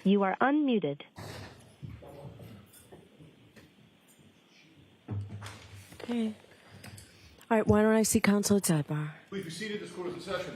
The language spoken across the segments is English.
You are unmuted. Okay. All right, why don't I see counsel at sidebar? Please be seated. This court is in session.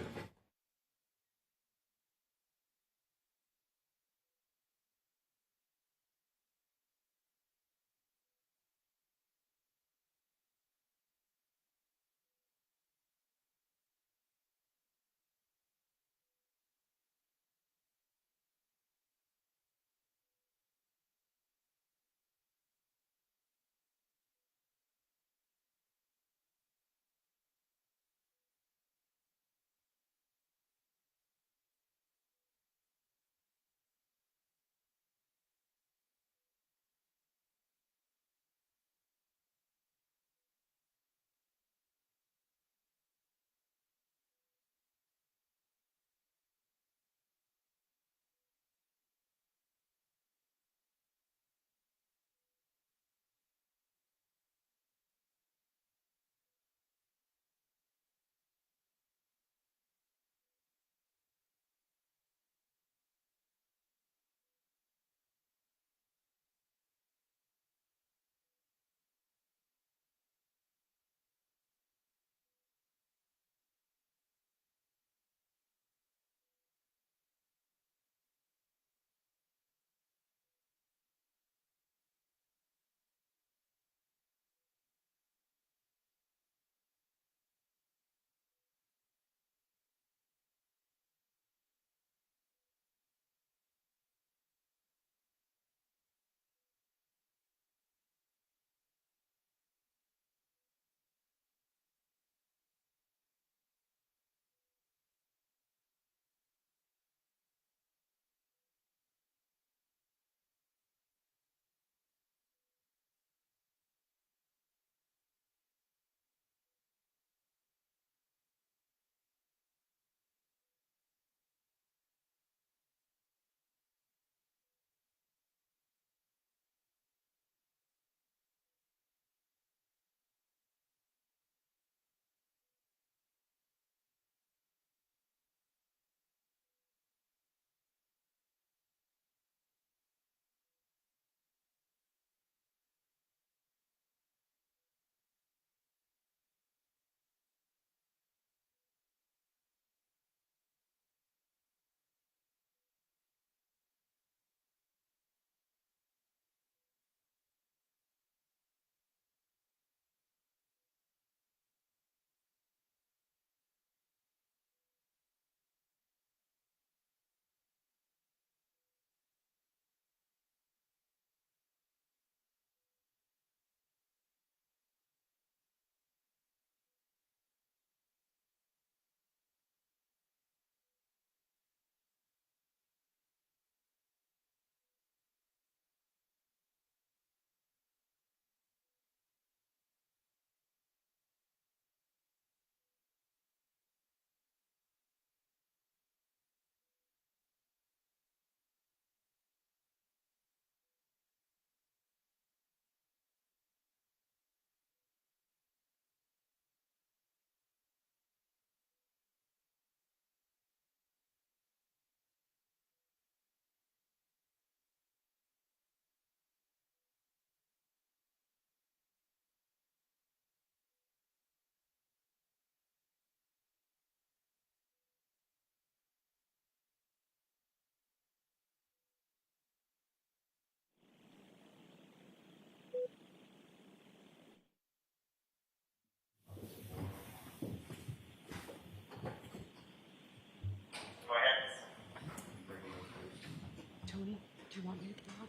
Tony, do you want me to get off?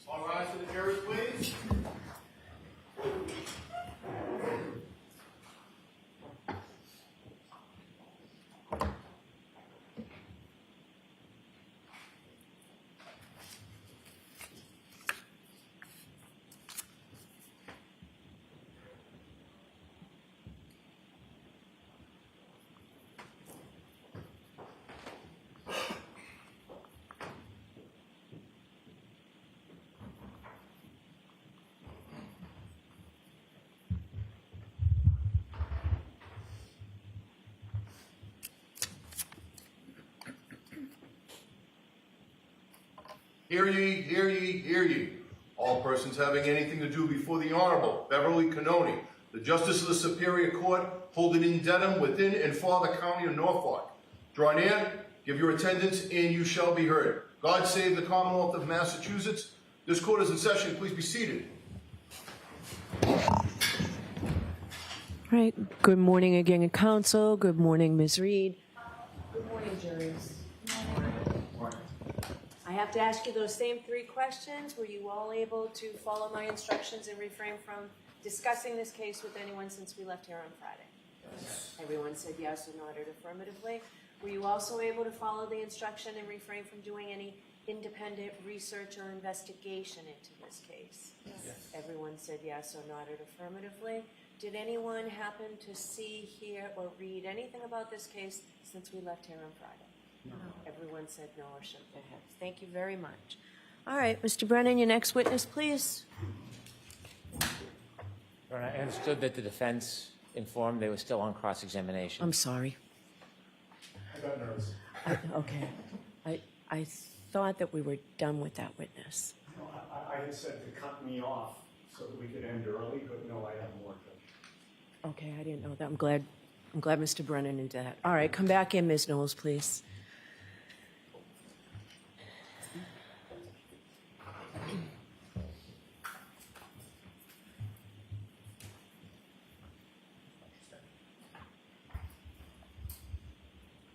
All rise to the chairs, please. Hear ye, hear ye, hear ye. All persons having anything to do before the Honorable Beverly Cannoni, the Justice of the Superior Court, holding in Dedham, within and for the County of Norfolk. Draw near, give your attendance, and you shall be heard. God save the Commonwealth of Massachusetts. This court is in session. Please be seated. All right. Good morning again, Council. Good morning, Ms. Reed. Good morning, juries. I have to ask you those same three questions. Were you all able to follow my instructions and refrain from discussing this case with anyone since we left here on Friday? Yes. Everyone said yes or nodded affirmatively. Were you also able to follow the instruction and refrain from doing any independent research or investigation into this case? Yes. Everyone said yes or nodded affirmatively. Did anyone happen to see, hear, or read anything about this case since we left here on Friday? No. Everyone said no or shook their heads. Thank you very much. All right, Mr. Brennan, your next witness, please. I understood that the defense informed they were still on cross-examination. I'm sorry. I got nervous. Okay. I thought that we were done with that witness. No, I had said to cut me off so that we could end early, but no, I have more to. Okay, I didn't know that. I'm glad Mr. Brennan did that. All right, come back in, Ms. Knowles, please.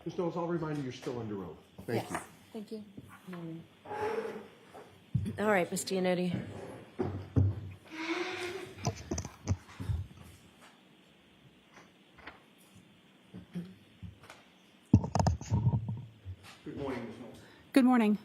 Ms. Knowles, I'll remind you you're still under oath. Thank you. Thank you. All right, Ms. Giannetti. Good morning, Ms. Knowles. Good morning.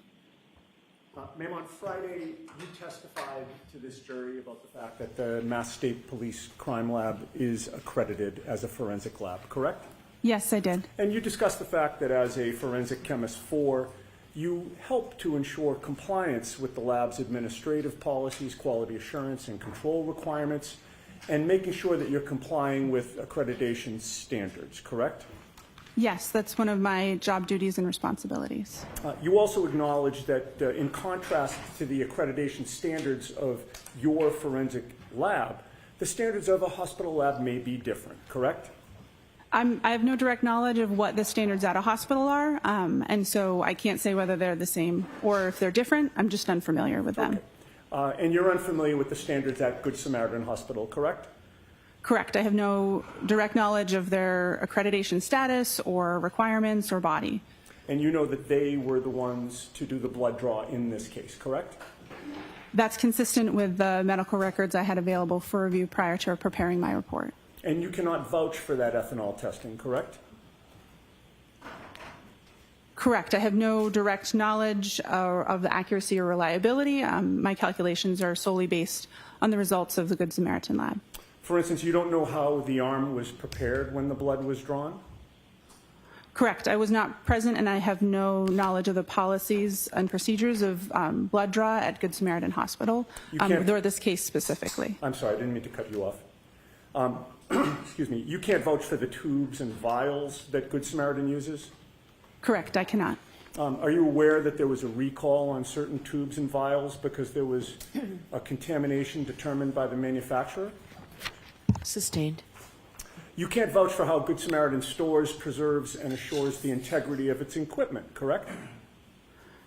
Ma'am, on Friday, you testified to this jury about the fact that the Mass State Police Crime Lab is accredited as a forensic lab, correct? Yes, I did. And you discussed the fact that as a forensic chemist 4, you help to ensure compliance with the lab's administrative policies, quality assurance, and control requirements, and making sure that you're complying with accreditation standards, correct? Yes, that's one of my job duties and responsibilities. You also acknowledge that in contrast to the accreditation standards of your forensic lab, the standards of a hospital lab may be different, correct? I have no direct knowledge of what the standards at a hospital are, and so I can't say whether they're the same or if they're different. I'm just unfamiliar with them. Okay. And you're unfamiliar with the standards at Good Samaritan Hospital, correct? Correct. I have no direct knowledge of their accreditation status or requirements or body. And you know that they were the ones to do the blood draw in this case, correct? That's consistent with the medical records I had available for review prior to preparing my report. And you cannot vouch for that ethanol testing, correct? Correct. I have no direct knowledge of the accuracy or reliability. My calculations are solely based on the results of the Good Samaritan lab. For instance, you don't know how the arm was prepared when the blood was drawn? Correct. I was not present, and I have no knowledge of the policies and procedures of blood draw at Good Samaritan Hospital, or this case specifically. I'm sorry, I didn't mean to cut you off. Excuse me. You can't vouch for the tubes and vials that Good Samaritan uses? Correct. I cannot. Are you aware that there was a recall on certain tubes and vials because there was a contamination determined by the manufacturer? Sustained. You can't vouch for how Good Samaritan stores, preserves, and assures the integrity of its equipment, correct?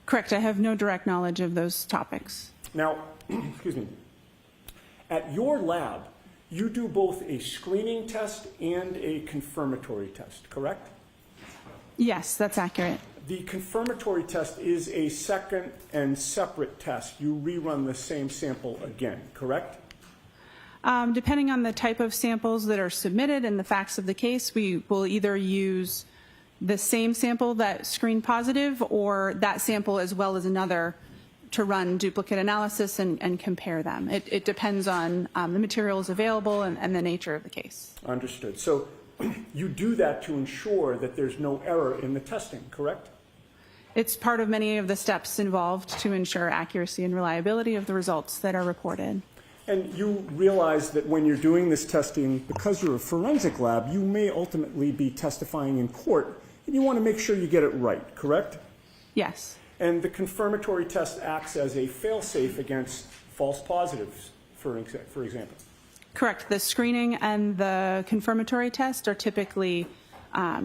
Correct. I have no direct knowledge of those topics. Now, excuse me, at your lab, you do both a screening test and a confirmatory test, correct? Yes, that's accurate. The confirmatory test is a second and separate test. You rerun the same sample again, correct? Depending on the type of samples that are submitted and the facts of the case, we will either use the same sample that screened positive or that sample as well as another to run duplicate analysis and compare them. It depends on the materials available and the nature of the case. Understood. So you do that to ensure that there's no error in the testing, correct? It's part of many of the steps involved to ensure accuracy and reliability of the results that are reported. And you realize that when you're doing this testing, because you're a forensic lab, you may ultimately be testifying in court, and you want to make sure you get it right, correct? Yes. And the confirmatory test acts as a fail-safe against false positives, for example. Correct. The screening and the confirmatory test are typically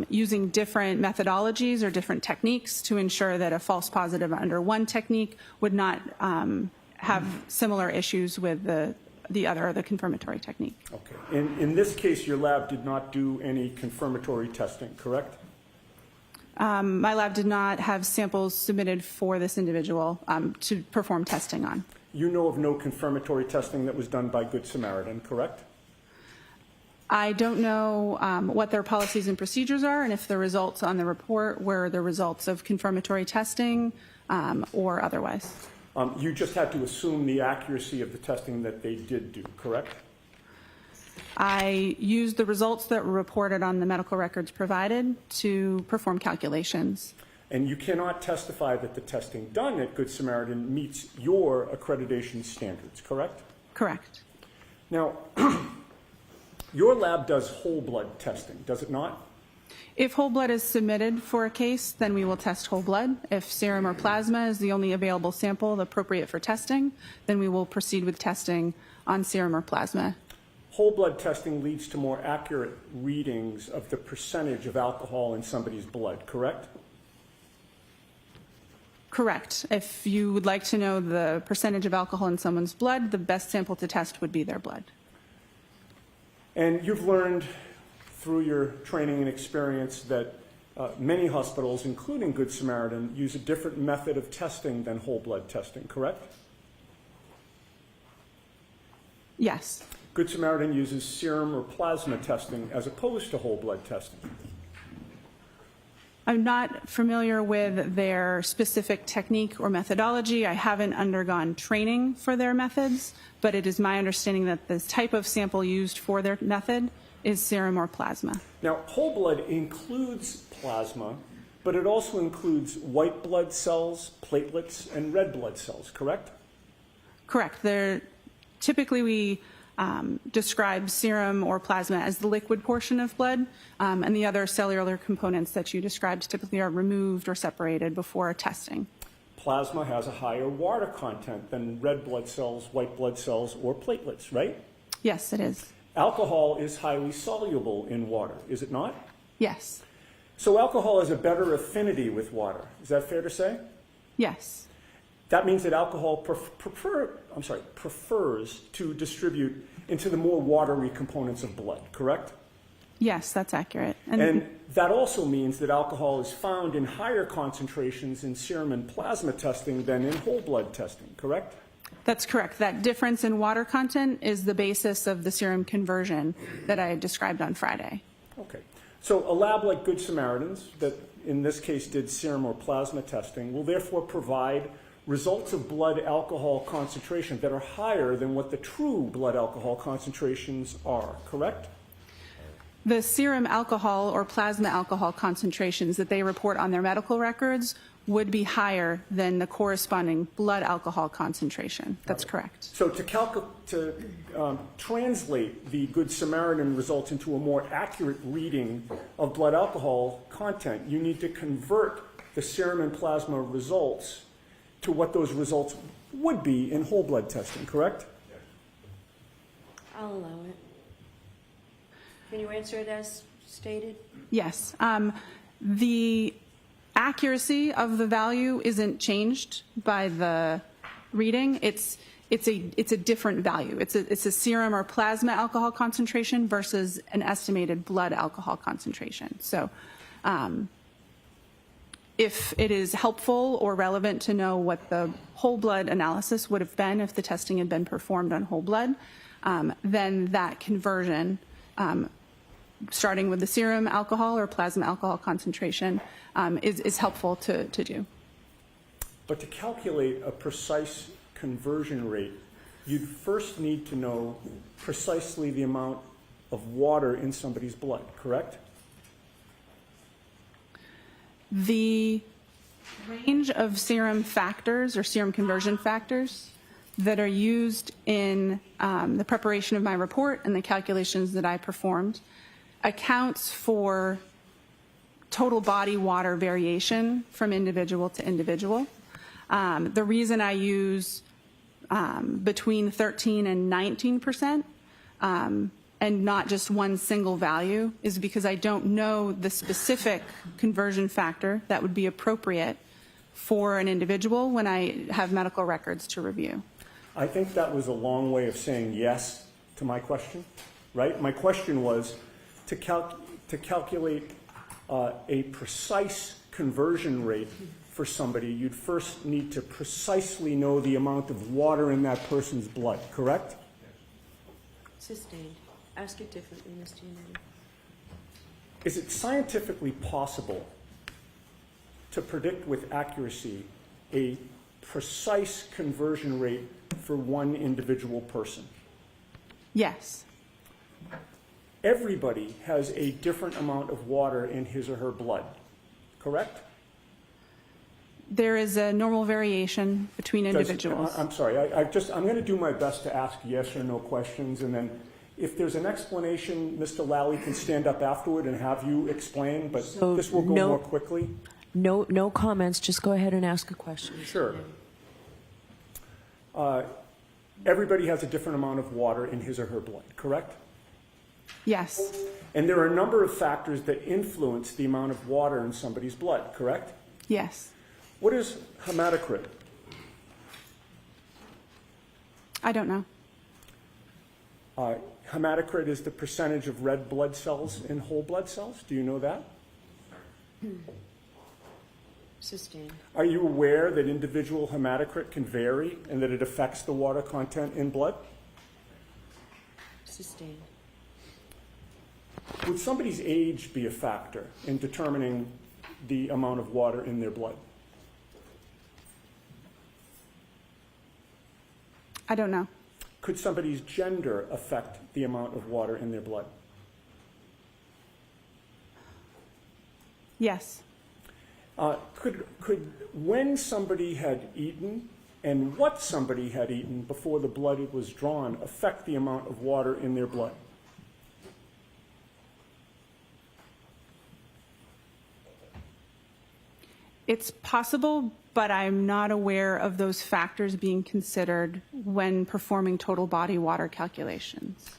using different methodologies or different techniques to ensure that a false positive under one technique would not have similar issues with the confirmatory technique. Okay. In this case, your lab did not do any confirmatory testing, correct? My lab did not have samples submitted for this individual to perform testing on. You know of no confirmatory testing that was done by Good Samaritan, correct? I don't know what their policies and procedures are and if the results on the report were the results of confirmatory testing or otherwise. You just had to assume the accuracy of the testing that they did do, correct? I used the results that were reported on the medical records provided to perform calculations. And you cannot testify that the testing done at Good Samaritan meets your accreditation standards, correct? Correct. Now, your lab does whole blood testing, does it not? If whole blood is submitted for a case, then we will test whole blood. If serum or plasma is the only available sample appropriate for testing, then we will proceed with testing on serum or plasma. Whole blood testing leads to more accurate readings of the percentage of alcohol in somebody's blood, correct? Correct. If you would like to know the percentage of alcohol in someone's blood, the best sample to test would be their blood. And you've learned through your training and experience that many hospitals, including Good Samaritan, use a different method of testing than whole blood testing, correct? Yes. Good Samaritan uses serum or plasma testing as opposed to whole blood testing. I'm not familiar with their specific technique or methodology. I haven't undergone training for their methods, but it is my understanding that the type of sample used for their method is serum or plasma. Now, whole blood includes plasma, but it also includes white blood cells, platelets, and red blood cells, correct? Correct. Typically, we describe serum or plasma as the liquid portion of blood, and the other cellular components that you described typically are removed or separated before testing. Plasma has a higher water content than red blood cells, white blood cells, or platelets, right? Yes, it is. Alcohol is highly soluble in water, is it not? Yes. So alcohol has a better affinity with water. Is that fair to say? Yes. That means that alcohol prefers to distribute into the more watery components of blood, correct? Yes, that's accurate. And that also means that alcohol is found in higher concentrations in serum and plasma testing than in whole blood testing, correct? That's correct. That difference in water content is the basis of the serum conversion that I described on Friday. Okay. So a lab like Good Samaritan's, that in this case did serum or plasma testing, will therefore provide results of blood alcohol concentration that are higher than what the true blood alcohol concentrations are, correct? The serum alcohol or plasma alcohol concentrations that they report on their medical records would be higher than the corresponding blood alcohol concentration. That's correct. So to translate the Good Samaritan results into a more accurate reading of blood alcohol content, you need to convert the serum and plasma results to what those results would be in whole blood testing, correct? I'll allow it. Can you answer it as stated? Yes. The accuracy of the value isn't changed by the reading. It's a different value. It's a serum or plasma alcohol concentration versus an estimated blood alcohol concentration. So if it is helpful or relevant to know what the whole blood analysis would have been if the testing had been performed on whole blood, then that conversion, starting with the serum alcohol or plasma alcohol concentration, is helpful to do. But to calculate a precise conversion rate, you'd first need to know precisely the amount of water in somebody's blood, correct? The range of serum factors or serum conversion factors that are used in the preparation of my report and the calculations that I performed accounts for total body water variation from individual to individual. The reason I use between 13 and 19% and not just one single value is because I don't know the specific conversion factor that would be appropriate for an individual when I have medical records to review. I think that was a long way of saying yes to my question, right? My question was to calculate a precise conversion rate for somebody, you'd first need to precisely know the amount of water in that person's blood, correct? Sustained. Ask it differently, Mr. Unity. Is it scientifically possible to predict with accuracy a precise conversion rate for one individual person? Yes. Everybody has a different amount of water in his or her blood, correct? There is a normal variation between individuals. I'm sorry, I'm going to do my best to ask yes or no questions, and then if there's an explanation, Mr. Lally can stand up afterward and have you explain, but So this will go more quickly. No comments, just go ahead and ask a question. Sure. Everybody has a different amount of water in his or her blood, correct? Yes. And there are a number of factors that influence the amount of water in somebody's blood, correct? Yes. What is hematocrit? I don't know. Hematocrit is the percentage of red blood cells in whole blood cells. Do you know that? Sustained. Are you aware that individual hematocrit can vary and that it affects the water content in blood? Sustained. Would somebody's age be a factor in determining the amount of water in their blood? I don't know. Could somebody's gender affect the amount of water in their blood? Yes. Could when somebody had eaten and what somebody had eaten before the blood was drawn affect the amount of water in their blood? It's possible, but I'm not aware of those factors being considered when performing total body water calculations.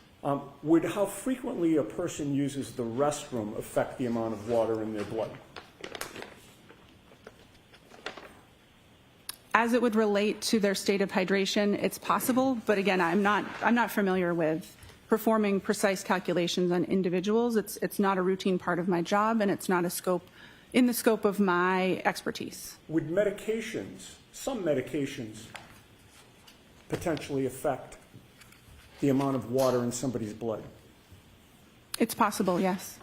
Would how frequently a person uses the restroom affect the amount of water in their blood? As it would relate to their state of hydration, it's possible, but again, I'm not familiar with performing precise calculations on individuals. It's not a routine part of my job, and it's not in the scope of my expertise. Would medications, some medications, potentially affect the amount of water in somebody's blood? It's possible, yes.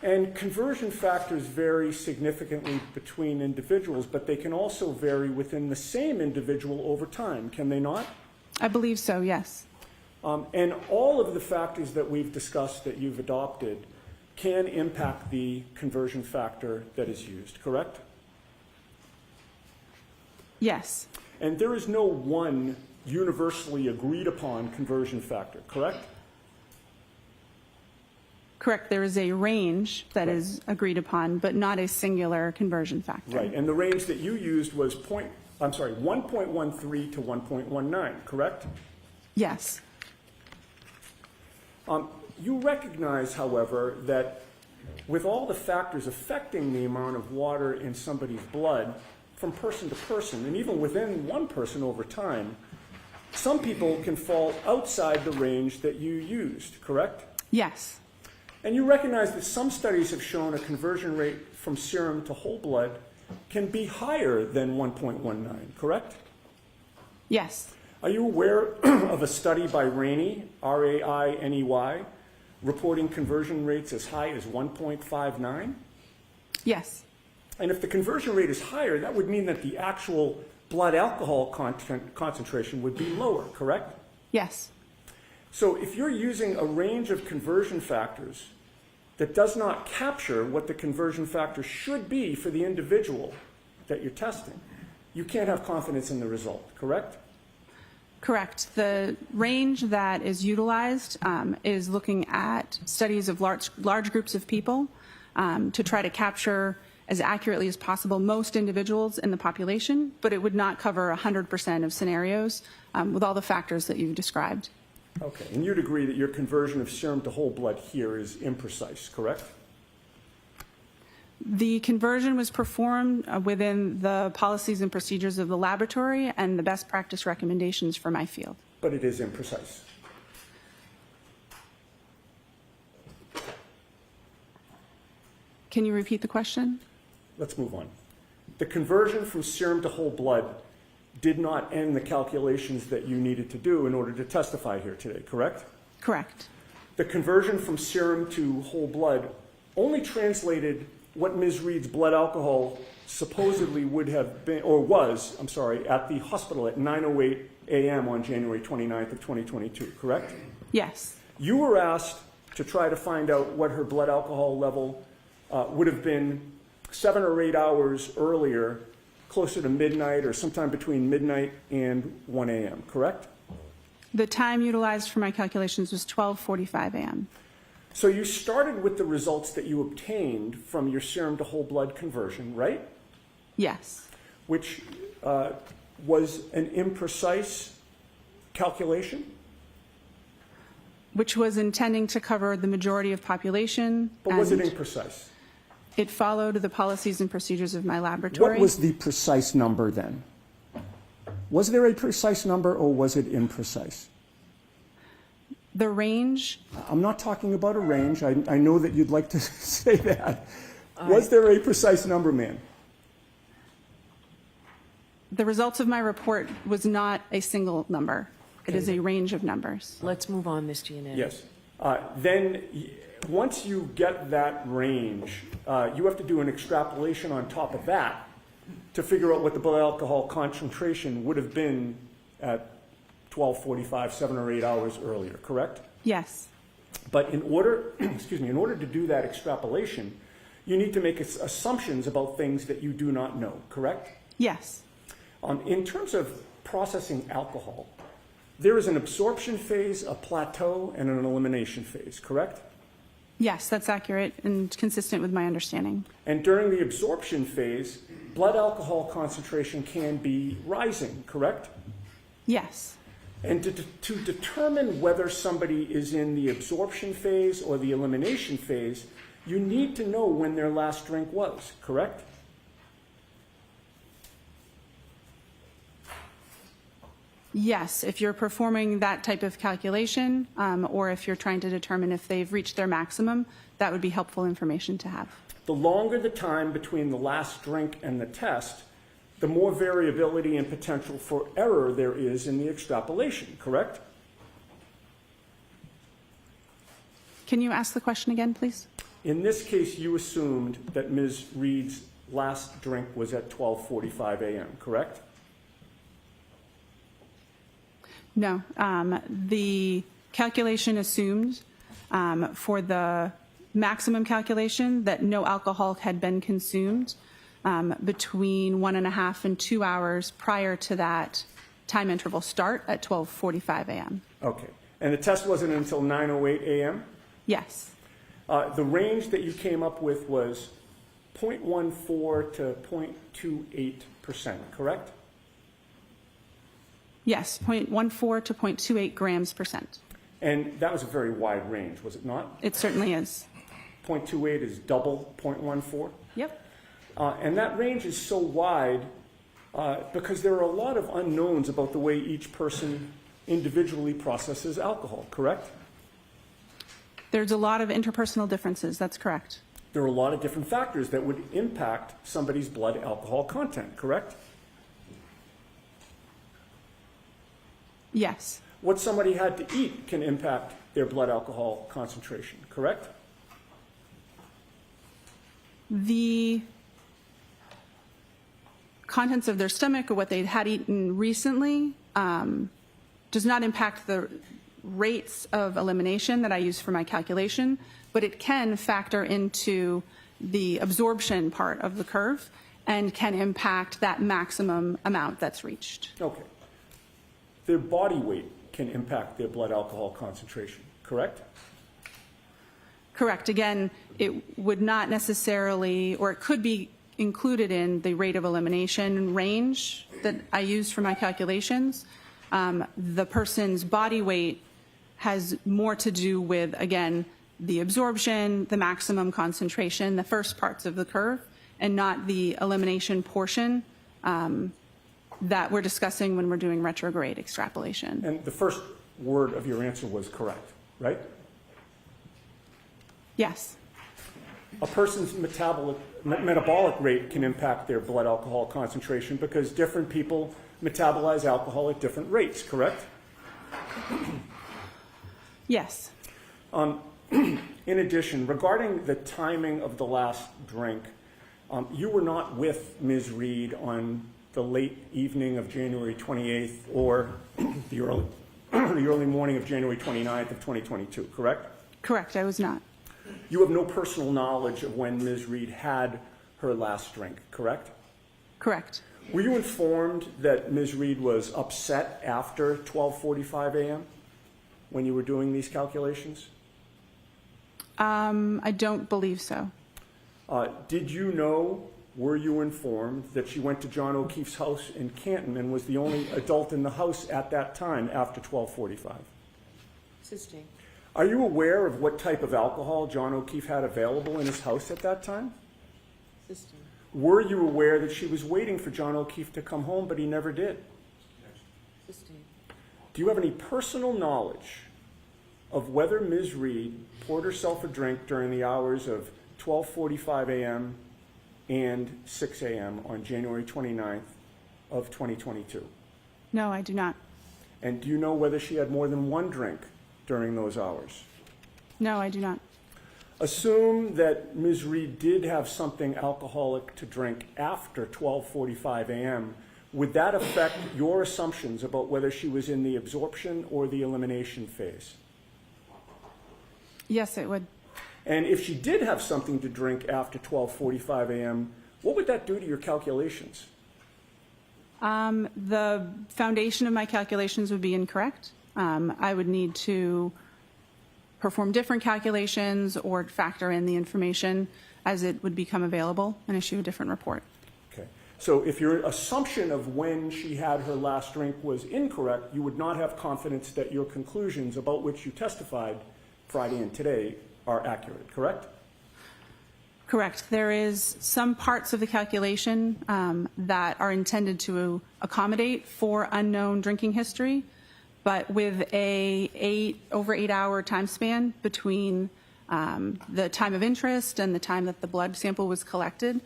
And conversion factors vary significantly between individuals, but they can also vary within the same individual over time, can they not? I believe so, yes. And all of the factors that we've discussed that you've adopted can impact the conversion factor that is used, correct? Yes. And there is no one universally agreed upon conversion factor, correct? Correct. There is a range that is agreed upon, but not a singular conversion factor. Right. And the range that you used was 1.13 to 1.19, correct? Yes. You recognize, however, that with all the factors affecting the amount of water in somebody's blood from person to person, and even within one person over time, some people can fall outside the range that you used, correct? Yes. And you recognize that some studies have shown a conversion rate from serum to whole blood can be higher than 1.19, correct? Yes. Are you aware of a study by Rainey, R-A-I-N-E-Y, reporting conversion rates as high as 1.59? Yes. And if the conversion rate is higher, that would mean that the actual blood alcohol concentration would be lower, correct? Yes. So if you're using a range of conversion factors that does not capture what the conversion factor should be for the individual that you're testing, you can't have confidence in the result, correct? Correct. The range that is utilized is looking at studies of large groups of people to try to capture as accurately as possible most individuals in the population, but it would not cover 100% of scenarios with all the factors that you've described. Okay, and you'd agree that your conversion of serum to whole blood here is imprecise, correct? The conversion was performed within the policies and procedures of the laboratory and the best practice recommendations for my field. But it is imprecise. Can you repeat the question? Let's move on. The conversion from serum to whole blood did not end the calculations that you needed to do in order to testify here today, correct? Correct. The conversion from serum to whole blood only translated what Ms. Reed's blood alcohol supposedly would have been, or was, I'm sorry, at the hospital at 9:08 a.m. on January 29th of 2022, correct? Yes. You were asked to try to find out what her blood alcohol level would have been 7 or 8 hours earlier, closer to midnight or sometime between midnight and 1 a.m., correct? The time utilized for my calculations was 12:45 a.m. So you started with the results that you obtained from your serum to whole blood conversion, right? Yes. Which was an imprecise calculation? Which was intending to cover the majority of population. But was it and imprecise? It followed the policies and procedures of my laboratory. What was the precise number then? Was there a precise number or was it imprecise? The range, I'm not talking about a range. I know that you'd like to say that. Was there a precise number, ma'am? the results of my report was not a single number. It is a range of numbers. Let's move on, Ms. Giannetti. Yes. Once you get that range, you have to do an extrapolation on top of that to figure out what the blood alcohol concentration would have been at 12:45, 7 or 8 hours earlier, correct? Yes. But in order, in order to do that extrapolation, you need to make assumptions about things that you do not know, correct? Yes. In terms of processing alcohol, there is an absorption phase, a plateau, and an elimination phase, correct? Yes, that's accurate and consistent with my understanding. And during the absorption phase, blood alcohol concentration can be rising, correct? Yes. And to determine whether somebody is in the absorption phase or the elimination phase, you need to know when their last drink was, correct? Yes, if you're performing that type of calculation, or if you're trying to determine if they've reached their maximum, that would be helpful information to have. The longer the time between the last drink and the test, the more variability and potential for error there is in the extrapolation, correct? Can you ask the question again, please? In this case, you assumed that Ms. Reed's last drink was at 12:45 a.m., correct? No. The calculation assumed for the maximum calculation that no alcohol had been consumed between 1.5 and 2 hours prior to that time interval start at 12:45 a.m. Okay. And the test wasn't until 9:08 a.m.? Yes. The range that you came up with was 0.14 to 0.28%, correct? Yes, 0.14 to 0.28 grams percent. And that was a very wide range, was it not? It certainly is. 0.28 is double 0.14? Yep. And that range is so wide because there are a lot of unknowns about the way each person individually processes alcohol, correct? There's a lot of interpersonal differences, that's correct. There are a lot of different factors that would impact somebody's blood alcohol content, correct? Yes, What somebody had to eat can impact their blood alcohol concentration, correct? the contents of their stomach or what they had eaten recently does not impact the rates of elimination that I use for my calculation, but it can factor into the absorption part of the curve and can impact that maximum amount that's reached. Okay. Their body weight can impact their blood alcohol concentration, correct? Correct. Again, it would not necessarily, or it could be included in the rate of elimination range that I use for my calculations. The person's body weight has more to do with, again, the absorption, the maximum concentration, the first parts of the curve, and not the elimination portion that we're discussing when we're doing retrograde extrapolation. And the first word of your answer was correct, right? Yes. A person's metabolic rate can impact their blood alcohol concentration because different people metabolize alcohol at different rates, correct? Yes. In addition, regarding the timing of the last drink, you were not with Ms. Reed on the late evening of January 28th or the early morning of January 29th of 2022, correct? Correct. I was not. You have no personal knowledge of when Ms. Reed had her last drink, correct? Correct. Were you informed that Ms. Reed was upset after 12:45 a.m. when you were doing these calculations? I don't believe so. Did you know, were you informed that she went to John O'Keefe's house in Canton and was the only adult in the house at that time after 12:45? Assisting. Are you aware of what type of alcohol John O'Keefe had available in his house at that time? Assisting. Were you aware that she was waiting for John O'Keefe to come home, but he never did? Assisting. Do you have any personal knowledge of whether Ms. Reed poured herself a drink during the hours of 12:45 a.m. and 6 a.m. on January 29th of 2022? No, I do not. And do you know whether she had more than one drink during those hours? No, I do not. Assume that Ms. Reed did have something alcoholic to drink after 12:45 a.m. Would that affect your assumptions about whether she was in the absorption or the elimination phase? Yes, it would. And if she did have something to drink after 12:45 a.m., what would that do to your calculations? The foundation of my calculations would be incorrect. I would need to perform different calculations or factor in the information as it would become available and issue a different report. Okay. So if your assumption of when she had her last drink was incorrect, you would not have confidence that your conclusions about which you testified Friday and today are accurate, correct? Correct. There is some parts of the calculation that are intended to accommodate for unknown drinking history, but with over 8 hour time span between the time of interest and the time that the blood sample was collected,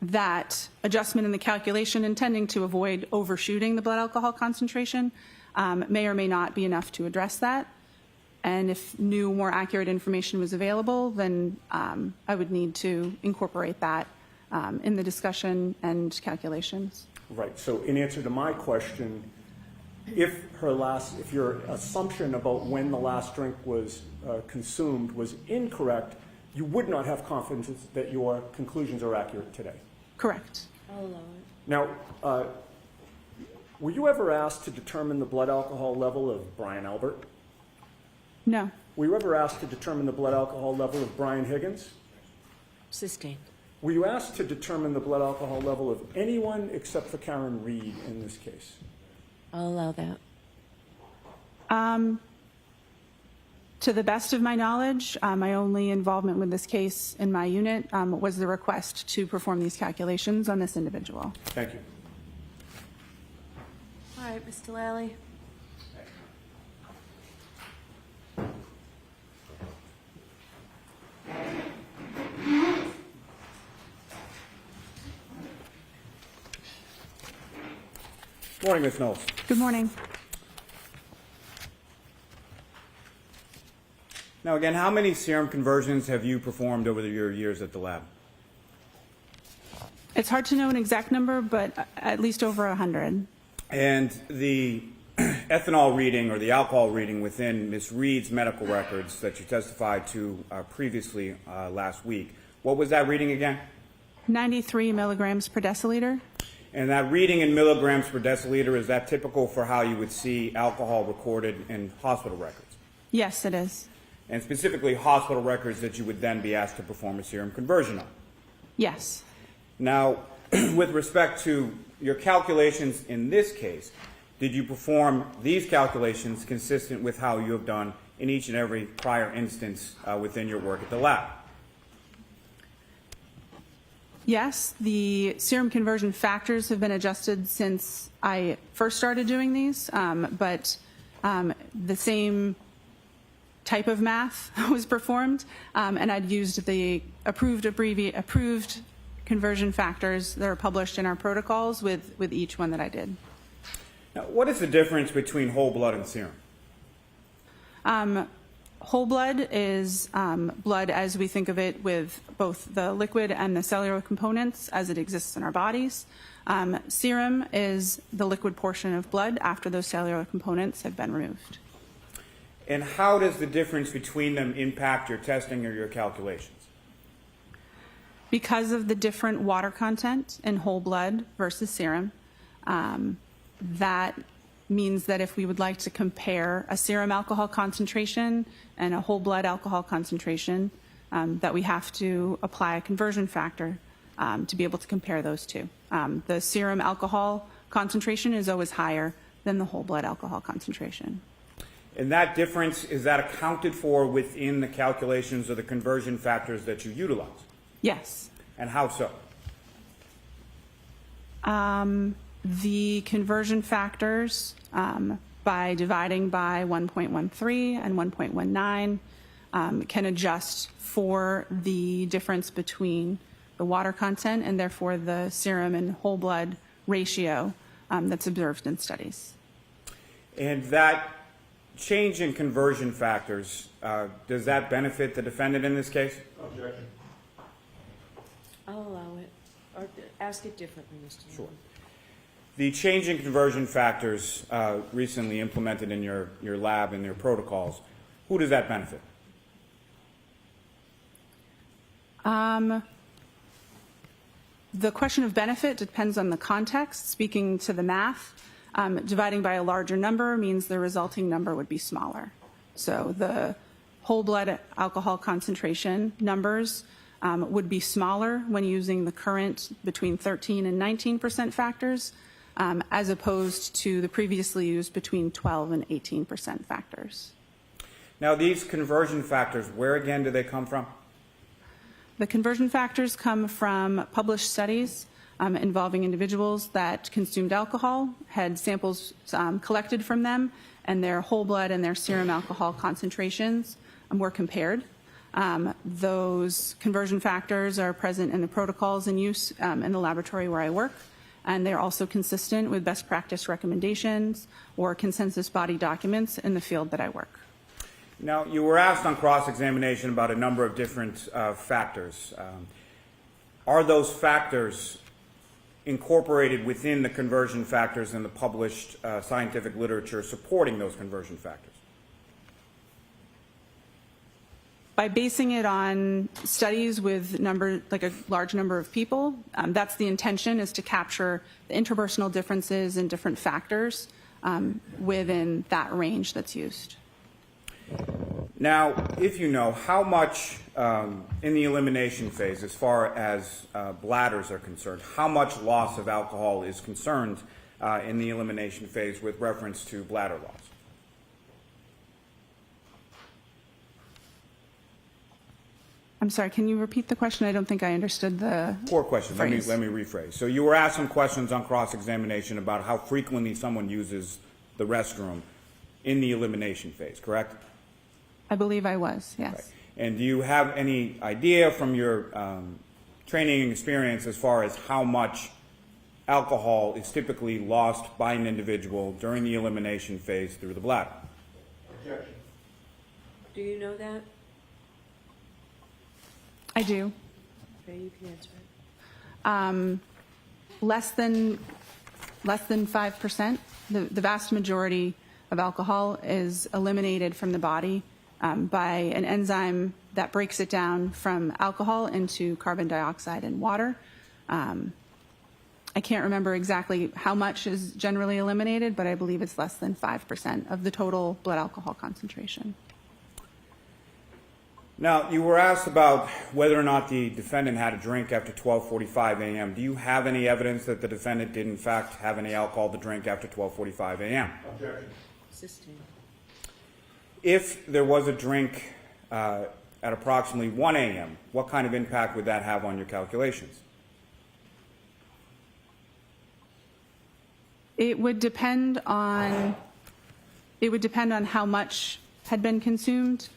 that adjustment in the calculation intending to avoid overshooting the blood alcohol concentration may or may not be enough to address that. And if new, more accurate information was available, then I would need to incorporate that in the discussion and calculations. Right. So in answer to my question, if your assumption about when the last drink was consumed was incorrect, you would not have confidence that your conclusions are accurate today. Correct. I'll allow it. Now, were you ever asked to determine the blood alcohol level of Brian Albert? No. Were you ever asked to determine the blood alcohol level of Brian Higgins? Sustained. Were you asked to determine the blood alcohol level of anyone except for Karen Reed in this case? I'll allow that. To the best of my knowledge, my only involvement with this case in my unit was the request to perform these calculations on this individual. Thank you. All right, Mr. Lally. Morning, Ms. Knowles. Good morning. Now, again, how many serum conversions have you performed over your years at the lab? It's hard to know an exact number, but at least over 100. And the ethanol reading or the alcohol reading within Ms. Reed's medical records that you testified to previously last week, what was that reading again? 93 milligrams per deciliter. And that reading in milligrams per deciliter, is that typical for how you would see alcohol recorded in hospital records? Yes, it is. And specifically hospital records that you would then be asked to perform a serum conversion on? Yes. Now, with respect to your calculations in this case, did you perform these calculations consistent with how you have done in each and every prior instance within your work at the lab? Yes, the serum conversion factors have been adjusted since I first started doing these, but the same type of math was performed, and I'd used the approved conversion factors that are published in our protocols with each one that I did. Now, what is the difference between whole blood and serum? Whole blood is blood as we think of it, with both the liquid and the cellular components as it exists in our bodies. Serum is the liquid portion of blood after those cellular components have been removed. And how does the difference between them impact your testing or your calculations? Because of the different water content in whole blood versus serum, that means that if we would like to compare a serum alcohol concentration and a whole blood alcohol concentration, that we have to apply a conversion factor to be able to compare those two. The serum alcohol concentration is always higher than the whole blood alcohol concentration. And that difference, is that accounted for within the calculations of the conversion factors that you utilize? Yes. And how so? The conversion factors, by dividing by 1.13 and 1.19, can adjust for the difference between the water content and therefore the serum and whole blood ratio that's observed in studies. And that change in conversion factors, does that benefit the defendant in this case? Objection. I'll allow it. Or ask it differently, Mr. Sure. The change in conversion factors recently implemented in your lab and your protocols, who does that benefit? The question of benefit depends on the context. Speaking to the math, dividing by a larger number means the resulting number would be smaller. So the whole blood alcohol concentration numbers would be smaller when using the current between 13 and 19% factors, as opposed to the previously used between 12 and 18% factors. Now, these conversion factors, where again do they come from? The conversion factors come from published studies involving individuals that consumed alcohol, had samples collected from them, and their whole blood and their serum alcohol concentrations were compared. Those conversion factors are present in the protocols in use in the laboratory where I work, and they're also consistent with best practice recommendations or consensus body documents in the field that I work. Now, you were asked on cross-examination about a number of different factors. Are those factors incorporated within the conversion factors in the published scientific literature supporting those conversion factors? By basing it on studies with a large number of people, that's the intention, is to capture the interpersonal differences in different factors within that range that's used. Now, if you know, how much in the elimination phase, as far as bladders are concerned, how much loss of alcohol is concerned in the elimination phase with reference to bladder loss? I'm sorry, can you repeat the question? I don't think I understood the Poor question. Let me phrase. rephrase. So you were asked some questions on cross-examination about how frequently someone uses the restroom in the elimination phase, correct? I believe I was, yes. Right. And do you have any idea from your training and experience as far as how much alcohol is typically lost by an individual during the elimination phase through the bladder? Objection. Do you know that? I do. Okay, you can answer it. Less than 5%. The vast majority of alcohol is eliminated from the body by an enzyme that breaks it down from alcohol into carbon dioxide and water. I can't remember exactly how much is generally eliminated, but I believe it's less than 5% of the total blood alcohol concentration. Now, you were asked about whether or not the defendant had a drink after 12:45 a.m. Do you have any evidence that the defendant did, in fact, have any alcohol to drink after 12:45 a.m.? Objection. Sustained. If there was a drink at approximately 1 a.m., what kind of impact would that have on your calculations? It would depend on how much had been consumed.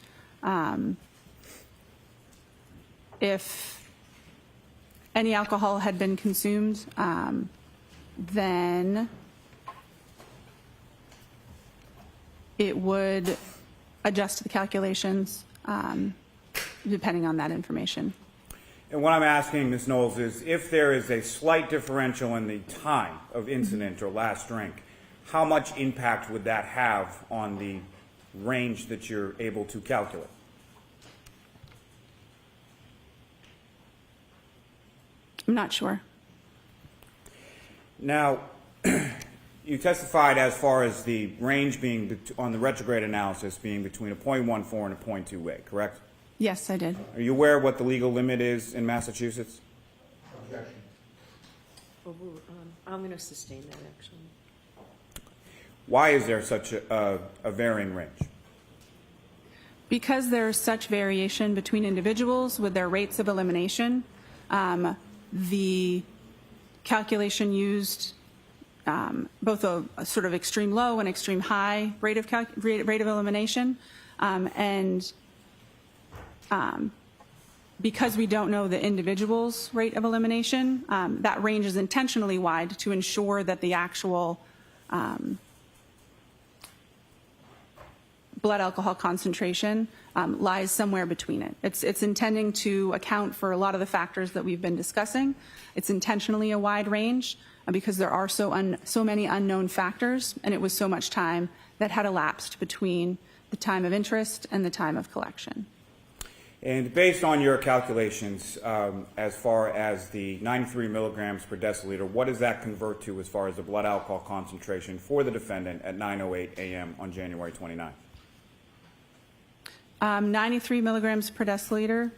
If any alcohol had been consumed, then it would adjust the calculations depending on that information. And what I'm asking, Ms. Knowles, is if there is a slight differential in the time of incident or last drink, how much impact would that have on the range that you're able to calculate? I'm not sure. Now, you testified as far as the range being on the retrograde analysis being between a 0.14 and a 0.28, correct? Yes, I did. Are you aware of what the legal limit is in Massachusetts? Objection. Well, I'm going to sustain that, actually. Why is there such a varying range? Because there's such variation between individuals with their rates of elimination, the calculation used both a sort of extreme low and extreme high rate of elimination, and because we don't know the individual's rate of elimination, that range is intentionally wide to ensure that the actual blood alcohol concentration lies somewhere between it. It's intending to account for a lot of the factors that we've been discussing. It's intentionally a wide range because there are so many unknown factors, and it was so much time that had elapsed between the time of interest and the time of collection. And based on your calculations, as far as the 93 milligrams per deciliter, what does that convert to as far as the blood alcohol concentration for the defendant at 9:08 a.m. on January 29th? 93 milligrams per deciliter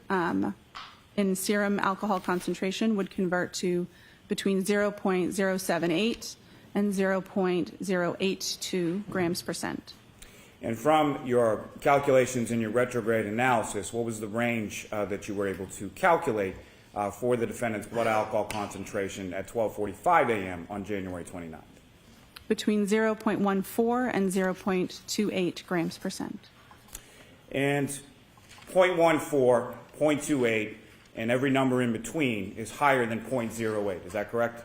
in serum alcohol concentration would convert to between 0.078 and 0.082 grams percent. And from your calculations in your retrograde analysis, what was the range that you were able to calculate for the defendant's blood alcohol concentration at 12:45 a.m. on January 29th? Between 0.14 and 0.28 grams percent. And 0.14, 0.28, and every number in between is higher than 0.08. Is that correct?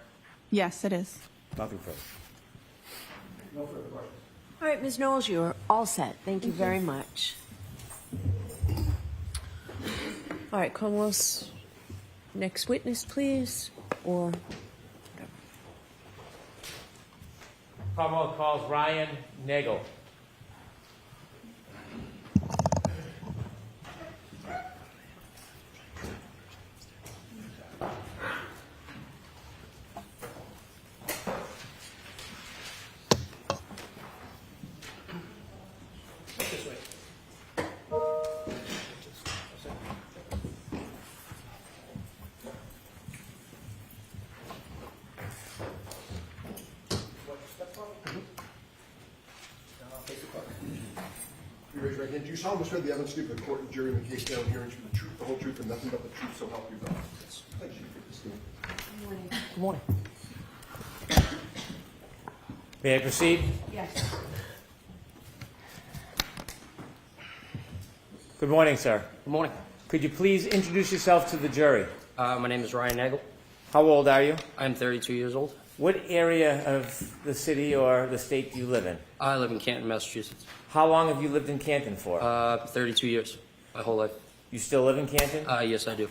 Yes, it is. Nothing further. No further questions. All right, Ms. Knowles, you're all set. Thank you very much. All right, Commonwealth's next witness, please, or Commonwealth calls Ryan Nagel. You raise your right hand. Do you solemnly swear the evidence given to the court and jury in the case down here and the truth, the whole truth, and nothing but the truth, so help you God? Yes. Thank you for this thing. good morning. May I proceed? Yes. Good morning, sir. Good morning. Could you please introduce yourself to the jury? My name is Ryan Nagel. How old are you? I'm 32 years old. What area of the city or the state do you live in? I live in Canton, Massachusetts. How long have you lived in Canton for? 32 years, my whole life. You still live in Canton? Yes, I do.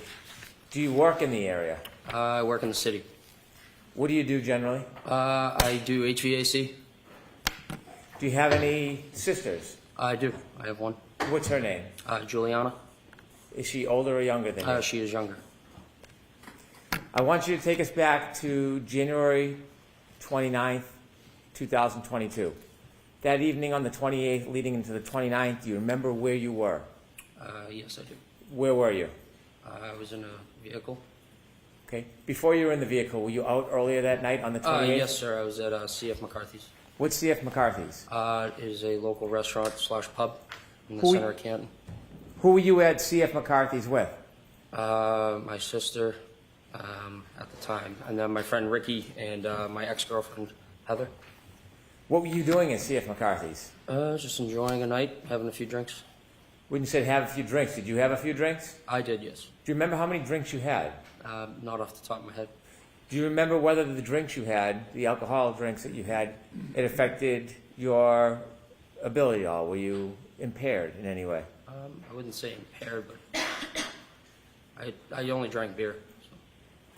Do you work in the area? I work in the city. What do you do generally? I do HVAC. Do you have any sisters? I do. I have one. What's her name? Juliana. Is she older or younger than you? She is younger. I want you to take us back to January 29th, 2022. That evening on the 28th leading into the 29th, do you remember where you were? Yes, I do. Where were you? I was in a vehicle. Okay. Before you were in the vehicle, were you out earlier that night on the 28th? Yes, sir. I was at CF McCarthy's. What's CF McCarthy's? It is a local restaurant / pub in the Who- center of Canton. Who were you at CF McCarthy's with? My sister at the time, and then my friend Ricky and my ex-girlfriend Heather. What were you doing at CF McCarthy's? Just enjoying a night, having a few drinks. When you said have a few drinks, did you have a few drinks? I did, yes. Do you remember how many drinks you had? Not off the top of my head. Do you remember whether the drinks you had, the alcohol drinks that you had, it affected your ability at all? Were you impaired in any way? I wouldn't say impaired, but I only drank beer.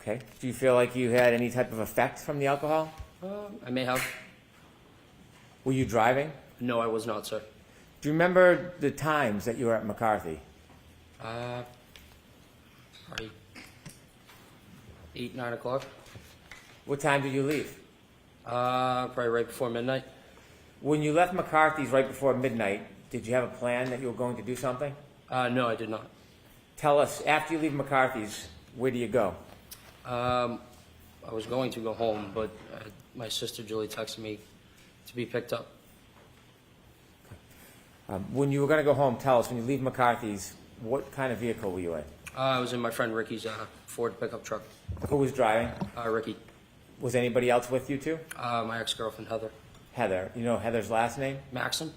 Okay. Do you feel like you had any type of effect from the alcohol? So. I may have. Were you driving? No, I was not, sir. Do you remember the times that you were at McCarthy? Probably 8, 9 o'clock. What time did you leave? Probably right before midnight. When you left McCarthy's right before midnight, did you have a plan that you were going to do something? No, I did not. Tell us, after you leave McCarthy's, where do you go? I was going to go home, but my sister Julie texted me to be picked up. When you were going to go home, tell us, when you leave McCarthy's, what kind of vehicle were you in? I was in my friend Ricky's Ford pickup truck. Who was driving? Ricky. Was anybody else with you too? My ex-girlfriend Heather. Heather. You know Heather's last name? Maxon.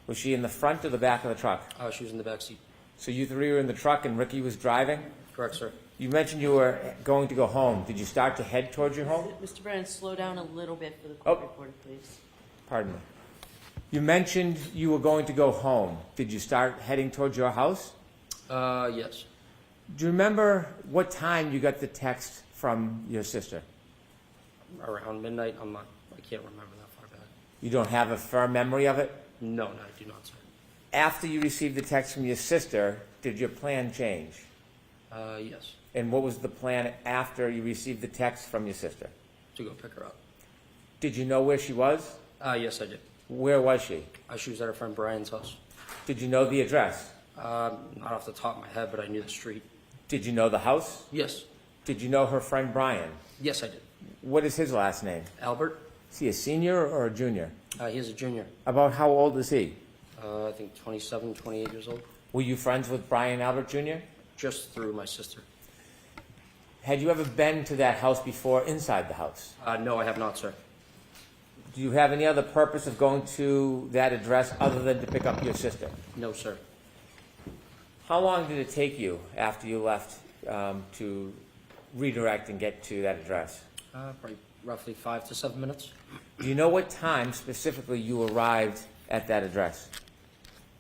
Was she in the front or the back of the truck? She was in the back seat. So you three were in the truck and Ricky was driving? Correct, sir. You mentioned you were going to go home. Did you start to head towards your home? Mr. Brennan, slow down a little bit for the Oh. court reporter, please. Pardon me. You mentioned you were going to go home. Did you start heading towards your house? Yes. Do you remember what time you got the text from your sister? Around midnight. I can't remember that far back. You don't have a firm memory of it? No, I do not, sir. After you received the text from your sister, did your plan change? Yes. And what was the plan after you received the text from your sister? To go pick her up. Did you know where she was? Yes, I did. Where was she? She was at her friend Brian's house. Did you know the address? Not off the top of my head, but I knew the street. Did you know the house? Yes. Did you know her friend Brian? Yes, I did. What is his last name? Albert. Is he a senior or a junior? He is a junior. About how old is he? I think 27, 28 years old. Were you friends with Brian Albert Jr.? Just through my sister. Had you ever been to that house before inside the house? No, I have not, sir. Do you have any other purpose of going to that address other than to pick up your sister? No, sir. How long did it take you after you left to redirect and get to that address? Probably roughly 5 to 7 minutes. Do you know what time specifically you arrived at that address?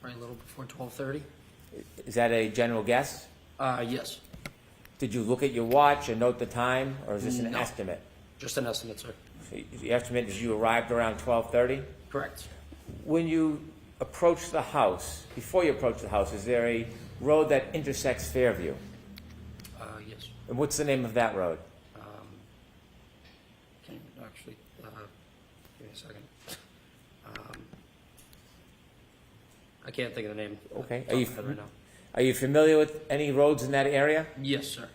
Probably a little before 12:30. Is that a general guess? Yes. Did you look at your watch and note the time, or is this an No. estimate? Just an estimate, sir. So the estimate is you arrived around 12:30? Correct. When you approach the house, before you approach the house, is there a road that intersects Fairview? Yes. And what's the name of that road? Can you actually, give me a second. I can't think of the name. Okay. off the top of my head right now. Are you familiar with any roads in that area? Yes, sir.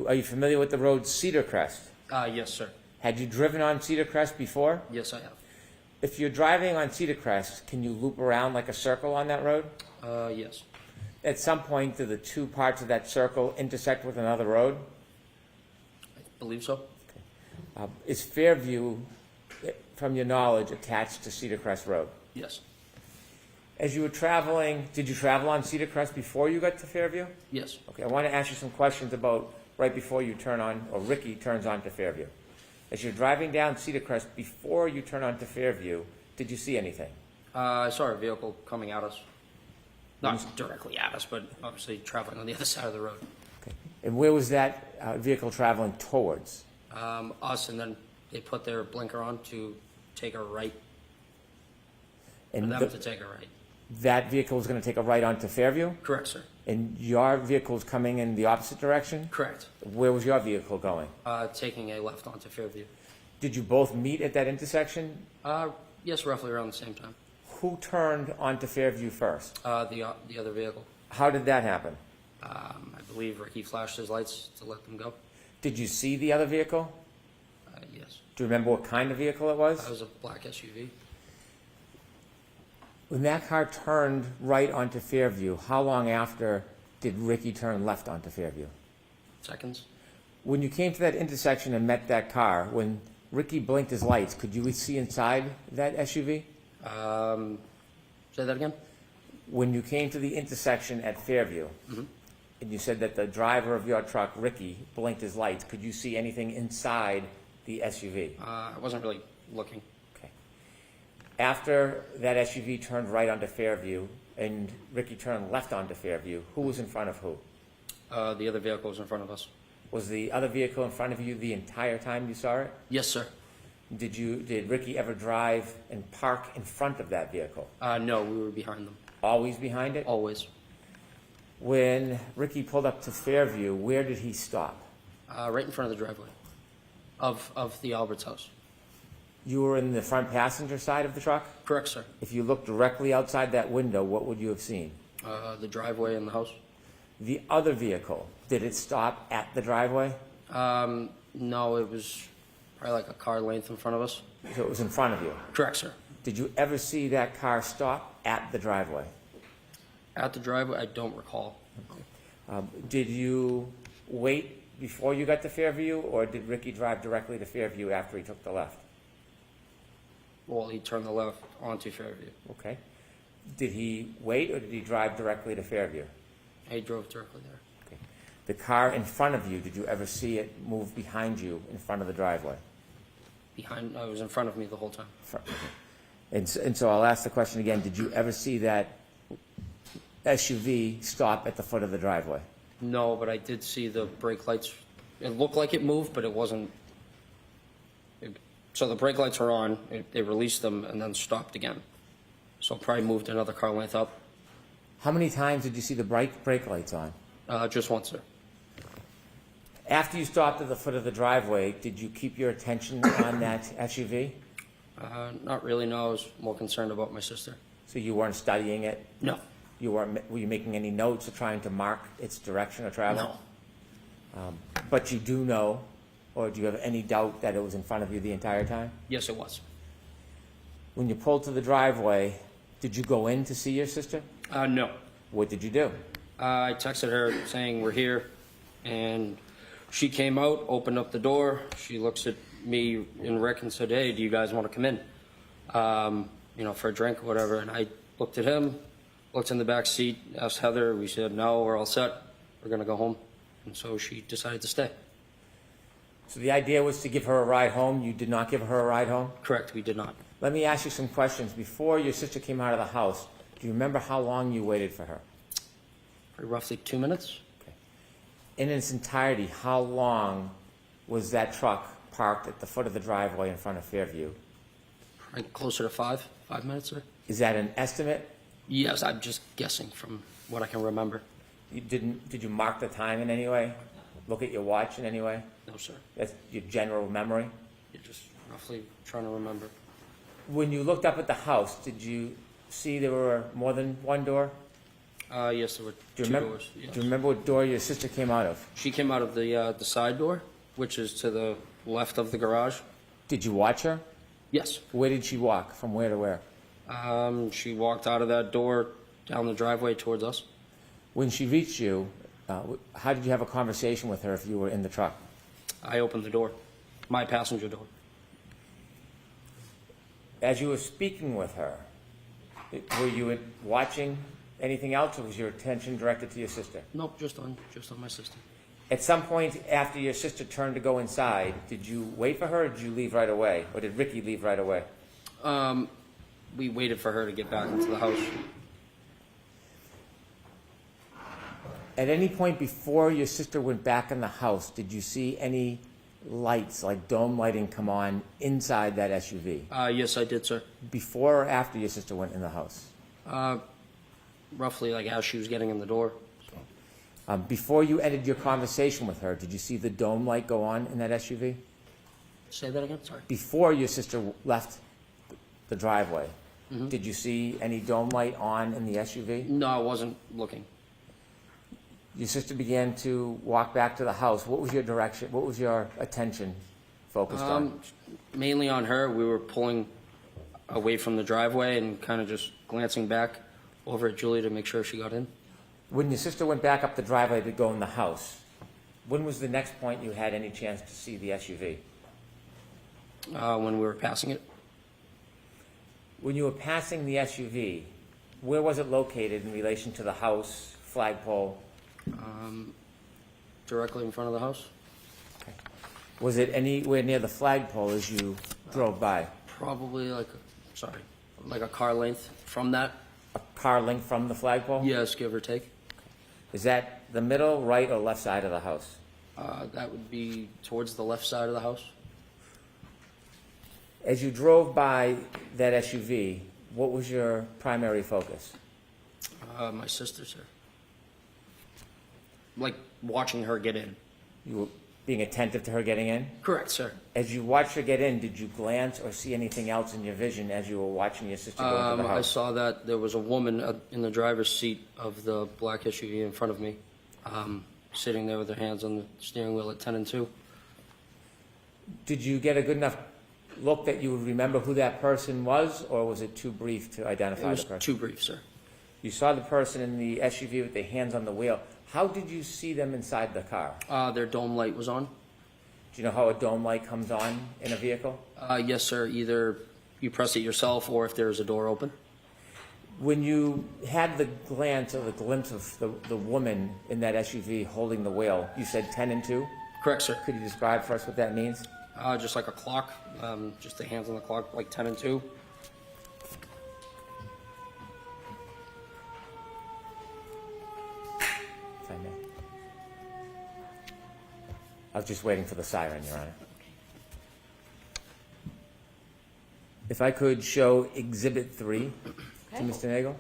Are you familiar with the road Cedar Crest? Yes, sir. Had you driven on Cedar Crest before? Yes, I have. If you're driving on Cedar Crest, can you loop around like a circle on that road? Yes. At some point, do the two parts of that circle intersect with another road? I believe so. Is Fairview, from your knowledge, attached to Cedar Crest Road? Yes. As you were traveling, did you travel on Cedar Crest before you got to Fairview? Yes. Okay, I want to ask you some questions about right before you turn on, or Ricky turns on to Fairview. As you're driving down Cedar Crest, before you turn onto Fairview, did you see anything? I saw a vehicle coming at us. Not directly at us, but obviously traveling on the other side of the road. Okay. And where was that vehicle traveling towards? Us, and then they put their blinker on to take a right. For And them to take a right. that vehicle was going to take a right onto Fairview? Correct, sir. And your vehicle was coming in the opposite direction? Correct. Where was your vehicle going? Taking a left onto Fairview. Did you both meet at that intersection? Yes, roughly around the same time. Who turned onto Fairview first? The other vehicle. How did that happen? I believe Ricky flashed his lights to let them go. Did you see the other vehicle? Yes. Do you remember what kind of vehicle it was? That was a black SUV. When that car turned right onto Fairview, how long after did Ricky turn left onto Fairview? Seconds. When you came to that intersection and met that car, when Ricky blinked his lights, could you see inside that SUV? Say that again? When you came to the intersection at Fairview, and you said that the driver of your truck, Ricky, blinked his lights, could you see anything inside the SUV? I wasn't really looking. Okay. After that SUV turned right onto Fairview and Ricky turned left onto Fairview, who was in front of who? The other vehicle was in front of us. Was the other vehicle in front of you the entire time you saw it? Yes, sir. Did Ricky ever drive and park in front of that vehicle? No, we were behind them. Always behind it? Always. When Ricky pulled up to Fairview, where did he stop? Right in front of the driveway of the Albert's house. You were in the front passenger side of the truck? Correct, sir. If you looked directly outside that window, what would you have seen? The driveway and the house. The other vehicle, did it stop at the driveway? No, it was probably like a car length in front of us. So it was in front of you. Correct, sir. Did you ever see that car stop at the driveway? At the driveway, I don't recall. Did you wait before you got to Fairview, or did Ricky drive directly to Fairview after he took the left? Well, he turned the left onto Fairview. Okay. Did he wait, or did he drive directly to Fairview? He drove directly there. Okay. The car in front of you, did you ever see it move behind you in front of the driveway? It was in front of me the whole time. And so I'll ask the question again, did you ever see that SUV stop at the foot of the driveway? No, but I did see the brake lights. It looked like it moved, but it wasn't. So the brake lights were on, they released them and then stopped again. So probably moved another car length up. How many times did you see the brake lights on? Just once, sir. After you stopped at the foot of the driveway, did you keep your attention on that SUV? Not really, no. I was more concerned about my sister. So you weren't studying it? No. Were you making any notes or trying to mark its direction of travel? No. But you do know, or do you have any doubt that it was in front of you the entire time? Yes, it was. When you pulled to the driveway, did you go in to see your sister? No. What did you do? I texted her saying we're here, and she came out, opened up the door. She looks at me and Rick and said, "Hey, do you guys want to come in? For a drink or whatever." And I looked at him, looked in the back seat, asked Heather. We said, "No, we're all set. We're going to go home." And so she decided to stay. So the idea was to give her a ride home. You did not give her a ride home? Correct, we did not. Let me ask you some questions. Before your sister came out of the house, do you remember how long you waited for her? Roughly 2 minutes. Okay. In its entirety, how long was that truck parked at the foot of the driveway in front of Fairview? Probably closer to 5 minutes, sir. Is that an estimate? Yes, I'm just guessing from what I can remember. Did you mark the time in any way? Look at your watch in any way? No, sir. That's your general memory? You're just roughly trying to remember. When you looked up at the house, did you see there were more than one door? Yes, there were Do you two remember? doors. Yes. Do you remember what door your sister came out of? She came out of the side door, which is to the left of the garage. Did you watch her? Yes. Where did she walk? From where to where? She walked out of that door down the driveway towards us. When she reached you, how did you have a conversation with her if you were in the truck? I opened the door, my passenger door. As you were speaking with her, were you watching anything else, or was your attention directed to your sister? Nope, just on my sister. At some point after your sister turned to go inside, did you wait for her or did you leave right away? Or did Ricky leave right away? We waited for her to get back into the house. At any point before your sister went back in the house, did you see any lights, like dome lighting, come on inside that SUV? Yes, I did, sir. Before or after your sister went in the house? Roughly like as she was getting in the door. Before you ended your conversation with her, did you see the dome light go on in that SUV? Say that again, sorry. Before your sister left the driveway, did you see any dome light on in the SUV? No, I wasn't looking. Your sister began to walk back to the house. What was your direction? What was your attention focused on? Mainly on her. We were pulling away from the driveway and kind of just glancing back over at Julie to make sure she got in. When your sister went back up the driveway to go in the house, when was the next point you had any chance to see the SUV? When we were passing it. When you were passing the SUV, where was it located in relation to the house, flagpole? Directly in front of the house. Was it anywhere near the flagpole as you drove by? Probably like a car length from that. A car length from the flagpole? Yes, give or take. Is that the middle, right, or left side of the house? That would be towards the left side of the house. As you drove by that SUV, what was your primary focus? My sister, sir. Like watching her get in. You were being attentive to her getting in? Correct, sir. As you watched her get in, did you glance or see anything else in your vision as you were watching your sister go into the I house? saw that there was a woman in the driver's seat of the black SUV in front of me, sitting there with her hands on the steering wheel at 10 and 2. Did you get a good enough look that you would remember who that person was, or was it too brief to It identify was the person? too brief, sir. You saw the person in the SUV with their hands on the wheel. How did you see them inside the car? Their dome light was on. Do you know how a dome light comes on in a vehicle? Yes, sir. Either you press it yourself or if there's a door open. When you had the glance or the glimpse of the woman in that SUV holding the wheel, you said 10 and 2? Correct, sir. Could you describe for us what that means? Just like a clock, just the hands on the clock, like 10 and 2. If I may. I was just waiting for the siren, Your Honor. If I could show Exhibit 3 to Mr. Nagel.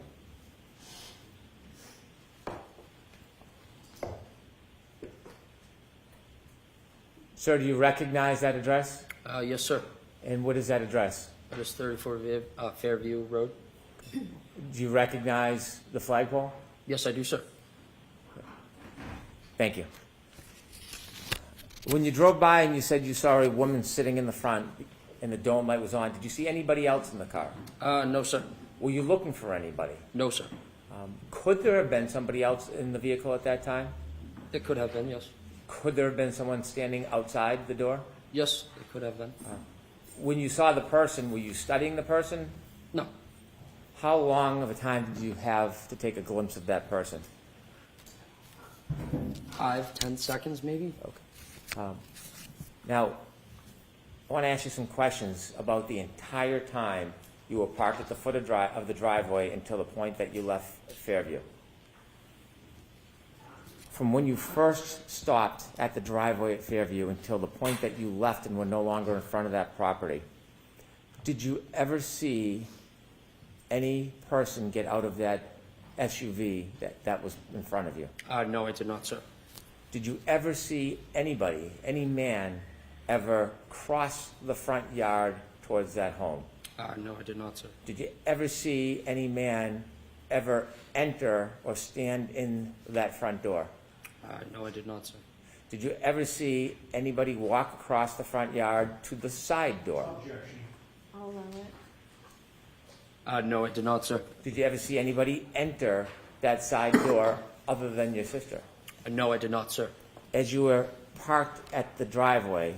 Sir, do you recognize that address? Yes, sir. And what is that address? That is 34 Fairview Road. Do you recognize the flagpole? Yes, I do, sir. Thank you. When you drove by and you said you saw a woman sitting in the front and the dome light was on, did you see anybody else in the car? No, sir. Were you looking for anybody? No, sir. Could there have been somebody else in the vehicle at that time? It could have been, yes. Could there have been someone standing outside the door? Yes, it could have been. When you saw the person, were you studying the person? No. How long of a time did you have to take a glimpse of that person? 5-10 seconds, maybe. Okay. Now, I want to ask you some questions about the entire time you were parked at the foot of the driveway until the point that you left Fairview. From when you first stopped at the driveway at Fairview until the point that you left and were no longer in front of that property, did you ever see any person get out of that SUV that was in front of you? No, I did not, sir. Did you ever see anybody, any man, ever cross the front yard towards that home? No, I did not, sir. Did you ever see any man ever enter or stand in that front door? No, I did not, sir. Did you ever see anybody walk across the front yard to the side door? I'll allow it. No, I did not, sir. Did you ever see anybody enter that side door other than your sister? No, I did not, sir. As you were parked at the driveway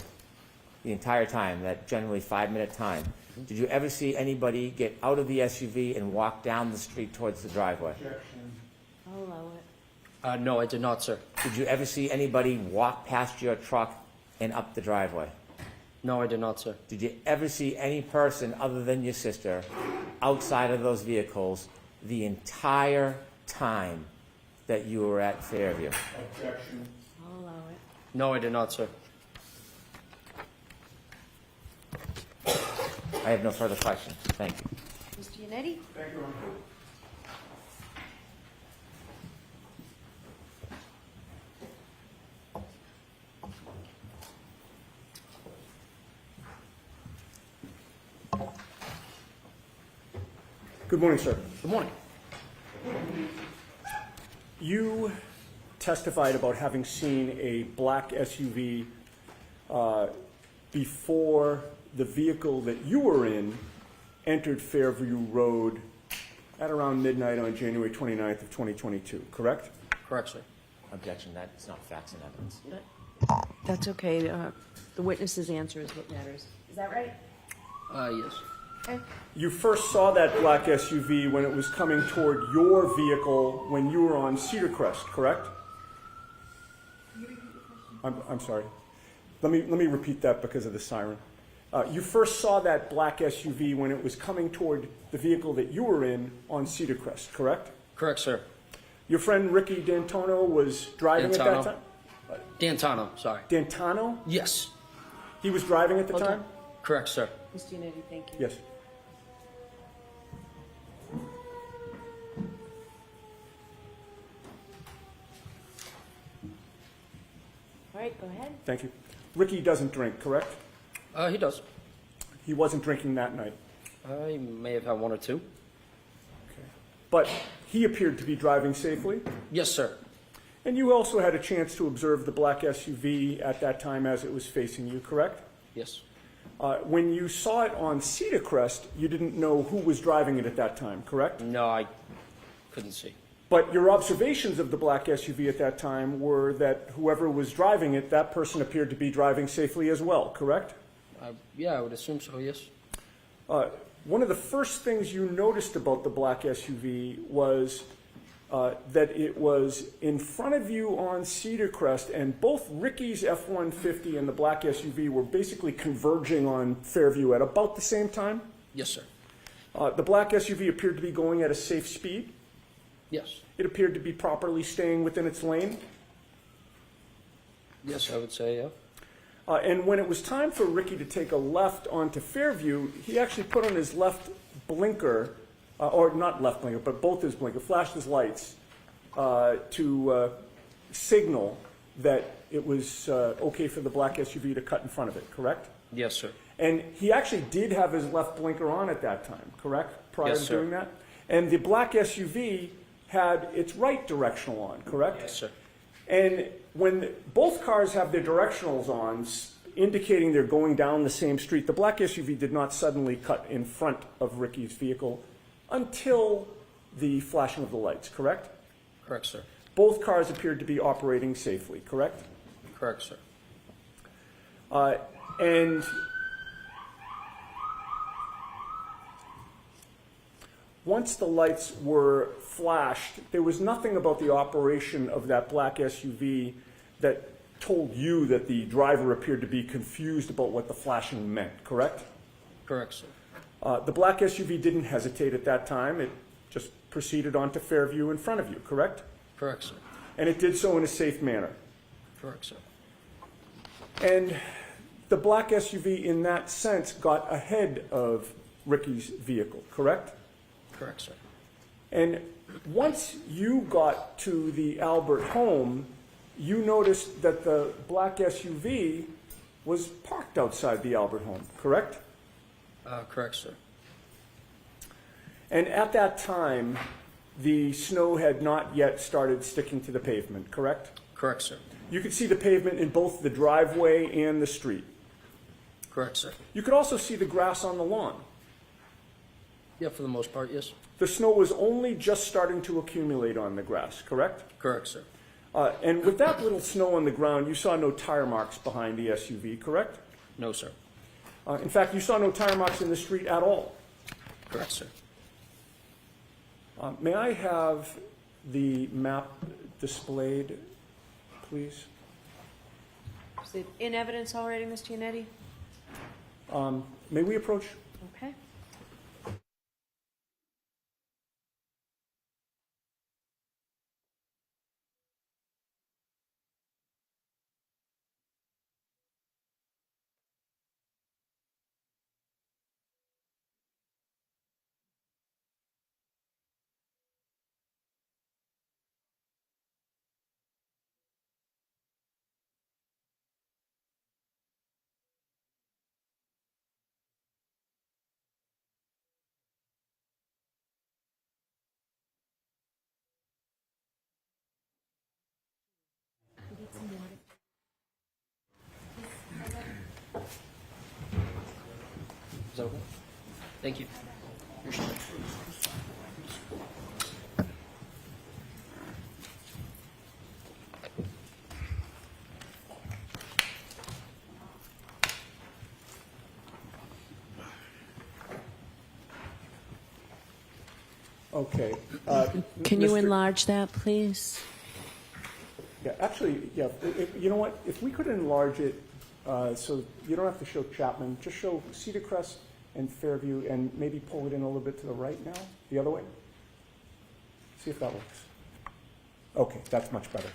the entire time, that generally 5-minute time, did you ever see anybody get out of the SUV and walk down the street towards the driveway? I'll allow it. No, I did not, sir. Did you ever see anybody walk past your truck and up the driveway? No, I did not, sir. Did you ever see any person other than your sister outside of those vehicles the entire time that you were at Fairview? Objection. I'll allow it. No, I did not, sir. I have no further questions. Thank you. Mr. Yannetti? Thank you, Your Honor. Good morning, sir. Good morning. You testified about having seen a black SUV before the vehicle that you were in entered Fairview Road at around midnight on January 29th of 2022, correct? Correct, sir. Objection. That's not facts and evidence. That's okay. The witness's answer is what matters. Is that right? Yes. Okay. You first saw that black SUV when it was coming toward your vehicle when you were on Cedar Crest, correct? I'm sorry. Let me repeat that because of the siren. You first saw that black SUV when it was coming toward the vehicle that you were in on Cedar Crest, correct? Correct, sir. Your friend Ricky D'Antona was driving at that time? D'Antano, sorry. D'Antano? Yes. He was driving at the Hold time? on. Correct, sir. Mr. Yannetti, thank you. Yes. All right, go ahead. Thank you. Ricky doesn't drink, correct? He does. He wasn't drinking that night. He may have had one or two. Okay. But he appeared to be driving safely. Yes, sir. And you also had a chance to observe the black SUV at that time as it was facing you, correct? Yes. When you saw it on Cedar Crest, you didn't know who was driving it at that time, correct? No, I couldn't see. But your observations of the black SUV at that time were that whoever was driving it, that person appeared to be driving safely as well, correct? Yeah, I would assume so, yes. One of the first things you noticed about the black SUV was that it was in front of you on Cedar Crest, and both Ricky's F-150 and the black SUV were basically converging on Fairview at about the same time. Yes, sir. The black SUV appeared to be going at a safe speed. Yes. It appeared to be properly staying within its lane. Yes, I would say, yeah. And when it was time for Ricky to take a left onto Fairview, he actually put on his left blinker, or not left blinker, but both his blinker, flashed his lights to signal that it was okay for the black SUV to cut in front of it, correct? Yes, sir. And he actually did have his left blinker on at that time, correct? Prior Yes, to sir. doing that? And the black SUV had its right directional on, correct? Yes, sir. And when both cars have their directionals on, indicating they're going down the same street, the black SUV did not suddenly cut in front of Ricky's vehicle until the flashing of the lights, correct? Correct, sir. Both cars appeared to be operating safely, correct? Correct, sir. And once the lights were flashed, there was nothing about the operation of that black SUV that told you that the driver appeared to be confused about what the flashing meant, correct? Correct, sir. The black SUV didn't hesitate at that time. It just proceeded onto Fairview in front of you, correct? Correct, sir. And it did so in a safe manner. Correct, sir. And the black SUV, in that sense, got ahead of Ricky's vehicle, correct? Correct, sir. And once you got to the Albert home, you noticed that the black SUV was parked outside the Albert home, correct? Correct, sir. And at that time, the snow had not yet started sticking to the pavement, correct? Correct, sir. You could see the pavement in both the driveway and the street. Correct, sir. You could also see the grass on the lawn. Yeah, for the most part, yes. The snow was only just starting to accumulate on the grass, correct? Correct, sir. And with that little snow on the ground, you saw no tire marks behind the SUV, correct? No, sir. In fact, you saw no tire marks in the street at all. Correct, sir. May I have the map displayed, please? Is it in evidence already, Ms. Giannetti? May we approach? Okay. Is that okay? Thank you. Appreciate it. Okay. Can you Mr. enlarge that, please? Yeah, actually, yeah, you know what? If we could enlarge it, so you don't have to show Chapman, just show Cedar Crest and Fairview, and maybe pull it in a little bit to the right now, the other way. See if that works. Okay, that's much better.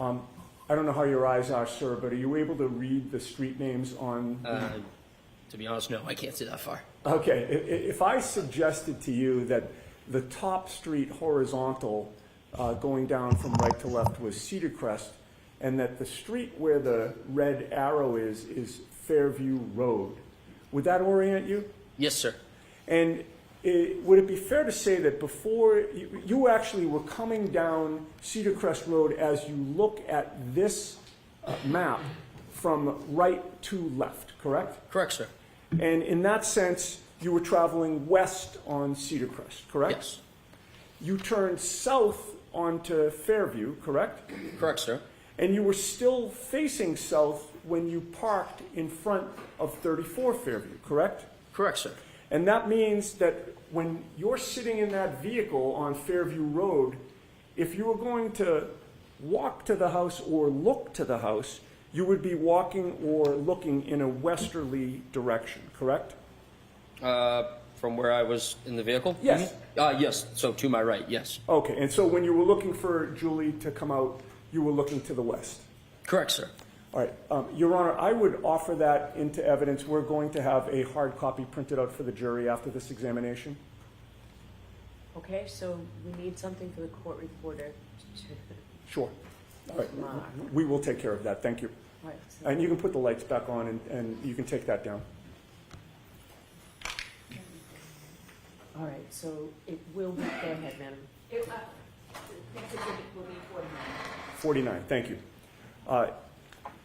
I don't know how your eyes are, sir, but are you able to read the street names on? To be honest, no, I can't see that far. Okay, if I suggested to you that the top street horizontal going down from right to left was Cedar Crest, and that the street where the red arrow is Fairview Road, would that orient you? Yes, sir. And would it be fair to say that before you actually were coming down Cedar Crest Road as you look at this map from right to left, correct? Correct, sir. And in that sense, you were traveling west on Cedar Crest, correct? Yes. You turned south onto Fairview, correct? Correct, sir. And you were still facing south when you parked in front of 34 Fairview, correct? Correct, sir. And that means that when you're sitting in that vehicle on Fairview Road, if you were going to walk to the house or look to the house, you would be walking or looking in a westerly direction, correct? From where I was in the vehicle? Yes. Yes, so to my right, yes. Okay, and so when you were looking for Julie to come out, you were looking to the west? Correct, sir. All right, Your Honor, I would offer that into evidence. We're going to have a hard copy printed out for the jury after this examination. Okay, so we need something for the court reporter to... Sure. All right, we will take care of that, thank you. All right, so- And you can put the lights back on and you can take that down. All right, so it will be, go ahead, madam. Next exhibit will be 49. 49, thank you.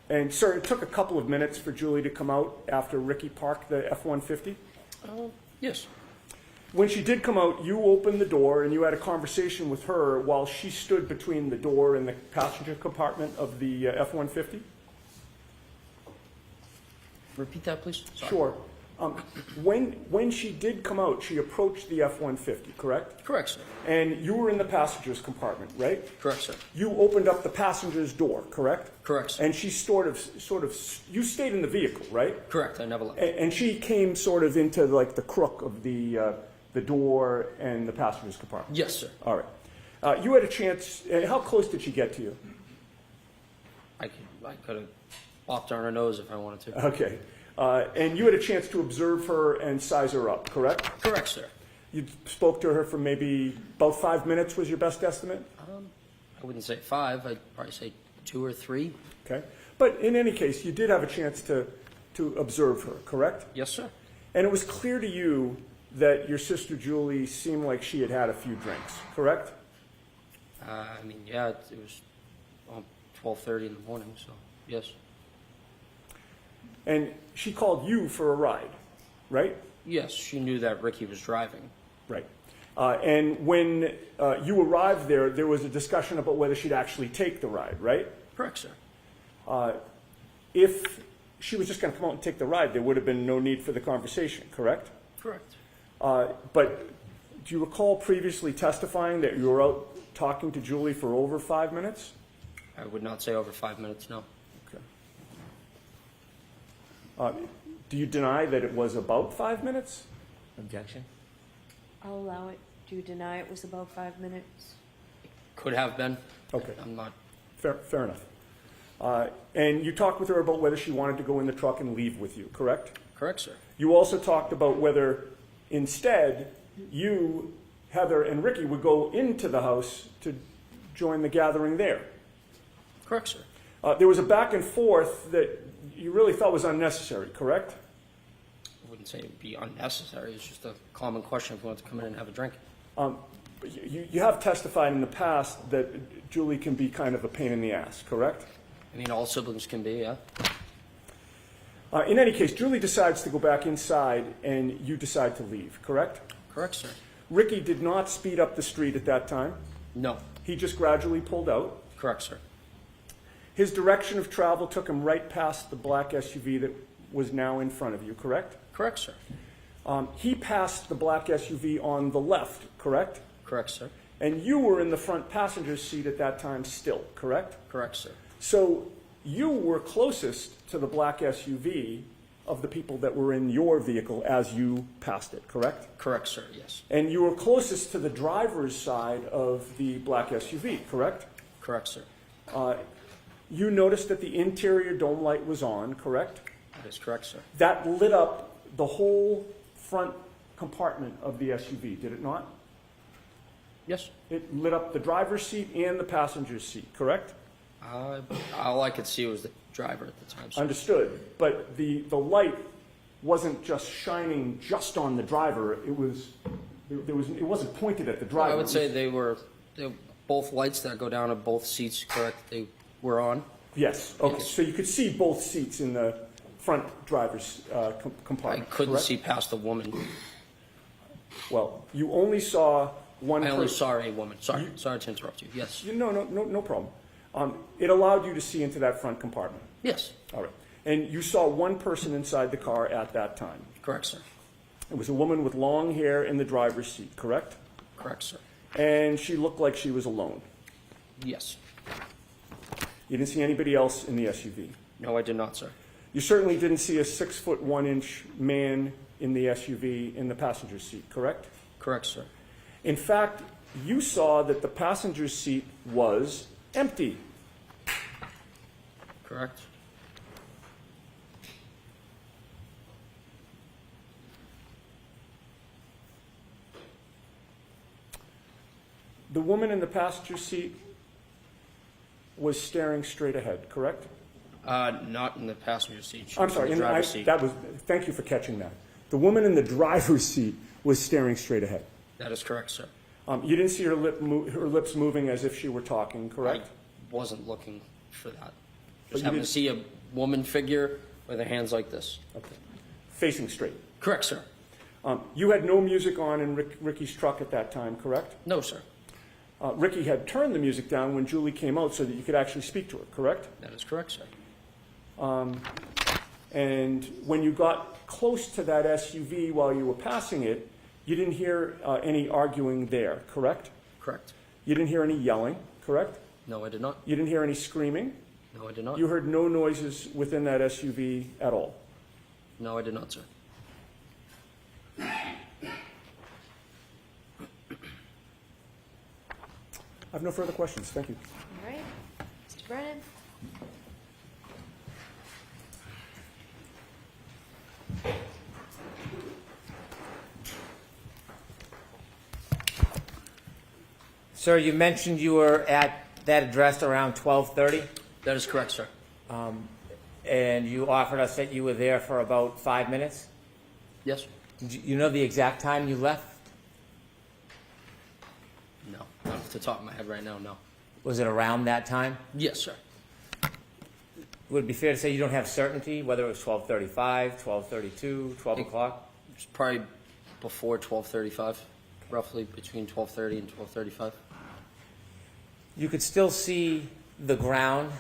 And sir, it took a couple of minutes for Julie to come out after Ricky parked the F-150. Yes. When she did come out, you opened the door and you had a conversation with her while she stood between the door and the passenger compartment of the F-150? Repeat that, please. Sorry. Sure. When she did come out, she approached the F-150, correct? Correct, sir. And you were in the passenger's compartment, right? Correct, sir. You opened up the passenger's door, correct? Correct, sir. And she sort of, you stayed in the vehicle, right? Correct, I never left. And she came sort of into like the crook of the door and the passenger's compartment. Yes, sir. All right. You had a chance. How close did she get to you? I could have popped her on her nose if I wanted to. Okay. And you had a chance to observe her and size her up, correct? Correct, sir. You spoke to her for maybe about 5 minutes was your best estimate? I wouldn't say 5. I'd probably say 2 or 3. Okay. But in any case, you did have a chance to observe her, correct? Yes, sir. And it was clear to you that your sister Julie seemed like she had had a few drinks, correct? I mean, yeah, it was 12:30 in the morning, so yes. And she called you for a ride, right? Yes, she knew that Ricky was driving. Right. And when you arrived there, there was a discussion about whether she'd actually take the ride, right? Correct, sir. If she was just going to come out and take the ride, there would have been no need for the conversation, correct? Correct. But do you recall previously testifying that you were out talking to Julie for over 5 minutes? I would not say over 5 minutes, no. Okay. Do you deny that it was about 5 minutes? Objection? I'll allow it. Do you deny it was about 5 minutes? Could have been. Okay. I'm not. Fair enough. And you talked with her about whether she wanted to go in the truck and leave with you, correct? Correct, sir. You also talked about whether instead you, Heather, and Ricky would go into the house to join the gathering there. Correct, sir. There was a back and forth that you really felt was unnecessary, correct? I wouldn't say it would be unnecessary. It's just a common question if we want to come in and have a drink. You have testified in the past that Julie can be kind of a pain in the ass, correct? I mean, all siblings can be, yeah. In any case, Julie decides to go back inside and you decide to leave, correct? Correct, sir. Ricky did not speed up the street at that time. No. He just gradually pulled out. Correct, sir. His direction of travel took him right past the black SUV that was now in front of you, correct? Correct, sir. He passed the black SUV on the left, correct? Correct, sir. And you were in the front passenger seat at that time still, correct? Correct, sir. So you were closest to the black SUV of the people that were in your vehicle as you passed it, correct? Correct, sir, yes. And you were closest to the driver's side of the black SUV, correct? Correct, sir. You noticed that the interior dome light was on, correct? That is correct, sir. That lit up the whole front compartment of the SUV, did it not? Yes. It lit up the driver's seat and the passenger's seat, correct? All I could see was the driver at the time, sir. Understood. But the light wasn't just shining just on the driver. It wasn't pointed at the driver. I would say they were both lights that go down at both seats, correct? They were on. Yes. Okay. Yes. So you could see both seats in the front driver's I compartment. couldn't correct? see past the woman. Well, you only saw one. I only person. saw a woman. Sorry to interrupt you. Yes. No problem. It allowed you to see into that front compartment. Yes. All right. And you saw one person inside the car at that time. Correct, sir. It was a woman with long hair in the driver's seat, correct? Correct, sir. And she looked like she was alone. Yes. You didn't see anybody else in the SUV. No, I did not, sir. You certainly didn't see a 6'1" man in the SUV in the passenger seat, correct? Correct, sir. In fact, you saw that the passenger seat was empty. Correct. The woman in the passenger seat was staring straight ahead, correct? Not in the passenger seat. She I'm was sorry. in the driver's seat. Thank you for catching that. The woman in the driver's seat was staring straight ahead. That is correct, sir. You didn't see her lips moving as if she were talking, correct? I wasn't looking for that. But Just you happened to did- see a woman figure with her hands like this. Okay. Facing straight. Correct, sir. You had no music on in Ricky's truck at that time, correct? No, sir. Ricky had turned the music down when Julie came out so that you could actually speak to her, correct? That is correct, sir. And when you got close to that SUV while you were passing it, you didn't hear any arguing there, correct? Correct. You didn't hear any yelling, correct? No, I did not. You didn't hear any screaming? No, I did not. You heard no noises within that SUV at all? No, I did not, sir. I have no further questions. Thank you. All right, Mr. Brennan? Sir, you mentioned you were at that address around 12:30, That is correct, sir. and you offered us that you were there for about 5 minutes. Yes? Did you know the exact time you left? No. Not off the top of my head right now, no. Was it around that time? Yes, sir. Would it be fair to say you don't have certainty whether it was 12:35, 12:32, 12 o'clock? It's probably before 12:35, roughly between 12:30 and 12:35. You could still see the ground,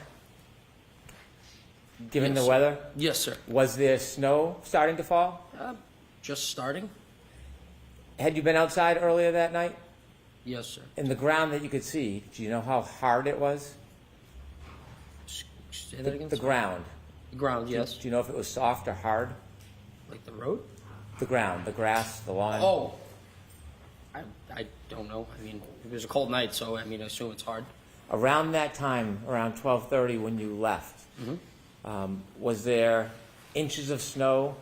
given Yes. the weather. Yes, sir. Was there snow starting to fall? Just starting? Had you been outside earlier that night? Yes, sir. In the ground that you could see, do you know how hard it was? Say that again? The ground. The ground, yes. Do you know if it was soft or hard? Like the road? The ground, the grass, the lawn. Oh, I don't know. I mean, it was a cold night, so I mean, I assume it's hard. Around that time, around 12:30 when you left, was there inches of snow?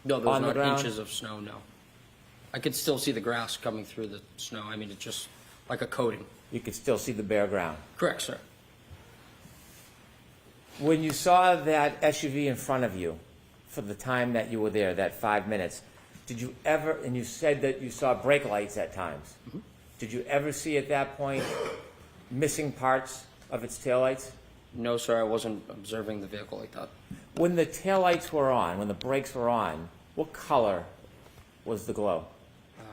No, there was On the not ground? inches of snow, no. I could still see the grass coming through the snow. I mean, it's just like a coating. You could still see the bare ground. Correct, sir. When you saw that SUV in front of you, for the time that you were there, that 5 minutes, did you ever, and you said that you saw brake lights at times, did you ever see at that point missing parts of its taillights? No, sir, I wasn't observing the vehicle like that. When the taillights were on, when the brakes were on, what color was the glow?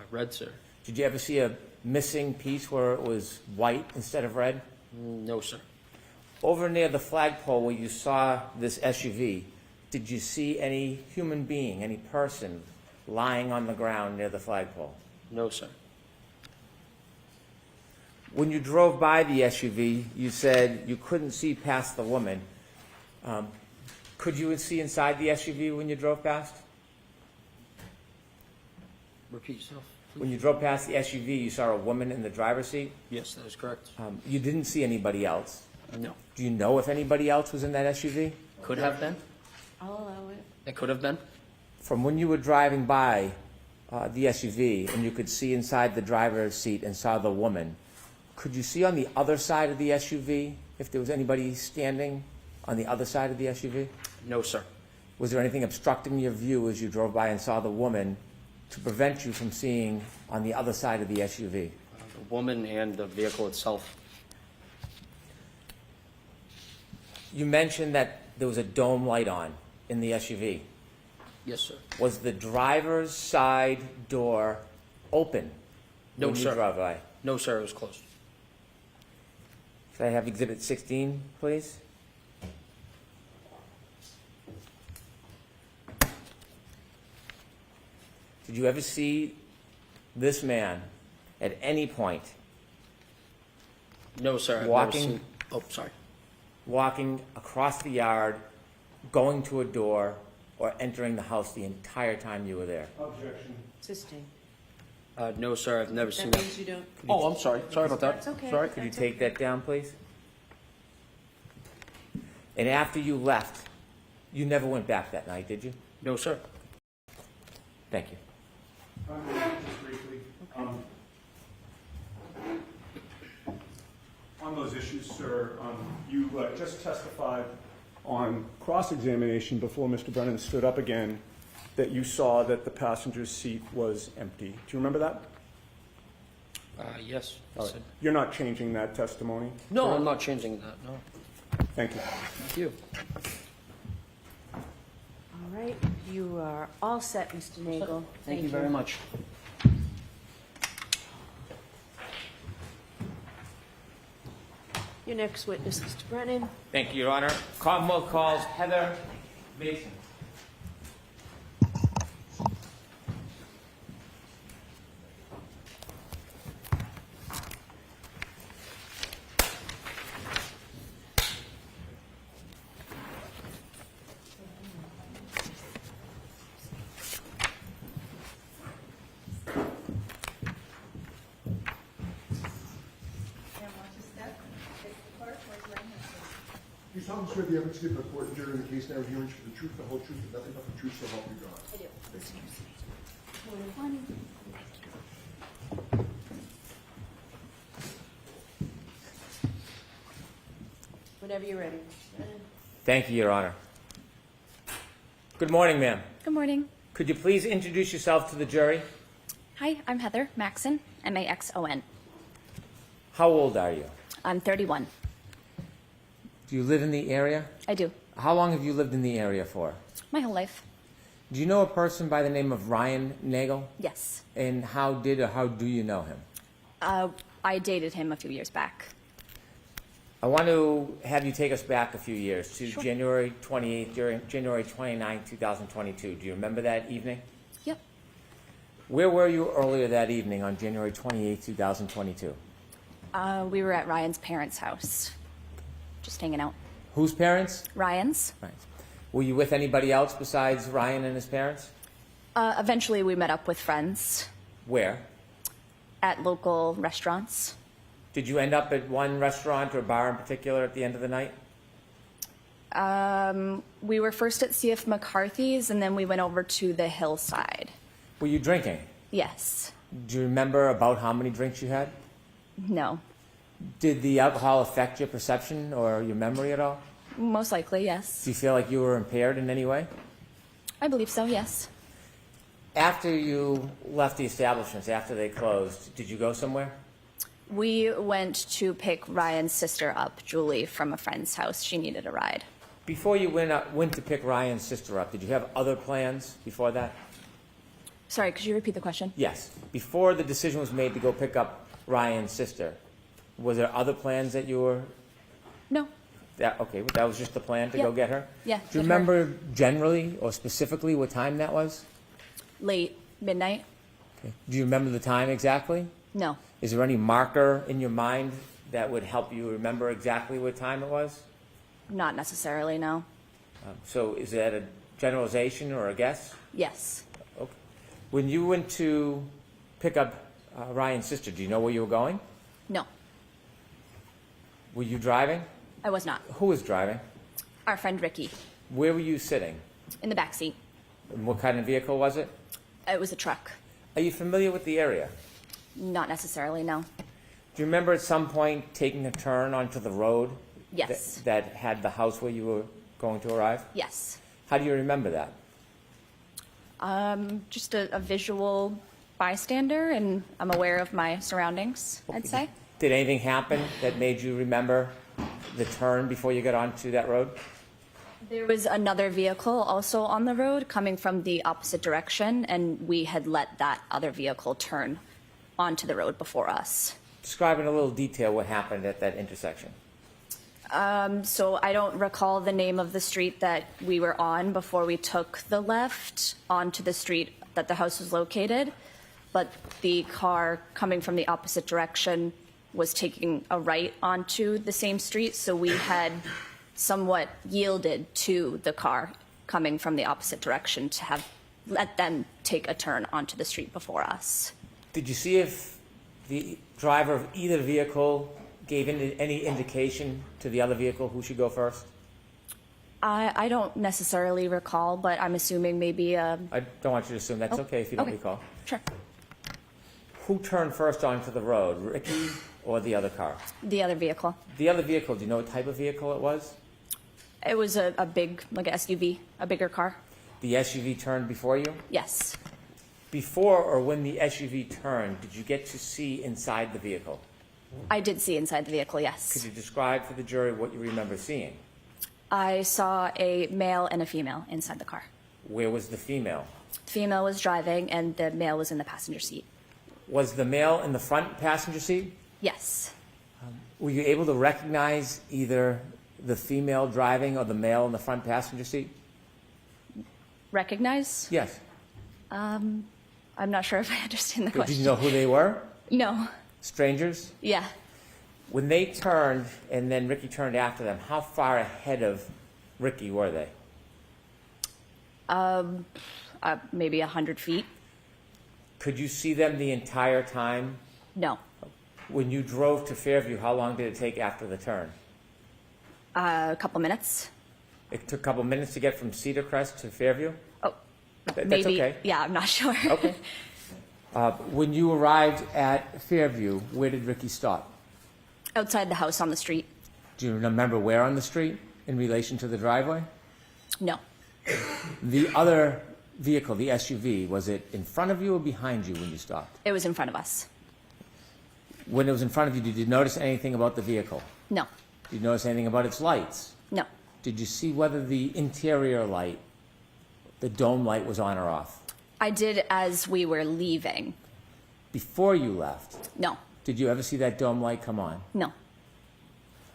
Red, sir. Did you ever see a missing piece where it was white instead of red? No, sir. Over near the flagpole where you saw this SUV, did you see any human being, any person lying on the ground near the flagpole? No, sir. When you drove by the SUV, you said you couldn't see past the woman. Could you see inside the SUV when you drove past? Repeat yourself. When you drove past the SUV, you saw a woman in the driver's seat. Yes, that is correct. You didn't see anybody else. No. Do you know if anybody else was in that SUV? Could have been. I'll allow it. It could have been. From when you were driving by the SUV and you could see inside the driver's seat and saw the woman, could you see on the other side of the SUV if there was anybody standing on the other side of the SUV? No, sir. Was there anything obstructing your view as you drove by and saw the woman to prevent you from seeing on the other side of the SUV? The woman and the vehicle itself. You mentioned that there was a dome light on in the SUV. Yes, sir. Was the driver's side door open No, when you sir. drove by? No, sir, it was closed. Could I have Exhibit 16, please? Did you ever see this man at any point No, sir. I've never Walking- seen- Oh, sorry. walking across the yard, going to a door, or entering the house the entire time you were there? Objection. Sustain. No, sir, I've never seen That that. means you don't. Oh, I'm sorry. Sorry about that. That's okay. Sorry. Could you That's take that down, please? And after you left, you never went back that night, did you? No, sir. Thank you. Just briefly, on those issues, sir, you just testified on cross-examination before Mr. Brennan stood up again that you saw that the passenger's seat was empty. Do you remember that? Yes. All right. You're not changing that testimony? No, correct? I'm not changing that. No. Thank you. Thank you. All right, you are all set, Mr. Nagel. Thank you very much. Your next witness, Mr. Brennan. Thank you, Your Honor. Commonwealth calls Heather Mason. You solemnly swear the evidence given in court during the case now hearing for the truth, the whole truth, and nothing but the truth, so help you God. I do. Whenever you're ready. Mr. Brennan. Thank you, Your Honor. Good morning, ma'am. Good morning. Could you please introduce yourself to the jury? Hi, I'm Heather Maxon, Maxon. How old are you? I'm 31. Do you live in the area? I do. How long have you lived in the area for? My whole life. Do you know a person by the name of Ryan Nagel? Yes. And how did or how do you know him? I dated him a few years back. I want to have you take us back a few years to Sure. January 28th, during January 29th, 2022. Do you remember that evening? Yep. Where were you earlier that evening on January 28, 2022? We were at Ryan's parents' house, just hanging out. Whose parents? Ryan's. Right. Were you with anybody else besides Ryan and his parents? Eventually, we met up with friends Where? at local restaurants. Did you end up at one restaurant or bar in particular at the end of the night? We were first at C.F. McCarthy's, and then we went over to the hillside. Were you drinking? Yes. Do you remember about how many drinks you had? No. Did the alcohol affect your perception or your memory at all? Most likely, yes. Do you feel like you were impaired in any way? I believe so, yes. After you left the establishments, after they closed, did you go somewhere? We went to pick Ryan's sister up, Julie, from a friend's house. She needed a ride. Before you went to pick Ryan's sister up, did you have other plans before that? Sorry, could you repeat the question? Yes. Before the decision was made to go pick up Ryan's sister, was there other plans that you were... No. Okay, that was just the plan to Yeah. go get her? Yeah, Do you get her. remember generally or specifically what time that was? Late, midnight? Okay. Do you remember the time exactly? No. Is there any marker in your mind that would help you remember exactly what time it was? Not necessarily, no. So is that a generalization or a guess? Yes. Okay. When you went to pick up Ryan's sister, do you know where you were going? No. Were you driving? I was not. Who was driving? Our friend Ricky, Where were you sitting? in the back seat. And what kind of vehicle was it? It was a truck. Are you familiar with the area? Not necessarily, no. Do you remember at some point taking a turn onto the road Yes. that had the house where you were going to arrive? Yes. How do you remember that? Just a visual bystander, and I'm aware of my surroundings, I'd say. Did anything happen that made you remember the turn before you got onto that road? There was another vehicle also on the road coming from the opposite direction, and we had let that other vehicle turn onto the road before us. Describe in a little detail what happened at that intersection. So I don't recall the name of the street that we were on before we took the left onto the street that the house was located, but the car coming from the opposite direction was taking a right onto the same street, so we had somewhat yielded to the car coming from the opposite direction to have let them take a turn onto the street before us. Did you see if the driver of either vehicle gave any indication to the other vehicle who should go first? I don't necessarily recall, but I'm assuming maybe I don't want you to assume. That's okay if you don't recall. Sure. Who turned first onto the road, Ricky or the other car? The other vehicle. The other vehicle, do you know what type of vehicle it was? It was a big, like an SUV, a bigger car. The SUV turned before you? Yes. Before or when the SUV turned, did you get to see inside the vehicle? I did see inside the vehicle, Could yes. you describe for the jury what you remember seeing? I saw a male and a female inside the car. Where was the female? The female was driving and the male was in the passenger seat. Was the male in the front passenger seat? Yes. Were you able to recognize either the female driving or the male in the front passenger seat? Recognize? Yes. I'm not sure if I understand the question. Did you know who they were? No. Strangers? Yeah. When they turned and then Ricky turned after them, how far ahead of Ricky were they? Maybe 100 feet. Could you see them the entire time? No. When you drove to Fairview, how long did it take after the turn? A couple minutes. It took a couple minutes to get from Cedar Crest to Fairview? Oh, That's maybe. okay. Yeah, I'm not sure. Okay. When you arrived at Fairview, where did Ricky stop? Outside the house on the street. Do you remember where on the street in relation to the driveway? No. The other vehicle, the SUV, was it in front of you or behind you when you stopped? It was in front of us. When it was in front of you, did you notice anything about the vehicle? No. Did you notice anything about its lights? No. Did you see whether the interior light, the dome light, was on or off? I did as we were leaving. Before you left, No. did you ever see that dome light come on? No.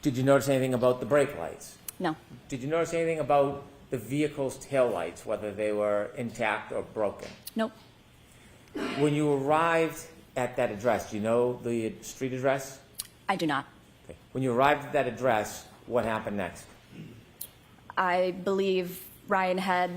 Did you notice anything about the brake lights? No. Did you notice anything about the vehicle's tail lights, whether they were intact or broken? Nope. When you arrived at that address, do you know the street address? I do not. Okay. When you arrived at that address, what happened next? I believe Ryan had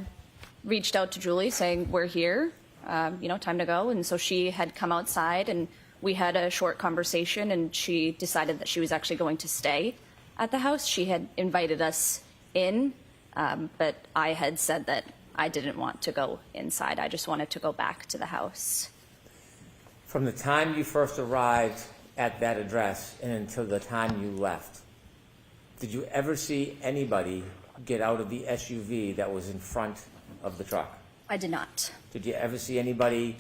reached out to Julie saying, we're here, time to go. And so she had come outside and we had a short conversation and she decided that she was actually going to stay at the house. She had invited us in, but I had said that I didn't want to go inside. I just wanted to go back to the house. From the time you first arrived at that address and until the time you left, did you ever see anybody get out of the SUV that was in front of the truck? I did not. Did you ever see anybody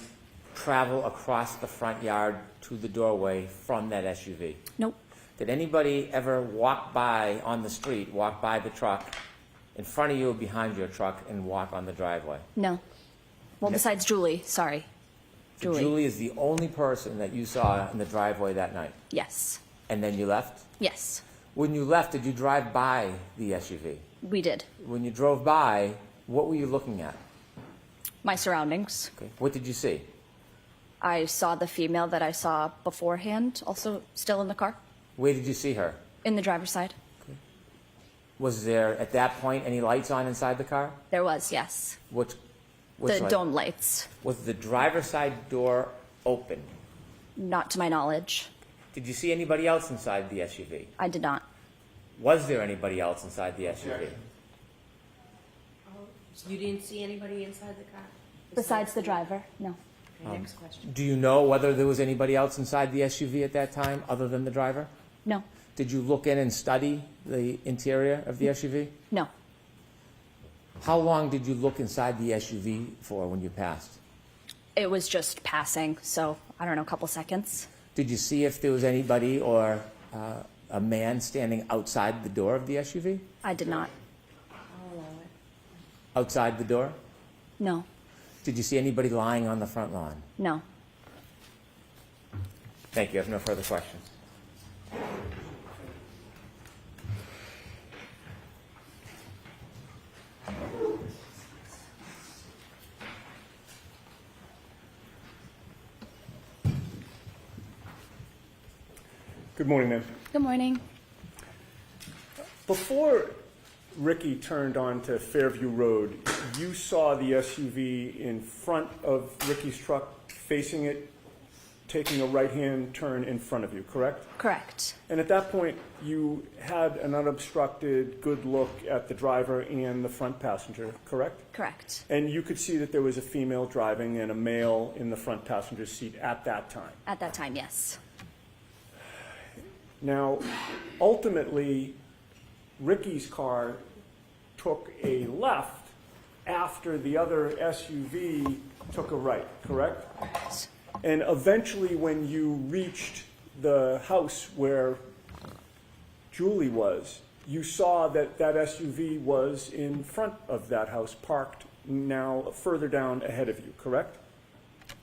travel across the front yard to the doorway from that SUV? Nope. Did anybody ever walk by on the street, walk by the truck in front of you or behind your truck and walk on the driveway? No. Well, No. besides Julie, sorry. So Julie is the only person that you saw in the driveway that night? Yes. And then you left? Yes, When you left, did you drive by the SUV? we did. When you drove by, what were you looking at? My surroundings. Okay. What did you see? I saw the female that I saw beforehand, also still in the car, Where did you see her? in the driver's side. Was there, at that point, any lights on inside the car? There was, yes. Which The light? dome lights. Was the driver's side door open? Not to my knowledge. Did you see anybody else inside the SUV? I did not. Was there anybody else inside the SUV? So you didn't see anybody inside the car? Besides the driver? No. Okay, next question. Do you know whether there was anybody else inside the SUV at that time other than the driver? No. Did you look in and study the interior of the SUV? No. How long did you look inside the SUV for when you passed? It was just passing, so I don't know, a couple seconds. Did you see if there was anybody or a man standing outside the door of the SUV? I did not. I'll allow it. Outside the door? No. Did you see anybody lying on the front lawn? No. Thank you. I have no further questions. Good morning, ma'am. Good morning. Before Ricky turned onto Fairview Road, you saw the SUV in front of Ricky's truck, facing it, taking a right-hand turn in front of you, correct? Correct. And at that point, you had an unobstructed, good look at the driver and the front passenger, correct? Correct. And you could see that there was a female driving and a male in the front passenger seat at that time. At that time, yes. Now, ultimately, Ricky's car took a left after the other SUV took a right, correct? Correct. And eventually, when you reached the house where Julie was, you saw that that SUV was in front of that house, parked now further down ahead of you, correct?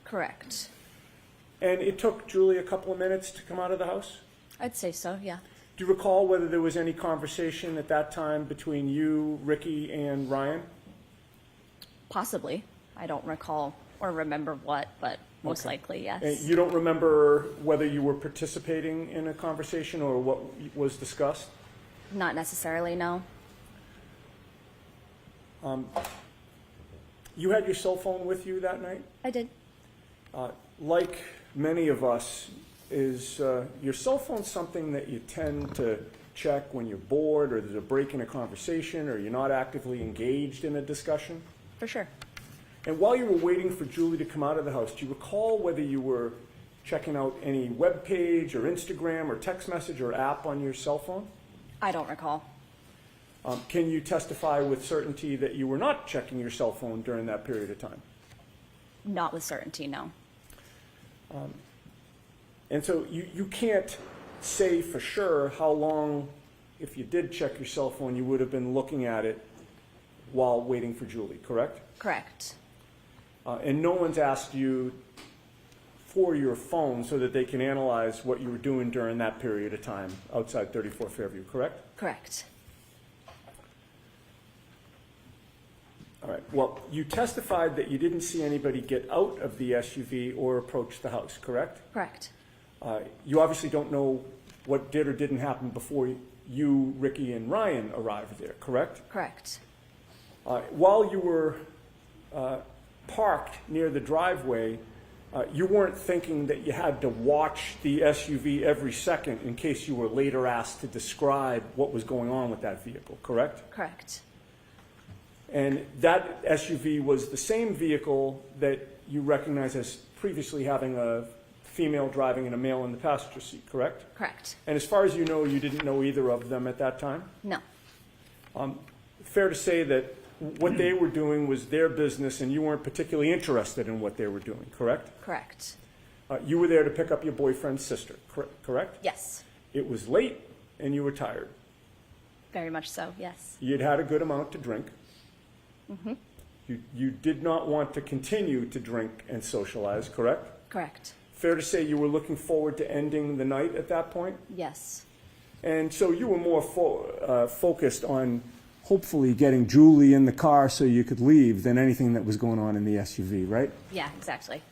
Correct. And it took Julie a couple of minutes to come out of the house? I'd say so, yeah. Do you recall whether there was any conversation at that time between you, Ricky, and Ryan? Possibly. I don't recall or remember what, but most likely, yes. And you don't remember whether you were participating in a conversation or what was discussed? Not necessarily, no. You had your cell phone with you that night? I did. Like many of us, is your cell phone something that you tend to check when you're bored or there's a break in a conversation or you're not actively engaged in a discussion? For sure. And while you were waiting for Julie to come out of the house, do you recall whether you were checking out any web page or Instagram or text message or app on your cell phone? I don't recall. Can you testify with certainty that you were not checking your cell phone during that period of time? Not with certainty, no. And so you can't say for sure how long, if you did check your cell phone, you would have been looking at it while waiting for Julie, correct? Correct. And no one's asked you for your phone so that they can analyze what you were doing during that period of time outside 34 Fairview, correct? Correct. All right, well, you testified that you didn't see anybody get out of the SUV or approach the house, correct? Correct. You obviously don't know what did or didn't happen before you, Ricky, and Ryan arrived there, correct? Correct. While you were parked near the driveway, you weren't thinking that you had to watch the SUV every second in case you were later asked to describe what was going on with that vehicle, correct? Correct. And that SUV was the same vehicle that you recognize as previously having a female driving and a male in the passenger seat, correct? Correct. And as far as you know, you didn't know either of them at that time? No. Fair to say that what they were doing was their business and you weren't particularly interested in what they were doing, correct? Correct. You were there to pick up your boyfriend's sister, correct? Yes. It was late and you were tired. Very much so, yes. You'd had a good amount to drink. Mm-hmm. You did not want to continue to drink and socialize, correct? Correct. Fair to say you were looking forward to ending the night at that point? Yes. And so you were more focused on hopefully getting Julie in the car so you could leave than anything that was going on in the SUV, right? Yeah, exactly.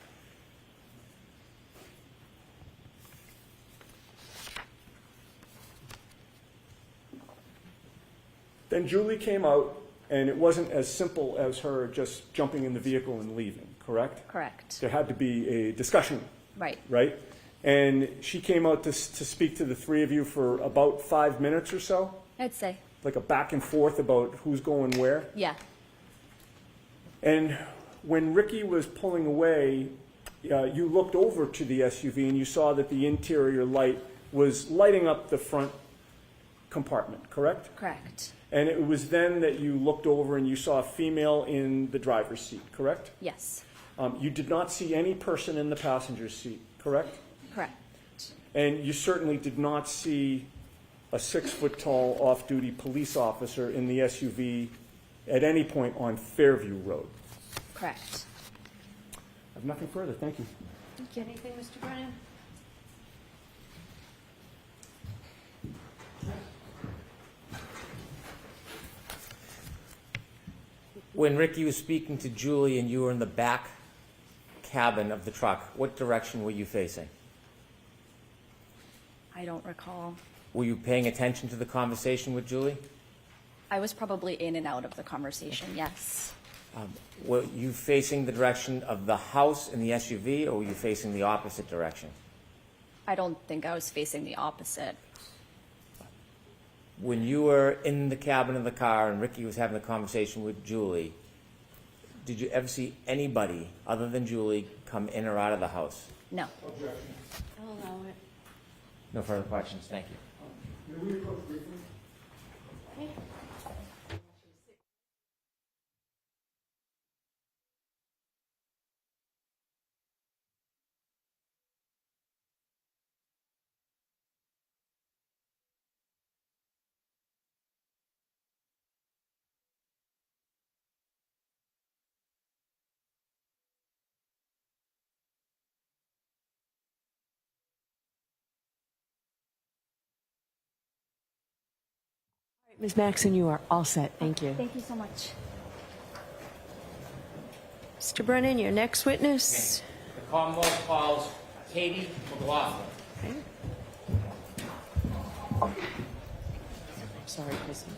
Then Julie came out, and it wasn't as simple as her just jumping in the vehicle and leaving, correct? Correct. There had to be a discussion, Right. right? And she came out to speak to the three of you for about 5 minutes or so, I'd say. like a back and forth about who's going where. Yeah. And when Ricky was pulling away, you looked over to the SUV and you saw that the interior light was lighting up the front compartment, correct? Correct. And it was then that you looked over and you saw a female in the driver's seat, correct? Yes. You did not see any person in the passenger seat, correct? Correct. And you certainly did not see a 6-foot-tall off-duty police officer in the SUV at any point on Fairview Road. Correct. I have nothing further. Thank you. Anything, Mr. Brennan? When Ricky was speaking to Julie and you were in the back cabin of the truck, what direction were you facing? I don't recall. Were you paying attention to the conversation with Julie? I was probably in and out of the conversation, yes. Were you facing the direction of the house in the SUV, or were you facing the opposite direction? I don't think I was facing the opposite. When you were in the cabin of the car and Ricky was having a conversation with Julie, did you ever see anybody other than Julie come in or out of the house? No. I'll allow it. No further questions. Thank you. May we approach briefly? Ms. Maxon, you are all set. Thank you. Thank you so much. Mr. Brennan, your next witness. The Commonwealth calls Katie McLaughlin. Sorry, Kristen.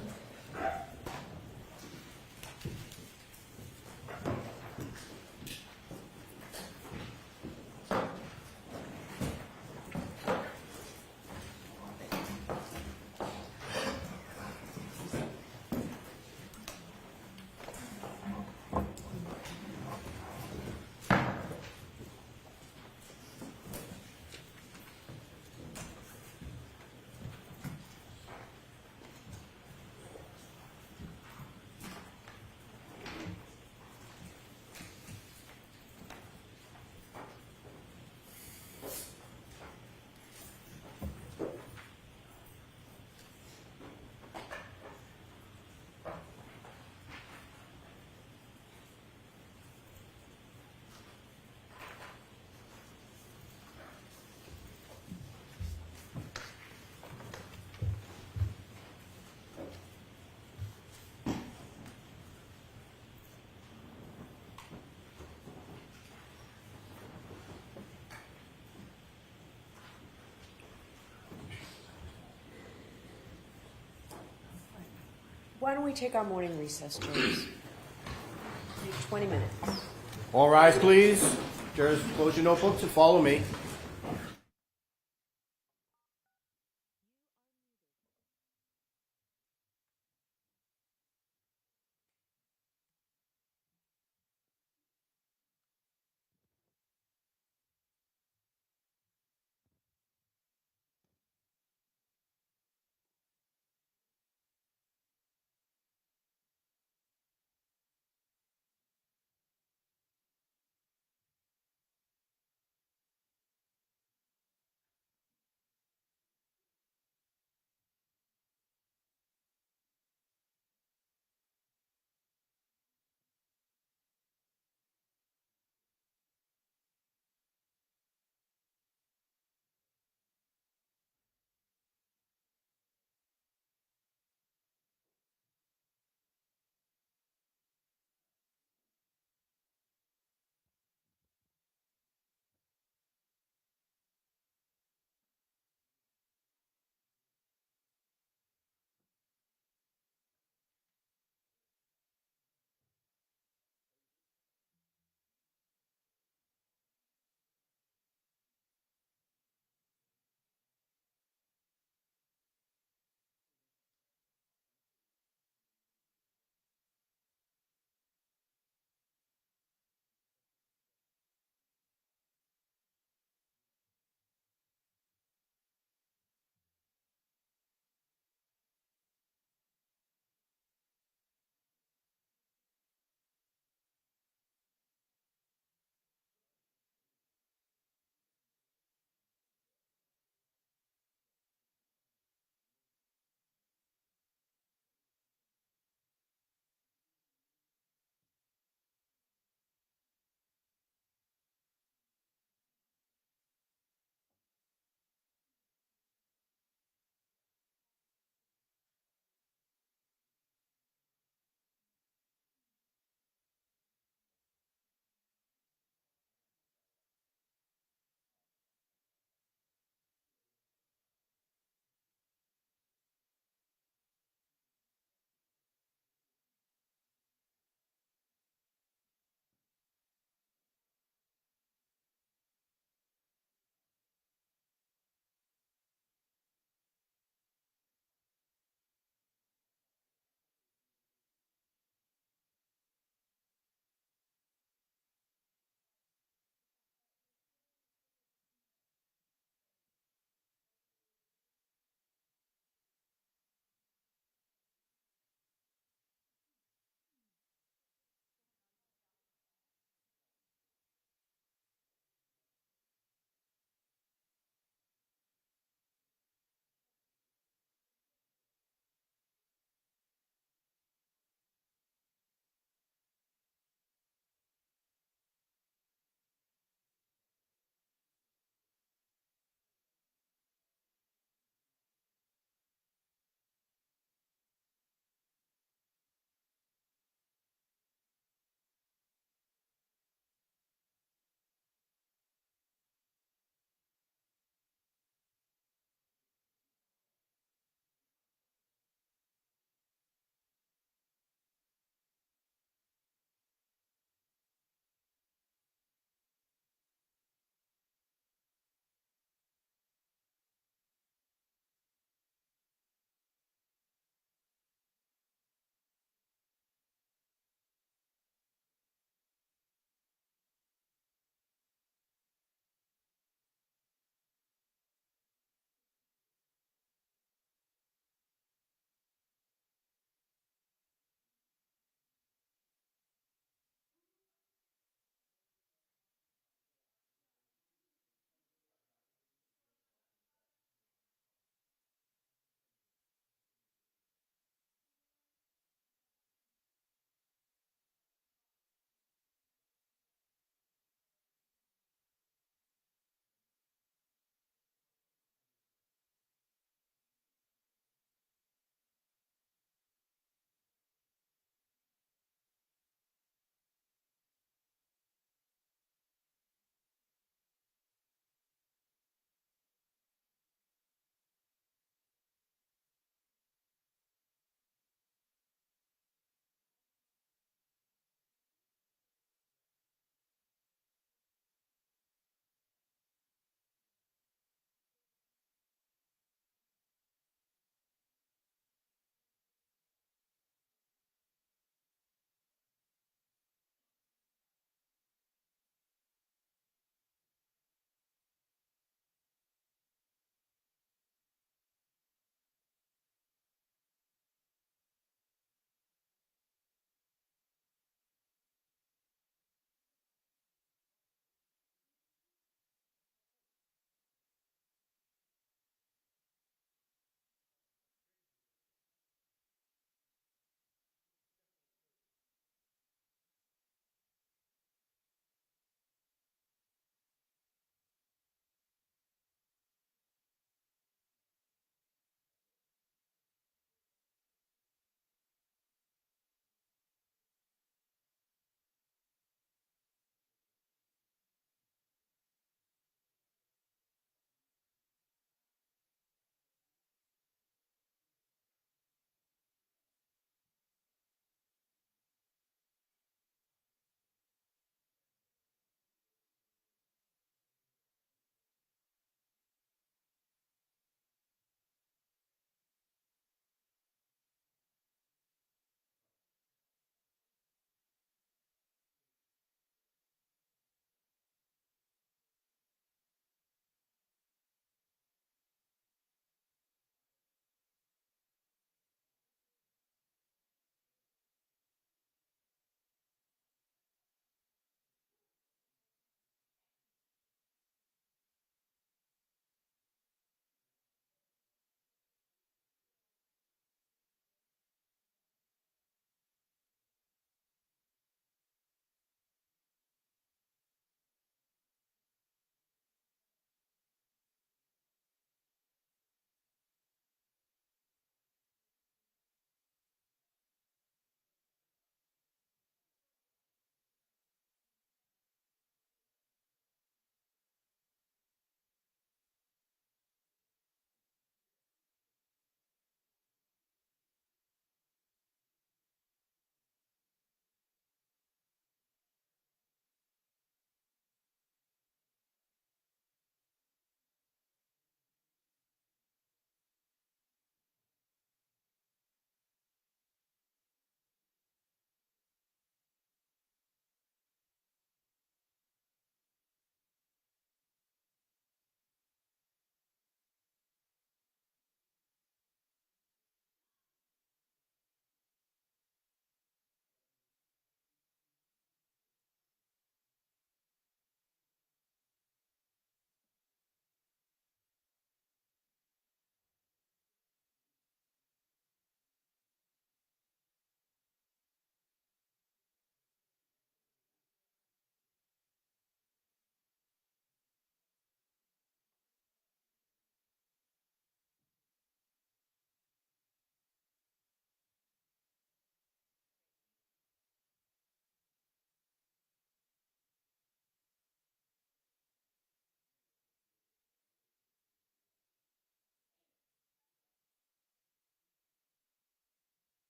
Why don't we take our morning recess, James? Take 20 minutes. All rise, please. Jurors, close your notebooks and follow me.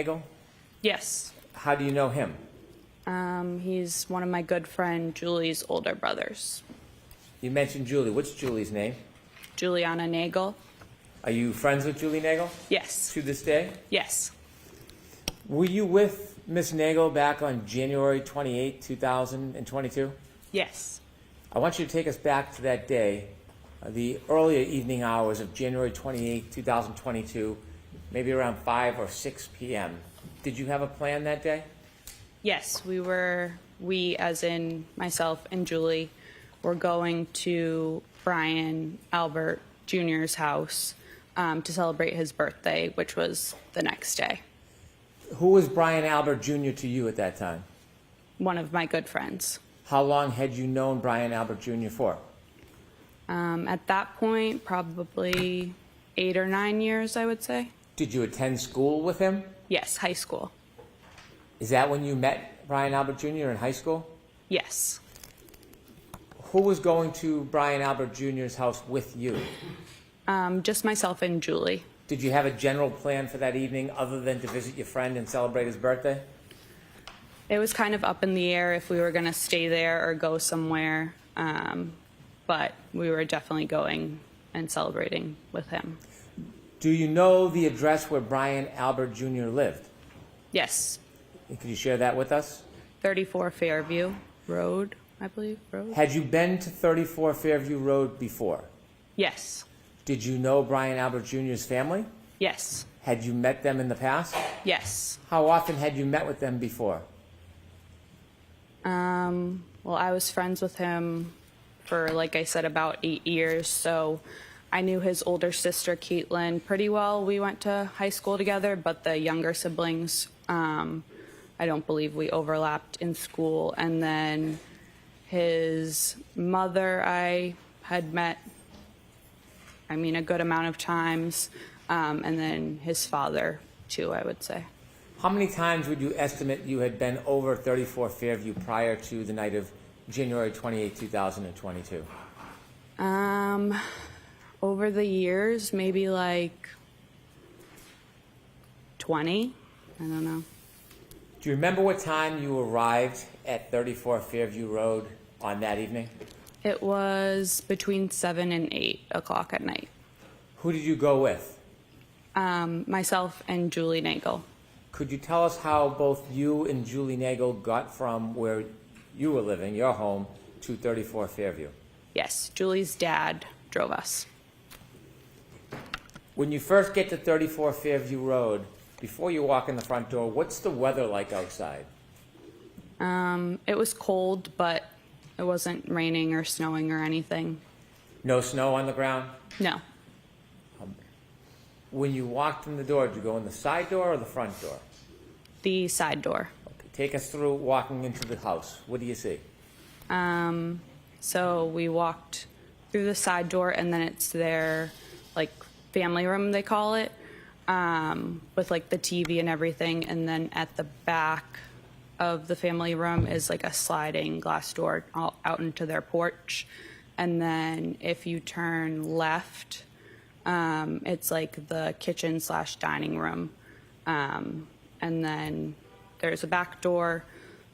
Nagel? Yes. How do you know him? He's one of my good friend Julie's older brothers. You mentioned Julie. What's Julie's name? Juliana Nagel. Are you friends with Julie Nagel Yes. to this day? Yes. Were you with Miss Nagel back on January 28, 2022? Yes. I want you to take us back to that day, the earlier evening hours of January 28, 2022, maybe around 5 or 6 p.m. Did you have a plan that day? Yes, we as in myself and Julie, were going to Brian Albert Jr.'s house to celebrate his birthday, which was the next day. Who was Brian Albert Jr. to you at that time? One of my good friends. How long had you known Brian Albert Jr. for? At that point, probably 8 or 9 years, I would say. Did you attend school with him? Yes, high school. Is that when you met Brian Albert Jr. in high school? Yes. Who was going to Brian Albert Jr.'s house with you? Just myself and Julie. Did you have a general plan for that evening other than to visit your friend and celebrate his birthday? It was kind of up in the air if we were going to stay there or go somewhere, but we were definitely going and celebrating with him. Do you know the address where Brian Albert Jr. lived? Yes. Could you share that with us? 34 Fairview Road, I believe. Road? Had you been to 34 Fairview Road before? Yes. Did you know Brian Albert Jr.'s family? Yes. Had you met them in the past? Yes. How often had you met with them before? Well, I was friends with him for, like I said, about 8 years, so I knew his older sister, Caitlin, pretty well. We went to high school together, but the younger siblings, I don't believe we overlapped in school. And then his mother I had met, a good amount of times, and then his father, too, I would say. How many times would you estimate you had been over 34 Fairview prior to the night of January 28, 2022? Over the years, maybe like 20. I don't know. Do you remember what time you arrived at 34 Fairview Road on that evening? It was between 7 and 8 o'clock at night. Who did you go with? Myself and Julie Nagel. Could you tell us how both you and Julie Nagel got from where you were living, your home, to 34 Fairview? Yes, Julie's dad drove us. When you first get to 34 Fairview Road, before you walk in the front door, what's the weather like outside? It was cold, but it wasn't raining or snowing or anything. No snow on the ground? No. When you walked in the door, did you go in the side door or the front door? The side door. Okay, take us through walking into the house. What do you see? So we walked through the side door, and then it's their, family room, they call it, with, the TV and everything. And then at the back of the family room is, a sliding glass door out into their porch. And then if you turn left, it's the kitchen / dining room. And then there's a back door.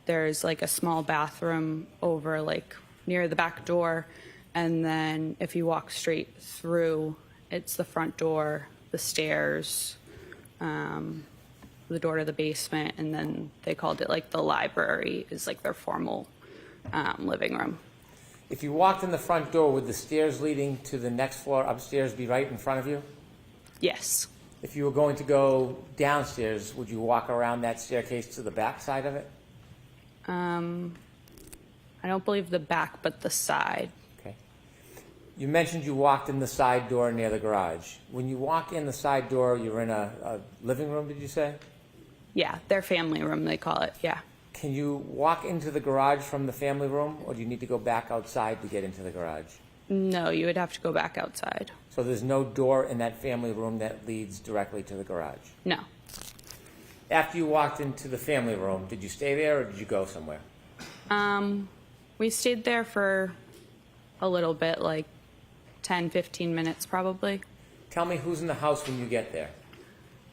There's a small bathroom over near the back door. And then if you walk straight through, it's the front door, the stairs, the door to the basement. And then they called it the library is their formal living room. If you walked in the front door, would the stairs leading to the next floor upstairs be right in front of you? Yes. If you were going to go downstairs, would you walk around that staircase to the back side of it? I don't believe the back, but the side. Okay. You mentioned you walked in the side door near the garage. When you walk in the side door, you're in a living room, did you say? Yeah, their family room, they call it, yeah. Can you walk into the garage from the family room, or do you need to go back outside to get into the garage? No, you would have to go back outside. So there's no door in that family room that leads directly to the garage? No. After you walked into the family room, did you stay there or did you go somewhere? We stayed there for a little bit, 10, 15 minutes probably. Tell me who's in the house when you get there.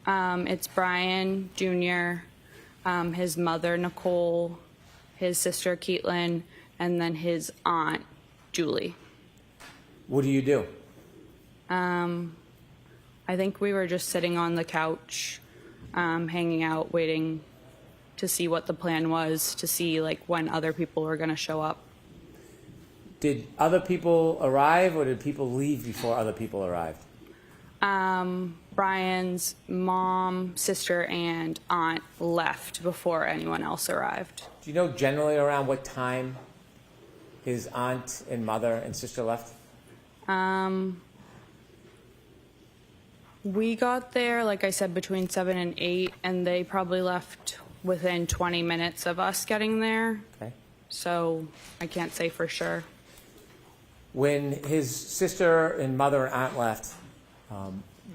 It's Brian Jr., his mother, Nicole, his sister, Caitlin, and then his aunt, Julie. What do you do? I think we were just sitting on the couch, hanging out, waiting to see what the plan was, to see like when other people were going to show up. Did other people arrive, or did people leave before other people arrived? Brian's mom, sister, and aunt left before anyone else arrived. Do you know generally around what time his aunt and mother and sister left? We got there, like I said, between 7 and 8, and they probably left within 20 minutes of us getting there. Okay. So I can't say for sure. When his sister and mother and aunt left,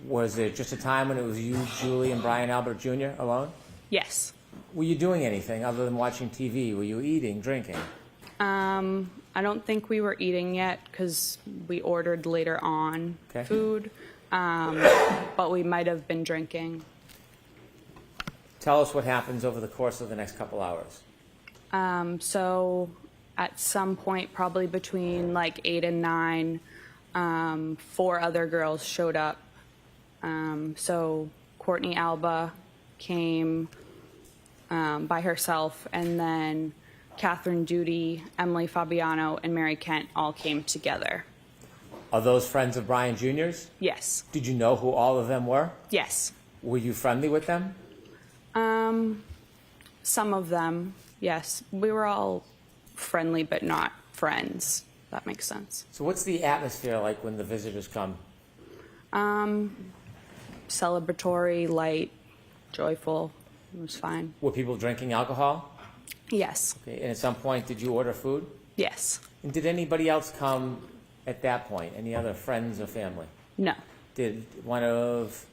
was there just a time when it was you, Julie, and Brian Albert Jr. alone? Yes. Were you doing anything other than watching TV? Were you eating, drinking? I don't think we were eating yet because we ordered later on Okay. food, but we might have been drinking. Tell us what happens over the course of the next couple hours. So at some point, probably between like 8 and 9, 4 other girls showed up. So Courtney Alba came by herself, and then Catherine Judy, Emily Fabiano, and Mary Kent all came together. Are those friends of Brian Jr.'s? Yes. Did you know who all of them were? Yes. Were you friendly with them? Some of them, yes. We were all friendly, but not friends. That makes sense. So what's the atmosphere like when the visitors come? Celebratory, light, joyful. It was fine. Were people drinking alcohol? Yes. Okay. And at some point, did you order food? Yes. And did anybody else come at that point? Any other friends or family? No. Did one of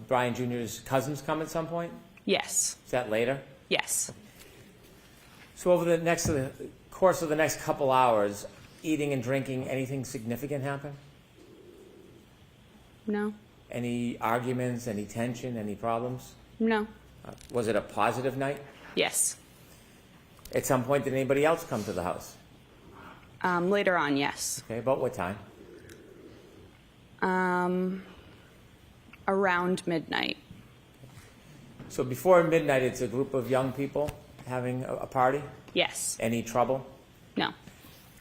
Brian Jr.'s cousins come at some point? Yes. Is that later? Yes. So over the course of the next couple hours, eating and drinking, anything significant happen? No. Any arguments, any tension, any problems? No. Was it a positive night? Yes. At some point, did anybody else come to the house? Later on, yes. Okay, about what time? Around midnight. So before midnight, it's a group of young people having a party? Yes. Any trouble? No.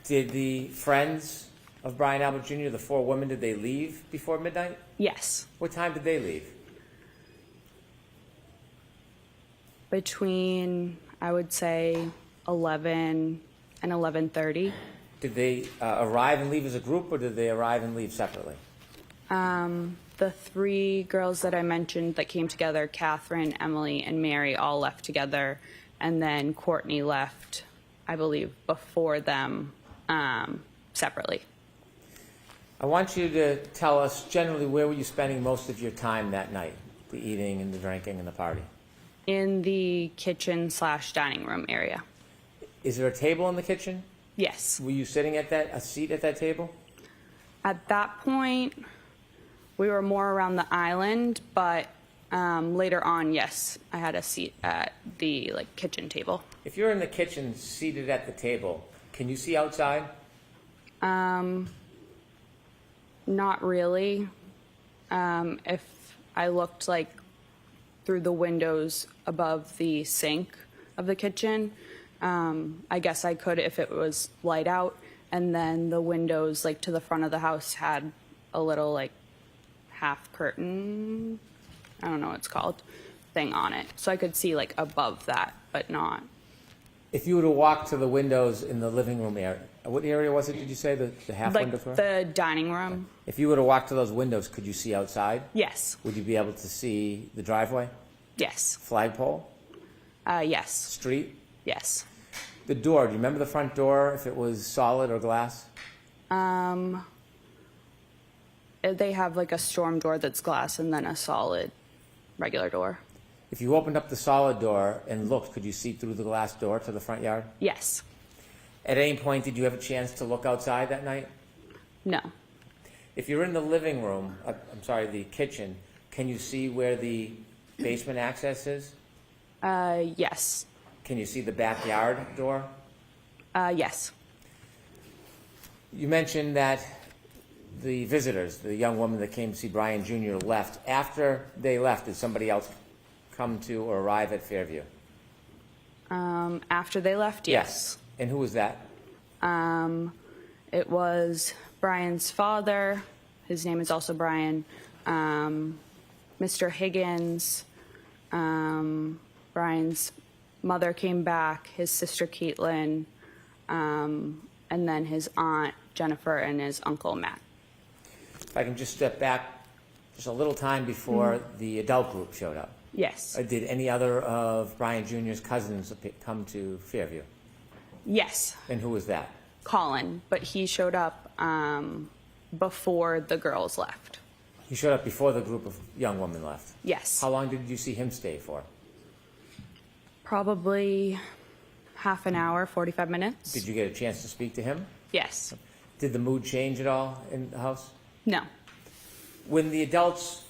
Did the friends of Brian Albert Jr., the 4 women, did they leave before midnight? Yes. What time did they leave? Between, I would say, 11 and 11:30. Did they arrive and leave as a group, or did they arrive and leave separately? The 3 girls that I mentioned that came together, Catherine, Emily, and Mary, all left together. And then Courtney left, I believe, before them separately. I want you to tell us generally where were you spending most of your time that night, the eating and the drinking and the party? In the kitchen/dining room area. Is there a table in the kitchen? Yes. Were you sitting at a seat at that table? At that point, we were more around the island, but later on, yes, I had a seat at the kitchen table. If you're in the kitchen seated at the table, can you see outside? Not really. If I looked through the windows above the sink of the kitchen, I guess I could if it was light out. And then the windows to the front of the house had a little half curtain, I don't know what it's called, thing on it. So I could see above that, but not. If you were to walk to the windows in the living room area, what area was it, did you say, the half windows were? The dining room. If you were to walk to those windows, could you see outside? Yes. Would you be able to see the driveway? Yes. Flagpole? Yes. Street? Yes. The door, do you remember the front door, if it was solid or glass? They have a storm door that's glass and then a solid regular door. If you opened up the solid door and looked, could you see through the glass door to the front yard? Yes. At any point, did you have a chance to look outside that night? No. If you're in the living room, the kitchen, Can you see where the basement access is? Yes. Can you see the backyard door? Yes. You mentioned that the visitors, the young woman that came to see Brian Jr. left. After they left, did somebody else come to or arrive at Fairview? After they left, yes. And who was that? It was Brian's father. His name is also Brian. Mr. Higgins. Brian's mother came back, his sister Caitlin, and then his aunt Jennifer and his uncle Matt. If I can just step back just a little time before the adult group showed up. Yes. Did any other of Brian Jr.'s cousins come to Fairview? Yes. And who was that? Colin, but he showed up before the girls left. He showed up before the group of young women left. Yes. How long did you see him stay for? Probably half an hour, 45 minutes. Did you get a chance to speak to him? Yes. Did the mood change at all in the house? No. When the adults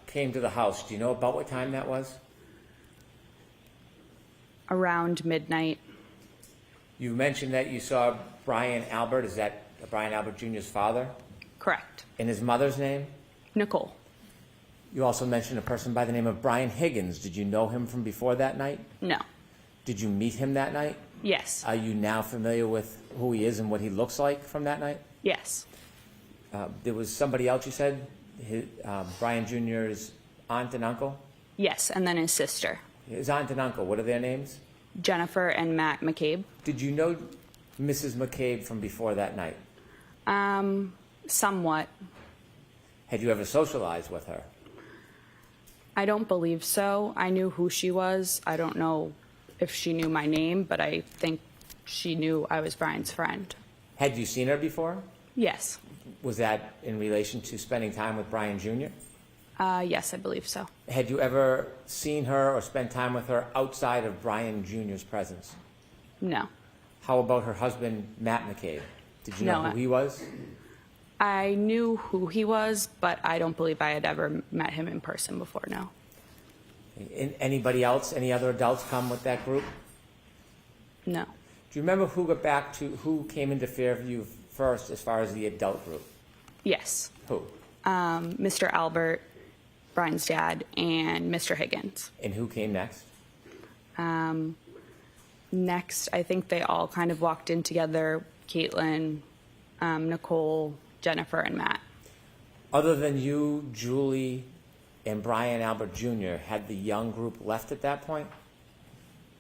came to the house, do you know about what time that was? Around midnight. You mentioned that you saw Brian Albert. Is that Brian Albert Jr.'s father? Correct. And his mother's name? Nicole. You also mentioned a person by the name of Brian Higgins. Did you know him from before that night? No. Did you meet him that night? Yes. Are you now familiar with who he is and what he looks like from that night? Yes. There was somebody else you said, Brian Jr.'s aunt and uncle? Yes, and then his sister, His aunt and uncle, what are their names? Jennifer and Matt McCabe. Did you know Mrs. McCabe from before that night? Somewhat. Had you ever socialized with her? I don't believe so. I knew who she was. I don't know if she knew my name, but I think she knew I was Brian's friend. Had you seen her before? Yes. Was that in relation to spending time with Brian Jr.? Yes, I believe so. Had you ever seen her or spent time with her outside of Brian Jr.'s presence? No. How about her husband, Matt McCabe? Did you know No. who he was? I knew who he was, but I don't believe I had ever met him in person before, no. Anybody else, any other adults come with that group? No. Do you remember who came into Fairview first as far as the adult group? Yes. Who? Mr. Albert, Brian's dad, and Mr. Higgins. And who came next? Next, I think they all kind of walked in together, Caitlin, Nicole, Jennifer, and Matt. Other than you, Julie, and Brian Albert Jr., had the young group left at that point?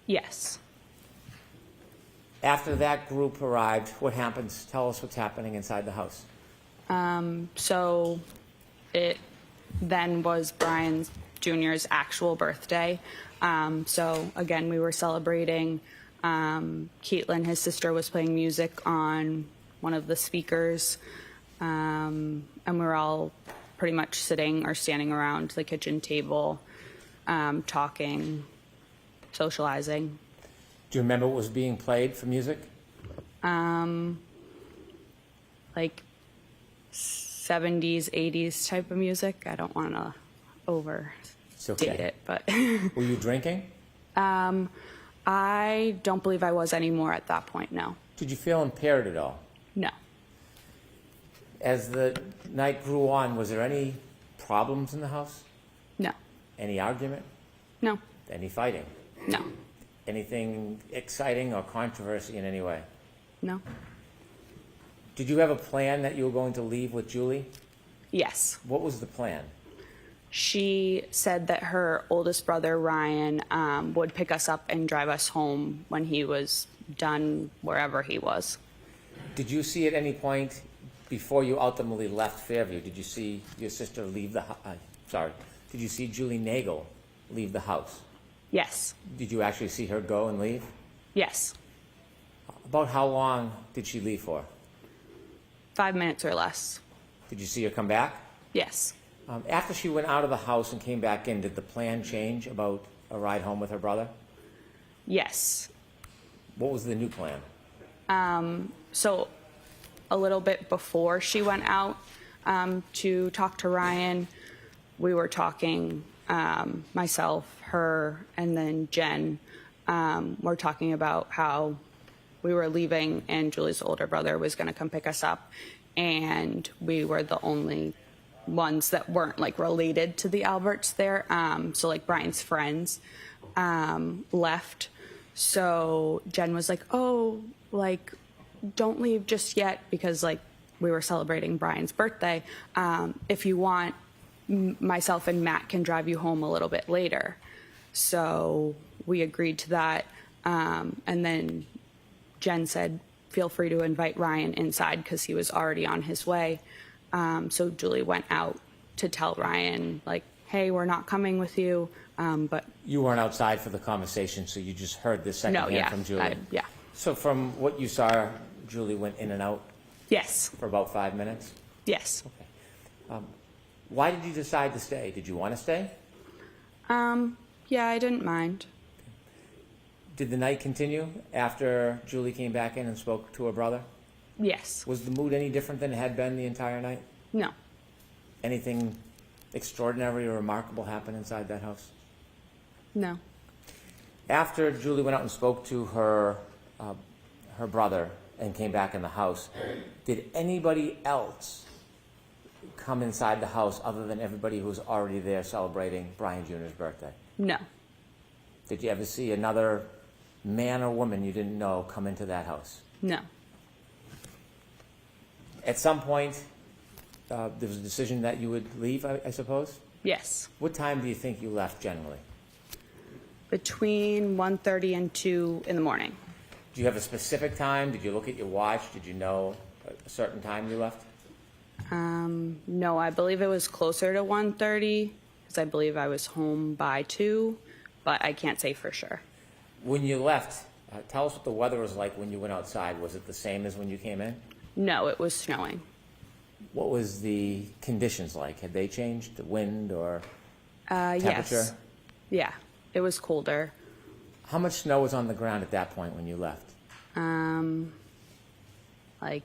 Yes. After that group arrived, what happens? Tell us what's happening inside the house. So it then was Brian Jr.'s actual birthday. So again, we were celebrating. Caitlin, his sister, was playing music on one of the speakers. And we were all pretty much sitting or standing around the kitchen table, talking, socializing. Do you remember what was being played for music? Like 70s, 80s type of music. I don't want to overstate it, but Were you drinking? I don't believe I was anymore at that point, no. Did you feel impaired at all? No. As the night grew on, was there any problems in the house? No. Any argument? No. Any fighting? No. Anything exciting or controversy in any way? No. Did you have a plan that you were going to leave with Julie? Yes. What was the plan? She said that her oldest brother, Ryan, would pick us up and drive us home when he was done wherever he was. Did you see at any point before you ultimately left Fairview, did you see your sister leave the did you see Julie Nagel leave the house? Yes. Did you actually see her go and leave? Yes. About how long did she leave for? 5 minutes or less. Did you see her come back? Yes. After she went out of the house and came back in, did the plan change about a ride home with her brother? Yes. What was the new plan? So a little bit before she went out to talk to Ryan, we were talking, myself, her, and then Jen, were talking about how we were leaving and Julie's older brother was going to come pick us up, and we were the only ones that weren't like related to the Alberts there. So like Brian's friends left. So Jen was like, oh, like, don't leave just yet, because like we were celebrating Brian's birthday. If you want, myself and Matt can drive you home a little bit later. So we agreed to that. And then Jen said, feel free to invite Ryan inside, because he was already on his way. So Julie went out to tell Ryan, like, hey, we're not coming with you. But You weren't outside for the conversation, so you just heard this secondhand from Julie. yeah. So from what you saw, Julie went in and out Yes, for about 5 minutes? yes. Why did you decide to stay? Did you want to stay? Yeah, I didn't mind. Did the night continue after Julie came back in and spoke to her brother? Yes. Was the mood any different than it had been the entire night? No. Anything extraordinary or remarkable happen inside that house? No. After Julie went out and spoke to her brother and came back in the house, did anybody else come inside the house other than everybody who was already there celebrating Brian Jr.'s birthday? No. Did you ever see another man or woman you didn't know come into that house? No. At some point, there was a decision that you would leave, I suppose? Yes. What time do you think you left generally? Between 1:30 and 2 in the morning. Do you have a specific time? Did you look at your watch? Did you know a certain time you left? No, I believe it was closer to 1:30, because I believe I was home by 2, but I can't say for sure. When you left, tell us what the weather was like when you went outside. Was it the same as when you came in? No, it was snowing. What was the conditions like? Had they changed? The wind or temperature? Yes. Yeah, it was colder. How much snow was on the ground at that point when you left? Like,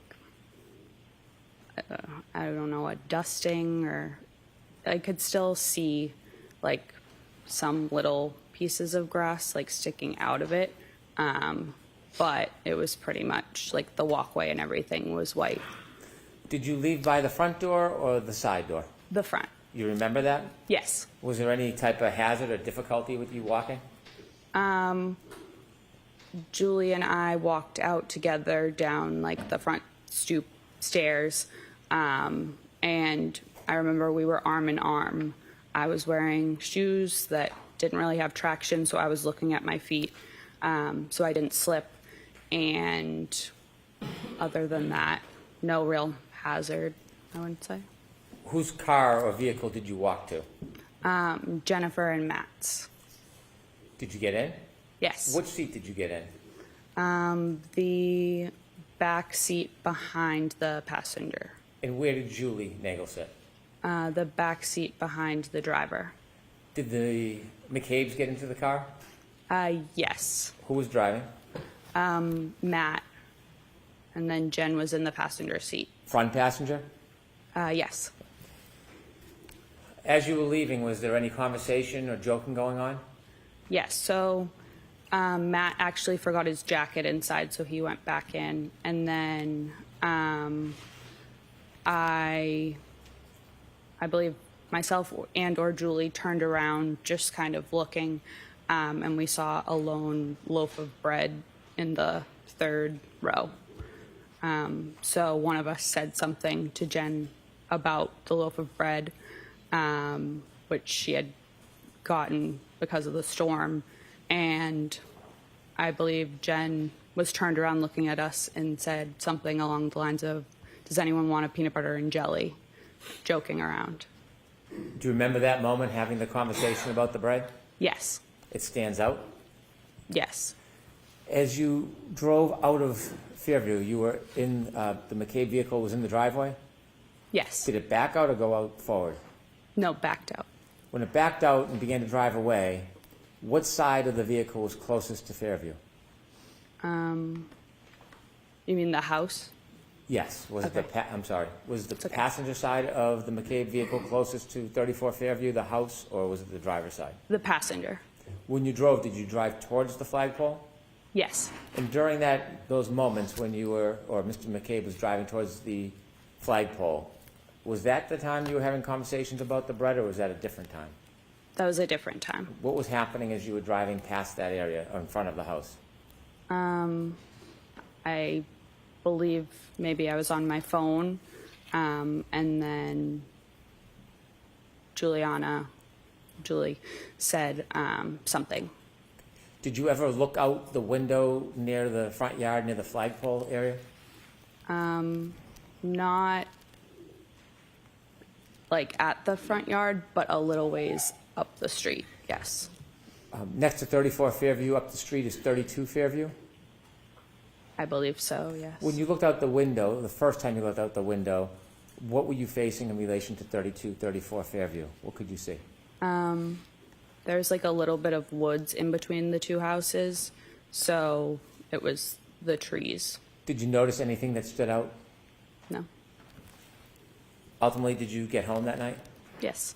I don't know, a dusting, or I could still see like some little pieces of grass like sticking out of it. But it was pretty much like the walkway and everything was white. Did you leave by the front door or the side door? The front. You remember that? Yes. Was there any type of hazard or difficulty with you walking? Julie and I walked out together down like the front stoop stairs. And I remember we were arm in arm. I was wearing shoes that didn't really have traction, so I was looking at my feet, so I didn't slip. And other than that, no real hazard, I wouldn't say. Whose car or vehicle did you walk to? Jennifer and Matt's. Did you get in? Yes. Which seat did you get in? The back seat behind the passenger. And where did Julie Nagel sit? The back seat behind the driver. Did the McCabe's get into the car? Yes. Who was driving? Matt. And then Jen was in the passenger seat. Front passenger? Yes. As you were leaving, was there any conversation or joking going on? Yes. So Matt actually forgot his jacket inside, so he went back in. And then I believe myself and or Julie turned around just kind of looking, and we saw a lone loaf of bread in the third row. So one of us said something to Jen about the loaf of bread, which she had gotten because of the storm. And I believe Jen was turned around looking at us and said something along the lines of, does anyone want a peanut butter and jelly? Joking around. Do you remember that moment, having the conversation about the bread? Yes. It stands out? Yes. As you drove out of Fairview, you were in, the McCabe vehicle was in the driveway? Yes. Did it back out or go out forward? No, backed out. When it backed out and began to drive away, what side of the vehicle was closest to Fairview? You mean the house? Yes. Was it the, Okay. I'm sorry, was the okay. passenger side of the McCabe vehicle closest to 34 Fairview, the house, or was it the driver's side? The passenger. When you drove, did you drive towards the flagpole? Yes. And during those moments when you were, or Mr. McCabe was driving towards the flagpole, was that the time you were having conversations about the bread, or was that a different time? That was a different time. What was happening as you were driving past that area, or in front of the house? I believe maybe I was on my phone, and then Julie said something. Did you ever look out the window near the front yard, near the flagpole area? Not like at the front yard, but a little ways up the street, yes. Next to 34 Fairview, up the street, is 32 Fairview? I believe so, yes. When you looked out the window, the first time you looked out the window, what were you facing in relation to 32, 34 Fairview? What could you see? There's like a little bit of woods in between the two houses, so it was the trees. Did you notice anything that stood out? No. Ultimately, did you get home that night? Yes.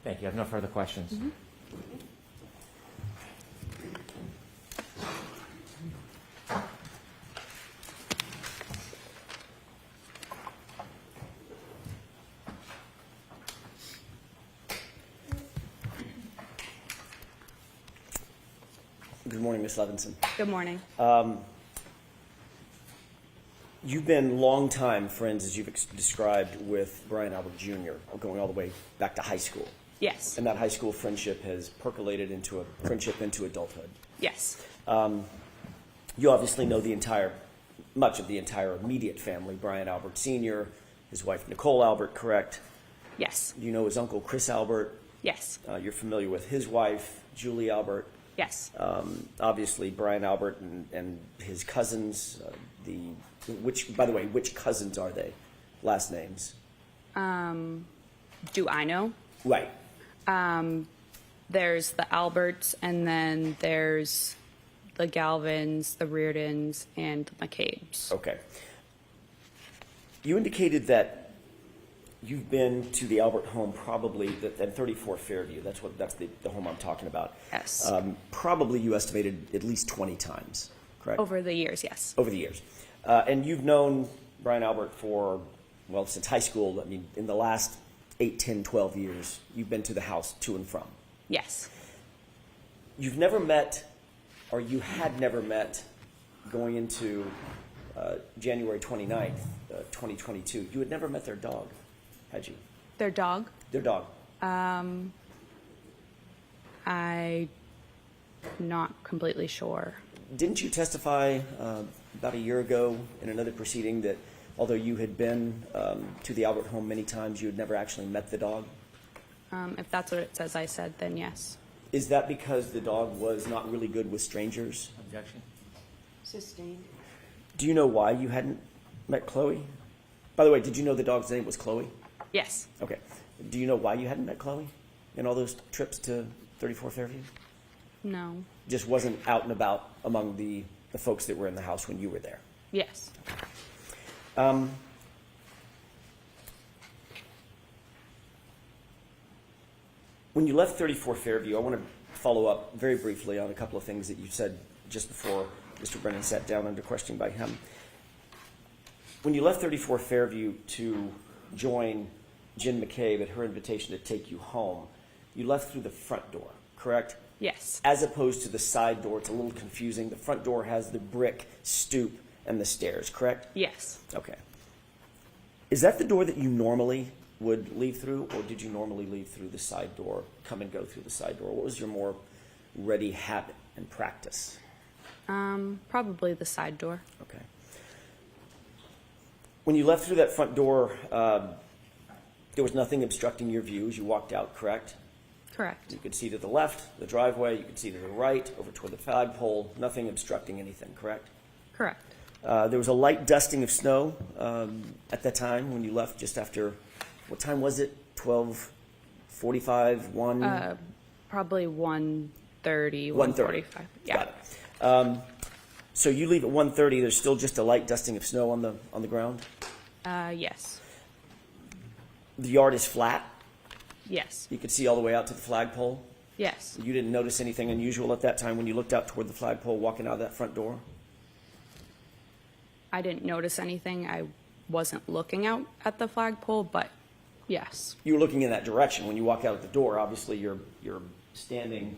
Thank you. I have no further questions. Good morning, Ms. Levinson. Good morning. You've been longtime friends, as you've described, with Brian Albert Jr., going all the way back to high school. Yes. And that high school friendship has percolated into a friendship into adulthood. Yes. You obviously know much of the entire immediate family, Brian Albert Sr., his wife Nicole Albert, correct? Yes. You know his uncle Chris Albert. Yes. You're familiar with his wife, Julie Albert. Yes. Obviously, Brian Albert and his cousins. By the way, which cousins are they? Last names? Do I know? Right. There's the Alberts, and then there's the Galvins, the Reardons, and the McCabes. Okay. You indicated that you've been to the Albert home probably at 34 Fairview. That's the home I'm talking about. Yes. Probably you estimated at least 20 times, correct? Over the years, yes. Over the years. And you've known Brian Albert since high school. I mean, in the last 8, 10, 12 years, you've been to the house to and from. Yes. You've never met, or you had never met, going into January 29th, 2022. You had never met their dog, had you? Their dog? Their dog. I'm not completely sure. Didn't you testify about a year ago in another proceeding that although you had been to the Albert home many times, you had never actually met the dog? If that's what it says I said, then yes. Is that because the dog was not really good with strangers? Objection? Sustained. Do you know why you hadn't met Chloe? By the way, did you know the dog's name was Chloe? Yes. Okay. Do you know why you hadn't met Chloe in all those trips to 34 Fairview? No. Just wasn't out and about among the folks that were in the house when you were there? Yes. When you left 34 Fairview, I want to follow up very briefly on a couple of things that you said just before Mr. Brennan sat down under questioning by him. When you left 34 Fairview to join Jen McCabe at her invitation to take you home, you left through the front door, correct? Yes. As opposed to the side door. It's a little confusing. The front door has the brick stoop and the stairs, correct? Yes. Okay. Is that the door that you normally would leave through, or did you normally leave through the side door, come and go through the side door? What was your more ready habit and practice? Probably the side door. Okay. When you left through that front door, there was nothing obstructing your view as you walked out, correct? Correct. You could see to the left, the driveway. You could see to the right, over toward the flagpole. Nothing obstructing anything, correct? Correct. There was a light dusting of snow at that time when you left just after, what time was it? 12:45, 1? Probably 1:30, 1:30. 1:45. Yeah. Got it. So you leave at 1:30, there's still just a light dusting of snow on the ground? Yes. The yard is flat? Yes. You could see all the way out to the flagpole? Yes. You didn't notice anything unusual at that time when you looked out toward the flagpole walking out of that front door? I didn't notice anything. I wasn't looking out at the flagpole, but yes. You were looking in that direction. When you walk out of the door, obviously you're standing,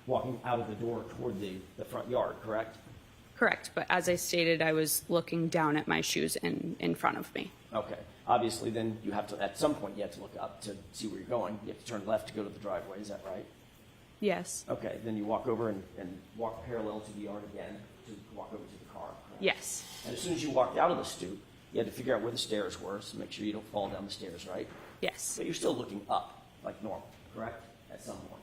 walking out of the door toward the front yard, correct? Correct. But as I stated, I was looking down at my shoes in front of me. Okay. Obviously, then you have to, at some point, you have to look up to see where you're going. You have to turn left to go to the driveway. Is that right? Yes. Okay. Then you walk over and walk parallel to the yard again to walk over to the car. Correct? Yes. And as soon as you walked out of the stoop, you had to figure out where the stairs were, so make sure you don't fall down the stairs, right? Yes. But you're still looking up, like normal, correct? At some point.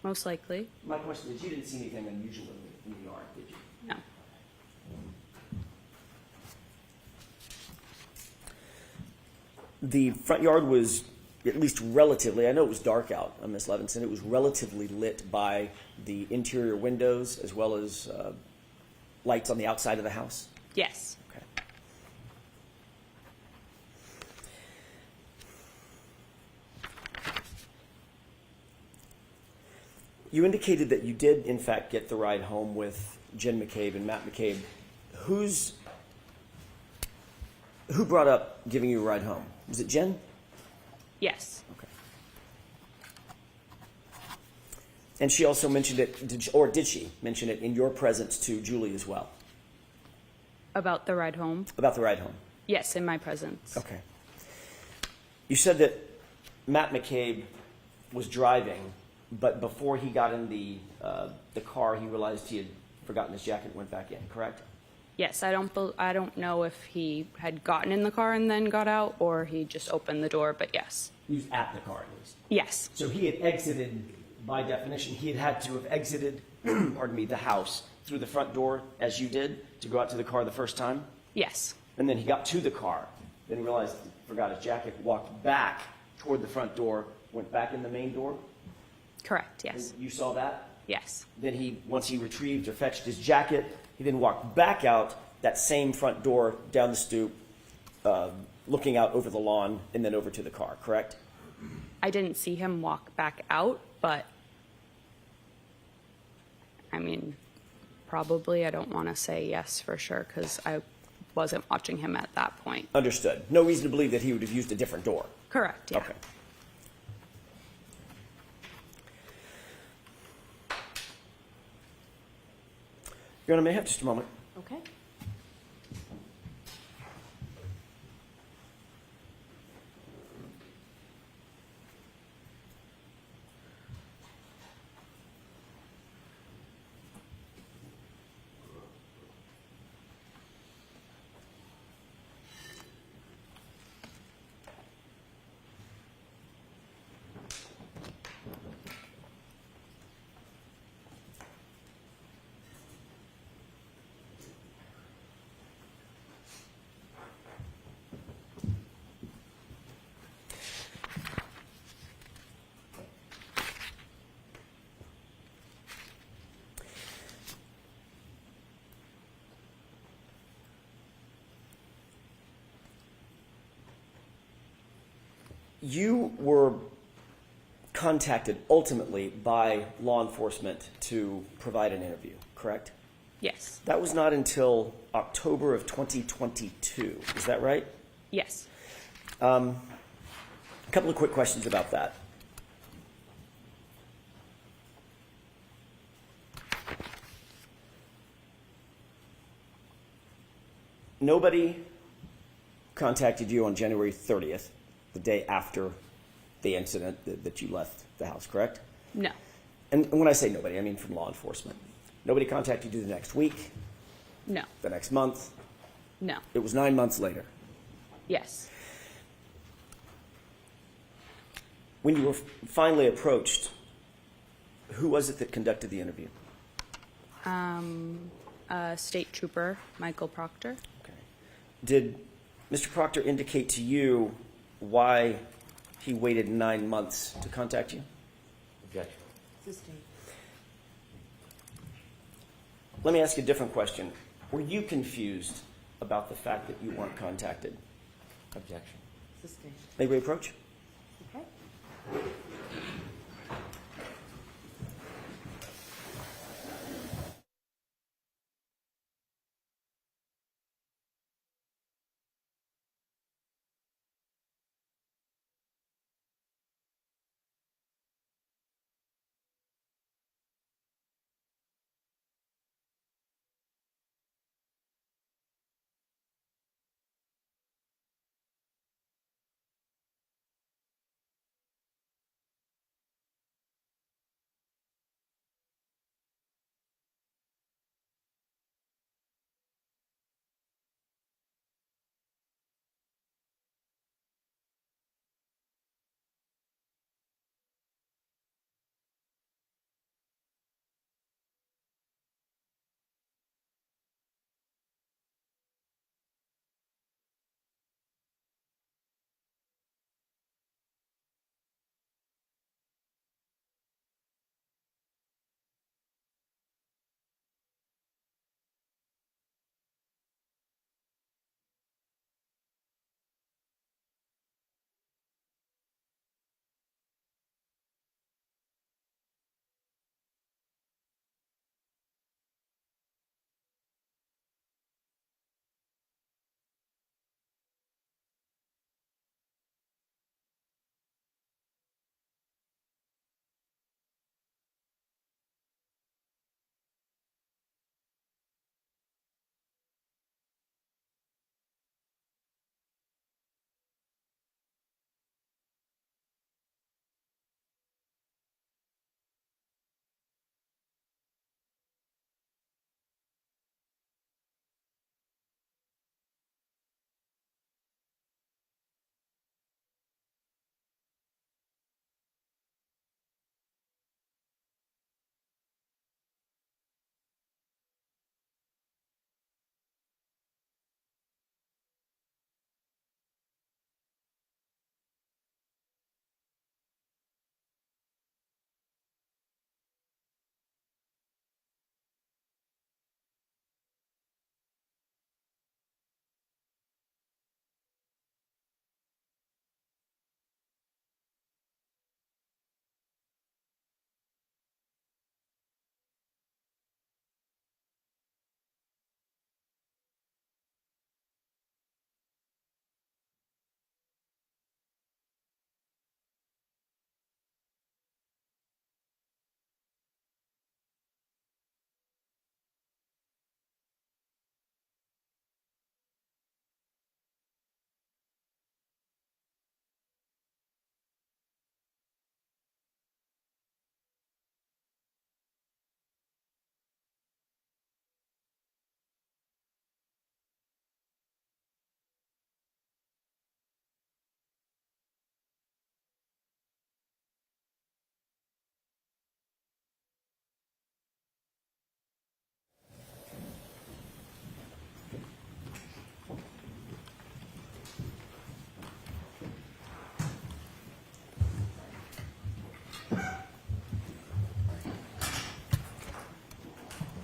Most likely. My question is, you didn't see anything unusual in the yard, did you? No. The front yard was at least relatively, I know it was dark out, Ms. Levinson, it was relatively lit by the interior windows as well as lights on the outside of the house? Yes. Okay. You indicated that you did, in fact, get the ride home with Jen McCabe and Matt McCabe. Who brought up giving you a ride home? Was it Jen? Yes. Okay. And she also mentioned it, did she mention it in your presence to Julie as well? About the ride home? About the ride home? Yes, in my presence. Okay. You said that Matt McCabe was driving, but before he got in the car, he realized he had forgotten his jacket and went back in, correct? Yes, I don't know if he had gotten in the car and then got out, or he just opened the door, but yes. He was at the car at least. Yes. So he had exited, by definition, he had to have exited, pardon me, the house through the front door as you did to go out to the car the first time? Yes. And then he got to the car, then he realized he forgot his jacket, walked back toward the front door, went back in the main door? Correct, yes. And you saw that? Yes. Then once he retrieved or fetched his jacket, he then walked back out that same front door, down the stoop, looking out over the lawn, and then over to the car, correct? I didn't see him walk back out, but I mean, probably. I don't want to say yes for sure because I wasn't watching him at that point. Understood. No reason to believe that he would have used a different door. Correct, yeah. Okay. Your Honor, may I have just a moment? Okay. You were contacted ultimately by law enforcement to provide an interview, correct? Yes. That was not until October of 2022. Is that right? Yes. A couple of quick questions about that. Nobody contacted you on January 30th, the day after the incident that you left the house, correct? No. And when I say nobody, I mean from law enforcement. Nobody contacted you the next week, No. the next month. No. It was 9 months later. Yes. When you were finally approached, who was it that conducted the interview? State Trooper Michael Proctor. Okay. Did Mr. Proctor indicate to you why he waited 9 months to contact you? Objection. Sustained. Let me ask you a different question. Were you confused about the fact that you weren't contacted? Objection. Sustained. May we approach? Okay.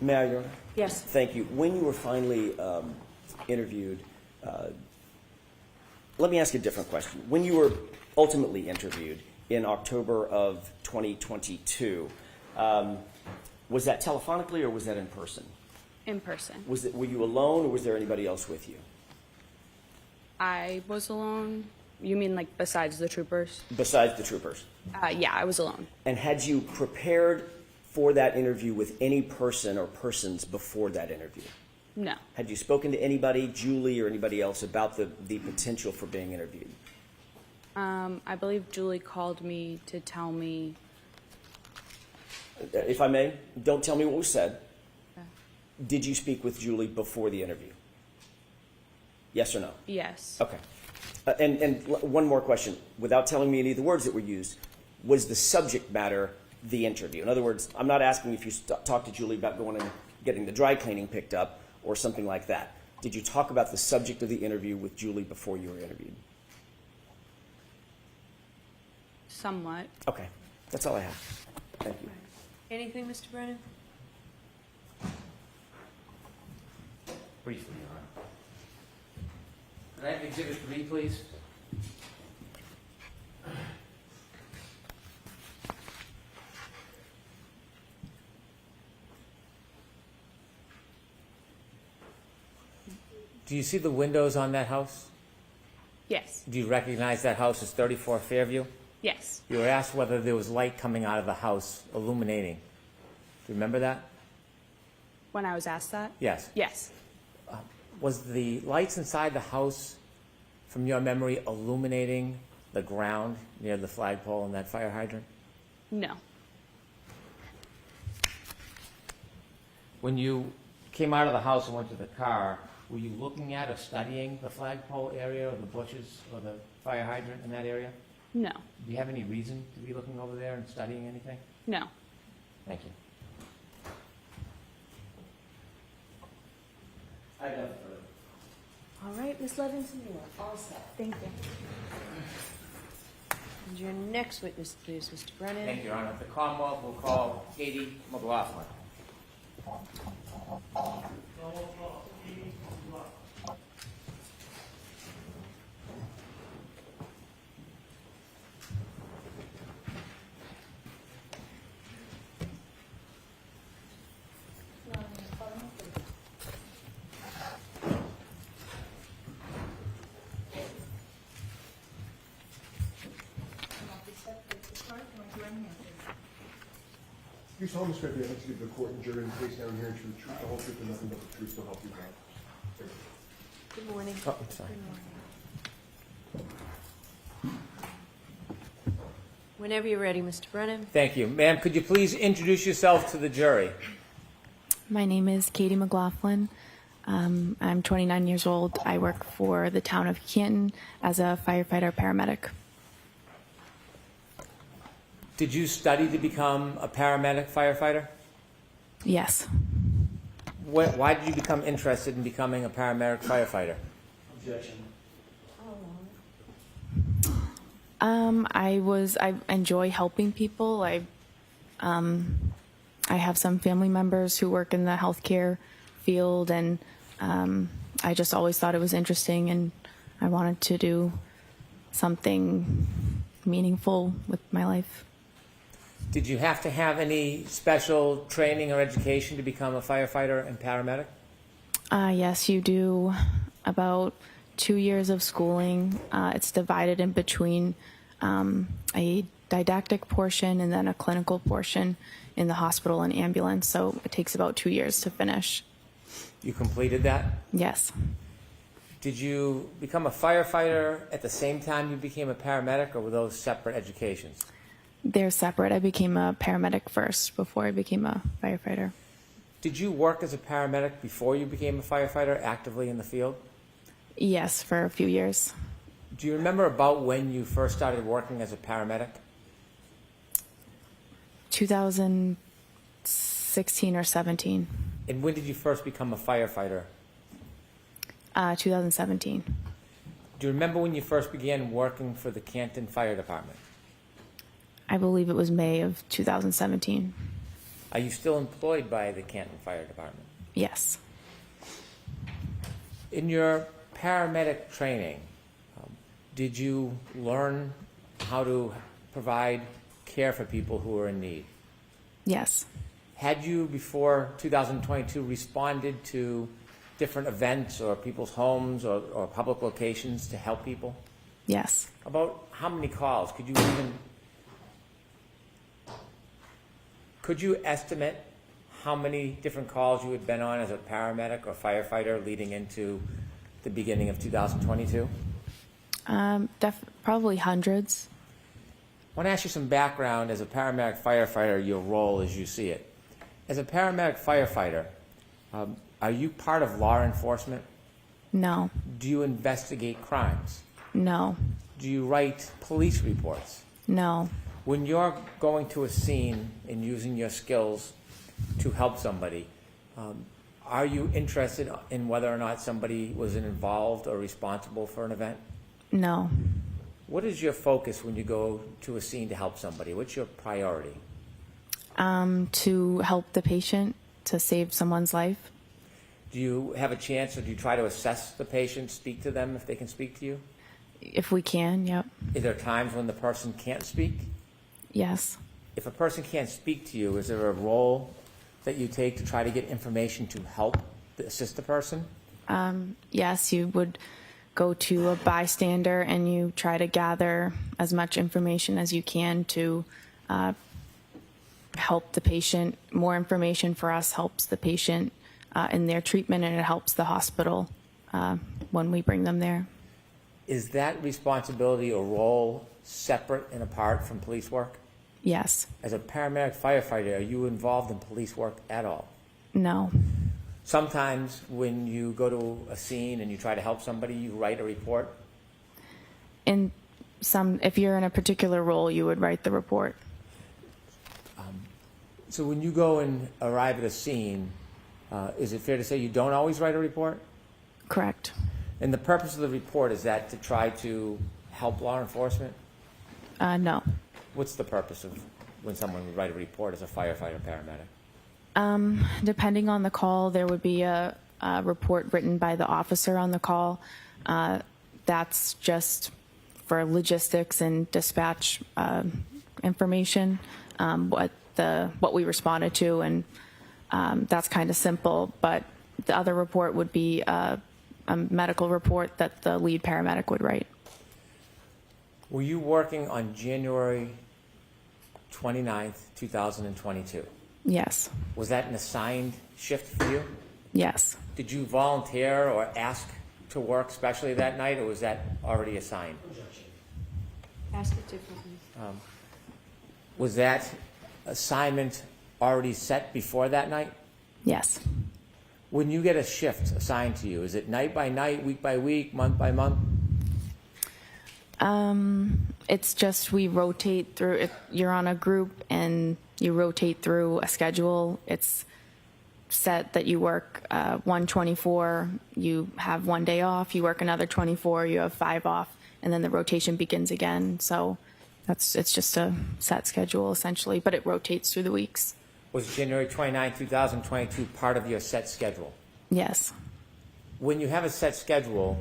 May I, Your Honor? Yes. Thank you. When you were finally interviewed, let me ask you a different question. When you were ultimately interviewed in October of 2022, was that telephonically or was that in person? In person. Were you alone or was there anybody else with you? I was alone. You mean like besides the troopers? Besides the troopers? Yeah, I was alone. And had you prepared for that interview with any person or persons before that interview? No. Had you spoken to anybody, Julie or anybody else, about the potential for being interviewed? I believe Julie called me to tell me. If I may, don't tell me what was said. Did you speak with Julie before the interview? Yes or no? Yes. Okay. And one more question. Without telling me any of the words that were used, was the subject matter the interview? In other words, I'm not asking if you talked to Julie about going and getting the dry cleaning picked up or something like that. Did you talk about the subject of the interview with Julie before you were interviewed? Somewhat. Okay. That's all I have. Thank you. Anything, Mr. Brennan? briefly, Your Honor. Can I have Exhibit 3, please? Do you see the windows on that house? Yes. Do you recognize that house as 34 Fairview? Yes. You were asked whether there was light coming out of the house illuminating. Do you remember that? When I was asked that? Yes. Yes. Was the lights inside the house, from your memory, illuminating the ground near the flagpole and that fire hydrant? No. When you came out of the house and went to the car, were you looking at or studying the flagpole area or the bushes or the fire hydrant in that area? No. Do you have any reason to be looking over there and studying anything? No. Thank you. All right, Ms. Levinson, you are all set. Thank you. And your next witness, please, Mr. Brennan. Thank you, Your Honor. The Commonwealth will call Katie McLaughlin. You solemnly swear the evidence to give the court and jury in the case now and hearing the truth, the whole truth, and nothing but the truth, so help you God. Thank you. Good morning. Oh, I'm sorry. Whenever you're ready, Mr. Brennan. Thank you. Ma'am, could you please introduce yourself to the jury? My name is Katie McLaughlin. I'm 29 years old. I work for the town of Canton as a firefighter paramedic. Did you study to become a paramedic firefighter? Yes. Why did you become interested in becoming a paramedic firefighter? Objection. I enjoy helping people. I have some family members who work in the healthcare field, and I just always thought it was interesting, and I wanted to do something meaningful with my life. Did you have to have any special training or education to become a firefighter and paramedic? Yes, you do about 2 years of schooling. It's divided in between a didactic portion and then a clinical portion in the hospital and ambulance, so it takes about 2 years to finish. You completed that? Yes. Did you become a firefighter at the same time you became a paramedic, or were those separate educations? They're separate. I became a paramedic first before I became a firefighter. Did you work as a paramedic before you became a firefighter, actively in the field? Yes, for a few years. Do you remember about when you first started working as a paramedic? 2016 or 17. And when did you first become a firefighter? 2017. Do you remember when you first began working for the Canton Fire Department? I believe it was May of 2017. Are you still employed by the Canton Fire Department? Yes. In your paramedic training, did you learn how to provide care for people who are in need? Yes. Had you, before 2022, responded to different events or people's homes or public locations to help people? Yes. About how many calls? Could you estimate how many different calls you had been on as a paramedic or firefighter leading into the beginning of 2022? Probably hundreds. I want to ask you some background as a paramedic firefighter, your role as you see it. As a paramedic firefighter, are you part of law enforcement? No. Do you investigate crimes? No. Do you write police reports? No. When you're going to a scene and using your skills to help somebody, are you interested in whether or not somebody was involved or responsible for an event? No. What is your focus when you go to a scene to help somebody? What's your priority? To help the patient, to save someone's life. Do you have a chance, or do you try to assess the patient, speak to them if they can speak to you? If we can, yep. Is there times when the person can't speak? Yes. If a person can't speak to you, is there a role that you take to try to get information to help assist the person? Yes, you would go to a bystander and you try to gather as much information as you can to help the patient. More information for us helps the patient in their treatment, and it helps the hospital when we bring them there. Is that responsibility or role separate and apart from police work? Yes. As a paramedic firefighter, are you involved in police work at all? No. Sometimes when you go to a scene and you try to help somebody, you write a report. In some, if you're in a particular role, you would write the report. So when you go and arrive at a scene, is it fair to say you don't always write a report? Correct. And the purpose of the report, is that to try to help law enforcement? No. What's the purpose of when someone would write a report as a firefighter paramedic? Depending on the call, there would be a report written by the officer on the call. That's just for logistics and dispatch information, what we responded to, and that's kind of simple. But the other report would be a medical report that the lead paramedic would write. Were you working on January 29th, 2022? Yes. Was that an assigned shift for you? Yes. Did you volunteer or ask to work specially that night, or was that already assigned? Ask it differently. Was that assignment already set before that night? Yes. When you get a shift assigned to you, is it night by night, week by week, month by month? It's just we rotate through. If you're on a group and you rotate through a schedule, it's set that you work 124, you have 1 day off, you work another 24, you have 5 off, and then the rotation begins again. So it's just a set schedule essentially, but it rotates through the weeks. Was January 29, 2022 part of your set schedule? Yes. When you have a set schedule,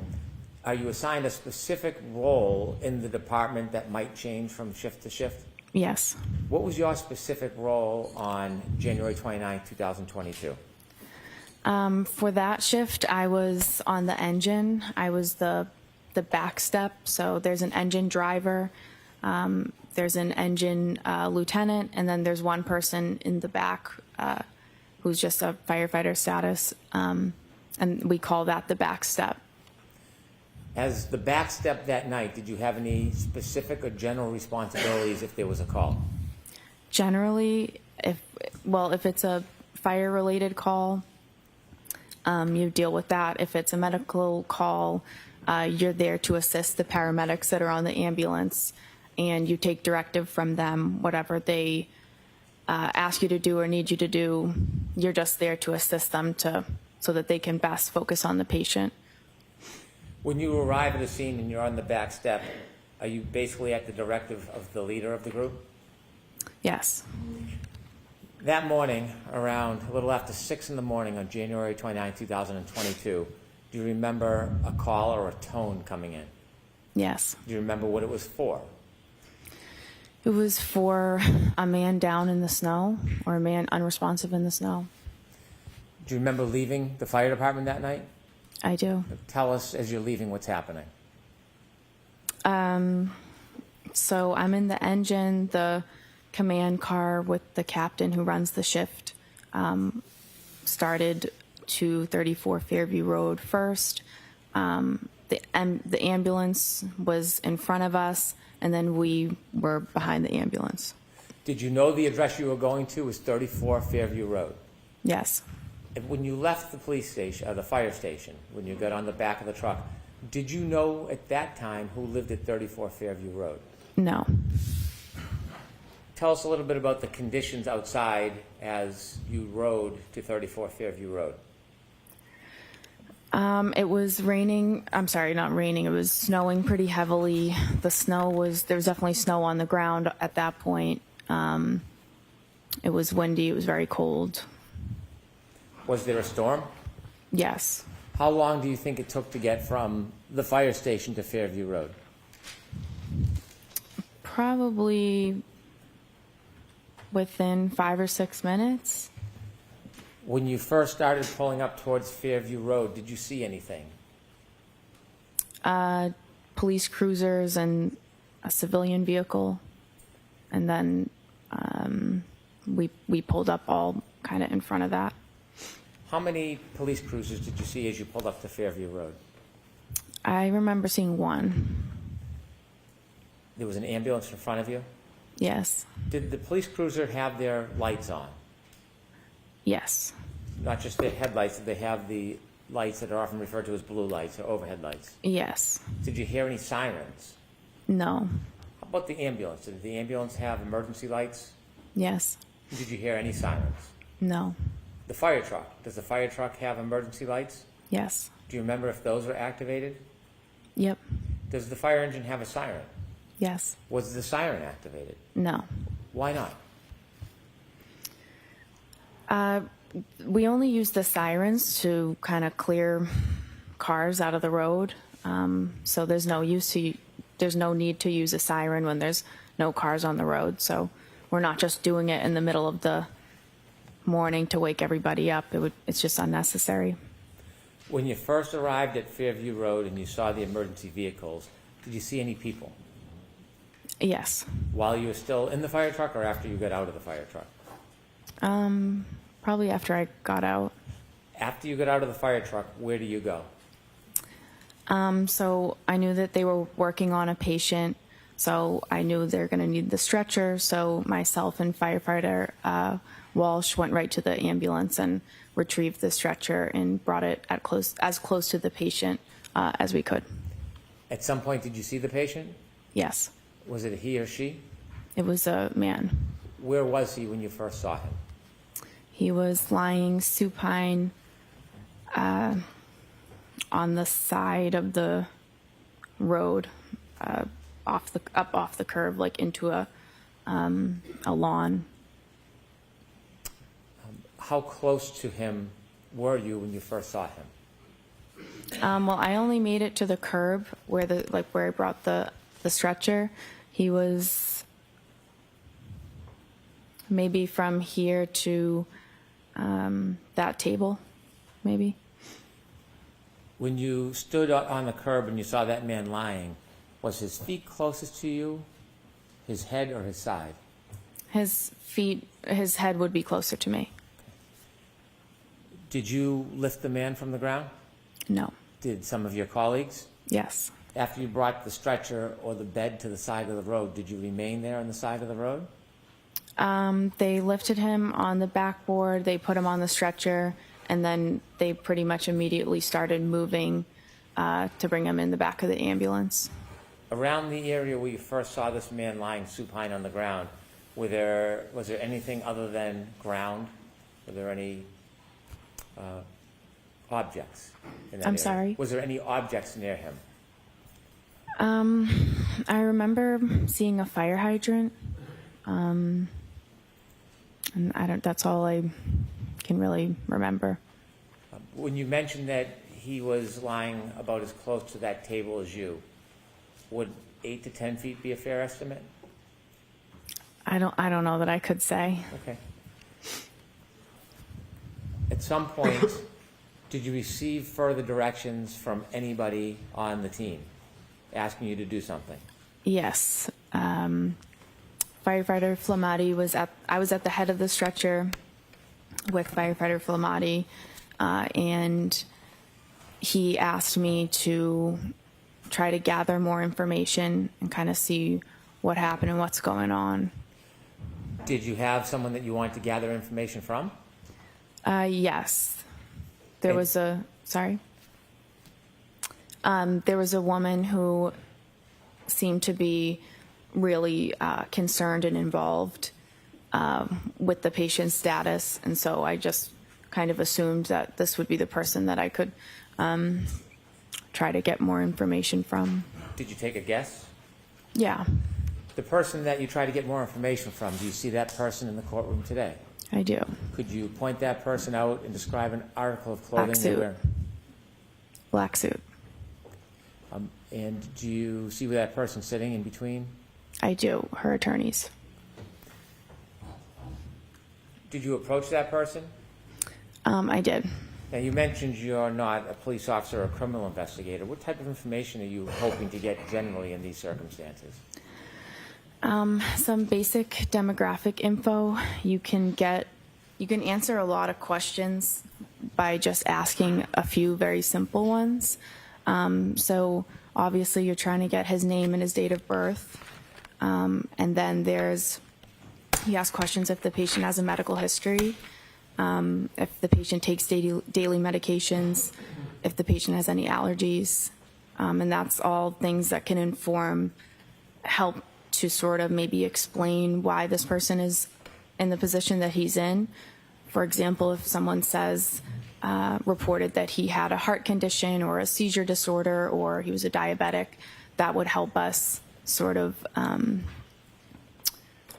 are you assigned a specific role in the department that might change from shift to shift? Yes. What was your specific role on January 29, 2022? For that shift, I was on the engine. I was the back step. So there's an engine driver, there's an engine lieutenant, and then there's one person in the back who's just a firefighter status, and we call that the back step. As the back step that night, did you have any specific or general responsibilities if there was a call? Generally, if it's a fire-related call, you deal with that. If it's a medical call, you're there to assist the paramedics that are on the ambulance, and you take directive from them. Whatever they ask you to do or need you to do, you're just there to assist them so that they can best focus on the patient. When you arrive at a scene and you're on the back step, are you basically at the directive of the leader of the group? Yes. That morning, around a little after 6 in the morning on January 29, 2022, do you remember a call or a tone coming in? Yes. Do you remember what it was for? It was for a man down in the snow, or a man unresponsive in the snow. Do you remember leaving the fire department that night? I do. Tell us, as you're leaving, what's happening. So I'm in the engine, the command car with the captain who runs the shift started to 34 Fairview Road first. The ambulance was in front of us, and then we were behind the ambulance. Did you know the address you were going to was 34 Fairview Road? Yes. When you left the police station, or the fire station, when you got on the back of the truck, did you know at that time who lived at 34 Fairview Road? No. Tell us a little bit about the conditions outside as you rode to 34 Fairview Road. It was raining. I'm sorry, not raining. It was snowing pretty heavily. There was definitely snow on the ground at that point. It was windy. It was very cold. Was there a storm? Yes. How long do you think it took to get from the fire station to Fairview Road? Probably within 5 or 6 minutes. When you first started pulling up towards Fairview Road, did you see anything? Police cruisers and a civilian vehicle. And then we pulled up all kind of in front of that. How many police cruisers did you see as you pulled up to Fairview Road? I remember seeing one. There was an ambulance in front of you? Yes. Did the police cruiser have their lights on? Yes. Not just their headlights, did they have the lights that are often referred to as blue lights or overhead lights? Yes. Did you hear any sirens? No. How about the ambulance? Did the ambulance have emergency lights? Yes. Did you hear any sirens? No. The fire truck, does the fire truck have emergency lights? Yes. Do you remember if those were activated? Yep. Does the fire engine have a siren? Yes. Was the siren activated? No. Why not? We only use the sirens to kind of clear cars out of the road. So there's no need to use a siren when there's no cars on the road. So we're not just doing it in the middle of the morning to wake everybody up. It's just unnecessary. When you first arrived at Fairview Road and you saw the emergency vehicles, did you see any people? Yes. While you were still in the fire truck or after you got out of the fire truck? Probably after I got out. After you got out of the fire truck, where do you go? So I knew that they were working on a patient, so I knew they're going to need the stretcher. So myself and firefighter Walsh went right to the ambulance and retrieved the stretcher and brought it as close to the patient as we could. At some point, did you see the patient? Yes. Was it a he or she? It was a man. Where was he when you first saw him? He was lying supine on the side of the road, off the curb, like into a lawn. How close to him were you when you first saw him? Well, I only made it to the curb where I brought the stretcher. He was maybe from here to that table, maybe. When you stood on the curb and you saw that man lying, was his feet closest to you, his head, or his side? His head would be closer to me. Did you lift the man from the ground? No. Did some of your colleagues? Yes. After you brought the stretcher or the bed to the side of the road, did you remain there on the side of the road? They lifted him on the backboard, they put him on the stretcher, and then they pretty much immediately started moving to bring him in the back of the ambulance. Around the area where you first saw this man lying supine on the ground, was there anything other than ground? Were there any objects in that I'm area? sorry? Was there any objects near him? I remember seeing a fire hydrant, and that's all I can really remember. When you mentioned that he was lying about as close to that table as you, would 8 to 10 feet be a fair estimate? I don't know that I could say. Okay. At some point, did you receive further directions from anybody on the team asking you to do something? Yes. Firefighter Flamati I was at the head of the stretcher with Firefighter Flamati, and he asked me to try to gather more information and kind of see what happened and what's going on. Did you have someone that you wanted to gather information from? Yes. There was a woman who seemed to be really concerned and involved with the patient's status, and so I just kind of assumed that this would be the person that I could try to get more information from. Did you take a guess? Yeah. The person that you try to get more information from, do you see that person in the courtroom today? I do. Could you point that person out and describe an article of clothing Black they suit. wear? Black suit. And do you see that person sitting in between? I do. Her attorneys. Did you approach that person? I did. Now, you mentioned you're not a police officer or a criminal investigator. What type of information are you hoping to get generally in these circumstances? Some basic demographic info. You can answer a lot of questions by just asking a few very simple ones. So obviously you're trying to get his name and his date of birth. And then you ask questions if the patient has a medical history, if the patient takes daily medications, if the patient has any allergies. And that's all things that can help to sort of maybe explain why this person is in the position that he's in. For example, if someone reported that he had a heart condition or a seizure disorder or he was a diabetic, that would help us sort of,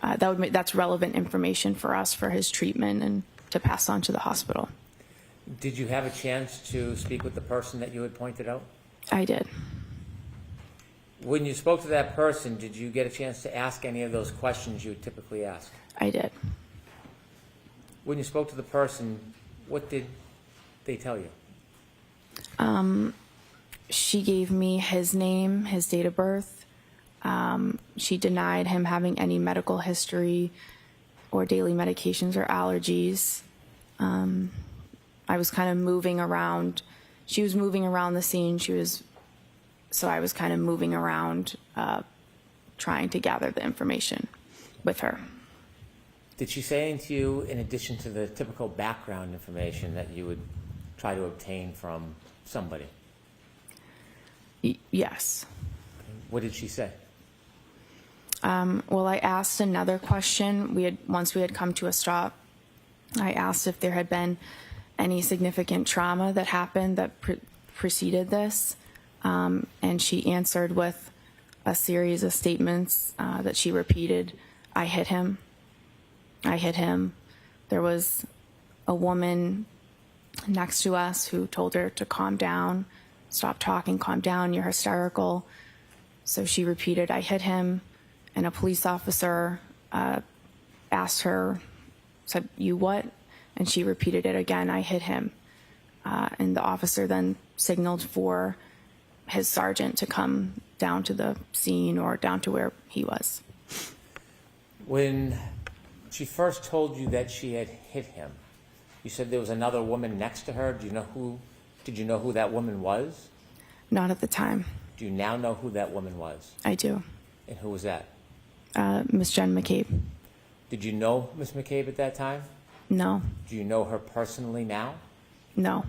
that's relevant information for us for his treatment and to pass on to the hospital. Did you have a chance to speak with the person that you had pointed out? I did. When you spoke to that person, did you get a chance to ask any of those questions you would typically ask? I did. When you spoke to the person, what did they tell you? She gave me his name, his date of birth. She denied him having any medical history or daily medications or allergies. I was kind of moving around. She was moving around the scene. So I was kind of moving around, trying to gather the information with her. Did she say anything to you in addition to the typical background information that you would try to obtain from somebody? Yes. What did she say? Well, I asked another question. Once we had come to a stop, I asked if there had been any significant trauma that happened that preceded this. And she answered with a series of statements that she repeated. I hit him. I hit him. There was a woman next to us who told her to calm down, stop talking, calm down, you're hysterical. So she repeated, I hit him. And a police officer asked her, said, you what? And she repeated it again, I hit him. And the officer then signaled for his sergeant to come down to the scene or down to where he was. When she first told you that she had hit him, you said there was another woman next to her. Did you know who that woman was? Not at the time. Do you now know who that woman was? I do. And who was that? Miss Jen McCabe. Did you know Miss McCabe at that time? No. Do you know her personally now? No.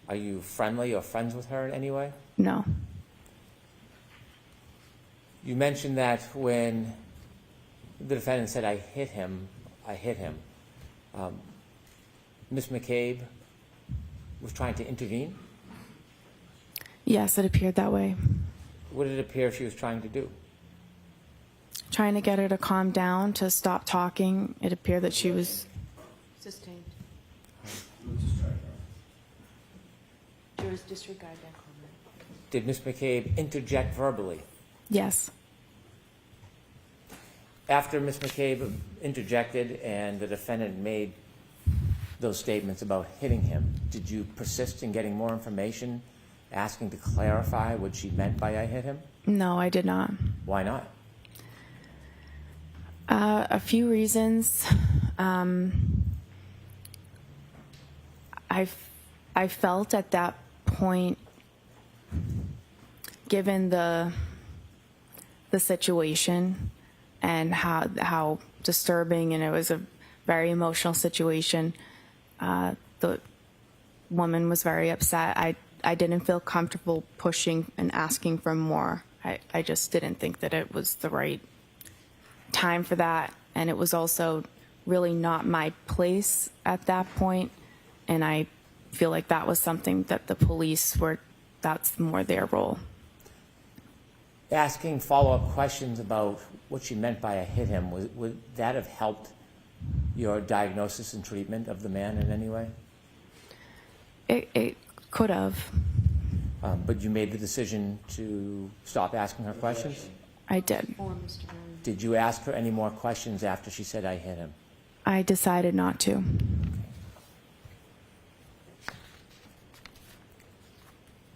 Are you friendly or friends with her in any way? No. You mentioned that when the defendant said, I hit him, Miss McCabe was trying to intervene? Yes, it appeared that way. What did it appear she was trying to do? Trying to get her to calm down, to stop talking. It appeared that she was... Sustained. Jurors disregard that comment. Did Miss McCabe interject verbally? Yes. After Miss McCabe interjected and the defendant made those statements about hitting him, did you persist in getting more information, asking to clarify what she meant by I hit him? No, I did not. Why not? A few reasons. I felt at that point, given the situation and how disturbing, and it was a very emotional situation, the woman was very upset. I didn't feel comfortable pushing and asking for more. I just didn't think that it was the right time for that, and it was also really not my place at that point, and I feel like that was something that the police that's more their role. Asking follow-up questions about what she meant by I hit him, would that have helped your diagnosis and treatment of the man in any way? It could have. But you made the decision to stop asking her questions? I did. Or Mr. Brennan. Did you ask her any more questions after she said, "I hit him"? I decided not to.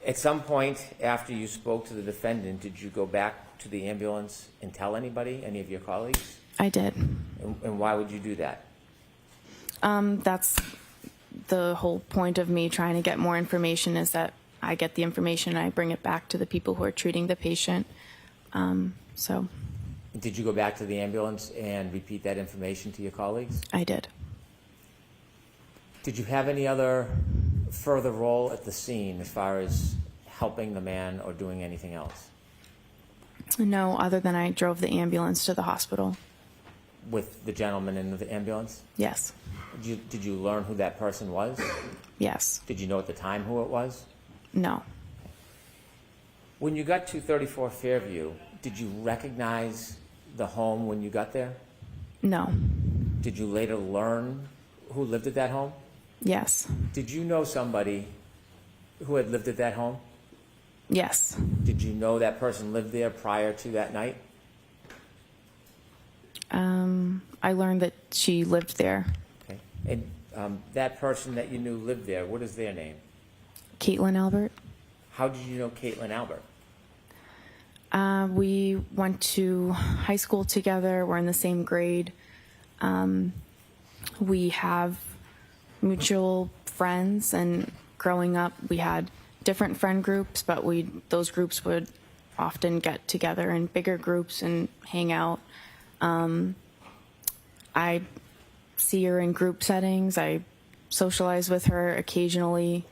At some point after you spoke to the defendant, did you go back to the ambulance and tell anybody, any of your colleagues? I did. And why would you do that? That's the whole point of me trying to get more information, is that I get the information and I bring it back to the people who are treating the patient. So Did you go back to the ambulance and repeat that information to your colleagues? I did. Did you have any other further role at the scene as far as helping the man or doing anything else No, other than I drove the ambulance to the hospital. with the gentleman in the ambulance? Yes. Did you learn who that person was? Yes. Did you know at the time who it was? No. When you got to 34 Fairview, did you recognize the home when you got there? No. Did you later learn who lived at that home? Yes. Did you know somebody who had lived at that home? Yes. Did you know that person lived there prior to that night? I learned that she lived there. Okay. And that person that you knew lived there, what is their name? Caitlin Albert. How did you know Caitlin Albert? We went to high school together. We're in the same grade. We have mutual friends, and growing up, we had different friend groups, but those groups would often get together in bigger groups and hang out. I see her in group settings. I socialize with her occasionally.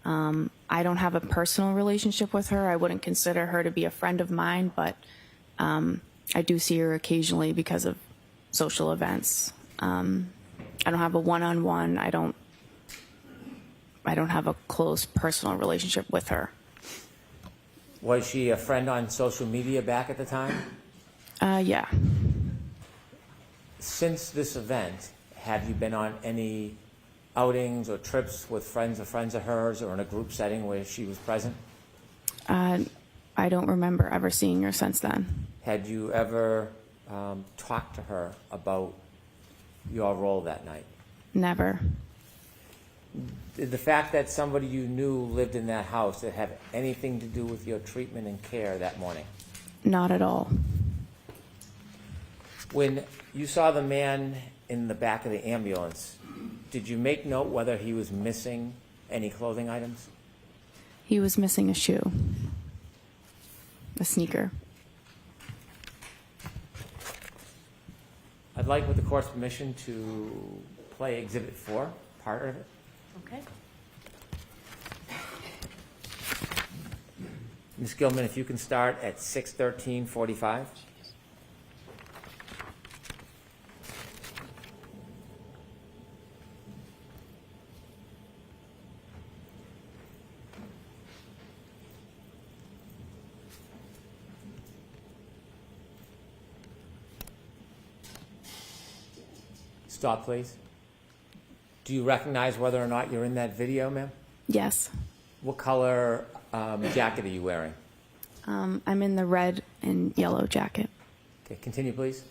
I don't have a personal relationship with her. I wouldn't consider her to be a friend of mine, but I do see her occasionally because of social events. I don't have a one-on-one. I don't have a close personal relationship with her. Was she a friend on social media back at the time? Yeah. Since this event, have you been on any outings or trips with friends of hers or in a group setting where she was present? I don't remember ever seeing her since then. Had you ever talked to her about your role that night? Never. Did the fact that somebody you knew lived in that house that have anything to do with your treatment and care that morning? Not at all. When you saw the man in the back of the ambulance, did you make note whether he was missing any clothing items? He was missing a shoe, a sneaker. I'd like, with the court's permission, to play Exhibit 4, part of it. Okay. Ms. Gilman, if you can start at 6:13:45. Stop, please. Do you recognize whether or not you're in that video, ma'am? Yes. What color jacket are you wearing? I'm in the red and yellow jacket. Okay, continue, please.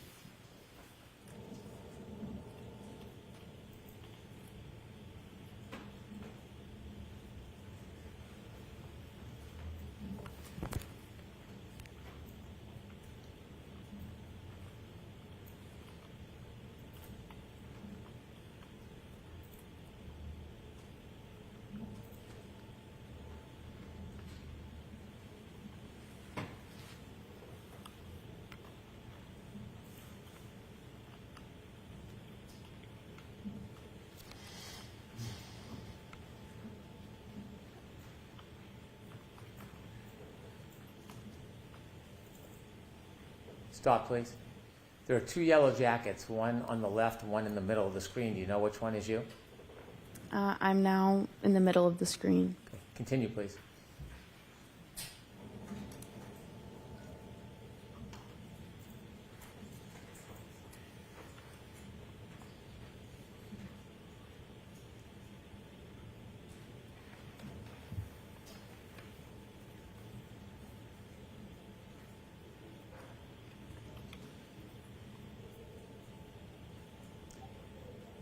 Stop, please. There are two yellow jackets, one on the left, one in the middle of the screen. Do you know which one is you? I'm now in the middle of the screen. Okay. Continue, please.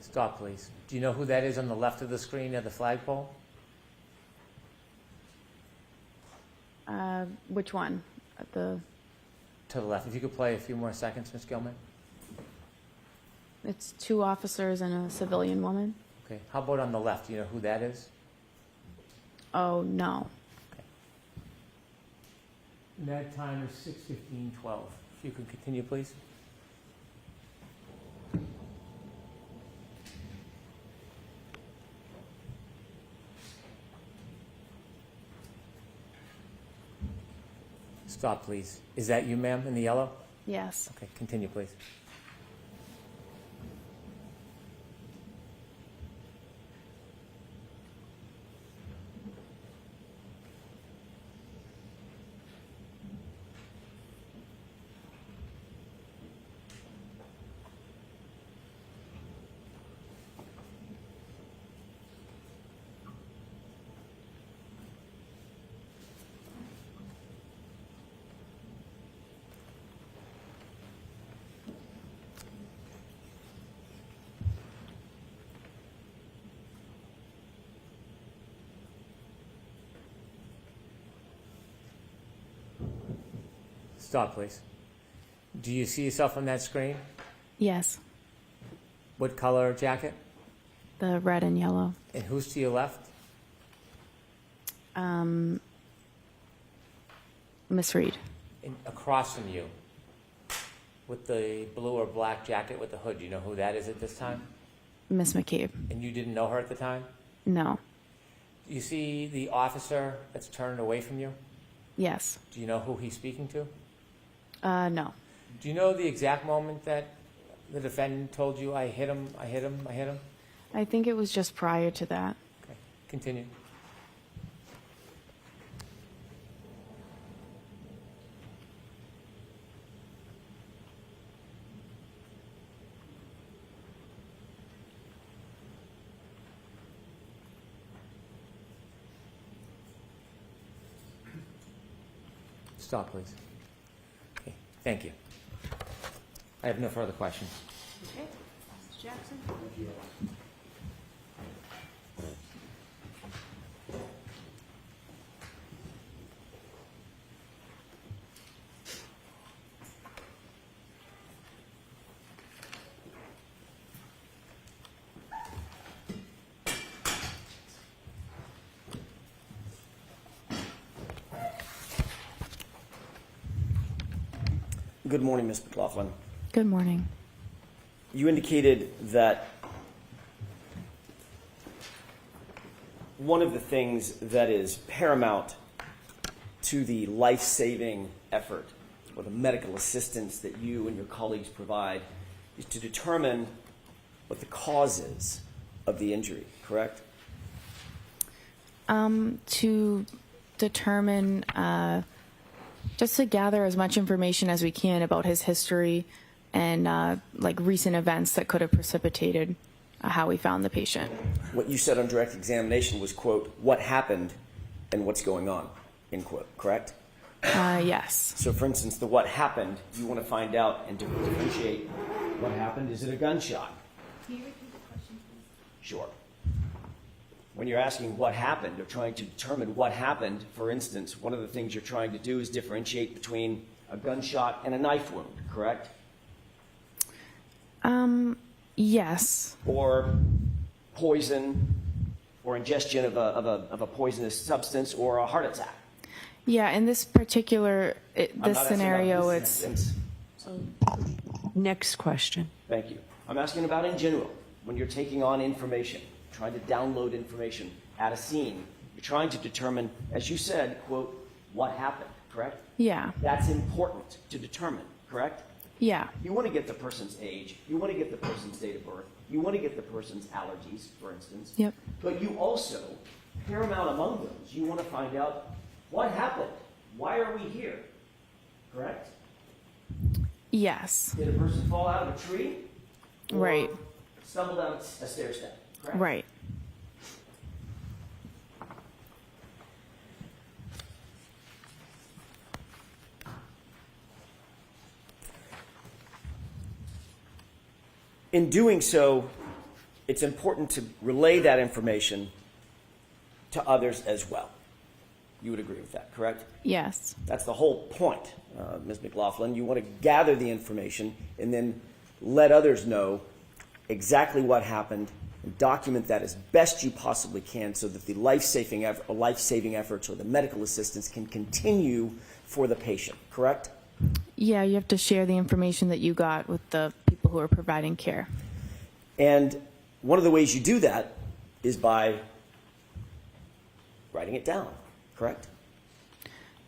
Stop, please. Do you know who that is on the left of the screen at the flagpole? Which one? At the, To the left. If you could play a few more seconds, Ms. Gilman. it's 2 officers and a civilian woman. Okay. How about on the left? Do you know who that is? Oh, no. And that time is 6:15:12. If you could continue, please. Stop, please. Is that you, ma'am, in the yellow? Yes. Okay, continue, please. Stop, please. Do you see yourself on that screen? Yes. What color jacket? The red and yellow. And who's to your left? Miss Reed. And across from you, with the blue or black jacket with the hood. Do you know who that is at this time? Miss McCabe. And you didn't know her at the time? No. Do you see the officer that's turned away from you? Yes. Do you know who he's speaking to? No. Do you know the exact moment that the defendant told you, I hit him, I hit him, I hit him? I think it was just prior to that. Okay, continue. Stop, please. Okay, thank you. I have no further questions. Okay, Mr. Jackson? Good morning, Ms. McLaughlin. Good morning. You indicated that one of the things that is paramount to the life-saving effort or the medical assistance that you and your colleagues provide is to determine what the cause is of the injury, correct? To determine, just to gather as much information as we can about his history and like recent events that could have precipitated how we found the patient. What you said on direct examination was, quote, what happened and what's going on, end quote, correct? Yes. So, for instance, the what happened, you want to find out and differentiate what happened. Is it a gunshot? Can you repeat the question, please? Sure. When you're asking what happened or trying to determine what happened, for instance, one of the things you're trying to do is differentiate between a gunshot and a knife wound, correct? Yes. Or poison or ingestion of a poisonous substance or a heart attack. Yeah, in this particular, I'm this not asking about scenario, this it's... instance. Next question. Thank you. I'm asking about in general, when you're taking on information, trying to download information at a scene, you're trying to determine, as you said, quote, what happened, correct? Yeah. That's important to determine, correct? Yeah. You want to get the person's age, you want to get the person's date of birth, you want to get the person's allergies, for instance. Yep. But you also, paramount among those, you want to find out what happened. Why are we here? Correct? Yes. Did a person fall out of a tree? Or Right. stumble down a stair step? Correct? Right. In doing so, it's important to relay that information to others as well. You would agree with that, correct? Yes. That's the whole point, Ms. McLaughlin. You want to gather the information and then let others know exactly what happened and document that as best you possibly can so that the life-saving efforts or the medical assistance can continue for the patient, correct? Yeah, you have to share the information that you got with the people who are providing care. And one of the ways you do that is by writing it down, correct?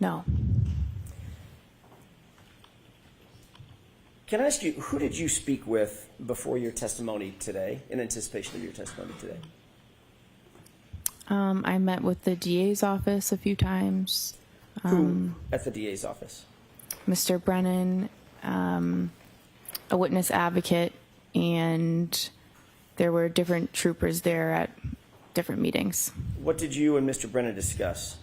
No. Can I ask you, who did you speak with before your testimony today, in anticipation of your testimony today? I met with the DA's office a few times. Who at the DA's office? Mr. Brennan, a witness advocate, and there were different troopers there at different meetings. What did you and Mr. Brennan discuss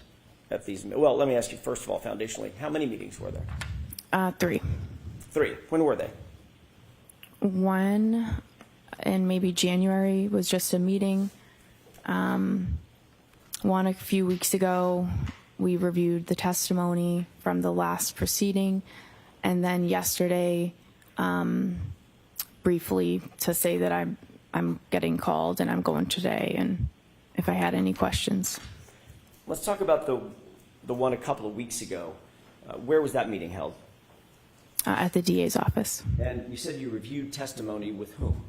at these? Well, let me ask you first of all, foundationally, how many meetings were there? 3. 3. When were they? One in maybe January was just a meeting. One a few weeks ago, we reviewed the testimony from the last proceeding, and then yesterday, briefly to say that I'm getting called and I'm going today, and if I had any questions. Let's talk about the one a couple of weeks ago. Where was that meeting held? At the DA's office. And you said you reviewed testimony with whom?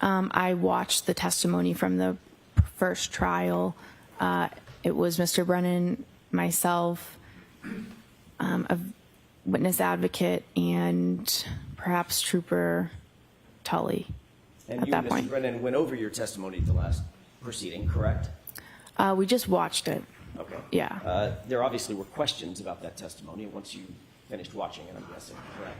I watched the testimony from the first trial. It was Mr. Brennan, myself, a witness advocate, and perhaps Trooper Tully And at you that and Mr. point. Brennan went over your testimony at the last proceeding, correct? We just watched it. Okay. Yeah. There obviously were questions about that testimony once you finished watching it, I'm guessing, correct?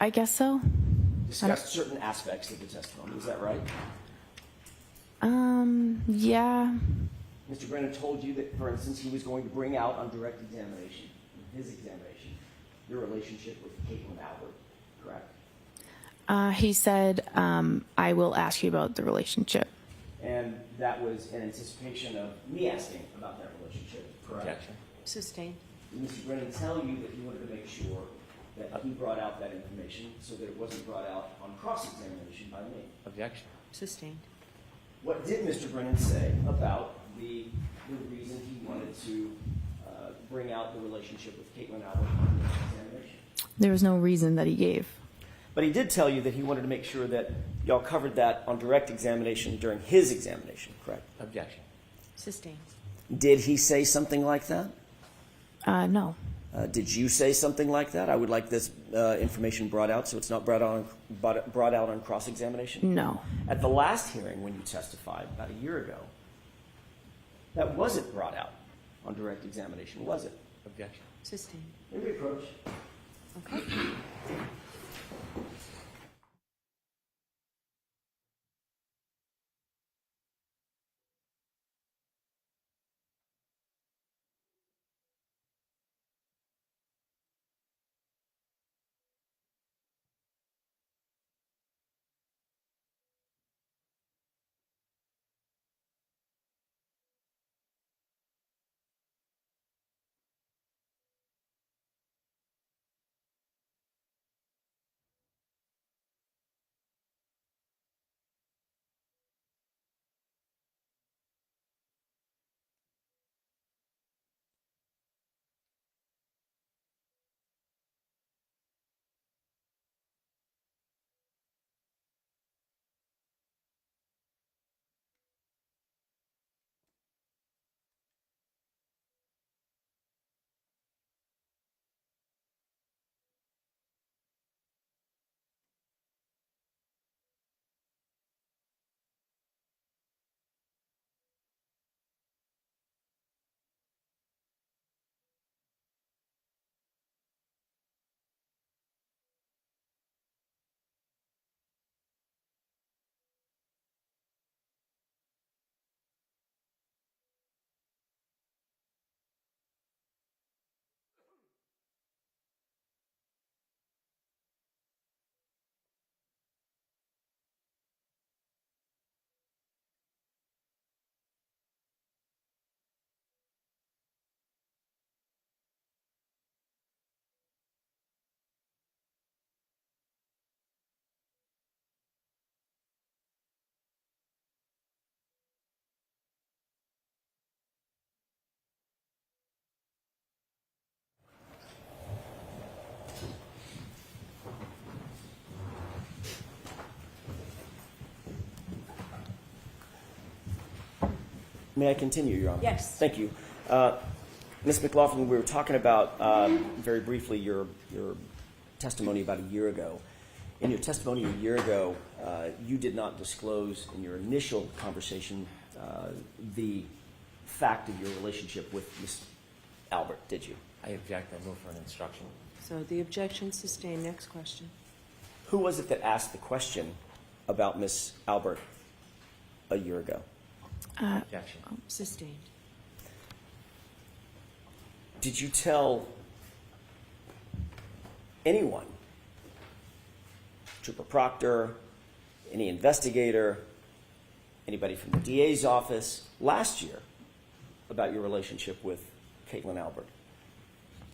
I guess so. Discussed certain aspects of the testimony, is that right? Yeah. Mr. Brennan told you that, for instance, he was going to bring out on direct examination, his examination, your relationship with Caitlin Albert, correct? He said, I will ask you about the relationship. And that was in anticipation of me asking about that relationship, correct? Objection. Sustained. Did Mr. Brennan tell you that he wanted to make sure that he brought out that information so that it wasn't brought out on cross-examination by me? Objection. Sustained. What did Mr. Brennan say about the reason he wanted to bring out the relationship with Caitlin Albert on the examination? There was no reason that he gave. But he did tell you that he wanted to make sure that y'all covered that on direct examination during his examination, correct? Objection. Sustained. Did he say something like that? No. Did you say something like that? I would like this information brought out so it's not brought out on cross-examination? No. At the last hearing when you testified about a year ago, that wasn't brought out on direct examination, was it? Objection. Sustained. May we approach? Okay. May I continue, Your Honor? Yes. Thank you. Ms. McLaughlin, we were talking about, very briefly, your testimony about a year ago. In your testimony a year ago, you did not disclose in your initial conversation the fact of your relationship with Ms. Albert, did you? I object. I move for an instruction. So the objection sustained. Next question. Who was it that asked the question about Ms. Albert a year ago? Objection. Sustained. Did you tell anyone, Trooper Proctor, any investigator, anybody from the DA's office last year about your relationship with Caitlin Albert?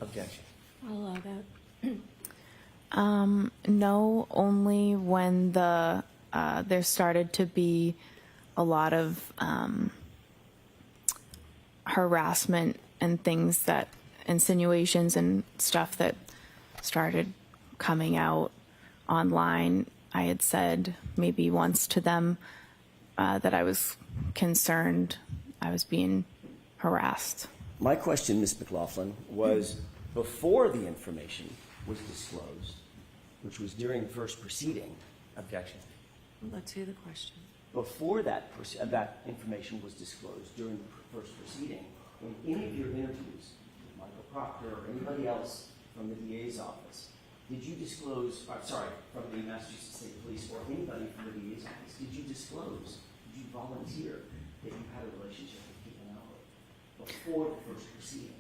Objection. I'll allow that. No, only when there started to be a lot of harassment and things that insinuations and stuff that started coming out online. I had said maybe once to them that I was concerned I was being harassed. My question, Ms. McLaughlin, was before the information was disclosed, which was during the first proceeding. Objection. Let's hear the question. Before that information was disclosed during the first proceeding, in any of your interviews with Michael Proctor or anybody else from the DA's office, did you disclose, from the Massachusetts State Police or anybody from the DA's office, did you disclose, did you volunteer that you had a relationship with Caitlin Albert before the first proceeding?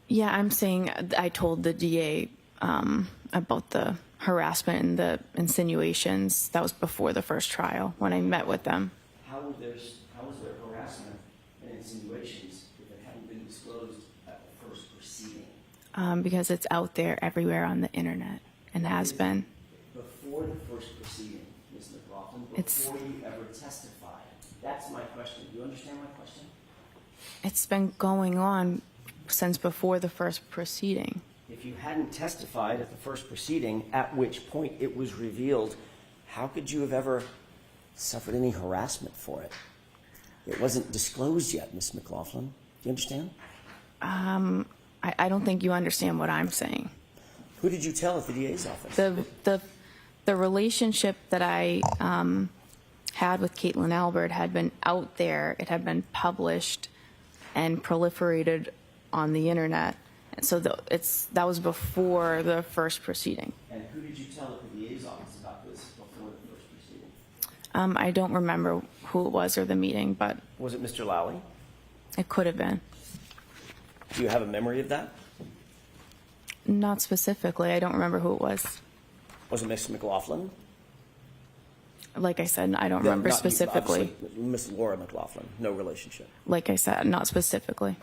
Yeah, I'm saying I told the DA about the harassment and the insinuations. That was before the first trial when I met with them. How was there harassment and insinuations if it hadn't been disclosed at the first proceeding? Because it's out there everywhere on the internet and has been. Before the first proceeding, Ms. McLaughlin, before you ever testified. That's my question. Do you understand my question? It's been going on since before the first proceeding. If you hadn't testified at the first proceeding, at which point it was revealed, how could you have ever suffered any harassment for it? It wasn't disclosed yet, Ms. McLaughlin. Do you understand? I don't think you understand what I'm saying. Who did you tell at the DA's office? The relationship that I had with Caitlin Albert had been out there. It had been published and proliferated on the internet. And so that was before the first proceeding. And who did you tell at the DA's office about this before the first proceeding? I don't remember who it was or the meeting, but Was it Mr. Lally? it could have been. Do you have a memory of that? Not specifically. I don't remember who it was. Was it Ms. McLaughlin? Like I said, I don't remember Not you, specifically. obviously, Miss Laura McLaughlin. No relationship. Like I said, not specifically.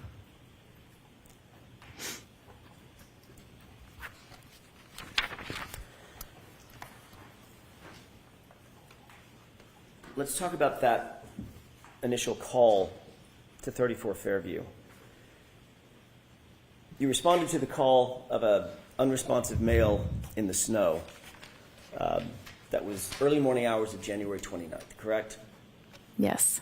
Let's talk about that initial call to 34 Fairview. You responded to the call of an unresponsive male in the snow. That was early morning hours of January 29th, correct? Yes.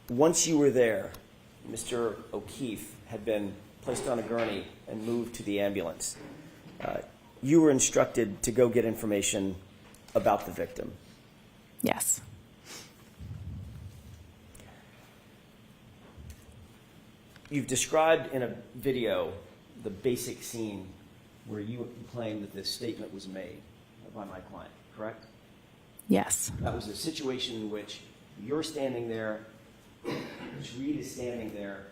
Once you were there, Mr. O'Keefe had been placed on a gurney and moved to the ambulance. You were instructed to go get information about the victim. Yes. You've described in a video the basic scene where you claim that this statement was made by my client, correct? Yes. That was a situation in which you're standing there, Ms. Reed is standing there,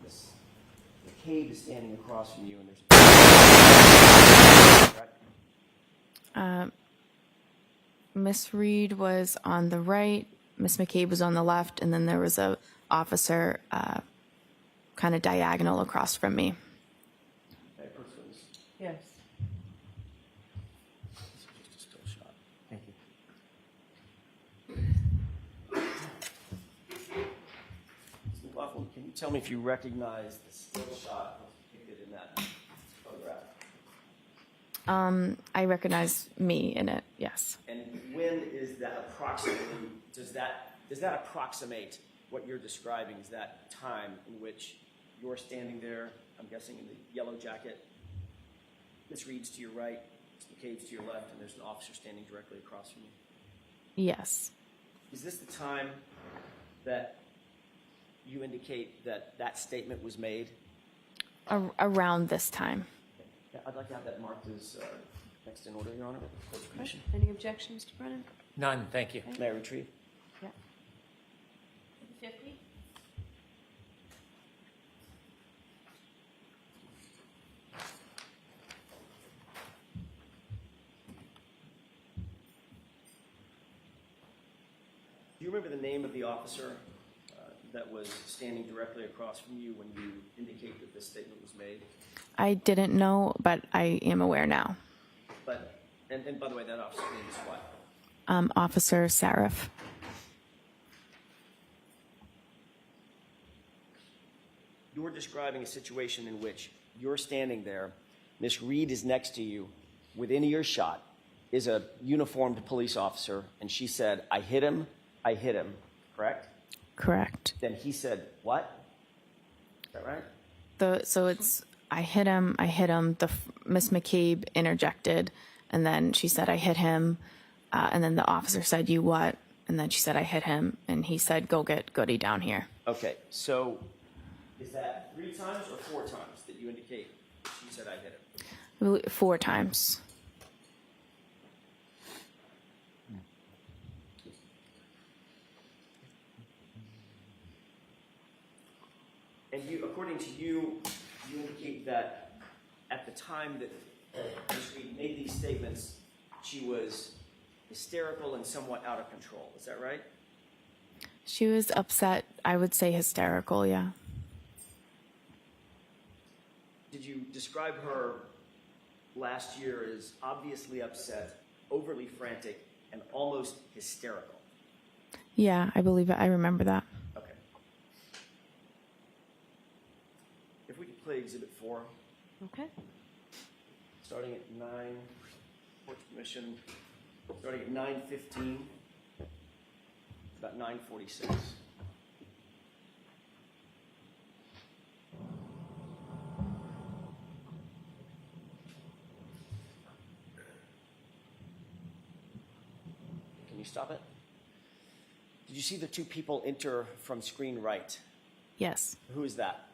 Ms. McCabe is standing across from you, and there's... Correct? Miss Reed was on the right, Miss McCabe was on the left, and then there was a officer kind of diagonal across from me. Okay, first witness. Yes. This is just a still shot. Thank you. Ms. McLaughlin, can you tell me if you recognize the still shot depicted in that photograph? I recognize me in it, yes. And when is that approximately, does that does that approximate what you're describing as that time in which you're standing there, I'm guessing in the yellow jacket, Miss Reed's to your right, Ms. McCabe's to your left, and there's an officer standing directly across from you? Yes. Is this the time that you indicate that that statement was made? Around this time. Yeah, I'd like to have that marked as next in order, Your Honor. Court of Commission. Any objections, Mr. Brennan? None, thank you. May I retrieve? Yeah. 50? Do you remember the name of the officer that was standing directly across from you when you indicate that this statement was made? I didn't know, but I am aware now. But, and by the way, that officer's name is what? Officer Sarif. You're describing a situation in which you're standing there, Miss Reed is next to you, within earshot is a uniformed police officer, and she said, I hit him, correct? Correct. Then he said, what? Is that right? So it's, I hit him. Miss McCabe interjected, and then she said, I hit him. And then the officer said, you what? And then she said, I hit him. And he said, go get Goody down here. Okay, so is that 3 times or 4 times that you indicate she said I hit him? 4 times. And you, according to you, you indicate that at the time that Ms. Reed made these statements, she was hysterical and somewhat out of control. Is that right? She was upset. I would say hysterical, yeah. Did you describe her last year as obviously upset, overly frantic, and almost hysterical? Yeah, I believe it. I remember that. Okay. If we could play Exhibit 4. Okay. Starting at 9, Court Commission, starting at 9:15, about 9:46. Can you stop it? Did you see the 2 people enter from screen right? Yes. Who is that?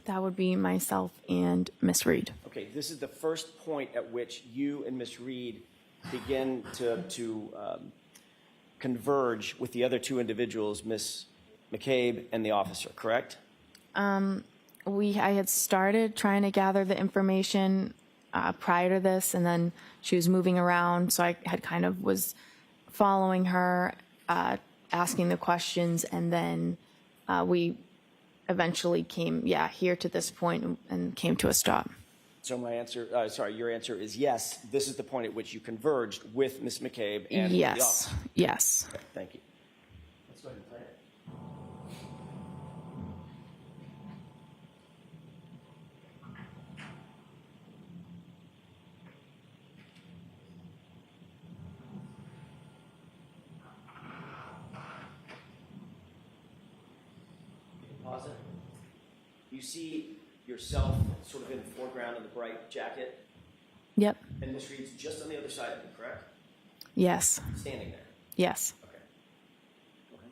That would be myself and Miss Reed. Okay, this is the first point at which you and Miss Reed begin to converge with the other 2 individuals, Miss McCabe and the officer, correct? I had started trying to gather the information prior to this, and then she was moving around, so I had kind of was following her, asking the questions, and then we eventually came, here to this point and came to a stop. So my answer, your answer is yes. This is the point at which you converged with Miss McCabe and the officer. Yes. Okay, thank you. Let's go ahead and play it. Pause it. You see yourself sort of in the foreground of the bright jacket, Yep. and Miss Reed's just on the other side of you, correct? Yes. Standing there. Yes. Okay. Go ahead.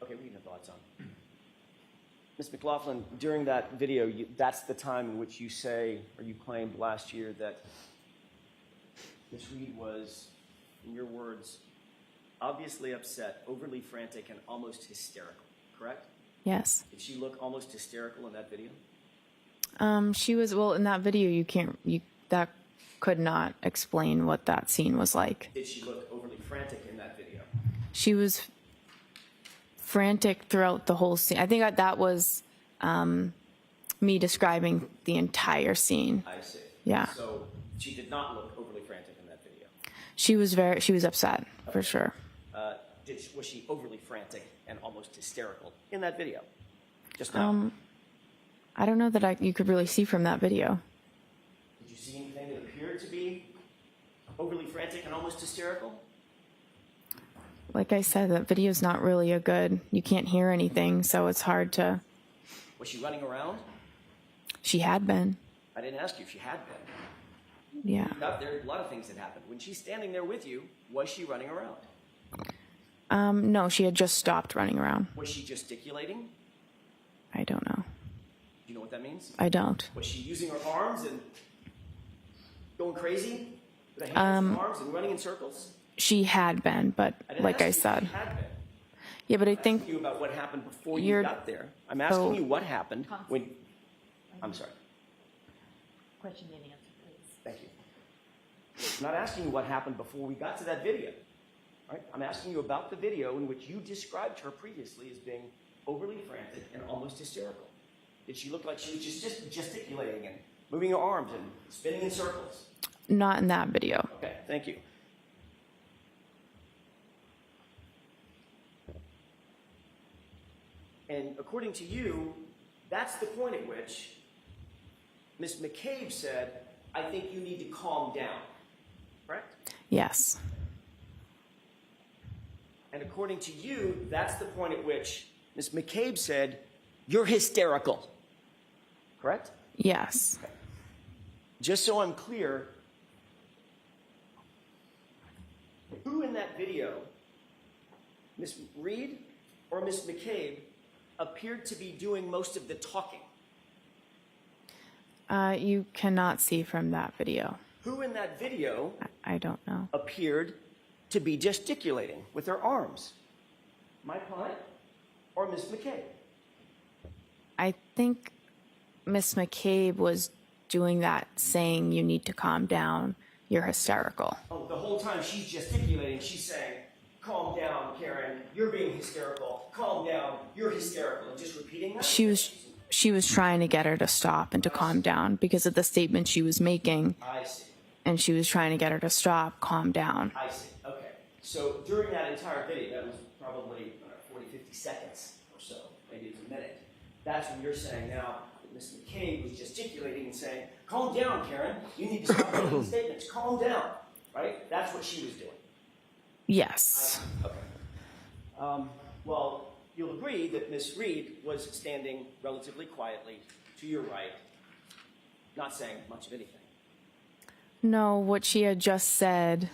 Okay, we can have the lights on. Ms. McLaughlin, during that video, that's the time in which you say, or you claimed last year that Ms. Reed was, in your words, obviously upset, overly frantic, and almost hysterical, correct? Yes. Did she look almost hysterical in that video? She was, well, in that video, that could not explain what that scene was like. Did she look overly frantic in that video? She was frantic throughout the whole scene. I think that was me describing the entire scene. I see. Yeah. So she did not look overly frantic in that video. She was upset, for sure. Was she overly frantic and almost hysterical in that video? Just now. I don't know that you could really see from that video. Did you see anything that appeared to be overly frantic and almost hysterical? Like I said, that video's not really you can't hear anything, so it's hard to. Was she running around? She had been. I didn't ask you if she had been. Yeah. There are a lot of things that happened. When she's standing there with you, was she running around? No, she had just stopped running around. Was she gesticulating? I don't know. Do you know what that means? I don't. Was she using her arms and going crazy? With her hands and arms and running in circles? She had been, but like I said. She had been. Yeah, but I I'm think asking you about what happened before you got there. I'm asking you what happened when. I'm sorry. Question and answer, please. Thank you. I'm not asking you what happened before we got to that video. All right? I'm asking you about the video in which you described her previously as being overly frantic and almost hysterical. Did she look like she was just gesticulating and moving her arms and spinning in circles? Not in that video. Okay, thank you. And according to you, that's the point at which Ms. McCabe said, I think you need to calm down, correct? Yes. And according to you, that's the point at which Ms. McCabe said, you're hysterical, correct? Yes. Okay. Just so I'm clear, who in that video, Ms. Reed or Ms. McCabe, appeared to be doing most of the talking? You cannot see from that video. Who in that video I don't know. appeared to be gesticulating with her arms? My client or Ms. McCabe? I think Miss McCabe was doing that, saying you need to calm down, you're hysterical. Oh, the whole time she's gesticulating, she's saying, calm down, Karen, you're being hysterical. Calm down, you're hysterical. And just repeating that? She was trying to get her to stop and to calm down because of the statement she was making. I see. And she was trying to get her to stop, calm down. I see. Okay. So during that entire video, that was probably 40, 50 seconds or so, maybe it's a minute. That's when you're saying now that Ms. McCabe was gesticulating and saying, calm down, Karen. You need to stop making statements. Calm down. Right? That's what she was doing. Yes. Okay. Well, you'll agree that Ms. Reed was standing relatively quietly to your right, not saying much of anything. No, what she had just said,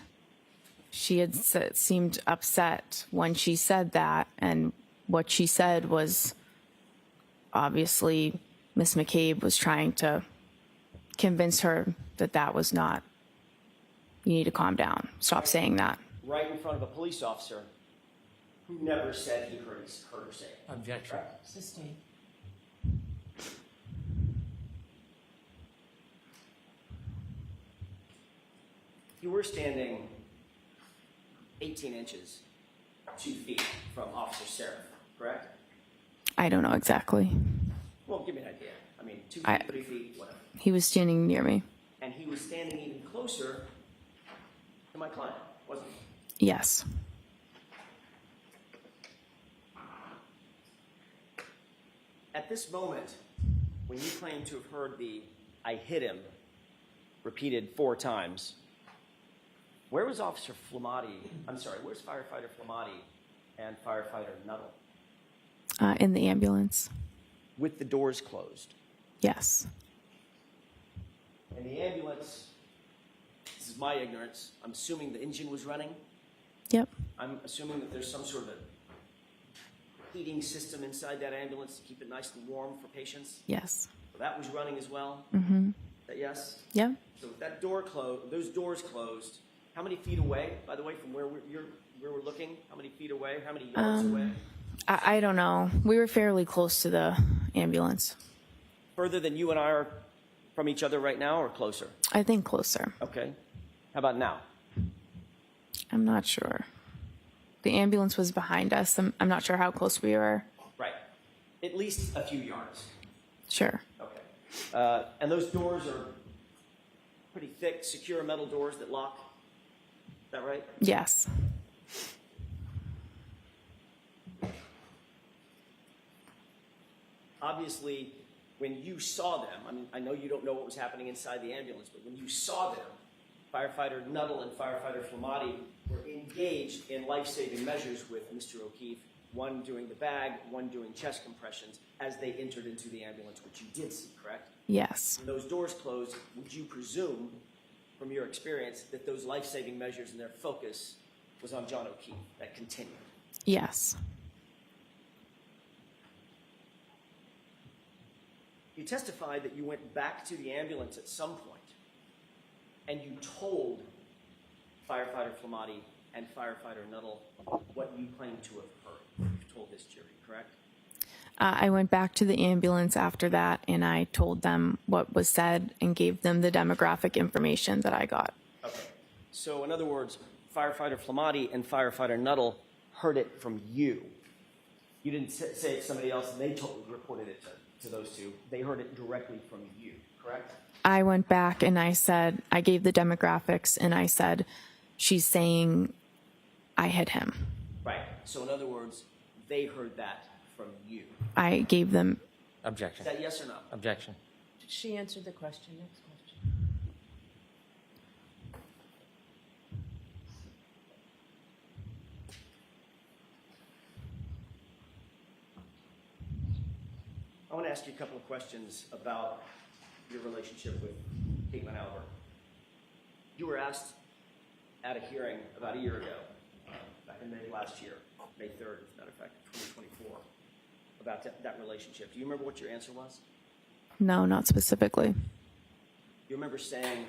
she had seemed upset when she said that, and what she said was obviously Miss McCabe was trying to convince her that that was not, you need to calm down, stop saying that. Right in front of a police officer who never said he heard her say it. Objection. Sustained. You were standing 18 inches, 2 feet from Officer Seraph, correct? I don't know exactly. Well, give me an idea. I mean, 2 feet, 3 feet, whatever. He was standing near me. And he was standing even closer to my client, wasn't he? Yes. At this moment, when you claim to have heard the "I hit him" repeated 4 times, where was Officer Flamati? I'm sorry, where's Firefighter Flamati and Firefighter Nuttall? In the ambulance. With the doors closed. Yes. And the ambulance, this is my ignorance, I'm assuming the engine was running. Yep. I'm assuming that there's some sort of heating system inside that ambulance to keep it nice and warm for patients? Yes. So that was running as well? Mm-hmm. Yes? Yep. So with that door closed, those doors closed, how many feet away, by the way, from where we're looking? How many feet away? How many yards away? I don't know. We were fairly close to the ambulance. Further than you and I are from each other right now, or closer? I think closer. Okay. How about now? I'm not sure. The ambulance was behind us. I'm not sure how close we were. Right. At least a few yards. Sure. Okay. And those doors are pretty thick, secure metal doors that lock. Is that right? Yes. Obviously, when you saw them, I mean, I know you don't know what was happening inside the ambulance, but when you saw them, firefighter Nagel and firefighter Flamati were engaged in life-saving measures with Mr. O'Keefe, one doing the bag, one doing chest compressions, as they entered into the ambulance, which you did see, correct? Yes. When those doors closed, would you presume, from your experience, that those life-saving measures and their focus was on John O'Keefe, that continued? Yes. You testified that you went back to the ambulance at some point and you told firefighter Flamati and firefighter Nagel what you claim to have heard. You told this jury, correct? I went back to the ambulance after that, and I told them what was said and gave them the demographic information that I got. Okay. So, in other words, firefighter Flamati and firefighter Nagel heard it from you. You didn't say it to somebody else, and they reported it to those two. They heard it directly from you, correct? I went back and I said, I gave the demographics, and I said, she's saying I hit him. Right. So, in other words, they heard that from you. I gave them. Objection. Is that yes or no? Objection. She answered the question. Next question. I want to ask you a couple of questions about your relationship with Caitlin Albert. You were asked at a hearing about a year ago, back in May last year, May 3rd, as a matter of fact, 2024, about that relationship. Do you remember what your answer was? No, not specifically. You remember saying,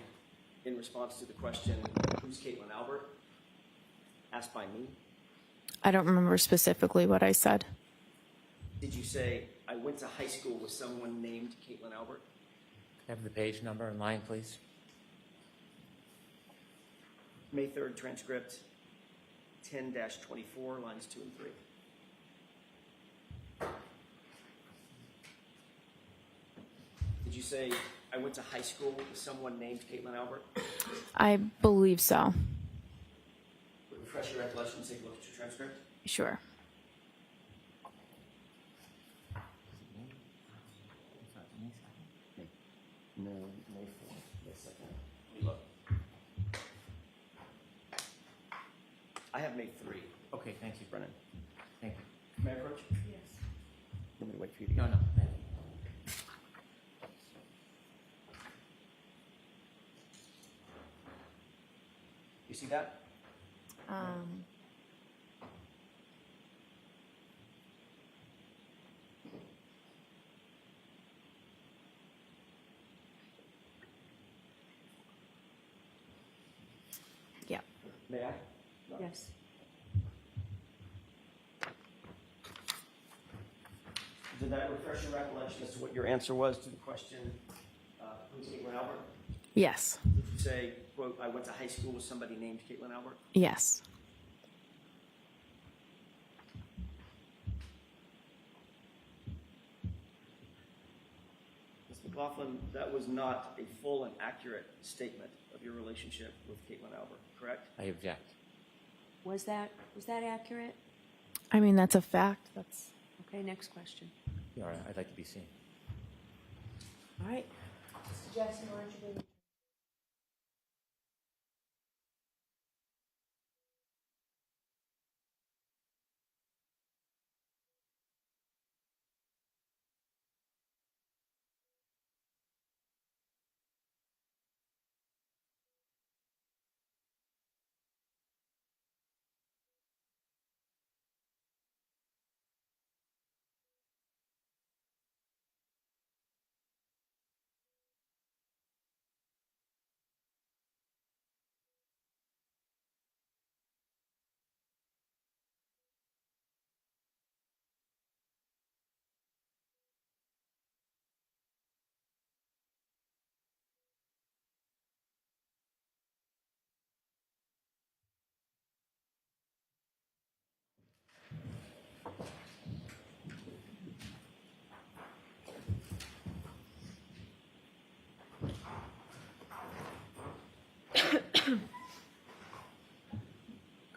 in response to the question, who's Caitlin Albert, asked by me? I don't remember specifically what I said. Did you say, I went to high school with someone named Caitlin Albert? Can I have the page number and line, please? May 3rd transcript, 10-24, lines 2 and 3. Did you say, I went to high school with someone named Caitlin Albert? I believe so. Refresh your recollection, take a look at your transcript. Sure. No, May 4th. Wait a second. Let me look. I have May 3. Okay, thank you. Brennan. Thank you. May I approach? Yes. Let me wait for you to No, get no. thank you. You see that? Yeah. May I? Yes. Did that refresh your recollection as to what your answer was to the question, who's Caitlin Albert? Yes. Did you say, quote, I went to high school with somebody named Caitlin Albert? Yes. Ms. McLaughlin, that was not a full and accurate statement of your relationship with Caitlin Albert, correct? I object. Was that accurate? I mean, that's a fact. That's. Okay, next question. All right, I'd like to be seen. All right. Mr. Jackson, why don't you go?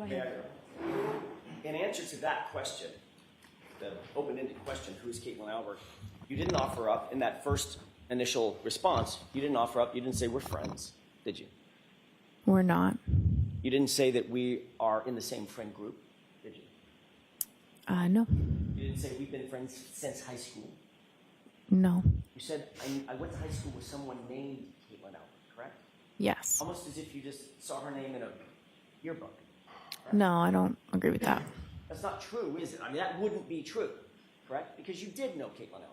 Go May ahead. I? In answer to that question, the open-ended question, who is Caitlin Albert, you didn't offer up in that first initial response, you didn't offer up, you didn't say we're friends, did you? We're not. You didn't say that we are in the same friend group, did you? No. You didn't say we've been friends since high school. No. You said, I went to high school with someone named Caitlin Albert, correct? Yes. Almost as if you just saw her name in a yearbook. No, I don't agree with that. That's not true, is it? I mean, that wouldn't be true, correct? Because you did know Caitlin Albert.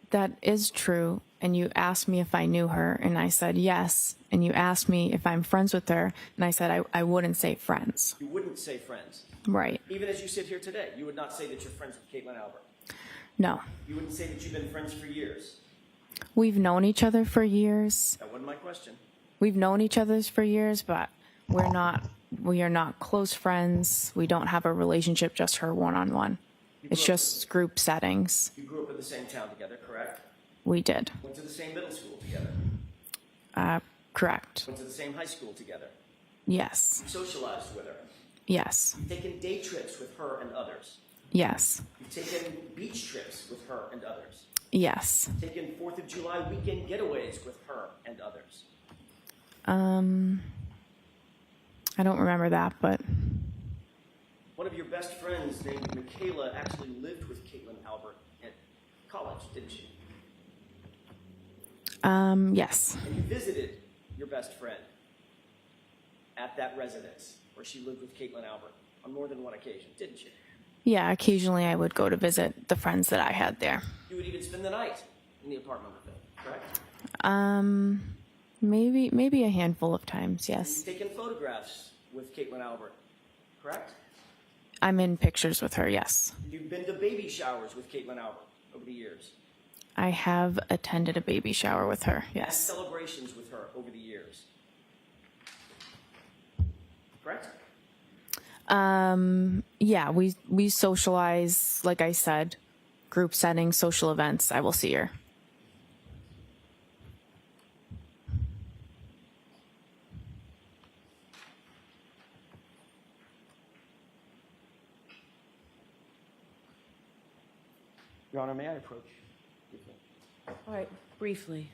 That is true. And you asked me if I knew her, and I said yes. And you asked me if I'm friends with her, and I said I wouldn't say friends. You wouldn't say friends. Right. Even as you sit here today, you would not say that you're friends with Caitlin Albert. No. You wouldn't say that you've been friends for years. We've known each other for years. That wasn't my question. We've known each other for years, but we are not close friends. We don't have a relationship, just her one-on-one. It's just group settings. You grew up in the same town together, correct? We did. Went to the same middle school together. Correct. Went to the same high school together. Yes. You socialized with her. Yes. You've taken day trips with her and others. Yes. You've taken beach trips with her and others. Yes. Taken 4th of July weekend getaways with her and others. I don't remember that, but One of your best friends named Michaela actually lived with Caitlin Albert at college, didn't she? yes. And you visited your best friend at that residence where she lived with Caitlin Albert on more than one occasion, didn't you? Yeah, occasionally I would go to visit the friends that I had there. You would even spend the night in the apartment with them, correct? Maybe a handful of times, yes. You've taken photographs with Caitlin Albert, correct? I'm in pictures with her, yes. You've been to baby showers with Caitlin Albert over the years. I have attended a baby shower with her, Had yes. celebrations with her over the years. Correct? Yeah, we socialize, like I said, group settings, social events. I will see her. Your Honor, may I approach? All right, briefly.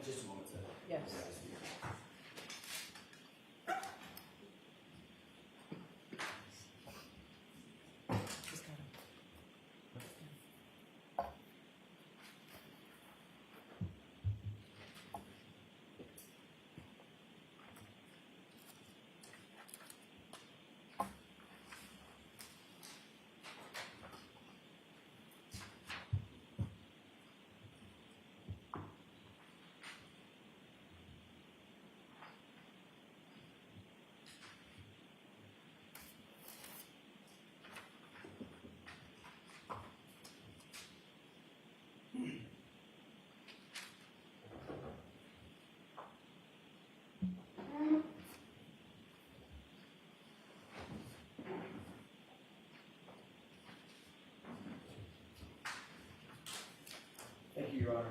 Just a moment, sir. Yes. Thank you, Your Honor.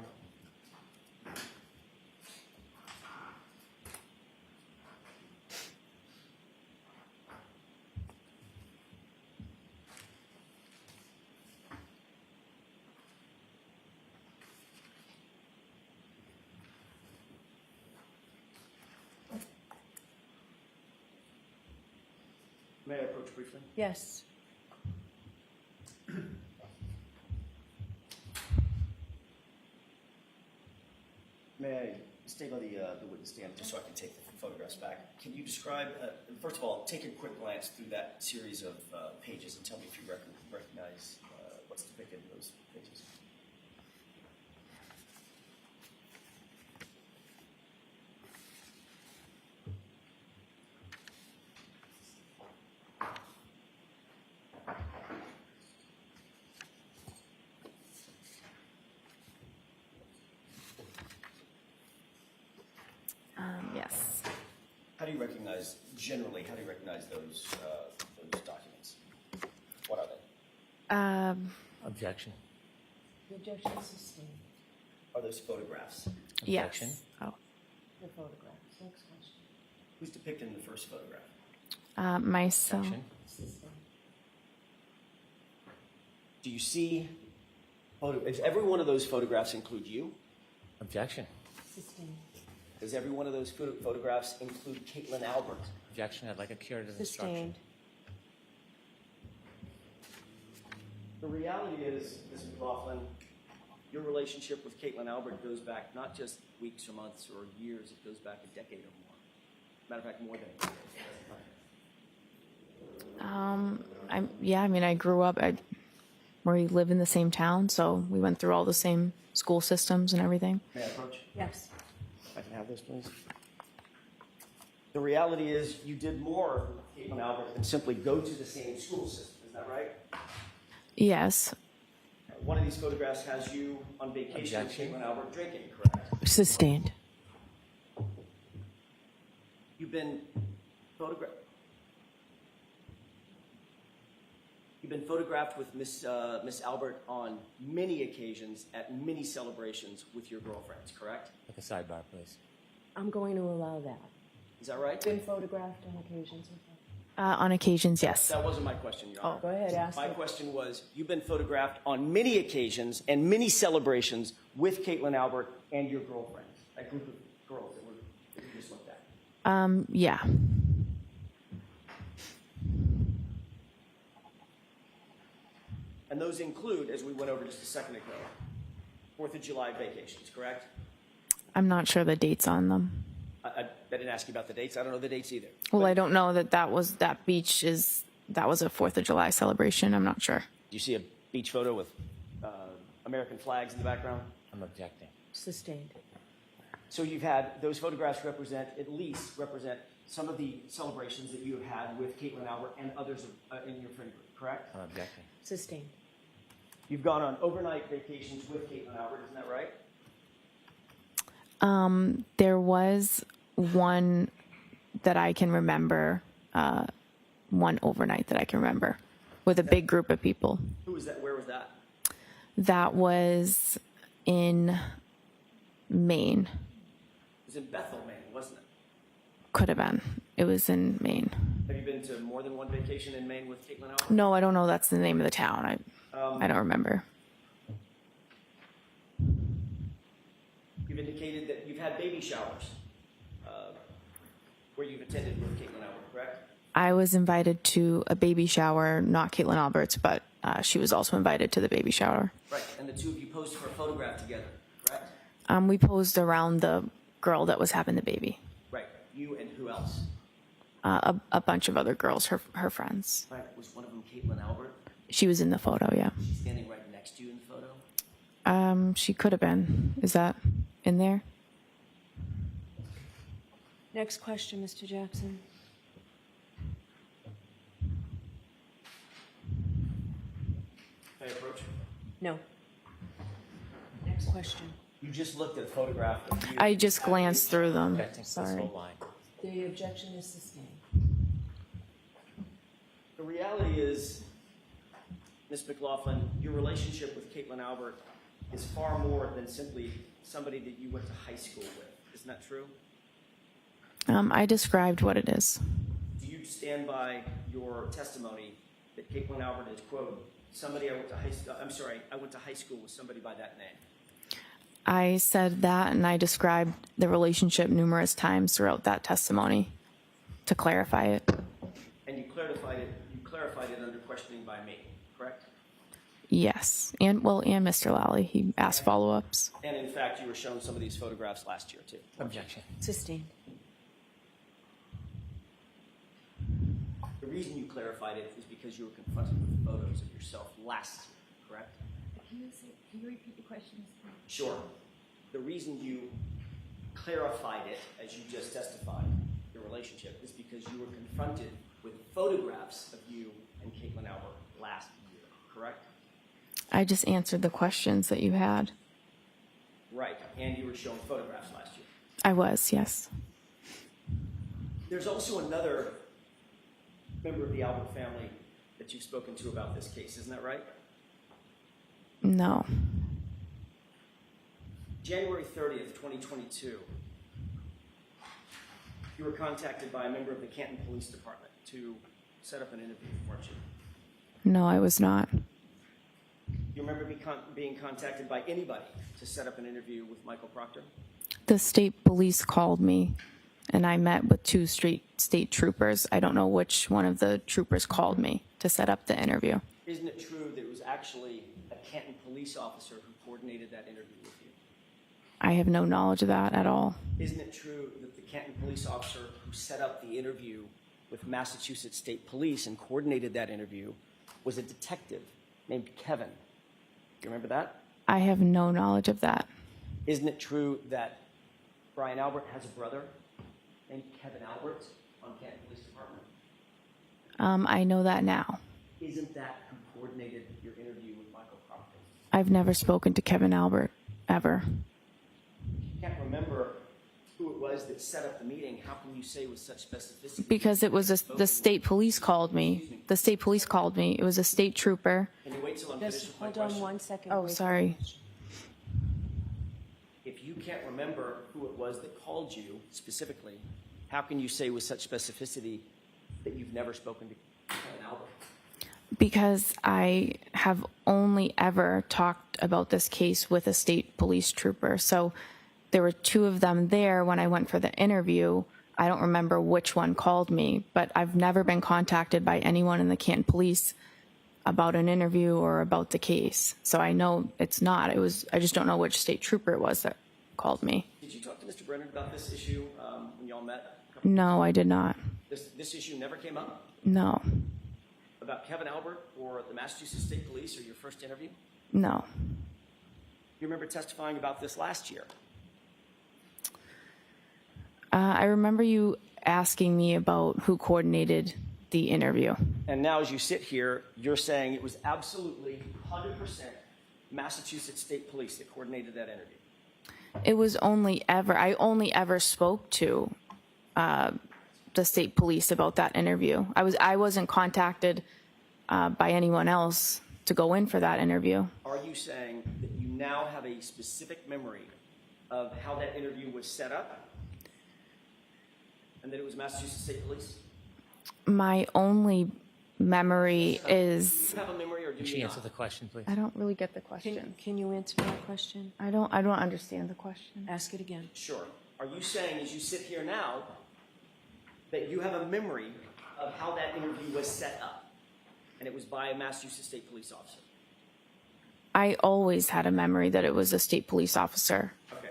May I approach briefly? Yes. May I stay by the witness stand just so I can take the photographs back? Can you describe, first of all, take a quick glance through that series of pages and tell me if you recognize what's depicted in those pages? Yes. How do you recognize, generally, how do you recognize those documents? What are they? Objection. The objection is sustained. Are those photographs? Objection. Yes. Oh. The photographs. Next question. Who's depicted in the first photograph? Myself. Objection. Sustained. Do you see, does every one of those photographs include you? Objection. Sustained. Does every one of those photographs include Caitlin Albert? Objection. I'd like a curative instruction. Sustained. The reality is, Ms. McLaughlin, your relationship with Caitlin Albert goes back not just weeks or months or years, it goes back a decade or more. Matter of fact, more than a decade. I grew up, we live in the same town, so we went through all the same school systems and everything. May I approach? Yes. If I can have this, please. The reality is you did more with Caitlin Albert than simply go to the same school system. Is that right? Yes. One of these photographs has you on vacation with Objection. Caitlin Albert drinking, correct? Sustained. You've been photographed. You've been photographed with Miss Albert on many occasions at many celebrations with your girlfriends, correct? Like a sidebar, please. I'm going to allow that. Is that right? Been photographed on occasions with her. On occasions, yes. That wasn't my question, Your Honor. Go ahead, ask My it. question was, you've been photographed on many occasions and many celebrations with Caitlin Albert and your girlfriends, that group of girls that you just looked at. Yeah. And those include, as we went over just a second ago, 4th of July vacations, correct? I'm not sure the dates on them. I didn't ask you about the dates. I don't know the dates either. Well, I don't know that was a 4th of July celebration. I'm not sure. Do you see a beach photo with American flags in the background? I'm objecting. Sustained. So you've had, those photographs represent some of the celebrations that you have had with Caitlin Albert and others in your friend group, correct? I'm objecting. Sustained. You've gone on overnight vacations with Caitlin Albert, isn't that right? There was one that I can remember, one overnight that I can remember with a big group of people. Who was that? Where was that? That was in Maine. It was in Bethel, Maine, wasn't it? Could have been. It was in Maine. Have you been to more than one vacation in Maine with Caitlin Albert? No, I don't know. That's the name of the town. I don't remember. You've you've indicated that you've had baby showers where you've attended with Caitlin Albert, correct? I was invited to a baby shower, not Caitlin Albert's, but she was also invited to the baby shower. Right, and the two of you posed for a photograph together, correct? We posed around the girl that was having the baby. Right, you and who else? A bunch of other girls, her friends. Right, was one of them Caitlin Albert? She was in the photo, yeah. She's standing right next to you in the photo? She could have been. Is that in there? Next question, Mr. Jackson. May I approach? No. Next question. You just looked at a photograph of you. I just glanced through them. Okay, this Sorry. whole line. The objection is sustained. The reality is, Ms. McLaughlin, your relationship with Caitlin Albert is far more than simply somebody that you went to high school with. Isn't that true? I described what it is. Do you stand by your testimony that Caitlin Albert is, quote, somebody I went to high school with somebody by that name? I said that, and I described the relationship numerous times throughout that testimony to clarify it. And you clarified it under questioning by me, correct? Yes, and Mr. Lally, he asked follow-ups. And in fact, you were shown some of these photographs last year, too. Objection. Sustained. The reason you clarified it is because you were confronted with photos of yourself last year, correct? Can you repeat the question? Sure. The reason you clarified it, as you just testified, your relationship, is because you were confronted with photographs of you and Caitlin Albert last year, correct? I just answered the questions that you had. Right, and you were shown photographs last year. I was, yes. There's also another member of the Albert family that you've spoken to about this case, isn't that right? No. January 30th, 2022, you were contacted by a member of the Canton Police Department to set up an interview, weren't you? No, I was not. You remember being contacted by anybody to set up an interview with Michael Proctor? The state police called me, and I met with two state troopers. I don't know which one of the troopers called me to set up the interview. Isn't it true that it was actually a Canton police officer who coordinated that interview with you? I have no knowledge of that at all. Isn't it true that the Canton police officer who set up the interview with Massachusetts State Police and coordinated that interview was a detective named Kevin? Do you remember that? I have no knowledge of that. Isn't it true that Brian Albert has a brother named Kevin Albert on Canton Police Department? I know that now. Isn't that who coordinated your interview with Michael Proctor? I've never spoken to Kevin Albert, ever. You can't remember who it was that set up the meeting. How can you say with such specificity? Because it was the state police called me. The state police called me. It was a state trooper. Can you wait till I'm Just finished with my hold on question? 1 second. Oh, wait. sorry. If you can't remember who it was that called you specifically, how can you say with such specificity that you've never spoken to Kevin Albert? Because I have only ever talked about this case with a state police trooper. So there were two of them there when I went for the interview. I don't remember which one called me, but I've never been contacted by anyone in the Canton Police about an interview or about the case. So I know it's not. I just don't know which state trooper it was that called me. Did you talk to Mr. Brennan about this issue when y'all met? No, I did not. This issue never came up? No, About Kevin Albert or the Massachusetts State Police or your first interview? no. You remember testifying about this last year? I remember you asking me about who coordinated the interview. And now as you sit here, you're saying it was absolutely 100% Massachusetts State Police that coordinated that interview. I only ever spoke to the state police about that interview. I wasn't contacted by anyone else to go in for that interview. Are you saying that you now have a specific memory of how that interview was set up and that it was Massachusetts State Police? My only memory is, Do you have a memory or do Can you she not? answer the question, please? I don't really get the question. Can you answer my question? I don't understand the question. Ask it again. Sure. Are you saying, as you sit here now, that you have a memory of how that interview was set up, and it was by a Massachusetts State Police officer? I always had a memory that it was a state police officer. Okay.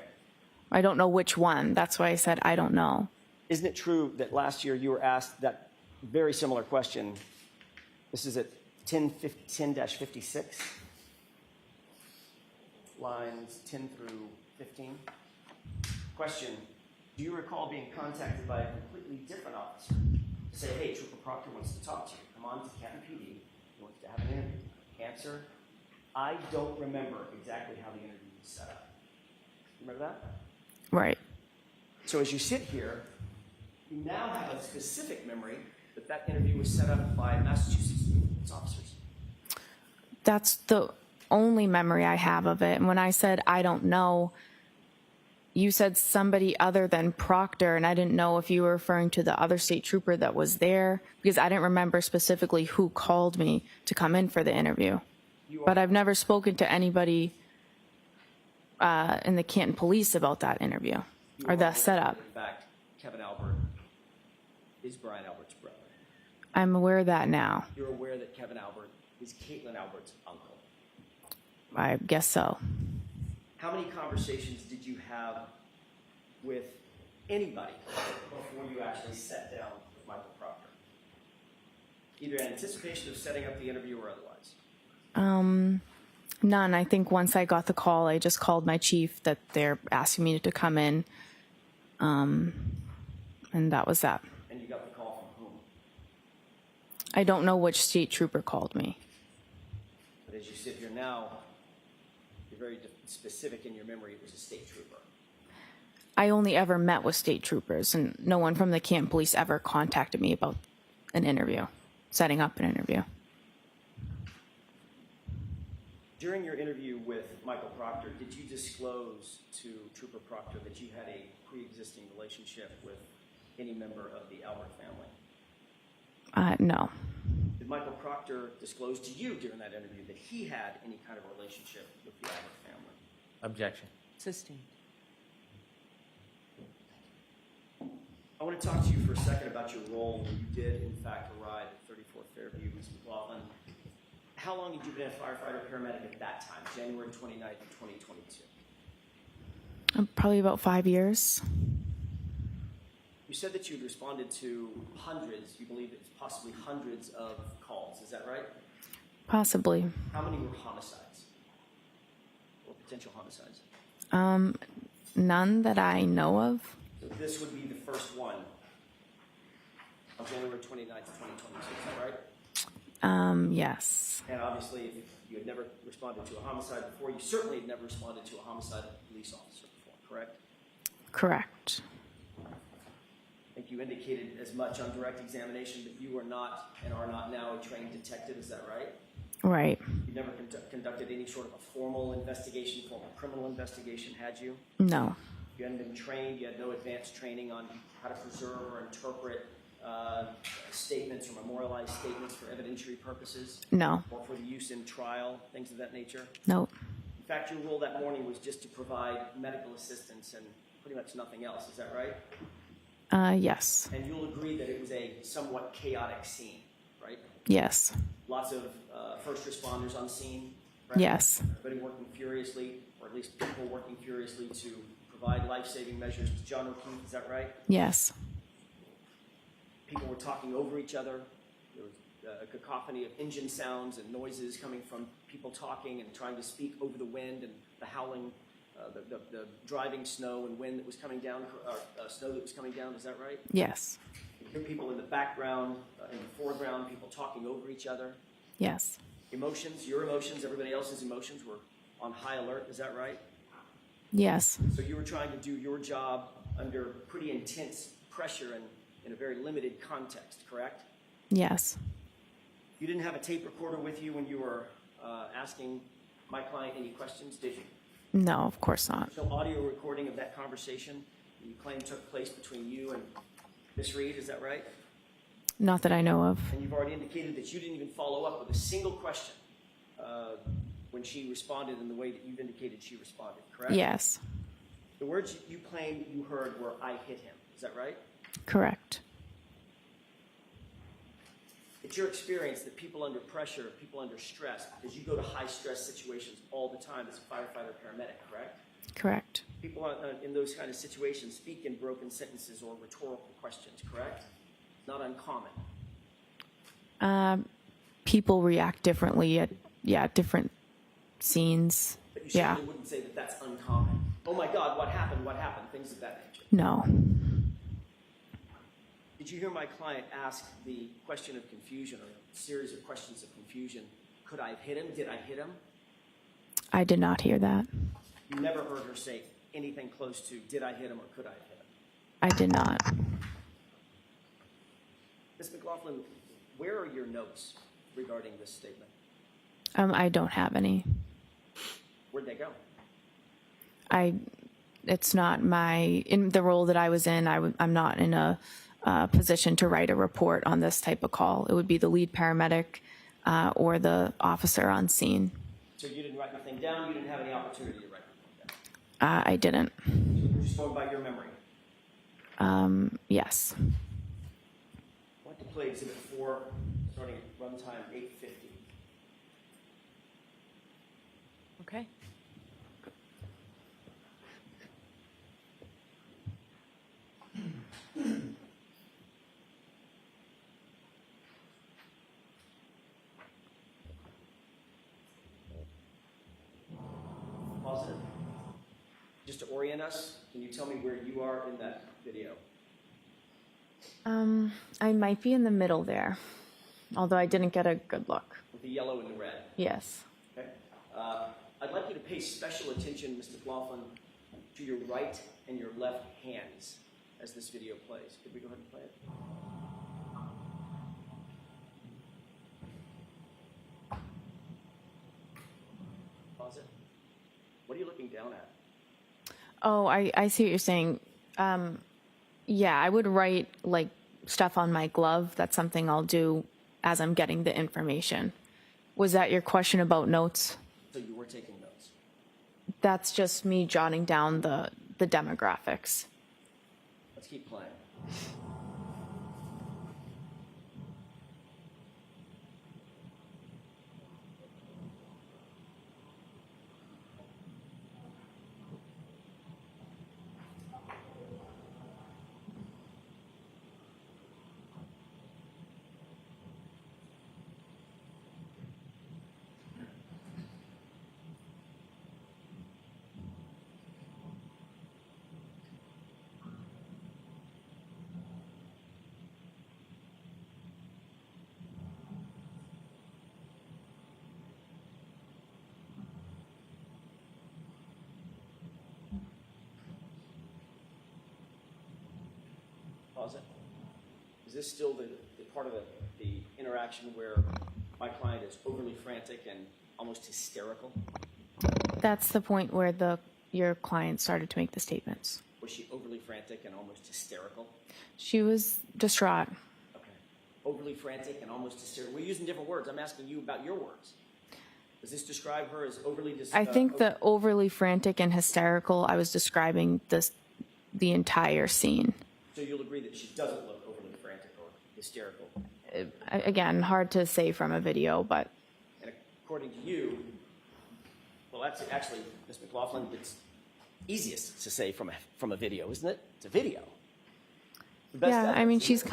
I don't know which one. That's why I said I don't know. Isn't it true that last year you were asked that very similar question? This is at 10-56, lines 10 through 15. Question, do you recall being contacted by a completely different officer to say, hey, Trooper Proctor wants to talk to you. Come on to Canton PD. He wants to have an interview. Answer, I don't remember exactly how the interview was set up. Remember that? Right. So as you sit here, you now have a specific memory that that interview was set up by Massachusetts police officers. That's the only memory I have of it. And when I said I don't know, you said somebody other than Proctor, and I didn't know if you were referring to the other state trooper that was there, because I didn't remember specifically who called me to come in for the interview. But I've never spoken to anybody in the Canton Police about that interview or the setup. In fact, Kevin Albert is Brian Albert's brother. I'm aware of that now. You're aware that Kevin Albert is Caitlin Albert's uncle. I guess so. How many conversations did you have with anybody before you actually sat down with Michael Proctor? Either in anticipation of setting up the interview or otherwise? None. I think once I got the call, I just called my chief that they're asking me to come in. And that was that. And you got the call from whom? I don't know which state trooper called me. But as you sit here now, you're very specific in your memory it was a state trooper. I only ever met with state troopers, and no one from the Canton Police ever contacted me about an interview, setting up an interview. During your interview with Michael Proctor, did you disclose to Trooper Proctor that you had a pre-existing relationship with any member of the Albert family? No. Did Michael Proctor disclose to you during that interview that he had any kind of relationship with the Albert family? Objection. Sustained. I want to talk to you for a second about your role when you did, in fact, arrive at 34 Fairview, Ms. McLaughlin. How long had you been a firefighter paramedic at that time, January 29th, 2022? Probably about 5 years. You said that you'd responded to hundreds, you believe it's possibly hundreds of calls, is that right? Possibly. How many were homicides or potential homicides? None that I know of. So this would be the first one on January 29th, 2022, is that right? Yes. And obviously, if you had never responded to a homicide before, you certainly had never responded to a homicide of a police officer before, correct? Correct. I think you indicated as much on direct examination that you are not and are not now a trained detective, is that right? Right. You never conducted any sort of a formal investigation, formal criminal investigation, had you? No. You hadn't been trained, you had no advanced training on how to preserve or interpret statements or memorialized statements for evidentiary purposes? No. Or for the use in trial, things of that nature? Nope. In fact, your role that morning was just to provide medical assistance and pretty much nothing else, is that right? Yes. And you'll agree that it was a somewhat chaotic scene, right? Yes. Lots of first responders on scene, right? Yes. Everybody working furiously, or at least people working furiously to provide life-saving measures to John O'Keefe, is that right? Yes. People were talking over each other. There was a cacophony of engine sounds and noises coming from people talking and trying to speak over the wind and the howling, the driving snow and wind that was coming down, snow that was coming down, is that right? Yes. You hear people in the background, in the foreground, people talking over each other. Yes. Emotions, your emotions, everybody else's emotions were on high alert, is that right? Yes. So you were trying to do your job under pretty intense pressure and in a very limited context, correct? Yes. You didn't have a tape recorder with you when you were asking my client any questions, did you? No, of course not. There's no audio recording of that conversation you claim took place between you and Miss Reed, is that right? Not that I know of. And you've already indicated that you didn't even follow up with a single question when she responded in the way that you've indicated she responded, correct? Yes, The words you claim you heard were, "I hit him." Is that right? correct. It's your experience that people under pressure, people under stress, because you go to high-stress situations all the time as a firefighter paramedic, correct? Correct. People in those kind of situations speak in broken sentences or rhetorical questions, correct? Not uncommon. People react differently at different scenes. But you Yeah. certainly wouldn't say that that's uncommon. Oh my God, what happened? What happened? Things of that nature. No. Did you hear my client ask the question of confusion, or a series of questions of confusion? Could I have hit him? Did I hit him? I did not hear that. You never heard her say anything close to, did I hit him or could I have hit him? I did not. Ms. McLaughlin, where are your notes regarding this statement? I don't have any. Where'd they go? It's not in the role that I was in, I'm not in a position to write a report on this type of call. It would be the lead paramedic or the officer on scene. So you didn't write anything down, you didn't have any opportunity to write anything down? I didn't. You're just going by your memory. Yes. I want to play Exhibit 4, starting at runtime 8:50. Okay. Pause it. Just to orient us, can you tell me where you are in that video? I might be in the middle there, although I didn't get a good look. With the yellow and the red. Yes. Okay. I'd like you to pay special attention, Mr. McLaughlin, to your right and your left hands as this video plays. Could we go ahead and play it? Pause it. What are you looking down at? Oh, I see what you're saying. Yeah, I would write like stuff on my glove. That's something I'll do as I'm getting the information. Was that your question about notes? So you were taking notes. That's just me jotting down the demographics. Let's keep playing. Pause it. Is this still the part of the interaction where my client is overly frantic and almost hysterical? That's the point where your client started to make the statements. Was she overly frantic and almost hysterical? She was distraught. Okay. Overly frantic and almost hysterical. We're using different words. I'm asking you about your words. Does this describe her as overly I think the overly frantic and hysterical, I was describing the entire scene. So you'll agree that she doesn't look overly frantic or hysterical? Again, hard to say from a video, but... And according to you, well, that's actually, Ms. McLaughlin, it's easiest to say from a video, isn't it? It's a video. Yeah, I mean, she's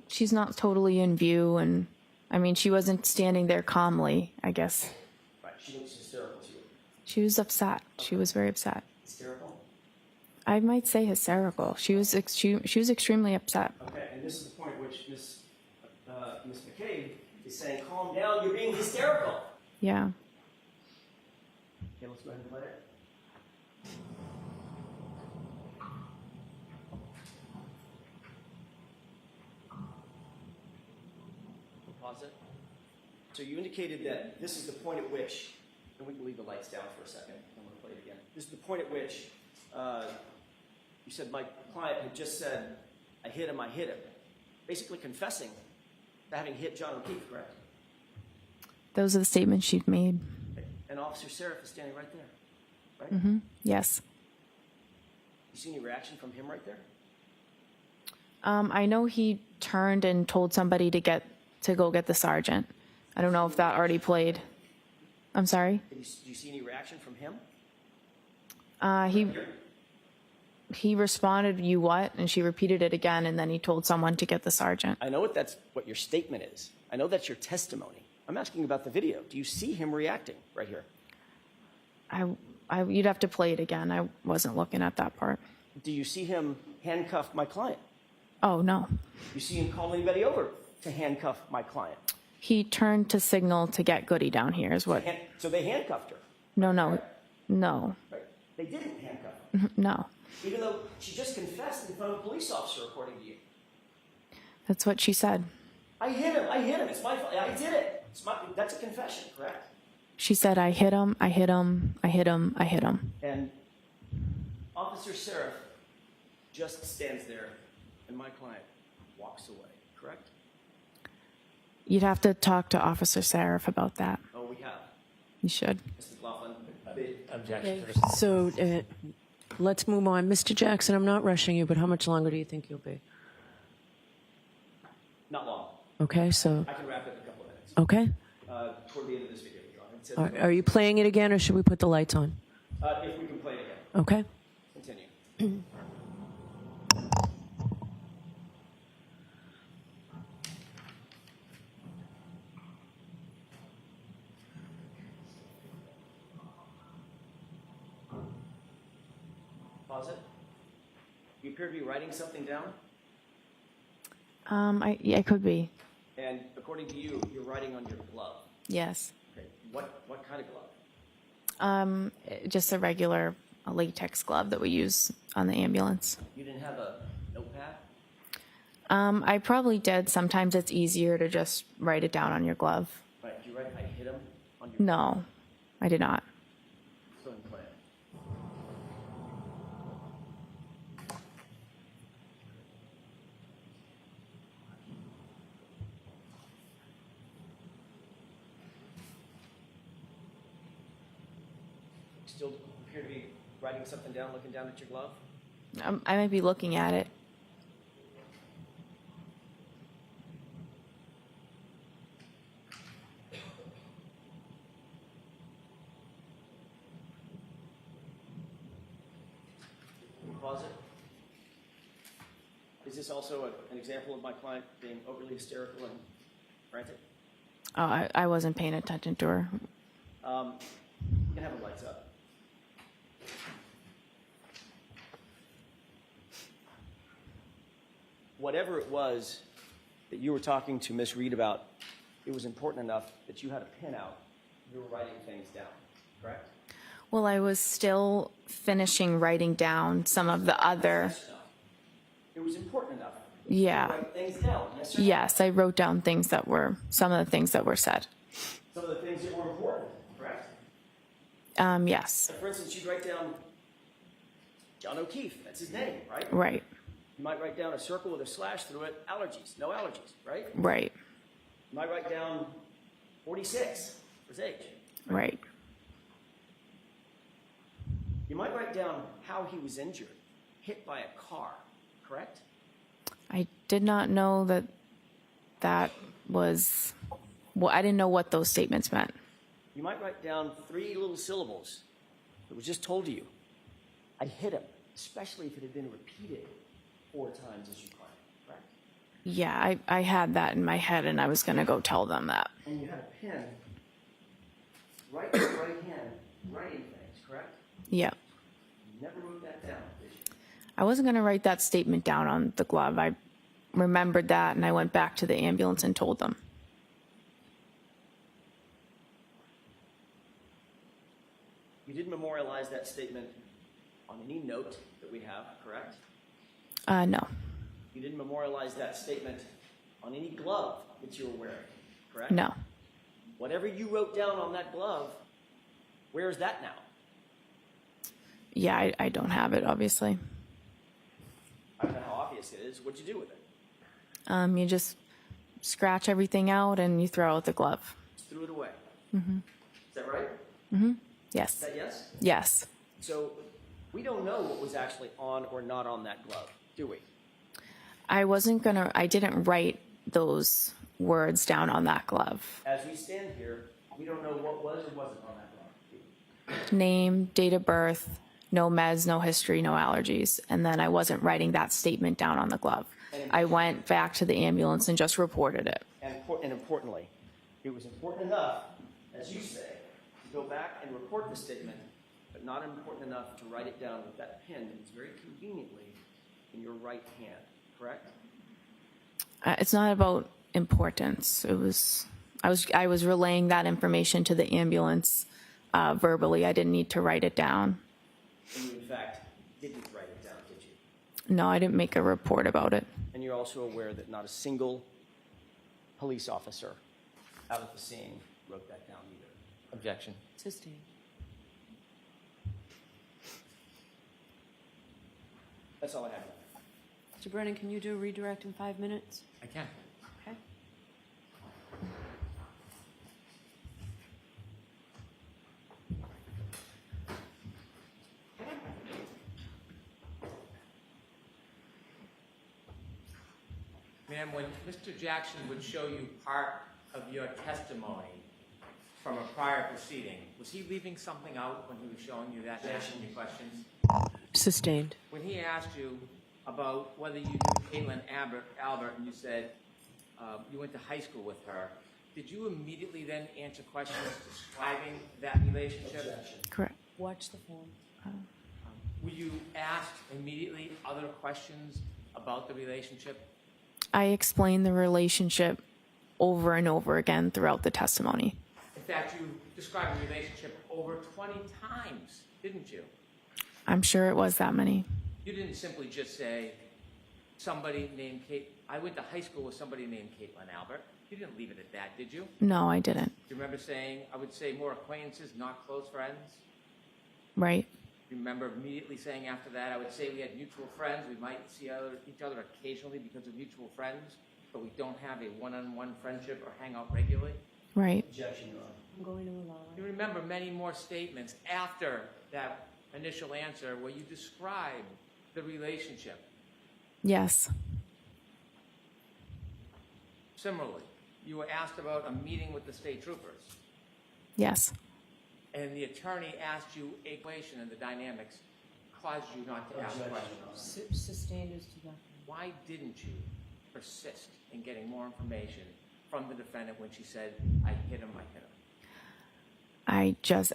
she's not totally in view, and I mean, she wasn't standing there calmly, I guess. Right, she looks hysterical to you. She was upset. Okay. She was very upset. Hysterical? I might say hysterical. She was extremely upset. Okay, and this is the point at which Ms. McCabe is saying, calm down, you're being hysterical. Yeah. Okay, let's go ahead and play it. Pause it. So you indicated that this is the point at which, and we can leave the lights down for a second. I'm going to play it again. This is the point at which you said my client had just said, I hit him, I hit him. basically confessing to having hit John O'Keefe, correct? Those are the statements she'd made. And Officer Seraph is standing right there, right? Yes. You see any reaction from him right there? I know he turned and told somebody to go get the sergeant. I don't know if that already played. I'm sorry? Did you see any reaction from him? He responded, "You what?" And she repeated it again, and then he told someone to get the sergeant. I know that's what your statement is. I know that's your testimony. I'm asking about the video. Do you see him reacting right here? You'd have to play it again. I wasn't looking at that part. Do you see him handcuff my client? Oh, no. You see him call anybody over to handcuff my client? He turned to signal to get Goody down here is what. So they handcuffed her? No. Right. They didn't handcuff her? No. Even though she just confessed in front of a police officer, according to you. That's what she said. I hit him. It's my fault. I did it. That's a confession, correct? She said, "I hit him, I hit him, I hit him, I hit him." And Officer Seraph just stands there, and my client walks away, correct? You'd have to talk to Officer Seraph about that. Oh, we have. You should. Mr. McLaughlin, Objection. Okay, so let's move on. Mr. Jackson, I'm not rushing you, but how much longer do you think you'll be? not long. Okay, so, I can wrap it in a couple of minutes. okay. Toward the end of this video. Go ahead. Are you playing it again, or should we put the lights on? If we can play it again. Okay. Continue. Pause it. You appear to be writing something down, I could be. and according to you, you're writing on your glove. Yes. Okay. What kind of glove? Just a regular latex glove that we use on the ambulance. You didn't have a notepad? I probably did. Sometimes it's easier to just write it down on your glove. Right. Did you write, "I hit him" on your No, I did not. Go ahead and play it. Still appear to be writing something down, looking down at your glove? I might be looking at it. Can we pause it? Is this also an example of my client being overly hysterical and frantic? Oh, I wasn't paying attention to her. You can have the lights up. Whatever it was that you were talking to Miss Reed about, it was important enough that you had a pin out. You were writing things down, correct? Well, I was still finishing writing down some of the other. Yes, no. It was important enough. Yeah. To write things down. Yes, or no? Yes, I wrote down some of the things that were said. Some of the things that were important, correct? Yes. For instance, you'd write down John O'Keefe. That's his name, right? Right. You might write down a circle with a slash through it, allergies, no allergies, right? Right. You might write down 46 for his age. Right. You might write down how he was injured, hit by a car, correct? I did not know that was. Well, I didn't know what those statements meant. You might write down 3 little syllables that was just told to you. I hit him, especially if it had been repeated 4 times as you claim, correct? Yeah, I had that in my head, and I was going to go tell them that. And you had a pen right in your right hand writing things, correct? Yeah. You never wrote that down, did you? I wasn't going to write that statement down on the glove. I remembered that, and I went back to the ambulance and told them. You did memorialize that statement on any note that we have, correct? No. You didn't memorialize that statement on any glove that you were wearing, correct? No. Whatever you wrote down on that glove, where is that now? Yeah, I don't have it, obviously. I don't know how obvious it is. What'd you do with it? You just scratch everything out and you throw out the glove. Just threw it away. Mm-hmm. Is that right? Yes. Is that yes? Yes. So we don't know what was actually on or not on that glove, do we? I didn't write those words down on that glove. As we stand here, we don't know what was or wasn't on that glove. Name, date of birth, no meds, no history, no allergies. And then I wasn't writing that statement down on the glove. I went back to the ambulance and just reported it. And importantly, it was important enough, as you say, to go back and report the statement, but not important enough to write it down with that pen that is very conveniently in your right hand, correct? It's not about importance. I was relaying that information to the ambulance verbally. I didn't need to write it down. And you, in fact, didn't write it down, did you? No, I didn't make a report about it. And you're also aware that not a single police officer out at the scene wrote that down either. Objection. Sustained. That's all I have. Mr. Brennan, can you do a redirect in 5 minutes? I can. Okay. Ma'am, when Mr. Jackson would show you part of your testimony from a prior proceeding, was he leaving something out when he was showing you that, asking you questions? Sustained. When he asked you about whether you knew Caitlin Albert, and you said you went to high school with her, did you immediately then answer questions describing that relationship? Correct. Watch the form. Were you asked immediately other questions about the relationship? I explained the relationship over and over again throughout the testimony. In fact, you described the relationship over 20 times, didn't you? I'm sure it was that many. You didn't simply just say, somebody named Kate. I went to high school with somebody named Caitlin Albert. You didn't leave it at that, did you? No, I didn't. Do you remember saying, I would say more acquaintances, not close friends? Right. Do you remember immediately saying after that, I would say we had mutual friends. We might see each other occasionally because of mutual friends, but we don't have a one-on-one friendship or hang out regularly? Right. Objection, Your Honor. I'm going to allow it. You remember many more statements after that initial answer where you described the relationship. Yes. Similarly, you were asked about a meeting with the state troopers, Yes. and the attorney asked you a question, and the dynamics caused you not to ask questions. Sustained is to that. Why didn't you persist in getting more information from the defendant when she said, I hit him, I hit him?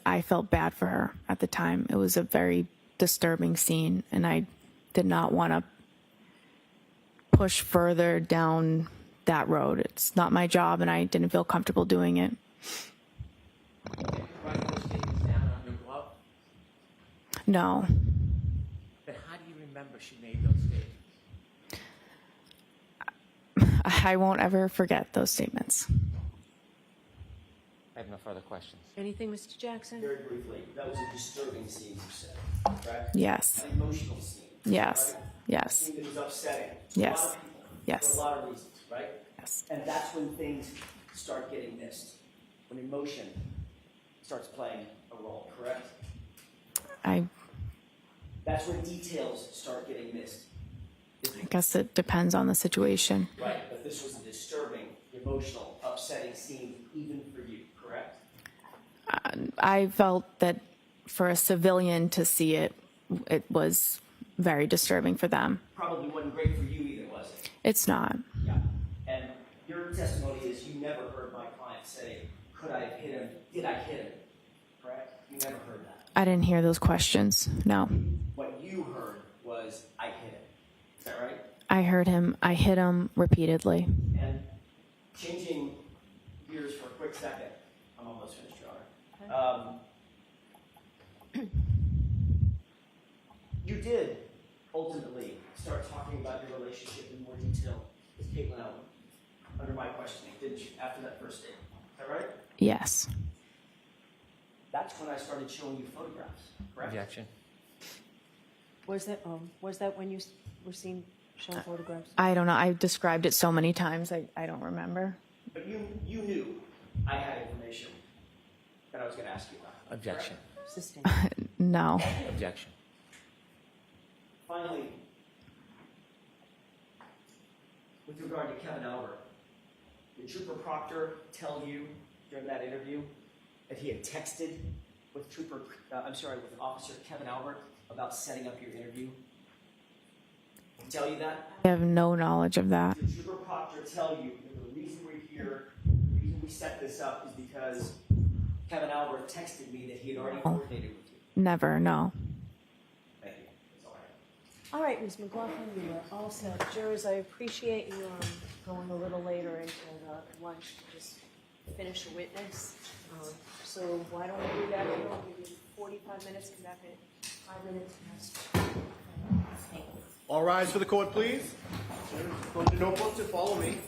I felt bad for her at the time. It was a very disturbing scene, and I did not want to push further down that road. It's not my job, and I didn't feel comfortable doing it. Did you write those statements down on your glove? No. Then how do you remember she made those statements? I won't ever forget those statements. I have no further questions. Anything, Mr. Jackson? Very briefly, that was a disturbing scene, you said, correct? Yes. An emotional scene. Yes. Right? A Yes. scene that was upsetting to Yes. a lot of people. Yes. For a lot of reasons, right? Yes. And that's when things start getting missed. When emotion starts playing a role, correct? That's when details start getting missed. I guess it depends on the situation. Right, but this was a disturbing, emotional, upsetting scene even for you, correct? I felt that for a civilian to see it, it was very disturbing for them. Probably wasn't great for you either, was it? It's not. Yeah. And your testimony is you never heard my client say, could I have hit him? Did I hit him? Correct? You never heard that. I didn't hear those questions. No. What you heard was, I hit him. Is that right? I heard him. I hit him repeatedly. And changing gears for a quick second, I'm almost finished, Your Honor. You did ultimately start talking about your relationship in more detail with Caitlin Albert under my questioning, didn't you, after that first date? Is that right? Yes. That's when I started showing you photographs, correct? Objection. Was that when you were seen Show photographs. I don't know. I've described it so many times, I don't remember. But you knew I had information that I was going to ask you about. Objection. Sustain. No. Objection. Finally, with regard to Kevin Albert, did Trooper Proctor tell you during that interview that he had texted with with Officer Kevin Albert about setting up your interview? Did he tell you that? I have no knowledge of that. Did Trooper Proctor tell you that the reason we're here, the reason we set this up is because Kevin Albert texted me that he had already coordinated with you? Never, no. Thank you. That's all I have. All right, Ms. McLaughlin, you are all set. Jurors, I appreciate you going a little later into lunch to just finish a witness. So why don't we do that? We'll give you 45 minutes, come back in 5 minutes. Thank you. All rise for the court, please. Close your notebooks and follow me.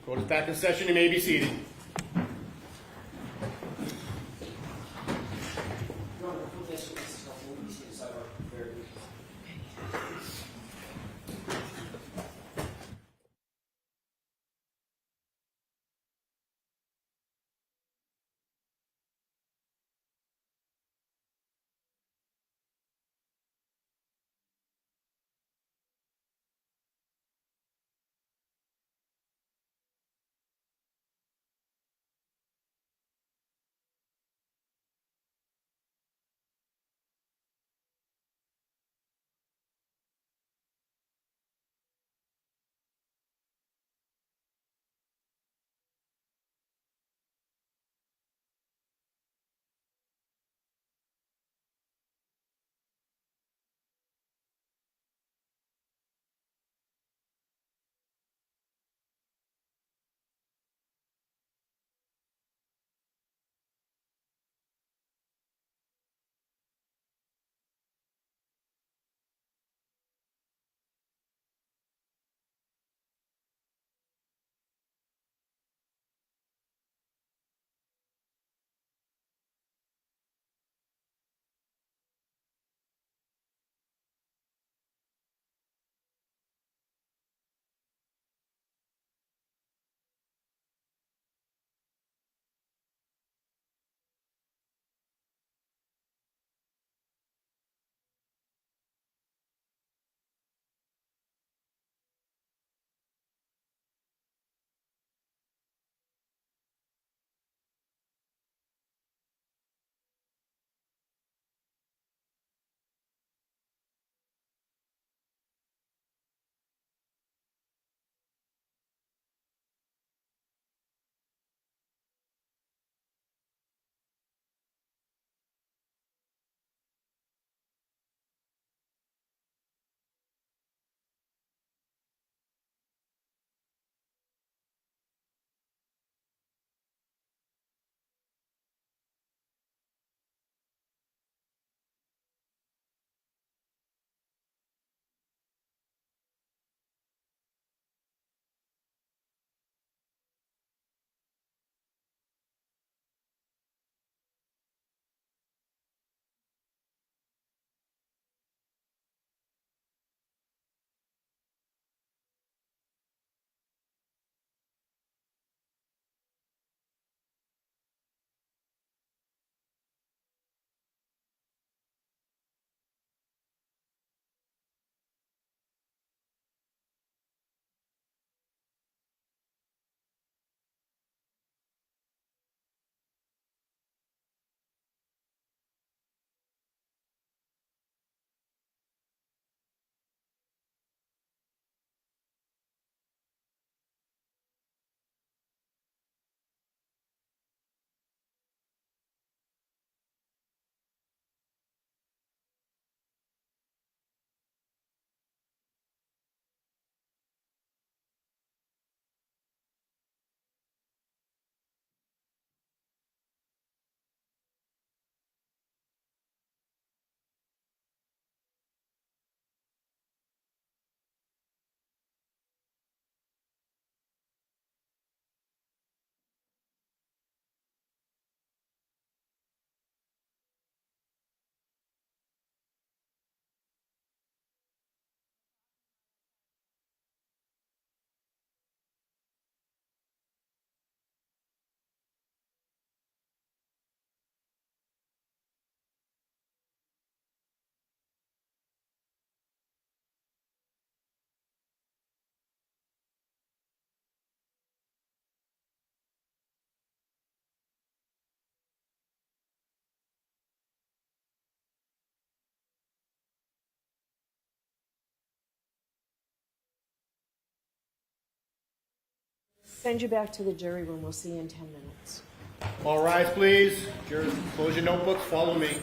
Court is back in session. You may be seated. Send you back to the jury room. We'll see you in 10 minutes. All rise, please. Jurors, close your notebooks. Follow me.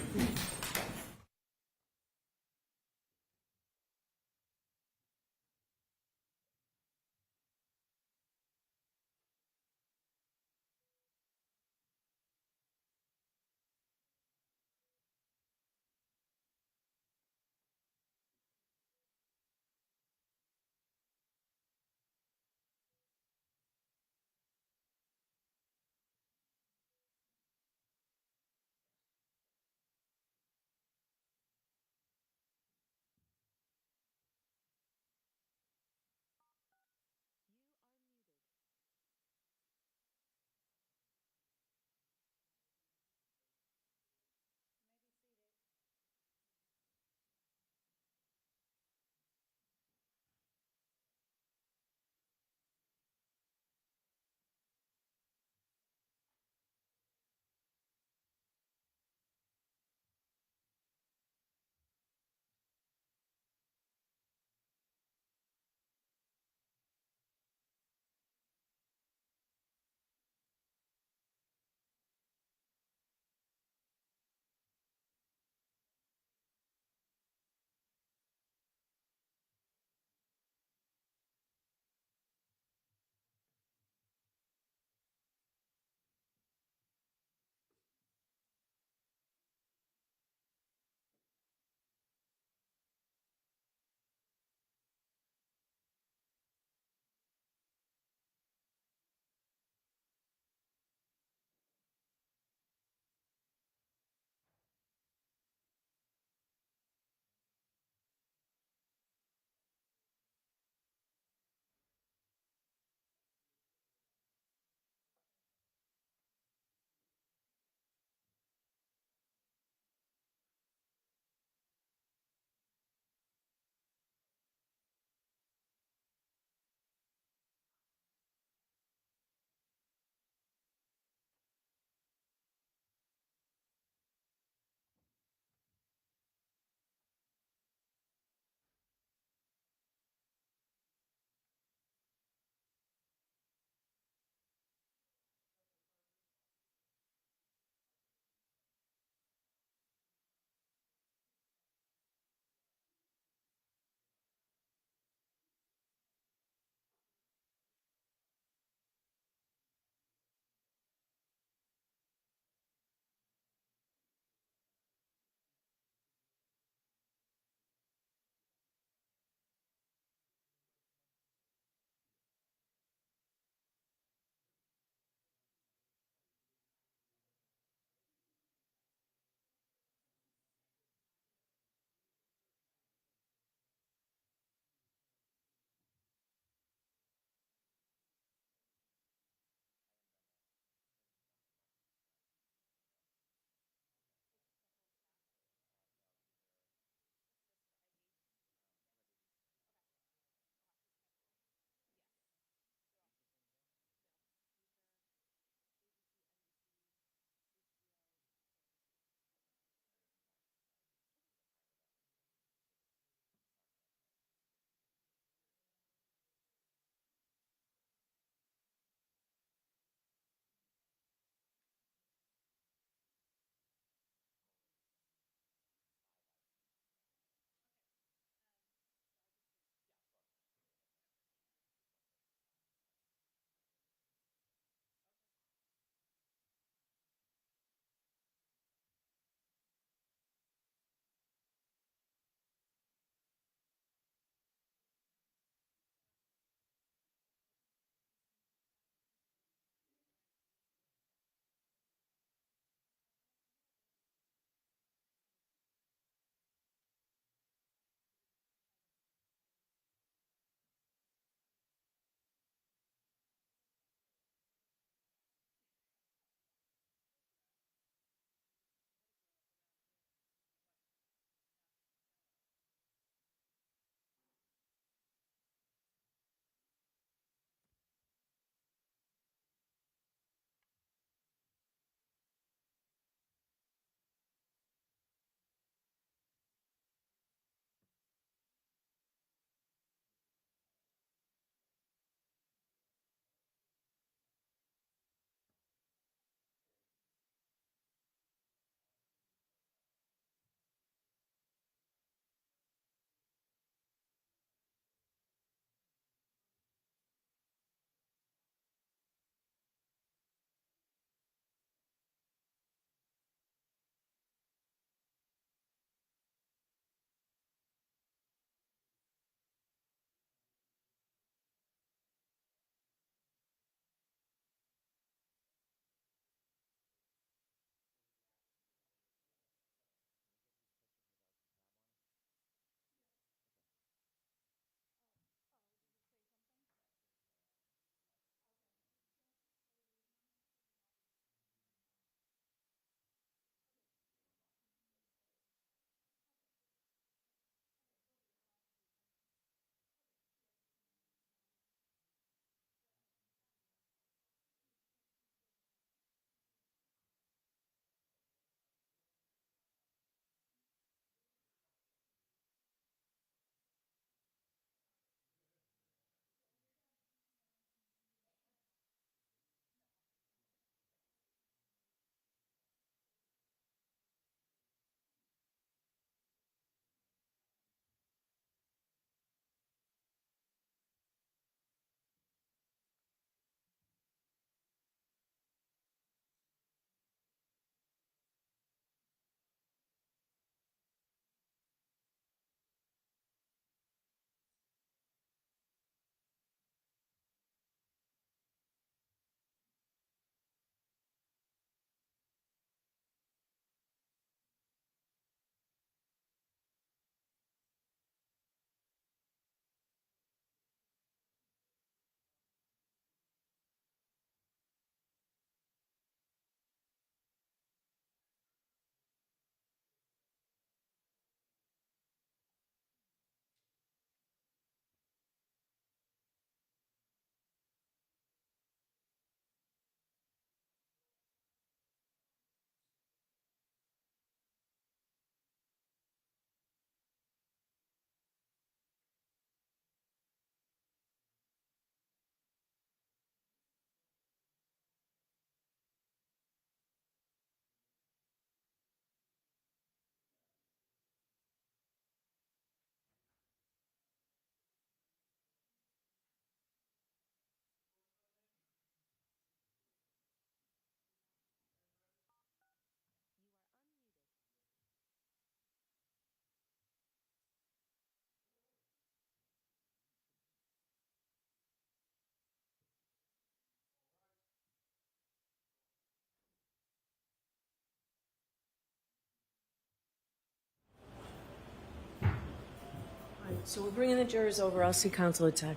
So we're bringing the jurors over. I'll see Counselor Tagbo.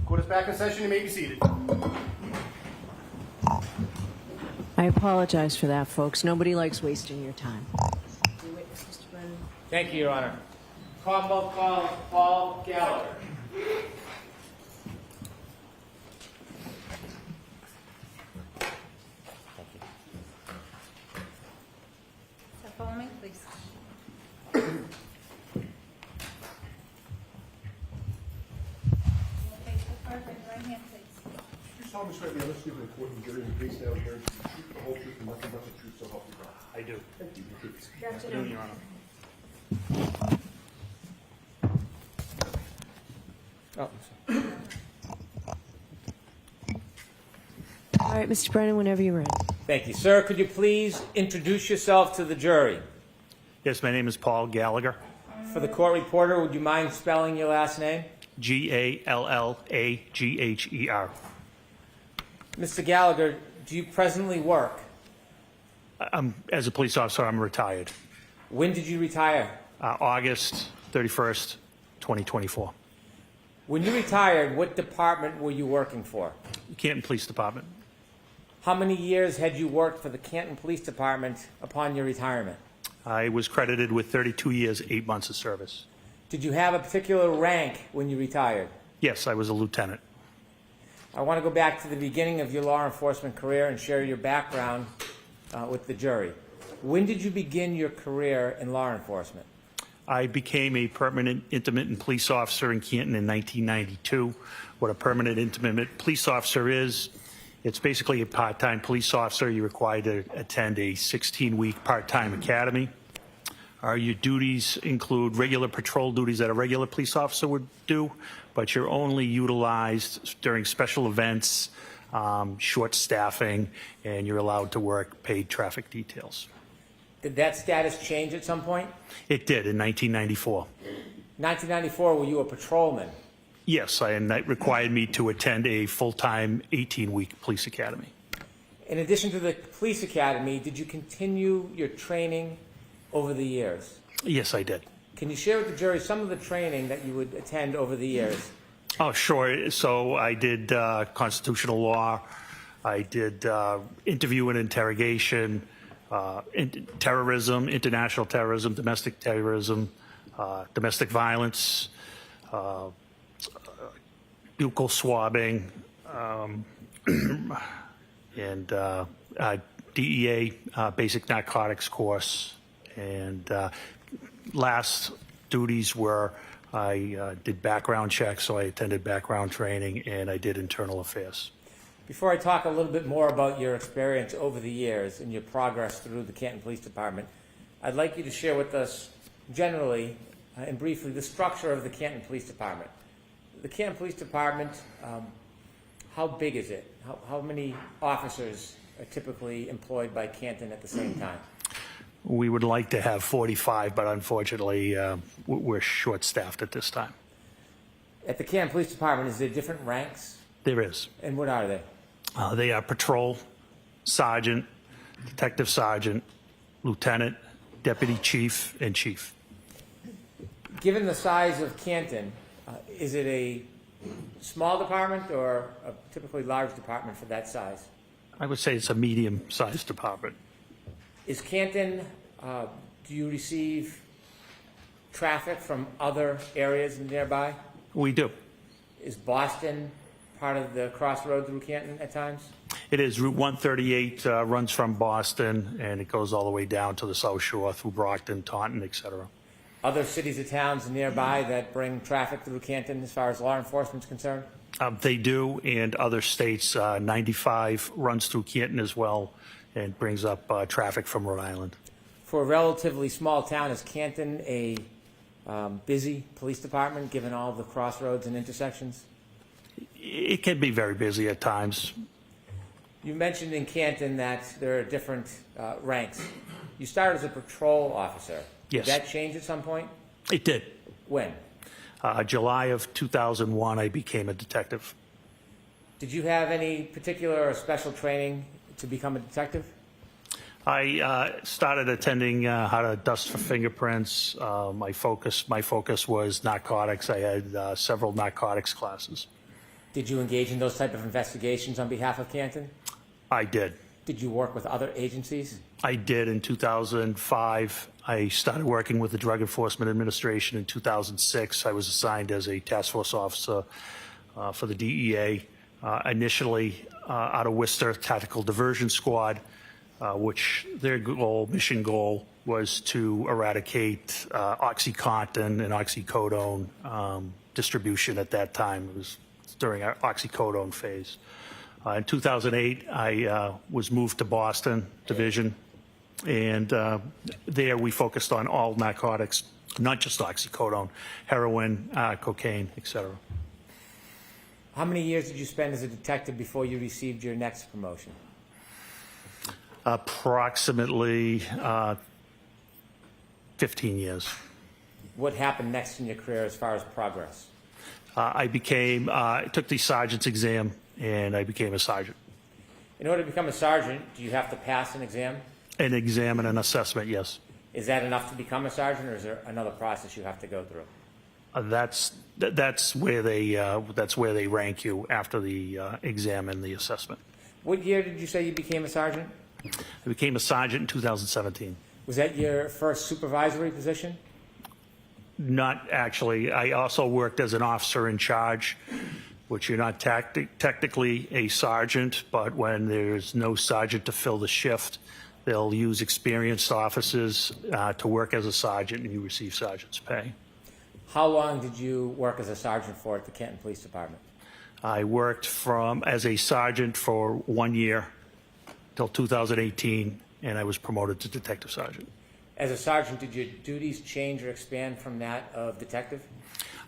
Court is back in session. You may be seated. I apologize for that, folks. Nobody likes wasting your time. Your witness, Mr. Brennan. Thank you, Your Honor. Commonwealth calls Paul Gallagher. So follow me, please. Face the card, raise your right hand, please. You solemnly swear to be honest with the court and jury in the case now here, and the truth, the whole truth, and nothing but the truth, so help you God. I do. Thank you. Good afternoon. Your Honor. Oh, All right, Mr. Brennan, whenever you're ready. thank you. Sir, could you please introduce yourself to the jury? Yes, my name is Paul Gallagher. For the court reporter, would you mind spelling your last name? Gallagher. Mr. Gallagher, do you presently work? As a police officer, I'm retired. When did you retire? August 31st, 2024. When you retired, what department were you working for? Canton Police Department. How many years had you worked for the Canton Police Department upon your retirement? I was credited with 32 years, 8 months of service. Did you have a particular rank when you retired? Yes, I was a lieutenant. I want to go back to the beginning of your law enforcement career and share your background with the jury. When did you begin your career in law enforcement? I became a permanent intermittent police officer in Canton in 1992. What a permanent intermittent police officer is, it's basically a part-time police officer. You're required to attend a 16-week part-time academy. Your duties include regular patrol duties that a regular police officer would do, but you're only utilized during special events, short staffing, and you're allowed to work paid traffic details. Did that status change at some point? It did in 1994. 1994, were you a patrolman? Yes, and that required me to attend a full-time 18-week police academy. In addition to the police academy, did you continue your training over the years? Yes, I did. Can you share with the jury some of the training that you would attend over the years? Oh, sure. So I did constitutional law. I did interview and interrogation, terrorism, international terrorism, domestic violence, buccal swabbing, and DEA basic narcotics course. And last duties were I did background checks, so I attended background training, and I did internal affairs. Before I talk a little bit more about your experience over the years and your progress through the Canton Police Department, I'd like you to share with us generally and briefly the structure of the Canton Police Department. The Canton Police Department, how big is it? How many officers are typically employed by Canton at the same time? We would like to have 45, but unfortunately, we're short-staffed at this time. At the Canton Police Department, is there different ranks? There is. And what are they? They are patrol, sergeant, detective sergeant, lieutenant, deputy chief, and chief. Given the size of Canton, is it a small department or a typically large department for that size? I would say it's a medium-sized department. Is Canton, do you receive traffic from other areas nearby? We do. Is Boston part of the crossroad through Canton at times? It is. Route 138 runs from Boston, and it goes all the way down to the South Shore through Brockton, Taunton, etc. Other cities or towns nearby that bring traffic through Canton as far as law enforcement is concerned? They do, and other states. 95 runs through Canton as well and brings up traffic from Rhode Island. For a relatively small town, is Canton a busy police department given all the crossroads and intersections? It can be very busy at times. You mentioned in Canton that there are different ranks. You started as a patrol officer. Yes. Did that change at some point? It did. When? July of 2001, I became a detective. Did you have any particular or special training to become a detective? I started attending how to dust for fingerprints. My focus was narcotics. I had several narcotics classes. Did you engage in those type of investigations on behalf of Canton? I did. Did you work with other agencies? I did. In 2005, I started working with the Drug Enforcement Administration. In 2006, I was assigned as a task force officer for the DEA, initially out of Worcester Tactical Diversion Squad, which their mission goal was to eradicate OxyContin and oxycodone distribution at that time. It was during our oxycodone phase. In 2008, I was moved to Boston Division, and there we focused on all narcotics, not just oxycodone, heroin, cocaine, etc. How many years did you spend as a detective before you received your next promotion? Approximately 15 years. What happened next in your career as far as progress? I took the sergeant's exam, and I became a sergeant. In order to become a sergeant, do you have to pass an exam? An exam and an assessment, yes. Is that enough to become a sergeant, or is there another process you have to go through? That's where they rank you after the exam and the assessment. What year did you say you became a sergeant? I became a sergeant in 2017. Was that your first supervisory position? Not actually. I also worked as an officer in charge, which you're not technically a sergeant, but when there's no sergeant to fill the shift, They'll use experienced officers to work as a sergeant, and you receive sergeant's pay. How long did you work as a sergeant for at the Canton Police Department? I worked as a sergeant for 1 year till 2018, and I was promoted to detective sergeant. As a sergeant, did your duties change or expand from that of detective?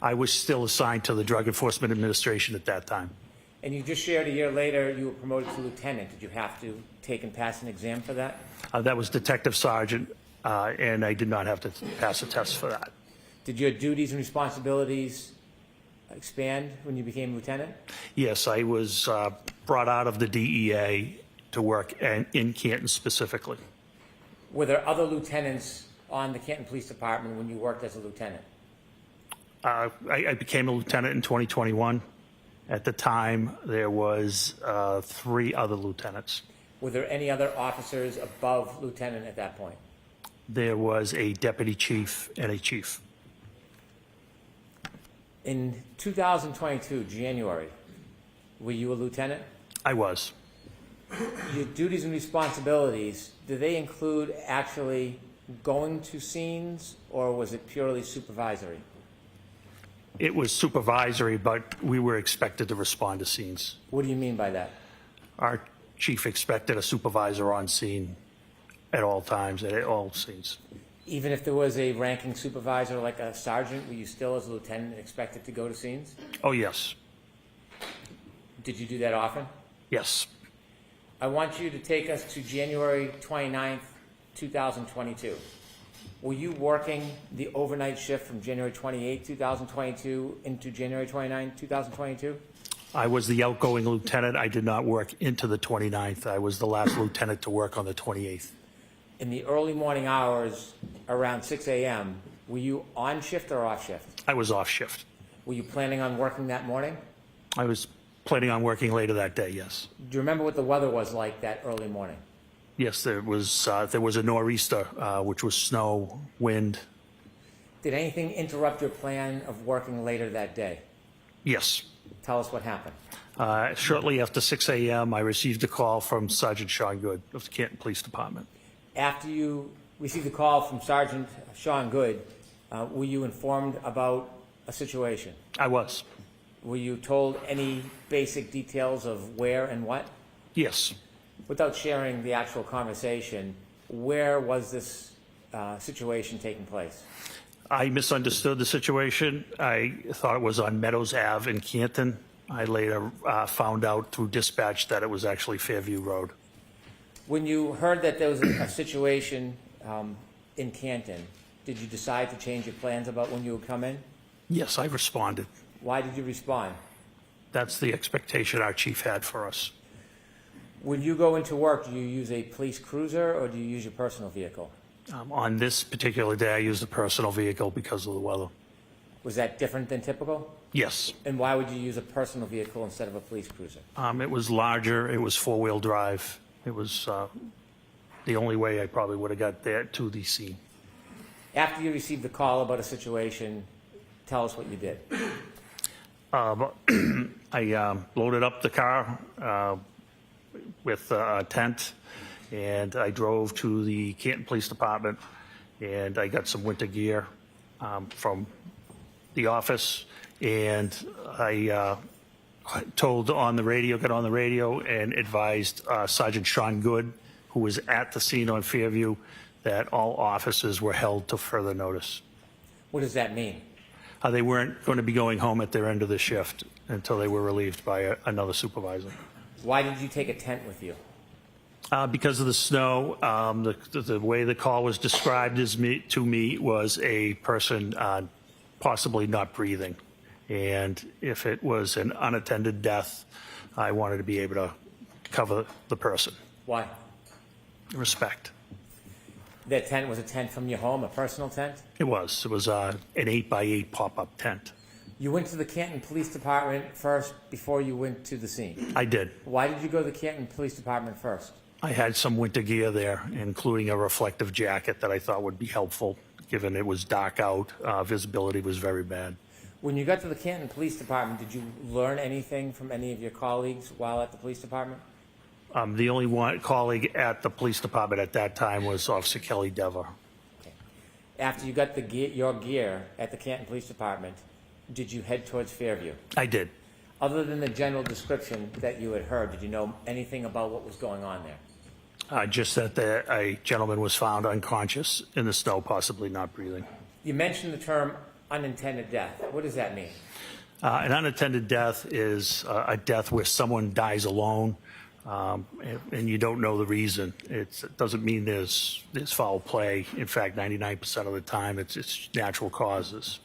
I was still assigned to the Drug Enforcement Administration at that time. And you just shared a year later you were promoted to lieutenant. Did you have to take and pass an exam for that? That was detective sergeant, and I did not have to pass a test for that. Did your duties and responsibilities expand when you became lieutenant? Yes, I was brought out of the DEA to work in Canton specifically. Were there other lieutenants on the Canton Police Department when you worked as a lieutenant? I became a lieutenant in 2021. At the time, there was 3 other lieutenants. Were there any other officers above lieutenant at that point? There was a deputy chief and a chief. In 2022, January, were you a lieutenant? I was. Your duties and responsibilities, do they include actually going to scenes, or was it purely supervisory? It was supervisory, but we were expected to respond to scenes. What do you mean by that? Our chief expected a supervisor on scene at all times, at all scenes. Even if there was a ranking supervisor like a sergeant, were you still as a lieutenant expected to go to scenes? Oh, yes. Did you do that often? Yes. I want you to take us to January 29th, 2022. Were you working the overnight shift from January 28th, 2022 into January 29th, 2022? I was the outgoing lieutenant. I did not work into the 29th. I was the last lieutenant to work on the 28th. In the early morning hours, around 6 a.m., were you on shift or off shift? I was off shift. Were you planning on working that morning? I was planning on working later that day, yes. Do you remember what the weather was like that early morning? Yes, there was a nor'easter, which was snow, wind. Did anything interrupt your plan of working later that day? Yes. Tell us what happened. Shortly after 6 a.m., I received a call from Sergeant Sean Good of the Canton Police Department. After you received a call from Sergeant Sean Good, were you informed about a situation? I was. Were you told any basic details of where and what? Yes. Without sharing the actual conversation, where was this situation taking place? I misunderstood the situation. I thought it was on Meadows Ave in Canton. I later found out through dispatch that it was actually Fairview Road. When you heard that there was a situation in Canton, did you decide to change your plans about when you would come in? Yes, I responded. Why did you respond? That's the expectation our chief had for us. When you go into work, do you use a police cruiser or do you use your personal vehicle? On this particular day, I used a personal vehicle because of the weather. Was that different than typical? Yes. And why would you use a personal vehicle instead of a police cruiser? It was larger. It was four-wheel drive. It was the only way I probably would have got there to the scene. After you received the call about a situation, tell us what you did. I loaded up the car with a tent, and I drove to the Canton Police Department, and I got some winter gear from the office, and I got on the radio and advised Sergeant Sean Good, who was at the scene on Fairview, that all officers were held to further notice. What does that mean? They weren't going to be going home at their end of the shift until they were relieved by another supervisor. Why did you take a tent with you? Because of the snow. The way the call was described to me was a person possibly not breathing. And if it was an unattended death, I wanted to be able to cover the person. Why? Respect. That tent was a tent from your home, a personal tent? It was. It was an 8x8 pop-up tent. You went to the Canton Police Department first before you went to the scene? I did. Why did you go to the Canton Police Department first? I had some winter gear there, including a reflective jacket that I thought would be helpful, given it was dark out. Visibility was very bad. When you got to the Canton Police Department, did you learn anything from any of your colleagues while at the police department? The only one colleague at the police department at that time was Officer Kelly Dever. After you got your gear at the Canton Police Department, did you head towards Fairview? I did. Other than the general description that you had heard, did you know anything about what was going on there? Just that a gentleman was found unconscious in the snow, possibly not breathing. You mentioned the term unintended death. What does that mean? An unattended death is a death where someone dies alone, and you don't know the reason. It doesn't mean there's foul play. In fact, 99% of the time, it's natural causes.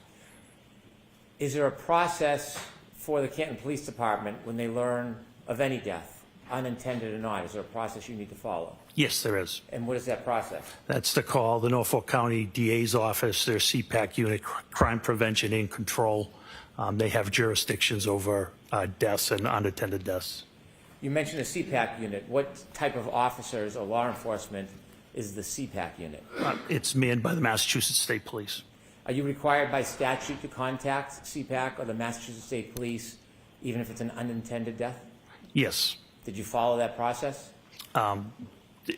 Is there a process for the Canton Police Department when they learn of any death, unintended or not? Is there a process you need to follow? Yes, there is. And what is that process? That's to call the Norfolk County DA's office, their CPAC unit, Crime Prevention and Control. They have jurisdictions over deaths and unattended deaths. You mentioned a CPAC unit. What type of officers or law enforcement is the CPAC unit? It's manned by the Massachusetts State Police. Are you required by statute to contact CPAC or the Massachusetts State Police, even if it's an unintended death? Yes. Did you follow that process?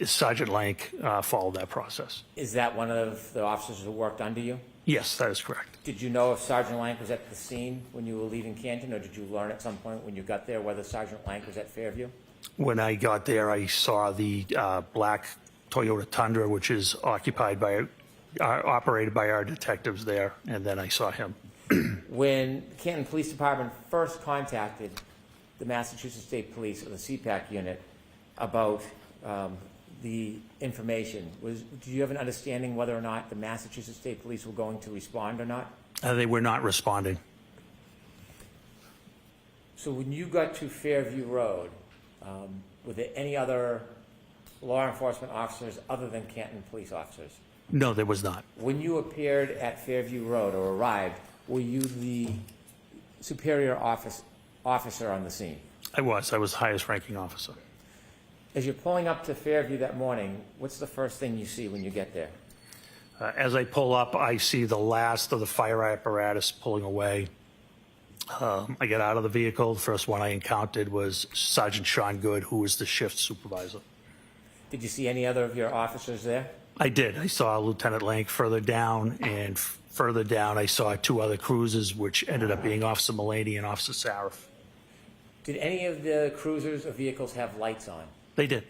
Sergeant Lank followed that process. Is that one of the officers who worked under you? Yes, that is correct. Did you know if Sergeant Lank was at the scene when you were leaving Canton, or did you learn at some point when you got there whether Sergeant Lank was at Fairview? When I got there, I saw the black Toyota Tundra, which is operated by our detectives there, and then I saw him. When the Canton Police Department first contacted the Massachusetts State Police or the CPAC unit about the information, do you have an understanding whether or not the Massachusetts State Police were going to respond or not? They were not responding. So when you got to Fairview Road, were there any other law enforcement officers other than Canton police officers? No, there was not. When you appeared at Fairview Road or arrived, were you the superior officer on the scene? I was the highest ranking officer. As you're pulling up to Fairview that morning, what's the first thing you see when you get there? As I pull up, I see the last of the fire apparatus pulling away. I get out of the vehicle. The first one I encountered was Sergeant Sean Good, who was the shift supervisor. Did you see any other of your officers there? I did. I saw Lieutenant Lank further down, and further down I saw two other cruisers, which ended up being Officer Mullaney and Officer Sarif. Did any of the cruisers or vehicles have lights on? They did.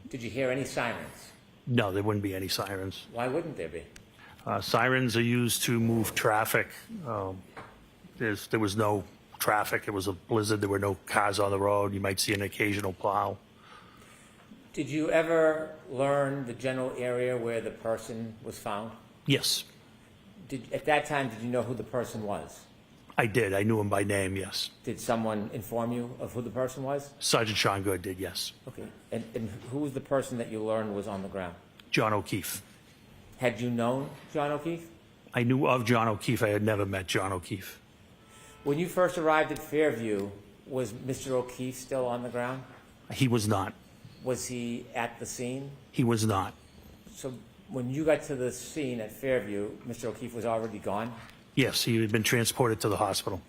Did you hear any sirens? No, there wouldn't be any sirens. Why wouldn't there be? Sirens are used to move traffic. There was no traffic. It was a blizzard. There were no cars on the road. You might see an occasional plow. Did you ever learn the general area where the person was found? Yes. At that time, did you know who the person was? I did. I knew him by name, yes. Did someone inform you of who the person was? Sergeant Sean Good did, yes. Okay. And who was the person that you learned was on the ground? John O'Keefe. Had you known John O'Keefe? I knew of John O'Keefe. I had never met John O'Keefe. When you first arrived at Fairview, was Mr. O'Keefe still on the ground? He was not. Was he at the scene? He was not. So when you got to the scene at Fairview, Mr. O'Keefe was already gone? Yes, he had been transported to the hospital.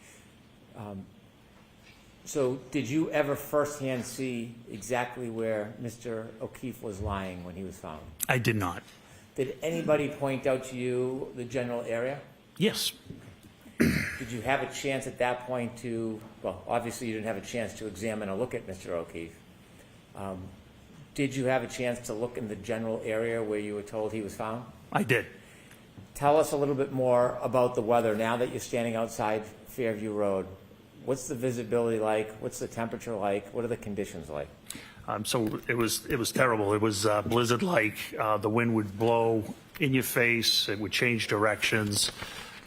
So did you ever firsthand see exactly where Mr. O'Keefe was lying when he was found? I did not. Did anybody point out to you the general area? Yes. Did you have a chance at that point to, well, obviously you didn't have a chance to examine or look at Mr. O'Keefe. Did you have a chance to look in the general area where you were told he was found? I did. Tell us a little bit more about the weather now that you're standing outside Fairview Road. What's the visibility like? What's the temperature like? What are the conditions like? So it was terrible. It was blizzard-like. The wind would blow in your face. It would change directions.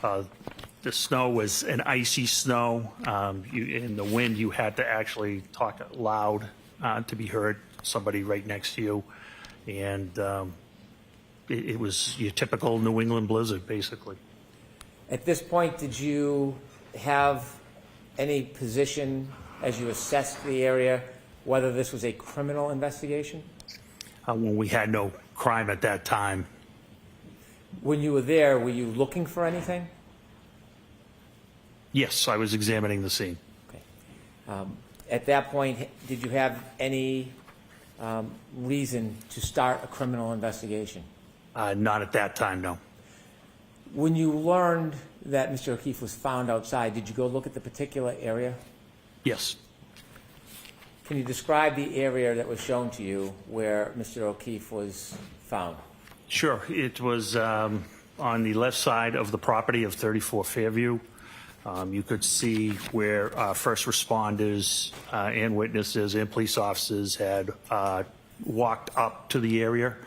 The snow was an icy snow. In the wind, you had to actually talk loud to be heard. Somebody right next to you, and it was your typical New England blizzard, basically. At this point, did you have any position as you assessed the area, whether this was a criminal investigation? When we had no crime at that time. When you were there, were you looking for anything? Yes, I was examining the scene. Okay. At that point, did you have any reason to start a criminal investigation? Not at that time, no. When you learned that Mr. O'Keefe was found outside, did you go look at the particular area? Yes. Can you describe the area that was shown to you where Mr. O'Keefe was found? Sure. It was on the left side of the property of 34 Fairview. You could see where first responders and witnesses and police officers had walked up to the area.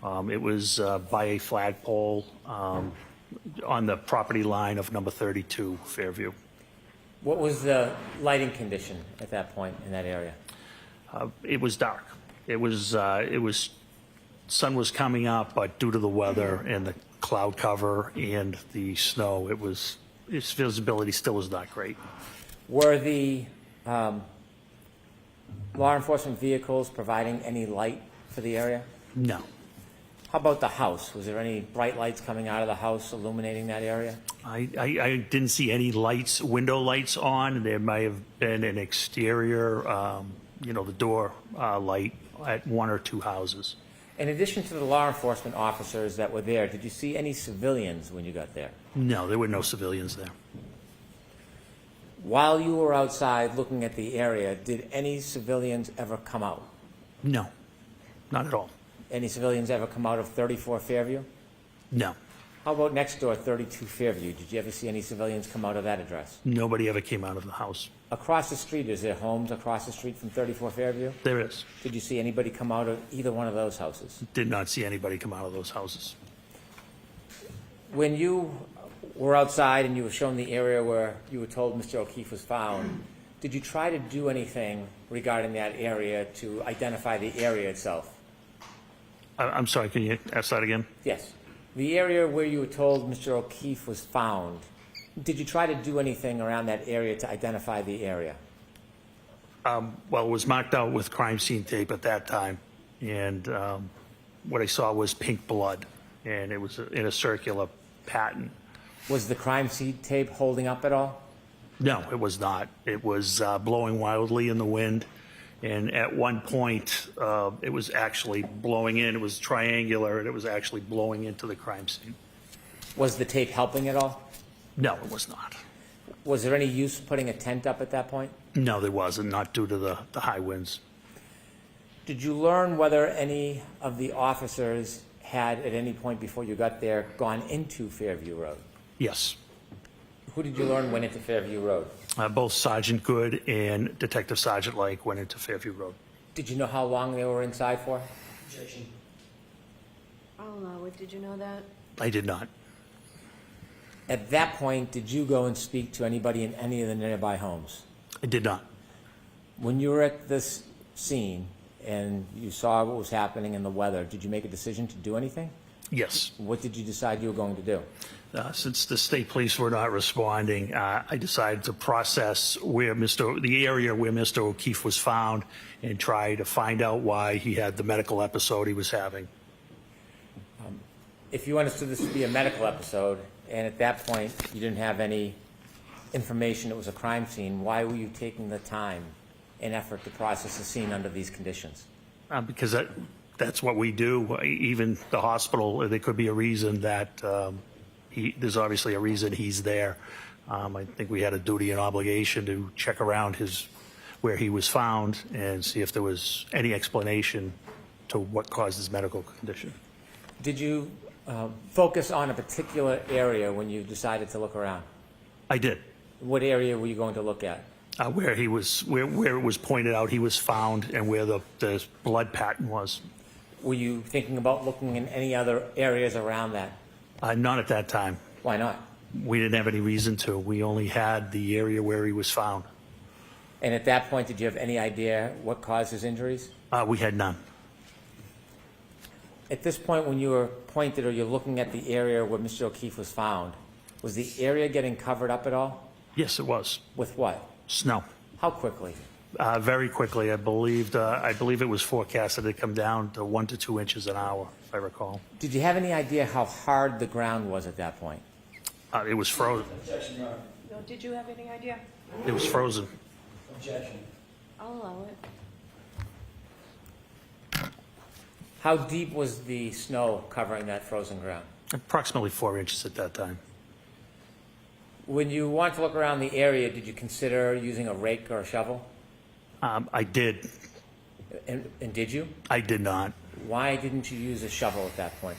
It was by a flagpole on the property line of number 32 Fairview. What was the lighting condition at that point in that area? It was dark. It was sun was coming up, but due to the weather and the cloud cover and the snow, its visibility still was not great. Were the law enforcement vehicles providing any light for the area? No. How about the house? Was there any bright lights coming out of the house illuminating that area? I didn't see any lights, window lights on. There may have been an exterior, the door light at one or two houses. In addition to the law enforcement officers that were there, did you see any civilians when you got there? No, there were no civilians there. While you were outside looking at the area, did any civilians ever come out? No, not at all. Any civilians ever come out of 34 Fairview? No. How about next door, 32 Fairview? Did you ever see any civilians come out of that address? Nobody ever came out of the house. Across the street, is there homes across the street from 34 Fairview? There is. Did you see anybody come out of either one of those houses? Did not see anybody come out of those houses. When you were outside and you were shown the area where you were told Mr. O'Keefe was found, did you try to do anything regarding that area to identify the area itself? I'm sorry, can you ask that again? Yes. The area where you were told Mr. O'Keefe was found, did you try to do anything around that area to identify the area? Well, it was marked out with crime scene tape at that time, and what I saw was pink blood, and it was in a circular pattern. Was the crime scene tape holding up at all? No, it was not. It was blowing wildly in the wind. And at one point, it was actually blowing in. It was triangular, and it was actually blowing into the crime scene. Was the tape helping at all? No, it was not. Was there any use putting a tent up at that point? No, there wasn't, not due to the high winds. Did you learn whether any of the officers had, at any point before you got there, gone into Fairview Road? Yes. Who did you learn went into Fairview Road? Both Sergeant Good and Detective Sergeant Lake went into Fairview Road. Did you know how long they were inside for? I'll allow it. Did you know that? I did not. At that point, did you go and speak to anybody in any of the nearby homes? I did not. When you were at this scene and you saw what was happening in the weather, did you make a decision to do anything? Yes. What did you decide you were going to do? Since the state police were not responding, I decided to process the area where Mr. O'Keefe was found and try to find out why he had the medical episode he was having. If you understood this to be a medical episode, and at that point you didn't have any information it was a crime scene, why were you taking the time and effort to process the scene under these conditions? Because that's what we do. Even the hospital, there could be a reason that there's obviously a reason he's there. I think we had a duty and obligation to check around where he was found and see if there was any explanation to what caused his medical condition. Did you focus on a particular area when you decided to look around? I did. What area were you going to look at? Where it was pointed out he was found and where the blood pattern was. Were you thinking about looking in any other areas around that? Not at that time. Why not? We didn't have any reason to. We only had the area where he was found. And at that point, did you have any idea what caused his injuries? We had none. At this point, when you were pointed or you're looking at the area where Mr. O'Keefe was found, was the area getting covered up at all? Yes, it was. With what? Snow. How quickly? Very quickly. I believe it was forecasted to come down to 1 to 2 inches an hour, if I recall. Did you have any idea how hard the ground was at that point? It was frozen. No, did you have any idea? It was frozen. I'll allow it. How deep was the snow covering that frozen ground? Approximately 4 inches at that time. When you wanted to look around the area, did you consider using a rake or a shovel? I did. And did you? I did not. Why didn't you use a shovel at that point?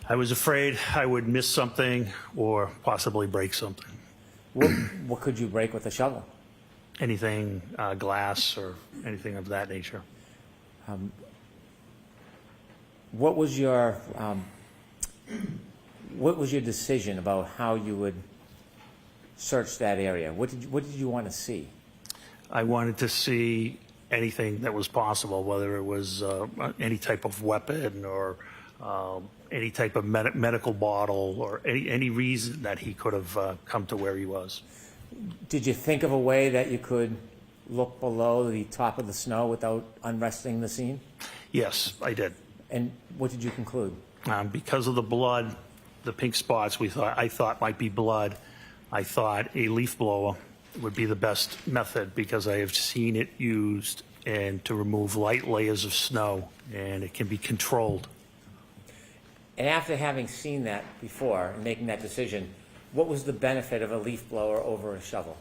I was afraid I would miss something or possibly break something. What could you break with a shovel? Anything, glass or anything of that nature. What was your decision about how you would search that area? What did you want to see? I wanted to see anything that was possible, whether it was any type of weapon or any type of medical bottle or any reason that he could have come to where he was. Did you think of a way that you could look below the top of the snow without unresting the scene? Yes, I did. And what did you conclude? Because of the blood, the pink spots I thought might be blood, I thought a leaf blower would be the best method because I have seen it used and to remove light layers of snow, and it can be controlled. And after having seen that before and making that decision, what was the benefit of a leaf blower over a shovel?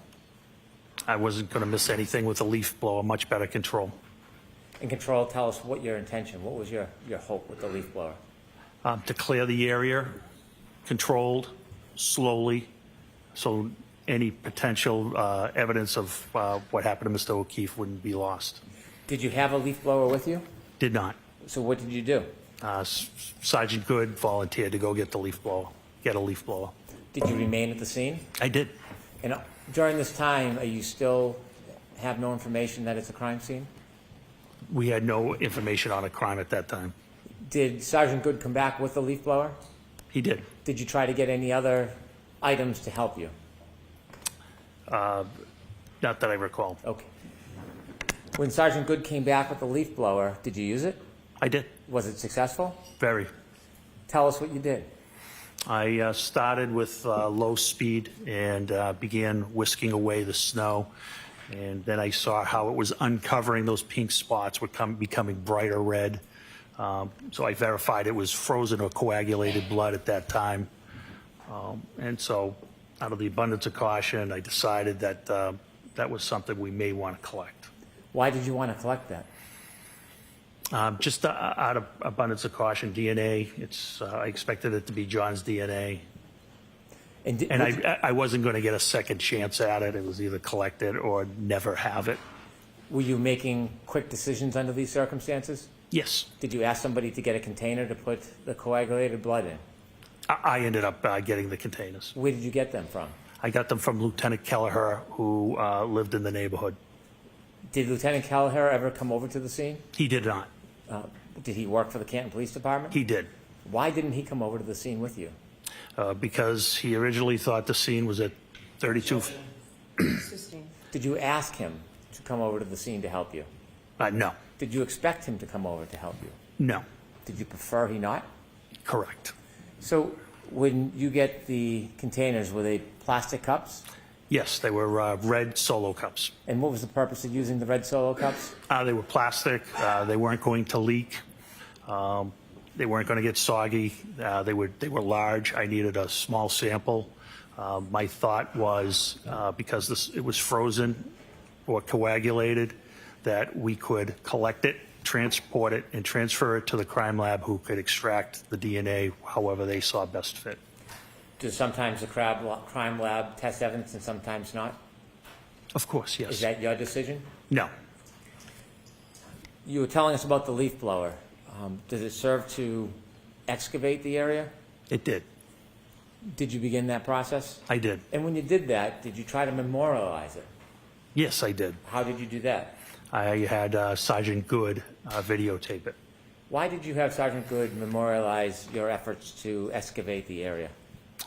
I wasn't going to miss anything with a leaf blower, much better control. And control, tell us what your intention, what was your hope with the leaf blower? To clear the area, controlled, slowly, so any potential evidence of what happened to Mr. O'Keefe wouldn't be lost. Did you have a leaf blower with you? Did not. So what did you do? Sergeant Good volunteered to go get a leaf blower. Did you remain at the scene? I did. And during this time, you still have no information that it's a crime scene? We had no information on a crime at that time. Did Sergeant Good come back with the leaf blower? He did. Did you try to get any other items to help you? Not that I recall. Okay. When Sergeant Good came back with the leaf blower, did you use it? I did. Was it successful? Very. Tell us what you did. I started with low speed and began whisking away the snow. And then I saw how it was uncovering those pink spots were becoming brighter red. So I verified it was frozen or coagulated blood at that time. And so out of the abundance of caution, I decided that that was something we may want to collect. Why did you want to collect that? Just out of abundance of caution, DNA. I expected it to be John's DNA. And I wasn't going to get a second chance at it. It was either collect it or never have it. Were you making quick decisions under these circumstances? Yes. Did you ask somebody to get a container to put the coagulated blood in? I ended up getting the containers. Where did you get them from? I got them from Lieutenant Gallagher, who lived in the neighborhood. Did Lieutenant Gallagher ever come over to the scene? He did not. Did he work for the Canton Police Department? He did. Why didn't he come over to the scene with you? Because he originally thought the scene was at 32. Did you ask him to come over to the scene to help you? No. Did you expect him to come over to help you? No. Did you prefer he not? Correct. So when you get the containers, were they plastic cups? Yes, they were red Solo cups. And what was the purpose of using the red Solo cups? They were plastic. They weren't going to leak. They weren't going to get soggy. They were large. I needed a small sample. My thought was because it was frozen or coagulated, that we could collect it, transport it, and transfer it to the crime lab, who could extract the DNA however they saw best fit. Do sometimes the crime lab test evidence and sometimes not? Of course, yes. Is that your decision? No. You were telling us about the leaf blower. Does it serve to excavate the area? It did. Did you begin that process? I did. And when you did that, did you try to memorialize it? Yes, I did. How did you do that? I had Sergeant Good videotape it. Why did you have Sergeant Good memorialize your efforts to excavate the area?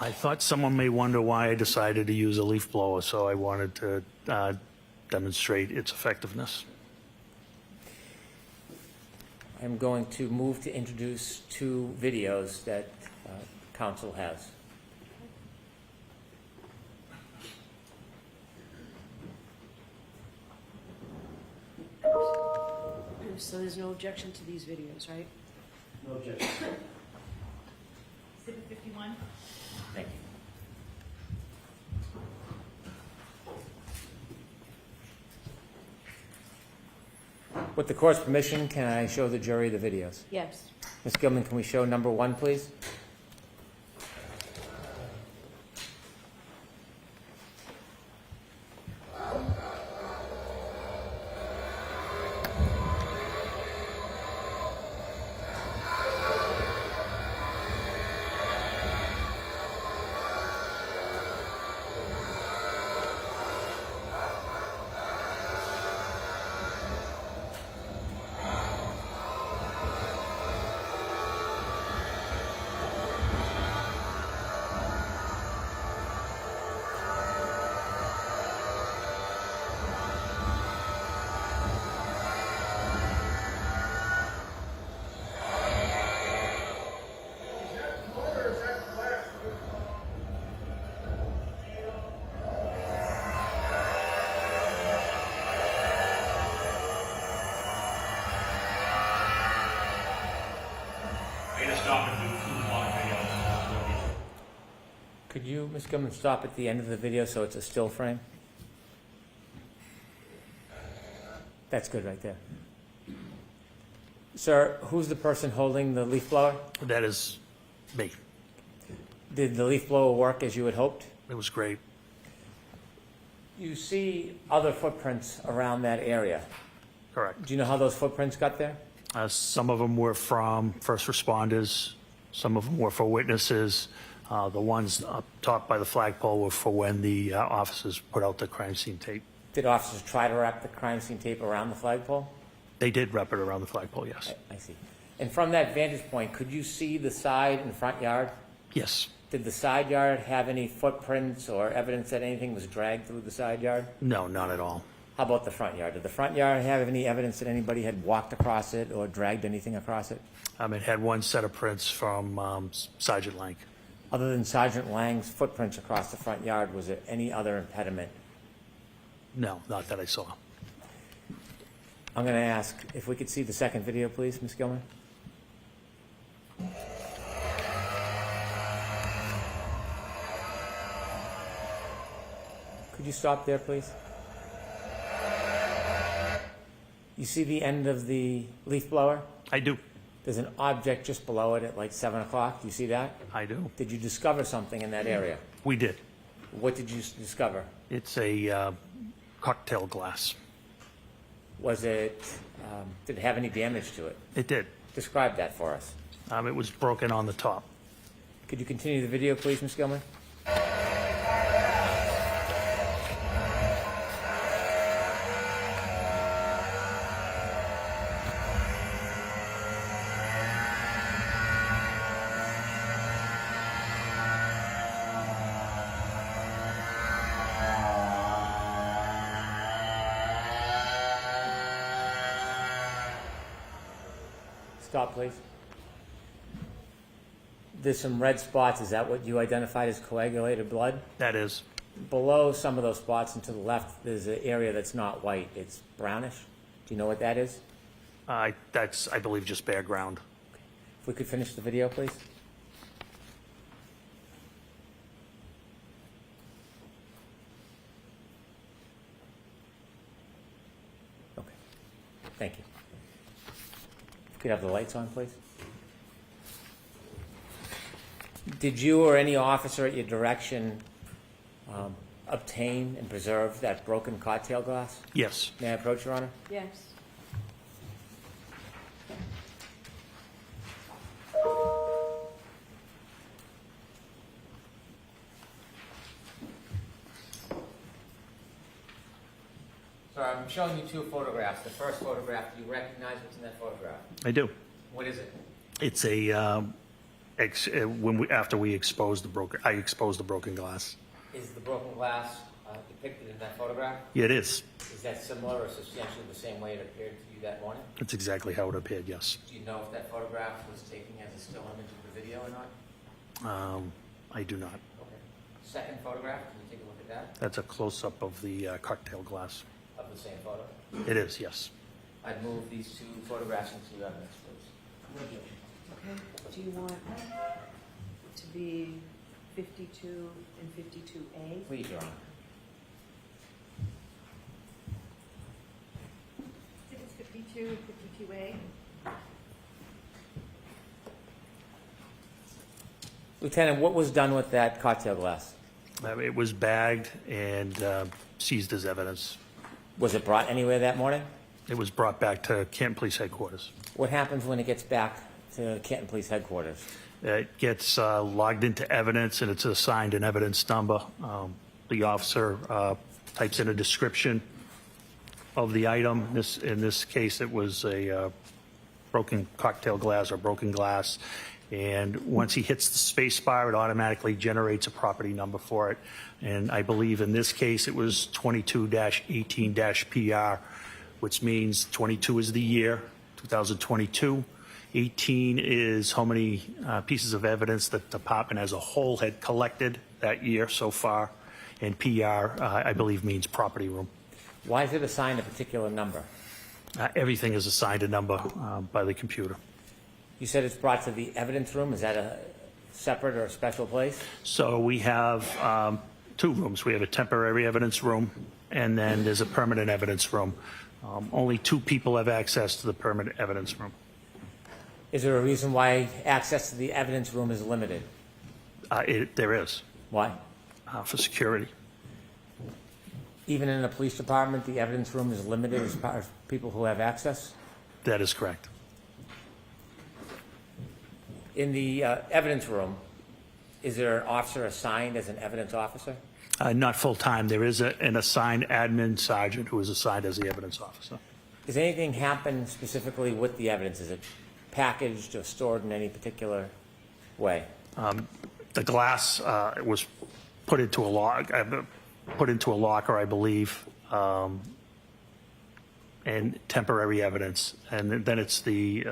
I thought someone may wonder why I decided to use a leaf blower, so I wanted to demonstrate its effectiveness. I'm going to move to introduce two videos that council has. So there's no objection to these videos, right? No objection. Exhibit 51. Thank you. With the court's permission, can I show the jury the videos? Yes. Ms. Gilman, can we show number 1, please? Could you, Ms. Gilman, stop at the end of the video so it's a still frame? That's good right there. Sir, who's the person holding the leaf blower? That is me. Did the leaf blower work as you had hoped? It was great. You see other footprints around that area. Correct. Do you know how those footprints got there? Some of them were from first responders. Some of them were for witnesses. The ones up top by the flagpole were for when the officers put out the crime scene tape. Did officers try to wrap the crime scene tape around the flagpole? They did wrap it around the flagpole, yes. I see. And from that vantage point, could you see the side and front yard? Yes. Did the side yard have any footprints or evidence that anything was dragged through the side yard? No, not at all. How about the front yard? Did the front yard have any evidence that anybody had walked across it or dragged anything across it? It had one set of prints from Sergeant Lang. Other than Sergeant Lang's footprints across the front yard, was there any other impediment? No, not that I saw. I'm going to ask if we could see the second video, please, Ms. Gilman. Could you stop there, please? You see the end of the leaf blower? I do. There's an object just below it at like 7 o'clock. Do you see that? I do. Did you discover something in that area? We did. What did you discover? It's a cocktail glass. Was it, did it have any damage to it? It did. Describe that for us. It was broken on the top. Could you continue the video, please, Ms. Gilman? Stop, please. There's some red spots. Is that what you identified as coagulated blood? That is. Below some of those spots and to the left, there's an area that's not white. It's brownish. Do you know what that is? That's, I believe, just bare ground. If we could finish the video, please. Okay. Thank you. Could you have the lights on, please? Did you or any officer at your direction obtain and preserve that broken cocktail glass? Yes. May I approach, Your Honor? Yes. So I'm showing you two photographs. The first photograph, do you recognize what's in that photograph? I do. What is it? It's a after we exposed the broken, I exposed the broken glass. Is the broken glass depicted in that photograph? Yeah, it is. Is that similar or substantially the same way it appeared to you that morning? That's exactly how it appeared. Yes. Do you know if that photograph was taken as a still image of the video or not? I do not. Okay. Second photograph, can you take a look at that? That's a close-up of the cocktail glass. Of the same photo? It is. Yes. I'd move these two photographs into evidence, please. Okay, do you want to be 52 and 52A? Please, Your Honor. Exhibits 52 and 52A. Lieutenant, what was done with that cocktail glass? It was bagged and seized as evidence. Was it brought anywhere that morning? It was brought back to Canton Police Headquarters. What happens when it gets back to Canton Police Headquarters? It gets logged into evidence, and it's assigned an evidence number. The officer types in a description of the item. In this case, it was a broken cocktail glass or broken glass. And once he hits the space bar, it automatically generates a property number for it. And I believe in this case, it was 22-18-PR, which means 22 is the year, 2022. 18 is how many pieces of evidence the department as a whole had collected that year so far. And PR, I believe, means property room. Why is it assigned a particular number? Everything is assigned a number by the computer. You said it's brought to the evidence room. Is that a separate or a special place? So we have two rooms. We have a temporary evidence room, and then there's a permanent evidence room. Only two people have access to the permanent evidence room. Is there a reason why access to the evidence room is limited? There is. Why? For security. Even in the police department, the evidence room is limited as far as people who have access? That is correct. In the evidence room, is there an officer assigned as an evidence officer? Not full-time. There is an assigned admin sergeant who is assigned as the evidence officer. Does anything happen specifically with the evidence? Is it packaged or stored in any particular way? The glass was put into a locker, I believe, and temporary evidence. And then it's the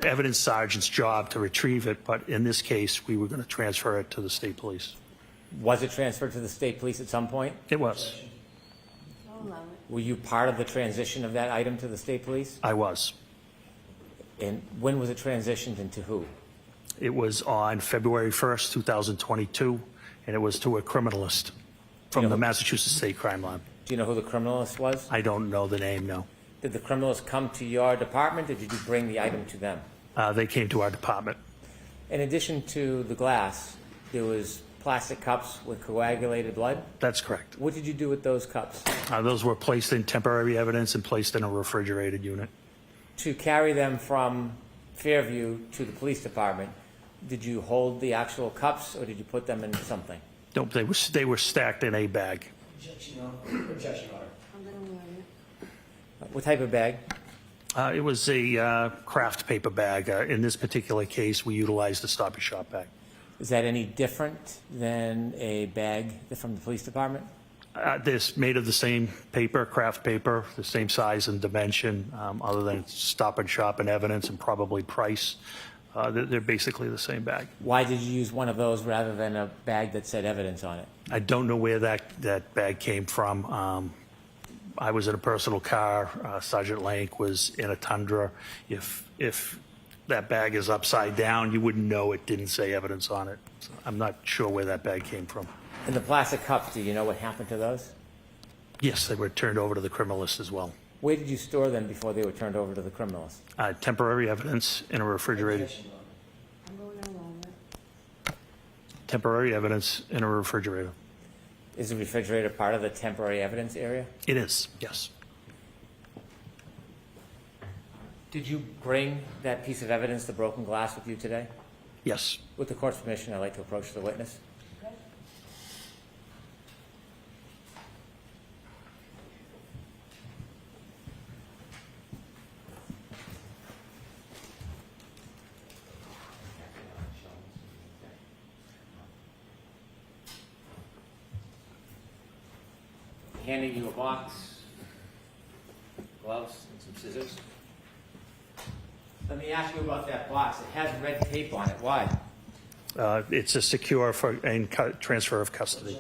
evidence sergeant's job to retrieve it, but in this case, we were going to transfer it to the state police. Was it transferred to the state police at some point? It was. Were you part of the transition of that item to the state police? I was. And when was it transitioned and to who? It was on February 1st, 2022, and it was to a criminalist from the Massachusetts State Crime Lab. Do you know who the criminalist was? I don't know the name, no. Did the criminalist come to your department, or did you bring the item to them? They came to our department. In addition to the glass, there was plastic cups with coagulated blood? That's correct. What did you do with those cups? Those were placed in temporary evidence and placed in a refrigerated unit. To carry them from Fairview to the police department, did you hold the actual cups, or did you put them in something? Nope, they were stacked in a bag. Objection order. What type of bag? It was a craft paper bag. In this particular case, we utilized a Stop and Shop bag. Is that any different than a bag from the police department? This made of the same paper, craft paper, the same size and dimension, other than Stop and Shop and evidence and probably price. They're basically the same bag. Why did you use one of those rather than a bag that said evidence on it? I don't know where that bag came from. I was in a personal car. Sergeant Lank was in a Tundra. If that bag is upside down, you wouldn't know it didn't say evidence on it. So I'm not sure where that bag came from. And the plastic cups, do you know what happened to those? Yes, they were turned over to the criminalist as well. Where did you store them before they were turned over to the criminalist? Temporary evidence in a refrigerator. Temporary evidence in a refrigerator. Is the refrigerator part of the temporary evidence area? It is, yes. Did you bring that piece of evidence, the broken glass, with you today? Yes. With the court's permission, I'd like to approach the witness. Handing you a box, gloves, and some scissors. Let me ask you about that box. It has red tape on it. Why? It's a secure and transfer of custody.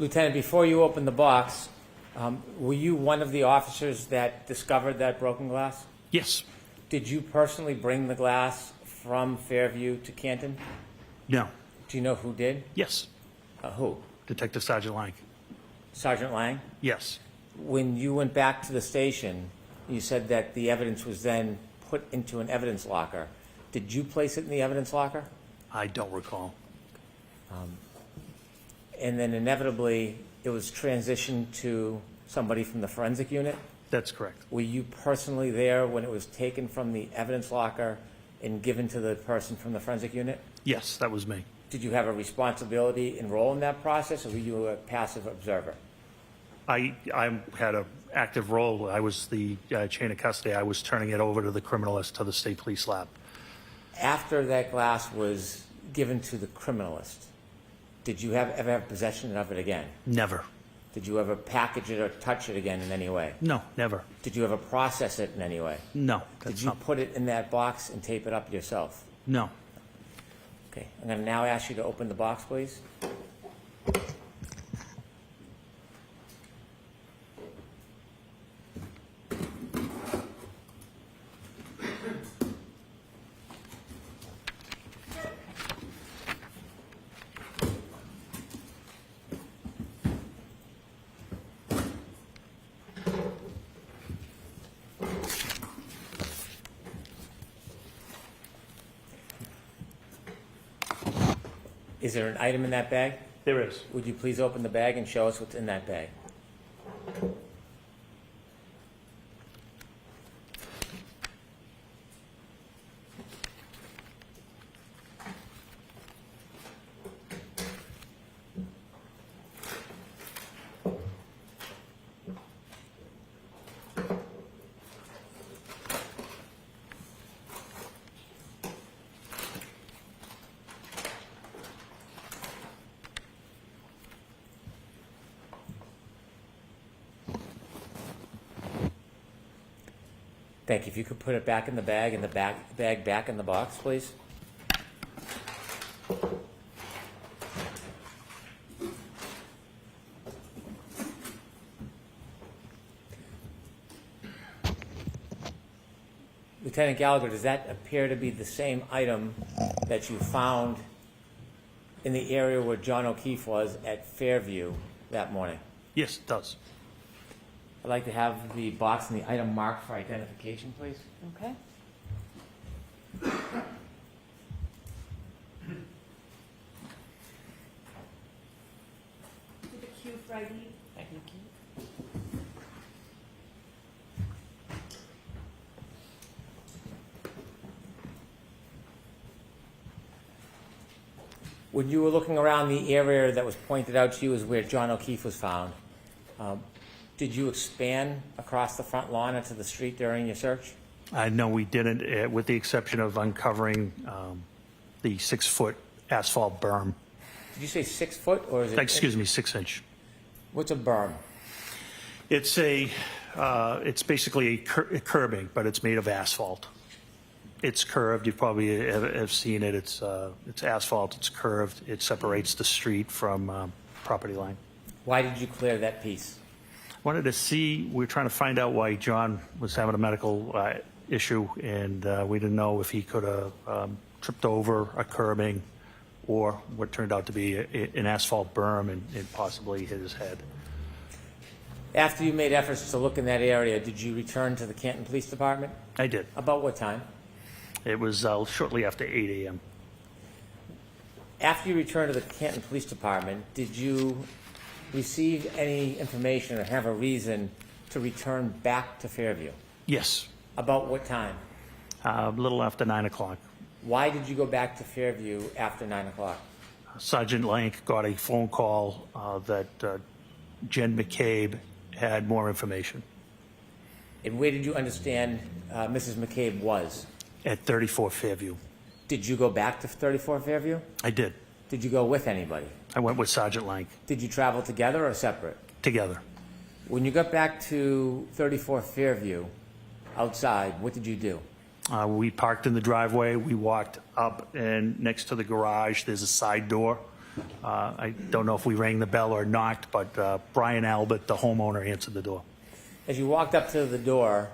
Lieutenant, before you opened the box, were you one of the officers that discovered that broken glass? Yes. Did you personally bring the glass from Fairview to Canton? No. Do you know who did? Yes. Who? Detective Sergeant Lang. Sergeant Lang? Yes. When you went back to the station, you said that the evidence was then put into an evidence locker. Did you place it in the evidence locker? I don't recall. And then inevitably, it was transitioned to somebody from the forensic unit? That's correct. Were you personally there when it was taken from the evidence locker and given to the person from the forensic unit? Yes, that was me. Did you have a responsibility and role in that process, or were you a passive observer? I had an active role. I was the chain of custody. I was turning it over to the criminalist, to the state police lab. After that glass was given to the criminalist, did you ever have possession of it again? Never. Did you ever package it or touch it again in any way? No, never. Did you ever process it in any way? No. Did you put it in that box and tape it up yourself? No. Okay, I'm going to now ask you to open the box, please. Is there an item in that bag? There is. Would you please open the bag and show us what's in that bag? Thank you. If you could put it back in the bag and the bag back in the box, please. Lieutenant Gallagher, does that appear to be the same item that you found in the area where John O'Keefe was at Fairview that morning? Yes, it does. I'd like to have the box and the item marked for identification, please. Okay. To the queue, Friday. Thank you. When you were looking around the area that was pointed out to you as where John O'Keefe was found, did you expand across the front lawn into the street during your search? No, we didn't, with the exception of uncovering the 6-foot asphalt berm. Did you say 6 foot or is it? Excuse me, 6-inch. What's a berm? It's it's basically a curbing, but it's made of asphalt. It's curved. You probably have seen it. It's asphalt. It's curved. It separates the street from property line. Why did you clear that piece? Wanted to see. We were trying to find out why John was having a medical issue, and we didn't know if he could have tripped over a curbing or what turned out to be an asphalt berm and possibly hit his head. After you made efforts to look in that area, did you return to the Canton Police Department? I did. About what time? It was shortly after 8 a.m. After you returned to the Canton Police Department, did you receive any information or have a reason to return back to Fairview? Yes. About what time? A little after 9 o'clock. Why did you go back to Fairview after 9 o'clock? Sergeant Lank got a phone call that Jen McCabe had more information. And where did you understand Mrs. McCabe was? At 34 Fairview. Did you go back to 34 Fairview? I did. Did you go with anybody? I went with Sergeant Lank. Did you travel together or separate? Together. When you got back to 34 Fairview, outside, what did you do? We parked in the driveway. We walked up, and next to the garage, there's a side door. I don't know if we rang the bell or not, but Brian Albert, the homeowner, answered the door. As you walked up to the door,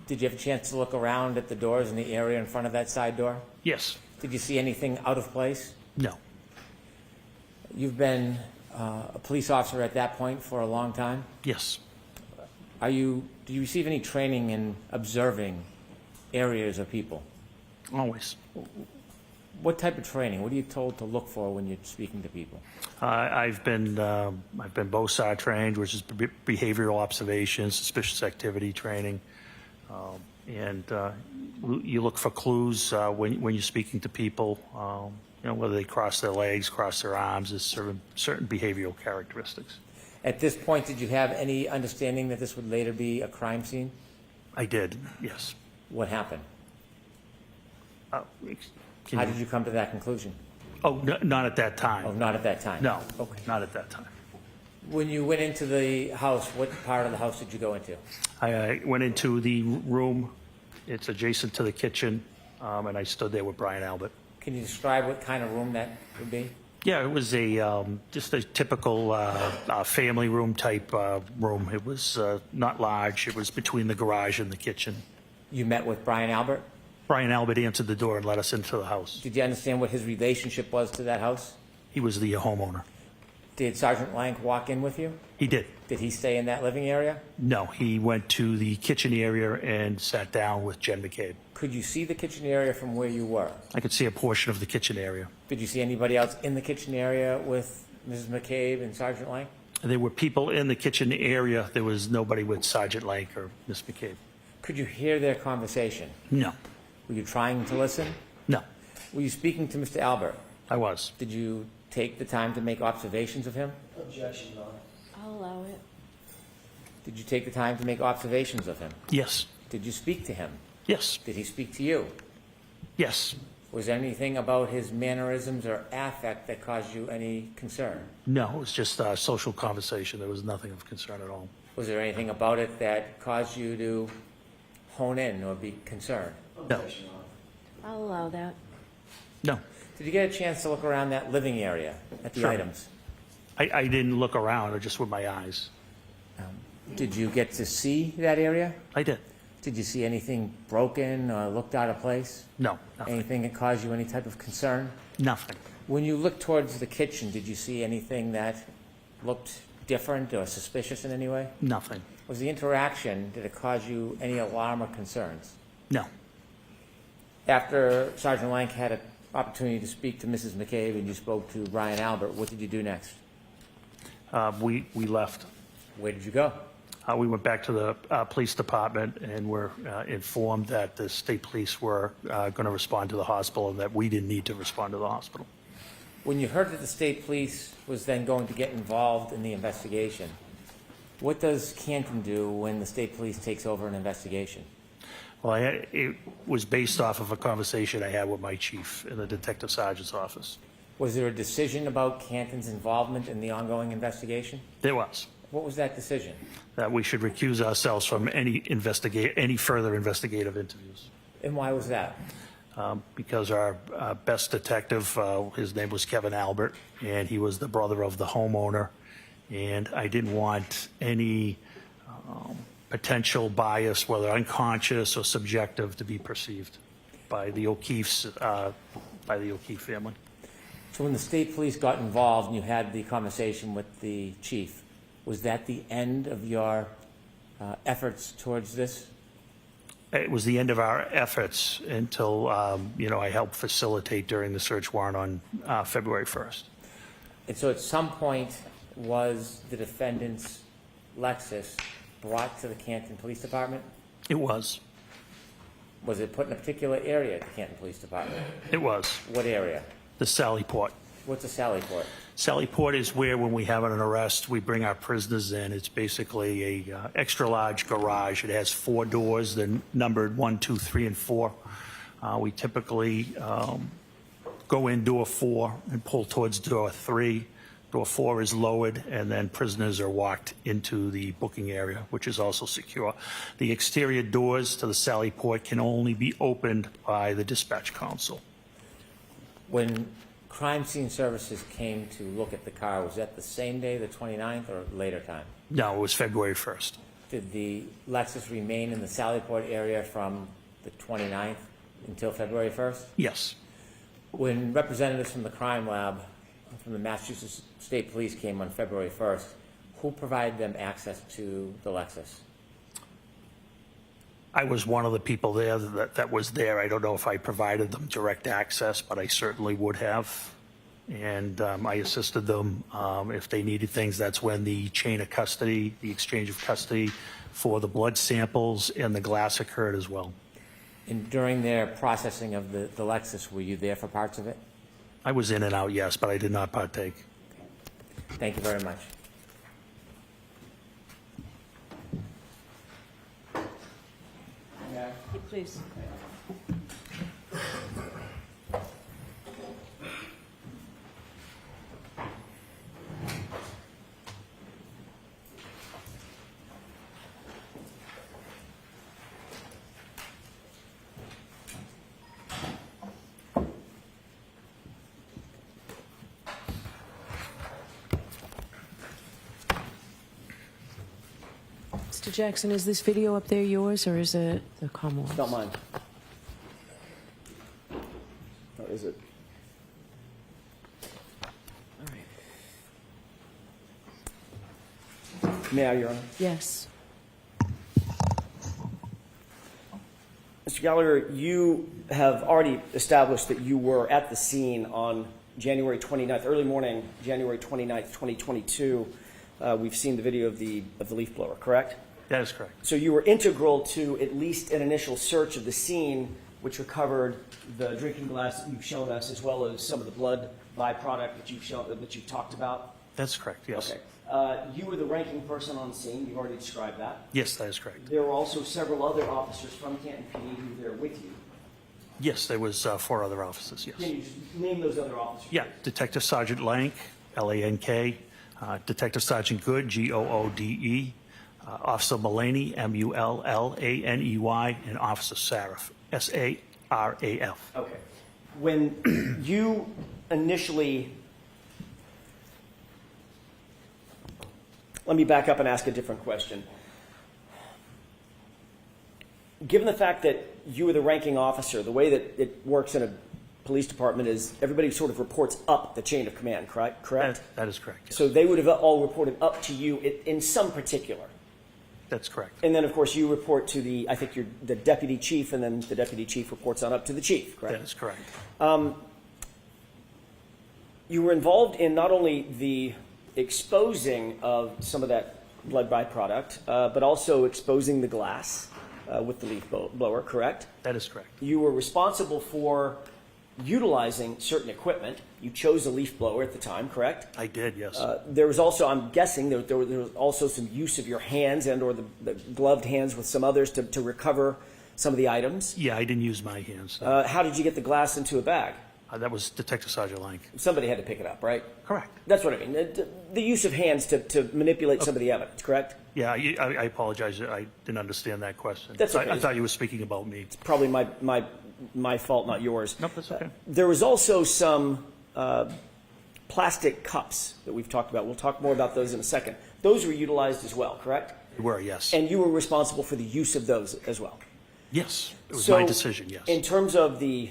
did you have a chance to look around at the doors in the area in front of that side door? Yes. Did you see anything out of place? No. You've been a police officer at that point for a long time. Yes. Do you receive any training in observing areas or people? Always. What type of training? What are you told to look for when you're speaking to people? I've been BOSAR trained, which is behavioral observation, suspicious activity training, and you look for clues when you're speaking to people. Whether they cross their legs, cross their arms, is certain behavioral characteristics. At this point, did you have any understanding that this would later be a crime scene? I did, yes. What happened? How did you come to that conclusion? Oh, not at that time. Oh, not at that time? No, Okay. not at that time. When you went into the house, what part of the house did you go into? I went into the room. It's adjacent to the kitchen, and I stood there with Brian Albert. Can you describe what kind of room that would be? Yeah, it was just a typical family room type room. It was not large. It was between the garage and the kitchen. You met with Brian Albert? Brian Albert answered the door and let us into the house. Did you understand what his relationship was to that house? He was the homeowner. Did Sergeant Lank walk in with you? He did. Did he stay in that living area? No, he went to the kitchen area and sat down with Jen McCabe. Could you see the kitchen area from where you were? I could see a portion of the kitchen area. Did you see anybody else in the kitchen area with Mrs. McCabe and Sergeant Lank? There were people in the kitchen area. There was nobody with Sergeant Lank or Miss McCabe. Could you hear their conversation? No. Were you trying to listen? No. Were you speaking to Mr. Albert? I was. Did you take the time to make observations of him? Objection, Your Honor. I'll allow it. Did you take the time to make observations of him? Yes. Did you speak to him? Yes. Did he speak to you? Yes. Was there anything about his mannerisms or affect that caused you any concern? No, it was just a social conversation. There was nothing of concern at all. Was there anything about it that caused you to hone in or be concerned? No. I'll allow that. No. Did you get a chance to look around that living area at the Sure. items? I didn't look around, just with my eyes. Did you get to see that area? I did. Did you see anything broken or looked out of place? No, nothing. Anything that caused you any type of concern? Nothing. When you looked towards the kitchen, did you see anything that looked different or suspicious in any way? Nothing. Was the interaction, did it cause you any alarm or concerns? No. After Sergeant Lank had an opportunity to speak to Mrs. McCabe and you spoke to Brian Albert, what did you do next? We left. Where did you go? We went back to the police department and were informed that the state police were going to respond to the hospital and that we didn't need to respond to the hospital. When you heard that the state police was then going to get involved in the investigation, what does Canton do when the state police takes over an investigation? Well, it was based off of a conversation I had with my chief in the detective sergeant's office. Was there a decision about Canton's involvement in the ongoing investigation? There was. What was that decision? That we should recuse ourselves from any further investigative interviews. And why was that? Because our best detective, his name was Kevin Albert, and he was the brother of the homeowner, and I didn't want any potential bias, whether unconscious or subjective, to be perceived by the O'Keefe's, by the O'Keefe family. So when the state police got involved and you had the conversation with the chief, was that the end of your efforts towards this? It was the end of our efforts until, I helped facilitate during the search warrant on February 1st. And so at some point, was the defendant's Lexus brought to the Canton Police Department? It was. Was it put in a particular area at the Canton Police Department? It was. What area? The Sally Port. What's a Sally Port? Sally Port is where, when we have an arrest, we bring our prisoners in. It's basically a extra large garage. It has 4 doors. They're numbered 1, 2, 3, and 4. We typically go in door 4 and pull towards door 3. Door 4 is lowered, and then prisoners are walked into the booking area, which is also secure. The exterior doors to the Sally Port can only be opened by the dispatch council. When crime scene services came to look at the car, was that the same day, the 29th, or later time? No, it was February 1st. Did the Lexus remain in the Sallyport area from the 29th until February 1st? Yes. When representatives from the crime lab, from the Massachusetts State Police came on February 1st, who provided them access to the Lexus? I was one of the people there that was there. I don't know if I provided them direct access, but I certainly would have. And I assisted them. If they needed things, that's when the chain of custody, the exchange of custody for the blood samples and the glass occurred as well. And during their processing of the Lexus, were you there for parts of it? I was in and out, yes, but I did not partake. Thank you very much. Please. Mr. Jackson, is this video up there yours or is it the Commonwealth's? It's not mine. Or is it? All right. May I, Your Honor? Yes. Mr. Gallagher, you have already established that you were at the scene on January 29th, early morning, January 29th, 2022. We've seen the video of the leaf blower, correct? That is correct. So you were integral to at least an initial search of the scene, which recovered the drinking glass that you've shown us, as well as some of the blood byproduct that you've talked about. That's correct, yes. Okay. You were the ranking person on scene. You've already described that. Yes, that is correct. There were also several other officers from Canton PD who were there with you. Yes, there was 4 other officers, yes. Can you just name those other officers? Yeah, Detective Sergeant Lank, L-A-N-K, Detective Sergeant Good, G-O-O-D-E, Officer Mullaney, M-U-L-L-A-N-E-Y, and Officer Saraf, S-A-R-A-F. Okay. When you initially... Let me back up and ask a different question. Given the fact that you were the ranking officer, the way that it works in a police department is everybody sort of reports up the chain of command, correct? That is correct, yes. So they would have all reported up to you in some particular. That's correct. And then, of course, you report to I think you're the deputy chief, and then the deputy chief reports on up to the chief, correct? That is correct. You were involved in not only the exposing of some of that blood byproduct, but also exposing the glass with the leaf blower, correct? That is correct. You were responsible for utilizing certain equipment. You chose a leaf blower at the time, correct? I did, yes. There was also, I'm guessing, there was also some use of your hands and or the gloved hands with some others to recover some of the items. Yeah, I didn't use my hands. How did you get the glass into a bag? That was Detective Sergeant Lank. Somebody had to pick it up, right? Correct. That's what I mean. The use of hands to manipulate some of the evidence, correct? Yeah, I apologize. I didn't understand that question. That's okay. I thought you were speaking about me. It's probably my fault, not yours. Nope, that's okay. There was also some plastic cups that we've talked about. We'll talk more about those in a second. Those were utilized as well, correct? They were, yes. And you were responsible for the use of those as well? Yes, it was my decision, yes. In terms of the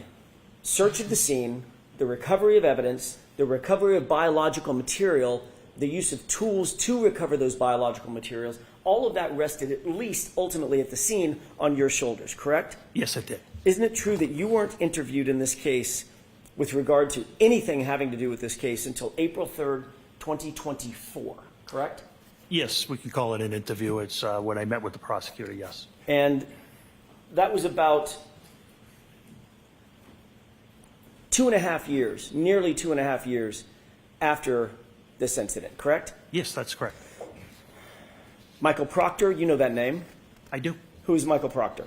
search of the scene, the recovery of evidence, the recovery of biological material, the use of tools to recover those biological materials, all of that rested at least ultimately at the scene on your shoulders, correct? Yes, it did. Isn't it true that you weren't interviewed in this case with regard to anything having to do with this case until April 3rd, 2024, correct? Yes, we can call it an interview. It's when I met with the prosecutor, yes. And that was about 2.5 years, nearly 2.5 years after this incident, correct? Yes, that's correct. Michael Proctor, you know that name? I do. Who is Michael Proctor?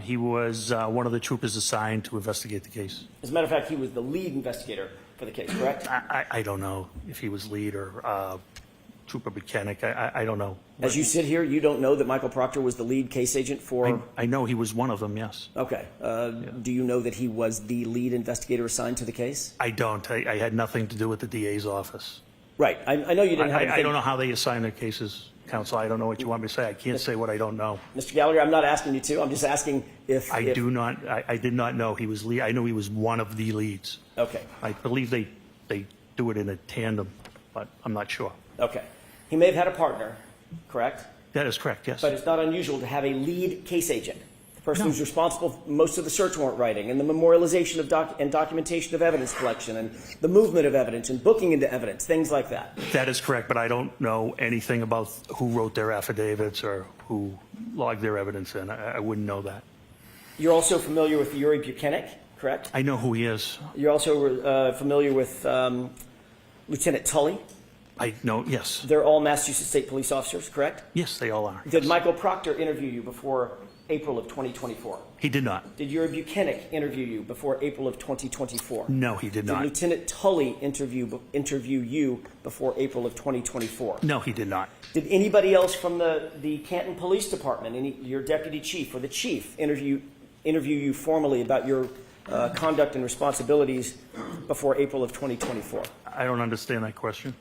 He was one of the troopers assigned to investigate the case. As a matter of fact, he was the lead investigator for the case, correct? I don't know if he was lead or Trooper Buchanan. I don't know. As you sit here, you don't know that Michael Proctor was the lead case agent for... I know he was one of them, yes. Okay. Do you know that he was the lead investigator assigned to the case? I don't. I had nothing to do with the DA's office. Right. I know you didn't have anything... I don't know how they assign their cases, counsel. I don't know what you want me to say. I can't say what I don't know. Mr. Gallagher, I'm not asking you to. I'm just asking if... I did not know he was lead. I know he was one of the leads. Okay. I believe they do it in a tandem, but I'm not sure. Okay. He may have had a partner, correct? That is correct, yes. But it's not unusual to have a lead case agent, the person who's responsible for most of the search warrant writing and the memorialization of documentation of evidence collection and the movement of evidence and booking into evidence, things like that. That is correct, but I don't know anything about who wrote their affidavits or who logged their evidence in. I wouldn't know that. You're also familiar with Yuri Buchanan, correct? I know who he is. You're also familiar with Lieutenant Tully? I know, yes. They're all Massachusetts State Police officers, correct? Yes, they all are. Did yes. Michael Proctor interview you before April of 2024? He did not. Did Yuri Buchanan interview you before April of 2024? No, he did not. Did Lieutenant Tully interview you before April of 2024? No, he did not. Did anybody else from the Canton Police Department, your deputy chief or the chief, interview you formally about your conduct and responsibilities before April of 2024? I don't understand that question.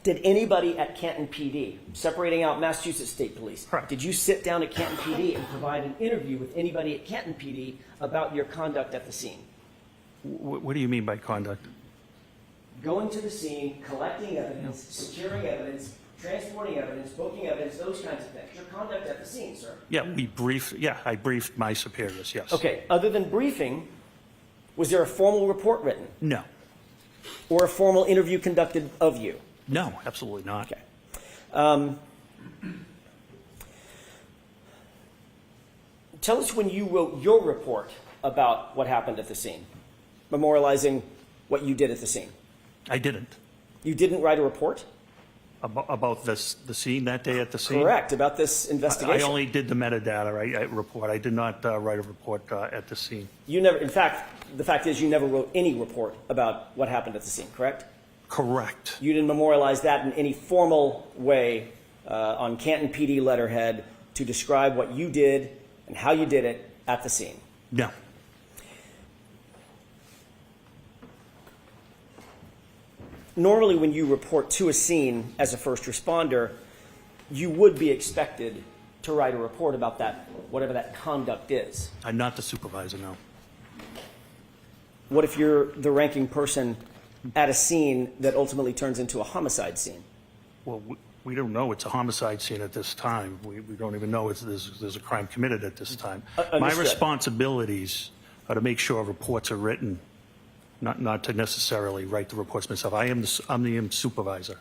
Did anybody at Canton PD, separating out Massachusetts State Police, Correct. did you sit down at Canton PD and provide an interview with anybody at Canton PD about your conduct at the scene? What do you mean by conduct? Going to the scene, collecting evidence, securing evidence, transporting evidence, booking evidence, those kinds of things. Your conduct at the scene, sir. Yeah, I briefed my superiors, yes. Okay, other than briefing, was there a formal report written? No. Or a formal interview conducted of you? No, absolutely not. Okay. Tell us when you wrote your report about what happened at the scene, memorializing what you did at the scene. I didn't. You didn't write a report? About the scene that day at the scene? Correct, about this investigation. I only did the metadata report. I did not write a report at the scene. You never, in fact, the fact is you never wrote any report about what happened at the scene, correct? Correct. You didn't memorialize that in any formal way on Canton PD letterhead to describe what you did and how you did it at the scene? No. Normally when you report to a scene as a first responder, you would be expected to write a report about that, whatever that conduct is. I'm not the supervisor, no. What if you're the ranking person at a scene that ultimately turns into a homicide scene? Well, we don't know it's a homicide scene at this time. We don't even know there's a crime committed at this time. My responsibilities are to make sure reports are written, not to necessarily write the reports myself. I'm the supervisor.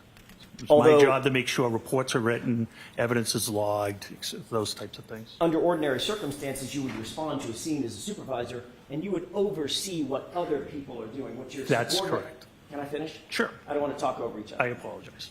It's my job to make sure reports are written, evidence is logged, those types of things. Under ordinary circumstances, you would respond to a scene as a supervisor, and you would oversee what other people are doing, what your That's subordinate... correct. Can I finish? Sure. I don't want to talk over each other. I apologize.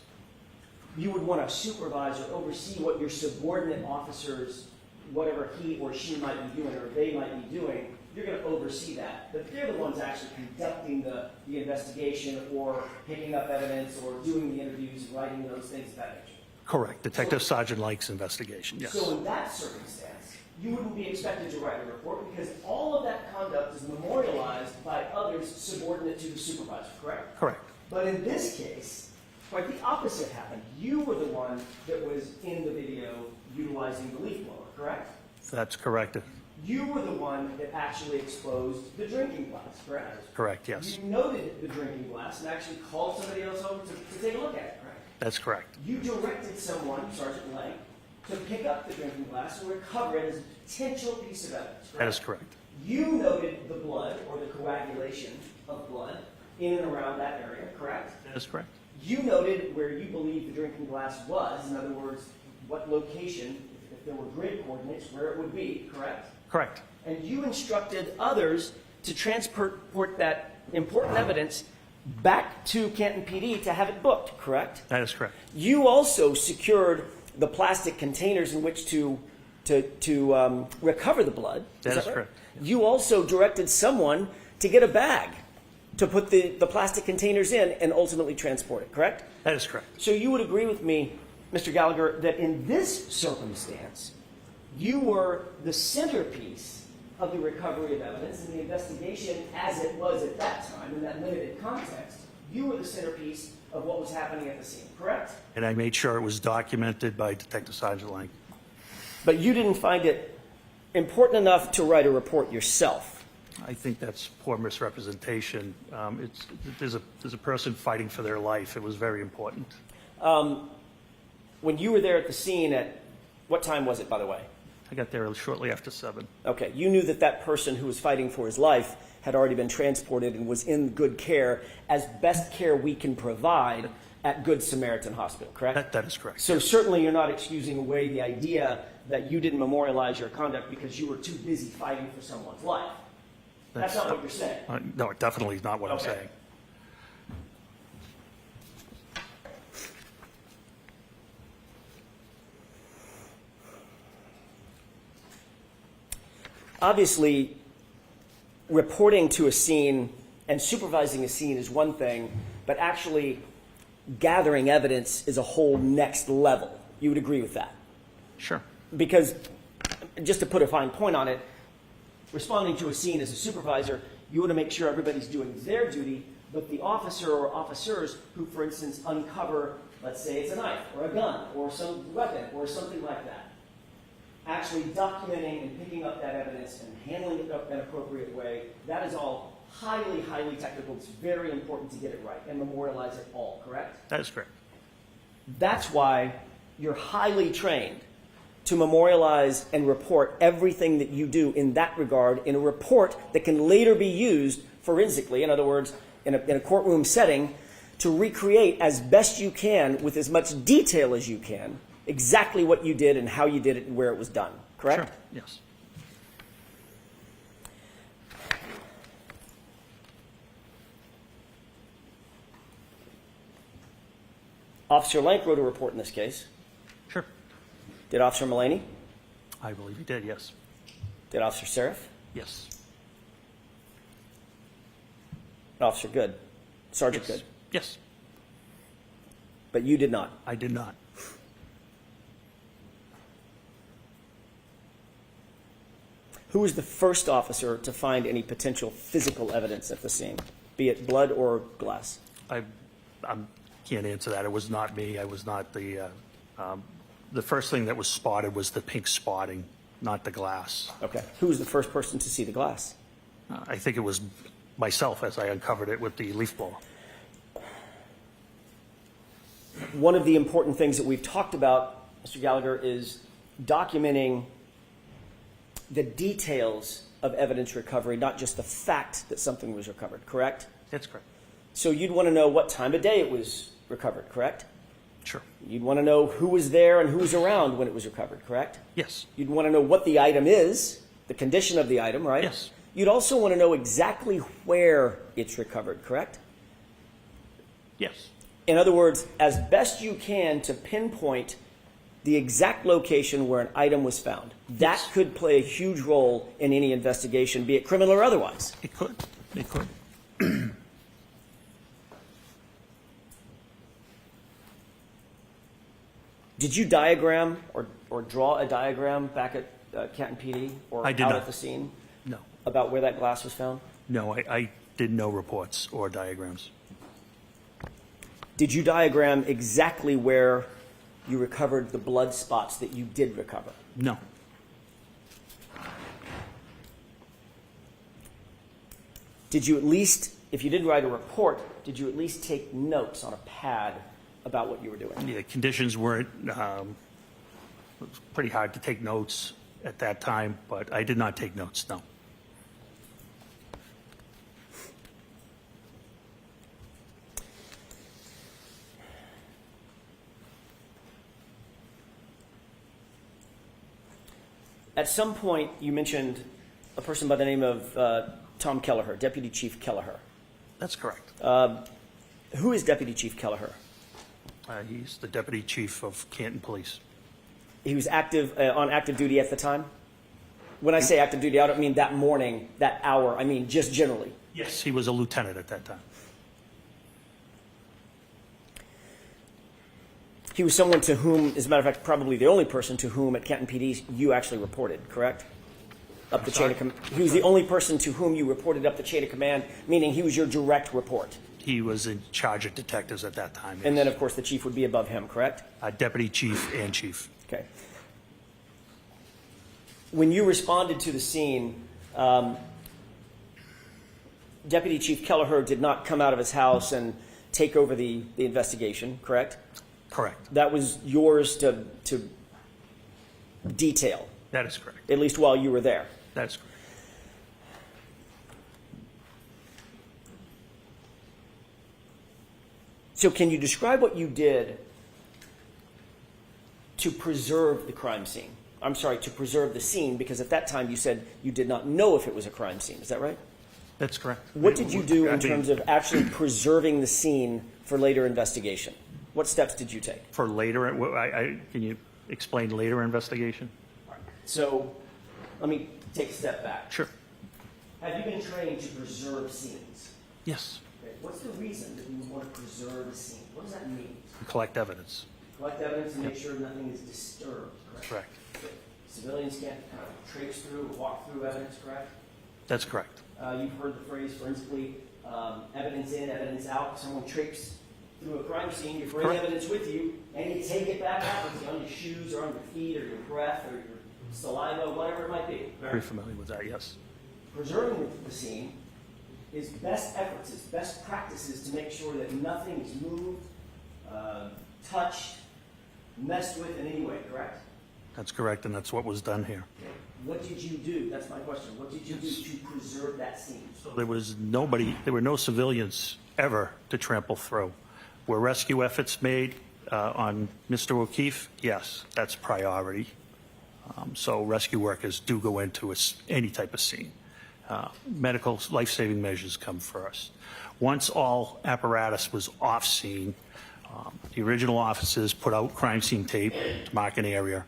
You would want to supervise or oversee what your subordinate officers, whatever he or she might be doing or they might be doing, you're going to oversee that. But they're the ones actually conducting the investigation or picking up evidence or doing the interviews and writing those things of that nature. Correct. Detective Sergeant Lake's investigation, yes. So in that circumstance, you wouldn't be expected to write a report because all of that conduct is memorialized by others subordinate to the supervisor, correct? Correct. But in this case, quite the opposite happened. You were the one that was in the video utilizing the leaf blower, correct? That's correct. You were the one that actually exposed the drinking glass, correct? Correct, yes. You noted the drinking glass and actually called somebody else over to take a look at it, correct? That's correct. You directed someone, Sergeant Lang, to pick up the drinking glass and recover it as a potential piece of evidence, correct? That is correct. You noted the blood or the coagulation of blood in and around that area, correct? That is correct. You noted where you believe the drinking glass was, in other words, what location, if there were grid coordinates, where it would be, correct? Correct. And you instructed others to transport that important evidence back to Canton PD to have it booked, correct? That is correct. You also secured the plastic containers in which to recover the blood. That is right? correct. You also directed someone to get a bag to put the plastic containers in and ultimately transport it, correct? That is correct. So you would agree with me, Mr. Gallagher, that in this circumstance, you were the centerpiece of the recovery of evidence and the investigation as it was at that time, in that limited context. You were the centerpiece of what was happening at the scene, correct? And I made sure it was documented by Detective Sergeant Lang. But you didn't find it important enough to write a report yourself. I think that's poor misrepresentation. There's a person fighting for their life. It was very important. When you were there at the scene at, what time was it, by the way? I got there shortly after 7. Okay, you knew that that person who was fighting for his life had already been transported and was in good care, as best care we can provide at Good Samaritan Hospital, correct? That is correct. So certainly you're not excusing away the idea that you didn't memorialize your conduct because you were too busy fighting for someone's life. That's not what you're saying. No, it definitely is not what I'm Okay. saying. Obviously, reporting to a scene and supervising a scene is one thing, but actually gathering evidence is a whole next level. You would agree with that? Sure. Because, just to put a fine point on it, responding to a scene as a supervisor, you want to make sure everybody's doing their duty, but the officer or officers who, for instance, uncover, let's say it's a knife or a gun or some weapon or something like that, actually documenting and picking up that evidence and handling it in an appropriate way, that is all highly, highly technical. It's very important to get it right and memorialize it all, correct? That is correct. That's why you're highly trained to memorialize and report everything that you do in that regard in a report that can later be used forensically, in other words, in a courtroom setting, to recreate as best you can with as much detail as you can exactly what you did and how you did it and where it was done, correct? Sure. Yes. Officer Lank wrote a report in this case. Sure. Did Officer Mullaney? I believe he did, yes. Did Officer Seraph? Yes. Officer Good? Sergeant Yes. Good? Yes. But you did not? I did not. Who was the first officer to find any potential physical evidence at the scene, be it blood or glass? I can't answer that. It was not me. I was not the first thing that was spotted was the pink spotting, not the glass. Okay. Who was the first person to see the glass? I think it was myself as I uncovered it with the leaf blower. One of the important things that we've talked about, Mr. Gallagher, is documenting the details of evidence recovery, not just the fact that something was recovered, correct? That's correct. So you'd want to know what time of day it was recovered, correct? Sure. You'd want to know who was there and who was around when it was recovered, correct? Yes. You'd want to know what the item is, the condition of the item, right? Yes. You'd also want to know exactly where it's recovered, correct? Yes. In other words, as best you can to pinpoint the exact location where an item was found. That could play a huge role in any investigation, be it criminal or otherwise. It could. It could. Did you diagram or draw a diagram back at Canton PD or I did out not. at the scene No. about where that glass was found? No, I did no reports or diagrams. Did you diagram exactly where you recovered the blood spots that you did recover? No. Did you at least, if you didn't write a report, did you at least take notes on a pad about what you were doing? The conditions weren't, it was pretty hard to take notes at that time, but I did not take notes, no. At some point, you mentioned a person by the name of Tom Kelleher, Deputy Chief Kelleher. That's correct. Who is Deputy Chief Kelleher? He's the Deputy Chief of Canton Police. He was active on active duty at the time? When I say active duty, I don't mean that morning, that hour. I mean just generally. Yes, he was a lieutenant at that time. He was someone to whom, as a matter of fact, probably the only person to whom at Canton PD you actually reported, correct? Up the chain of command. He was the only person to whom you reported up the chain of command, meaning he was your direct report. He was in charge of detectives at that time. Yes. And then, of course, the chief would be above him, correct? Deputy chief and chief. Okay. When you responded to the scene, Deputy Chief Kelleher did not come out of his house and take over the investigation, correct? Correct. That was yours to detail, That is correct. at least while you were there. That's correct. So can you describe what you did to preserve the crime scene? I'm sorry, to preserve the scene, because at that time you said you did not know if it was a crime scene. Is that right? That's correct. What did you do in terms of actually preserving the scene for later investigation? What steps did you take? For later, can you explain later investigation? So let me take a step back. Sure. Have you been trained to preserve scenes? Yes. Okay. What's the reason that you want to preserve a scene? What does that mean? Collect evidence. Collect evidence and make sure nothing is disturbed, correct? Correct. Okay. Civilians can't kind of traipse through or walk through evidence, correct? That's correct. You've heard the phrase forensically, evidence in, evidence out. Someone traipses through a crime scene, you bring Correct. evidence with you, and you take it back out, it's on your shoes or on your feet or your breath or your saliva, whatever it might be. Very familiar with that, yes. Preserving the scene is best efforts, is best practices to make sure that nothing is moved, touched, messed with in any way, correct? That's correct, and that's what was done here. What did you do? That's my question. What did you do to preserve that scene? So there were no civilians ever to trample through. Were rescue efforts made on Mr. O'Keefe? Yes, that's priority. So rescue workers do go into any type of scene. Medical life-saving measures come first. Once all apparatus was off scene, the original officers put out crime scene tape to mark an area.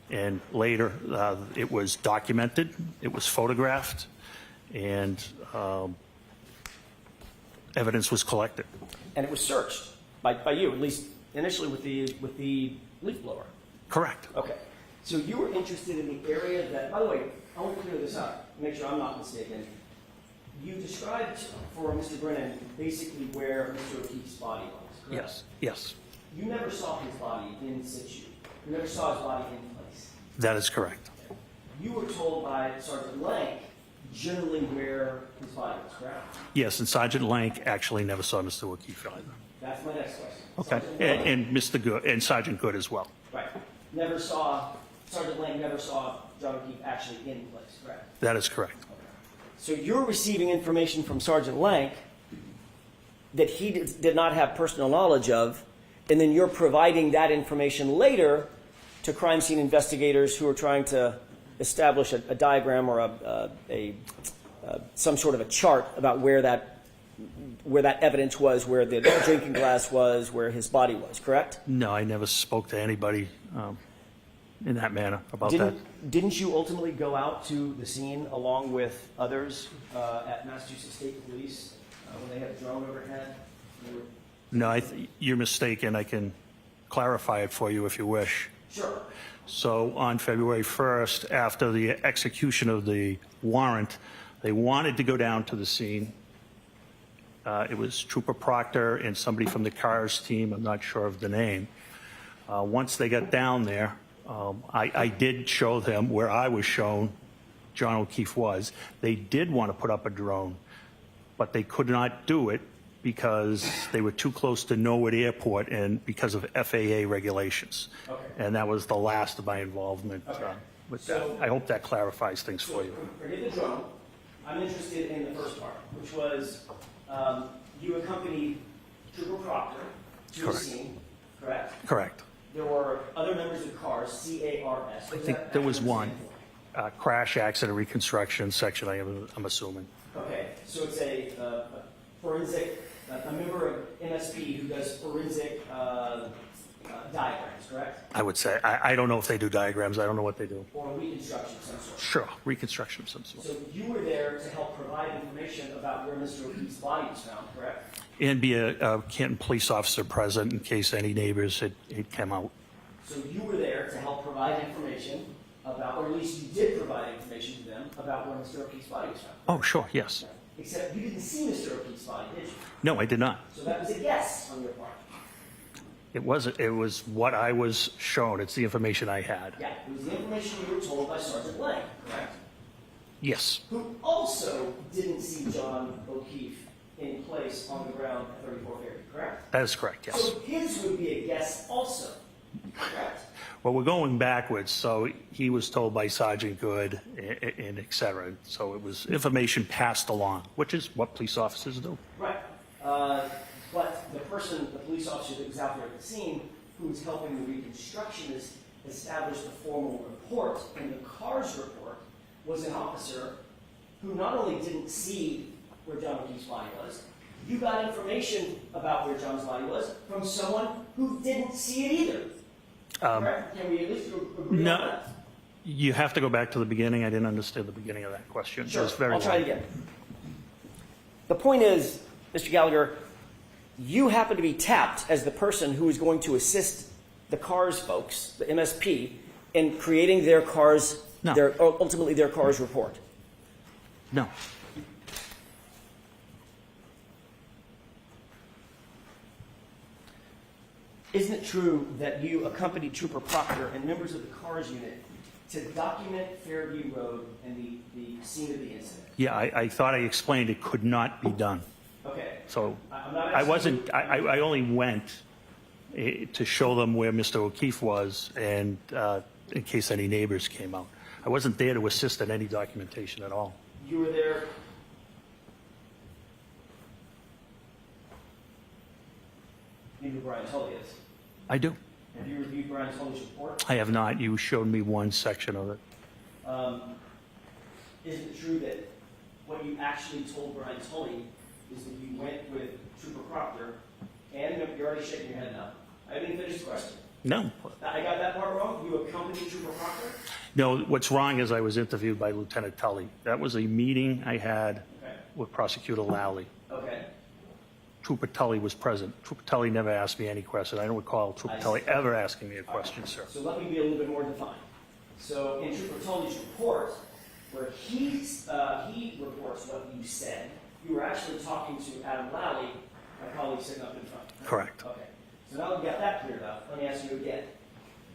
And later, it was documented, it was photographed, and evidence was collected. And it was searched by you, at least initially with the leaf blower. Correct. Okay. So you were interested in the area that, by the way, I want to clear this up, make sure I'm not mistaken. You described for Mr. Brennan basically where Mr. O'Keefe's body was, correct? Yes, yes, You never saw his body in situ. You never saw his body in place. that is correct. You were told by Sergeant Lank generally where his body was, correct? Yes, and Sergeant Lank actually never saw Mr. O'Keefe either. That's my next question. Okay, Sergeant Lank- and Mr. Good and Sergeant Good as well. Right. Sergeant Lank never saw John O'Keefe actually in place, correct? That is correct. So you're receiving information from Sergeant Lank that he did not have personal knowledge of, and then you're providing that information later to crime scene investigators who are trying to establish a diagram or some sort of a chart about where that evidence was, where the drinking glass was, where his body was, correct? No, I never spoke to anybody in that manner about that. Didn't you ultimately go out to the scene along with others at Massachusetts State Police when they had a drone overhead? No, you're mistaken. I can clarify it for you if you wish. Sure. So on February 1st, after the execution of the warrant, they wanted to go down to the scene. It was Trooper Proctor and somebody from the CARS team. I'm not sure of the name. Once they got down there, I did show them where I was shown John O'Keefe was. They did want to put up a drone, but they could not do it because they were too close to Norwood Airport and because of FAA regulations. Okay. And that was the last of my involvement with that. I hope that clarifies things for you. Forget the drone. I'm interested in the first part, which was you accompanied Trooper Proctor to the scene, correct? Correct. There were other members of CARS, C-A-R-S. I think there was one. Crash accident reconstruction section, I'm assuming. Okay, so it's a forensic, a member of MSP who does forensic diagrams, correct? I would say. I don't know if they do diagrams. I don't know what they do. Or reconstruction of some sort. Sure, reconstruction of some sort. So you were there to help provide information about where Mr. O'Keefe's body was found, correct? And be a Canton police officer present in case any neighbors had come out. So you were there to help provide information about, or at least you did provide information to them about where Mr. O'Keefe's body was found. Oh, sure, yes. Except you didn't see Mr. O'Keefe's body, did you? No, I did not. So that was a guess on your part. It wasn't. It was what I was shown. It's the information I had. Yeah, it was the information you were told by Sergeant Lang, correct? Yes. Who also didn't see John O'Keefe in place on the ground at 34 Fairview, correct? That is correct, yes. So his would be a guess also, correct? Well, we're going backwards. So he was told by Sergeant Good and et cetera. So it was information passed along, which is what police officers do. Right. But the police officer that was out there at the scene, who was helping the reconstructionist establish the formal report, and the CARS report was an officer who not only didn't see where John O'Keefe's body was, you got information about where John's body was from someone who didn't see it either. Correct? Can we at least agree on that? You have to go back to the beginning. I didn't understand the beginning of that question. Sure, It was very I'll try long. it again. The point is, Mr. Gallagher, you happen to be tapped as the person who is going to assist the CARS folks, the MSP, in creating their CARS, No. ultimately their CARS report. No. Isn't it true that you accompanied Trooper Proctor and members of the CARS unit to document Fairview Road and the scene of the incident? Yeah, I thought I explained it could not be done. Okay. So I'm not I asking wasn't. you- I only went to show them where Mr. O'Keefe was, and in case any neighbors came out. I wasn't there to assist in any documentation at all. You were there. You know who Brian Tully is. I do. Have you reviewed Brian Tully's report? I have not. You showed me one section of it. Isn't it true that what you actually told Brian Tully is that you went with Trooper Proctor, and you're already shaking your head now. I didn't even finish the question. No. I got that part wrong? You accompanied Trooper Proctor? No, what's wrong is I was interviewed by Lieutenant Tully. That was a meeting I had Okay. with Prosecutor Lally. Okay. Trooper Tully was present. Trooper Tully never asked me any question. I don't recall Trooper I Tully see. ever asking me a question, sir. So let me be a little bit more defined. So in Trooper Tully's report, where he reports what you said, you were actually talking to Adam Lally, my colleague sitting up in front. Correct. Okay. So now we've got that cleared up. Let me ask you again.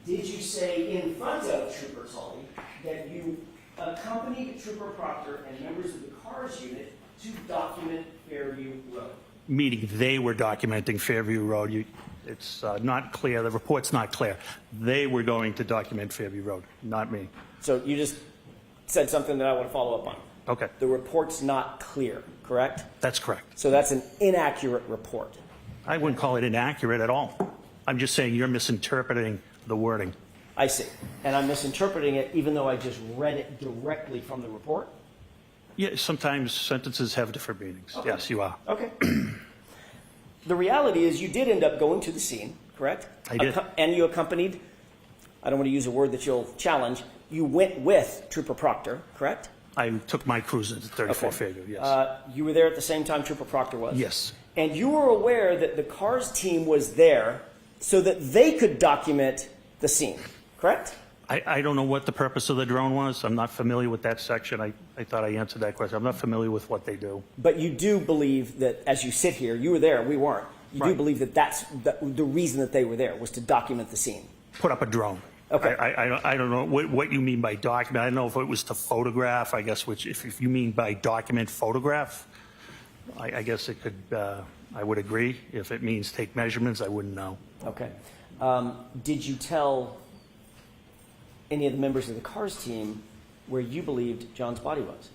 Did you say in front of Trooper Tully that you accompanied Trooper Proctor and members of the CARS unit to document Fairview Road? Meeting, they were documenting Fairview Road. It's not clear. The report's not clear. They were going to document Fairview Road, not me. So you just said something that I want to follow up on. Okay, The report's not clear, correct? that's correct. So that's an inaccurate report. I wouldn't call it inaccurate at all. I'm just saying you're misinterpreting the wording. I see. And I'm misinterpreting it even though I just read it directly from the report? Yeah, sometimes sentences have different meanings. Okay. Yes, you are. Okay. The reality is you did end up going to the scene, correct? I did. And you accompanied, I don't want to use a word that you'll challenge, you went with Trooper Proctor, correct? I took my cruiser to 34 Okay. Fairview, yes. You were there at the same time Trooper Proctor was? Yes. And you were aware that the CARS team was there so that they could document the scene, correct? I don't know what the purpose of the drone was. I'm not familiar with that section. I thought I answered that question. I'm not familiar with what they do. But you do believe that as you sit here, you were there, we weren't. You do Right. believe that that's the reason that they were there was to document the scene. Put up a drone. Okay. I don't know what you mean by document. I don't know if it was to photograph, I guess, which if you mean by document photograph, I guess it could, I would agree. If it means take measurements, I wouldn't know. Okay. Did you tell any of the members of the CARS team where you believed John's body was?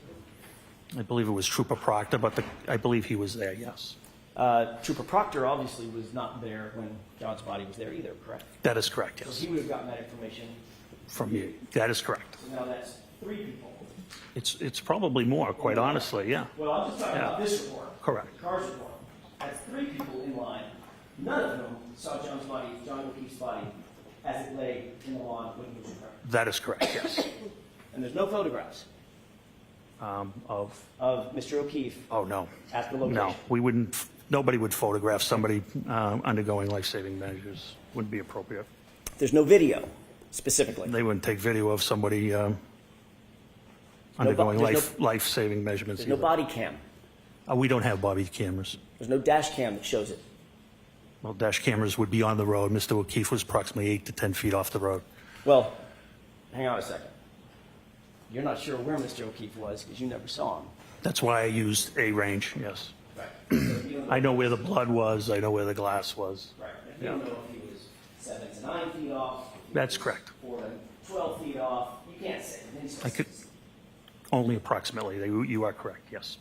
I believe it was Trooper Proctor, but I believe he was there, yes. Trooper Proctor obviously was not there when John's body was there either, correct? That is correct, So yes. he would have gotten that information. From you. That is correct. So now that's 3 people. It's probably more, quite honestly, yeah. Well, I'm just talking about Yeah. this report. Correct. The CARS report. That's 3 people in line none of whom saw John O'Keefe's body as it lay in the lawn when he was recovered. That is correct, yes. And there's no photographs Of, of Mr. O'Keefe oh, no. at the location. No, we wouldn't, nobody would photograph somebody undergoing life-saving measures. Wouldn't be appropriate. There's no video, specifically. They wouldn't take video of somebody undergoing there's life-saving measurements There's no either. body cam. We don't have body cameras. There's no dash cam that shows it. Well, dash cameras would be on the road. Mr. O'Keefe was approximately 8 to 10 feet off the road. Well, hang on a second. You're not sure where Mr. O'Keefe was because you never saw him. That's why I used a range, yes. Right. I know where the blood was. I know where the glass was. Right. You don't know if he was 7 to 9 feet off. if he That's was correct. 4 to 12 feet off. You can't say. I could, only approximately. You are correct, yes.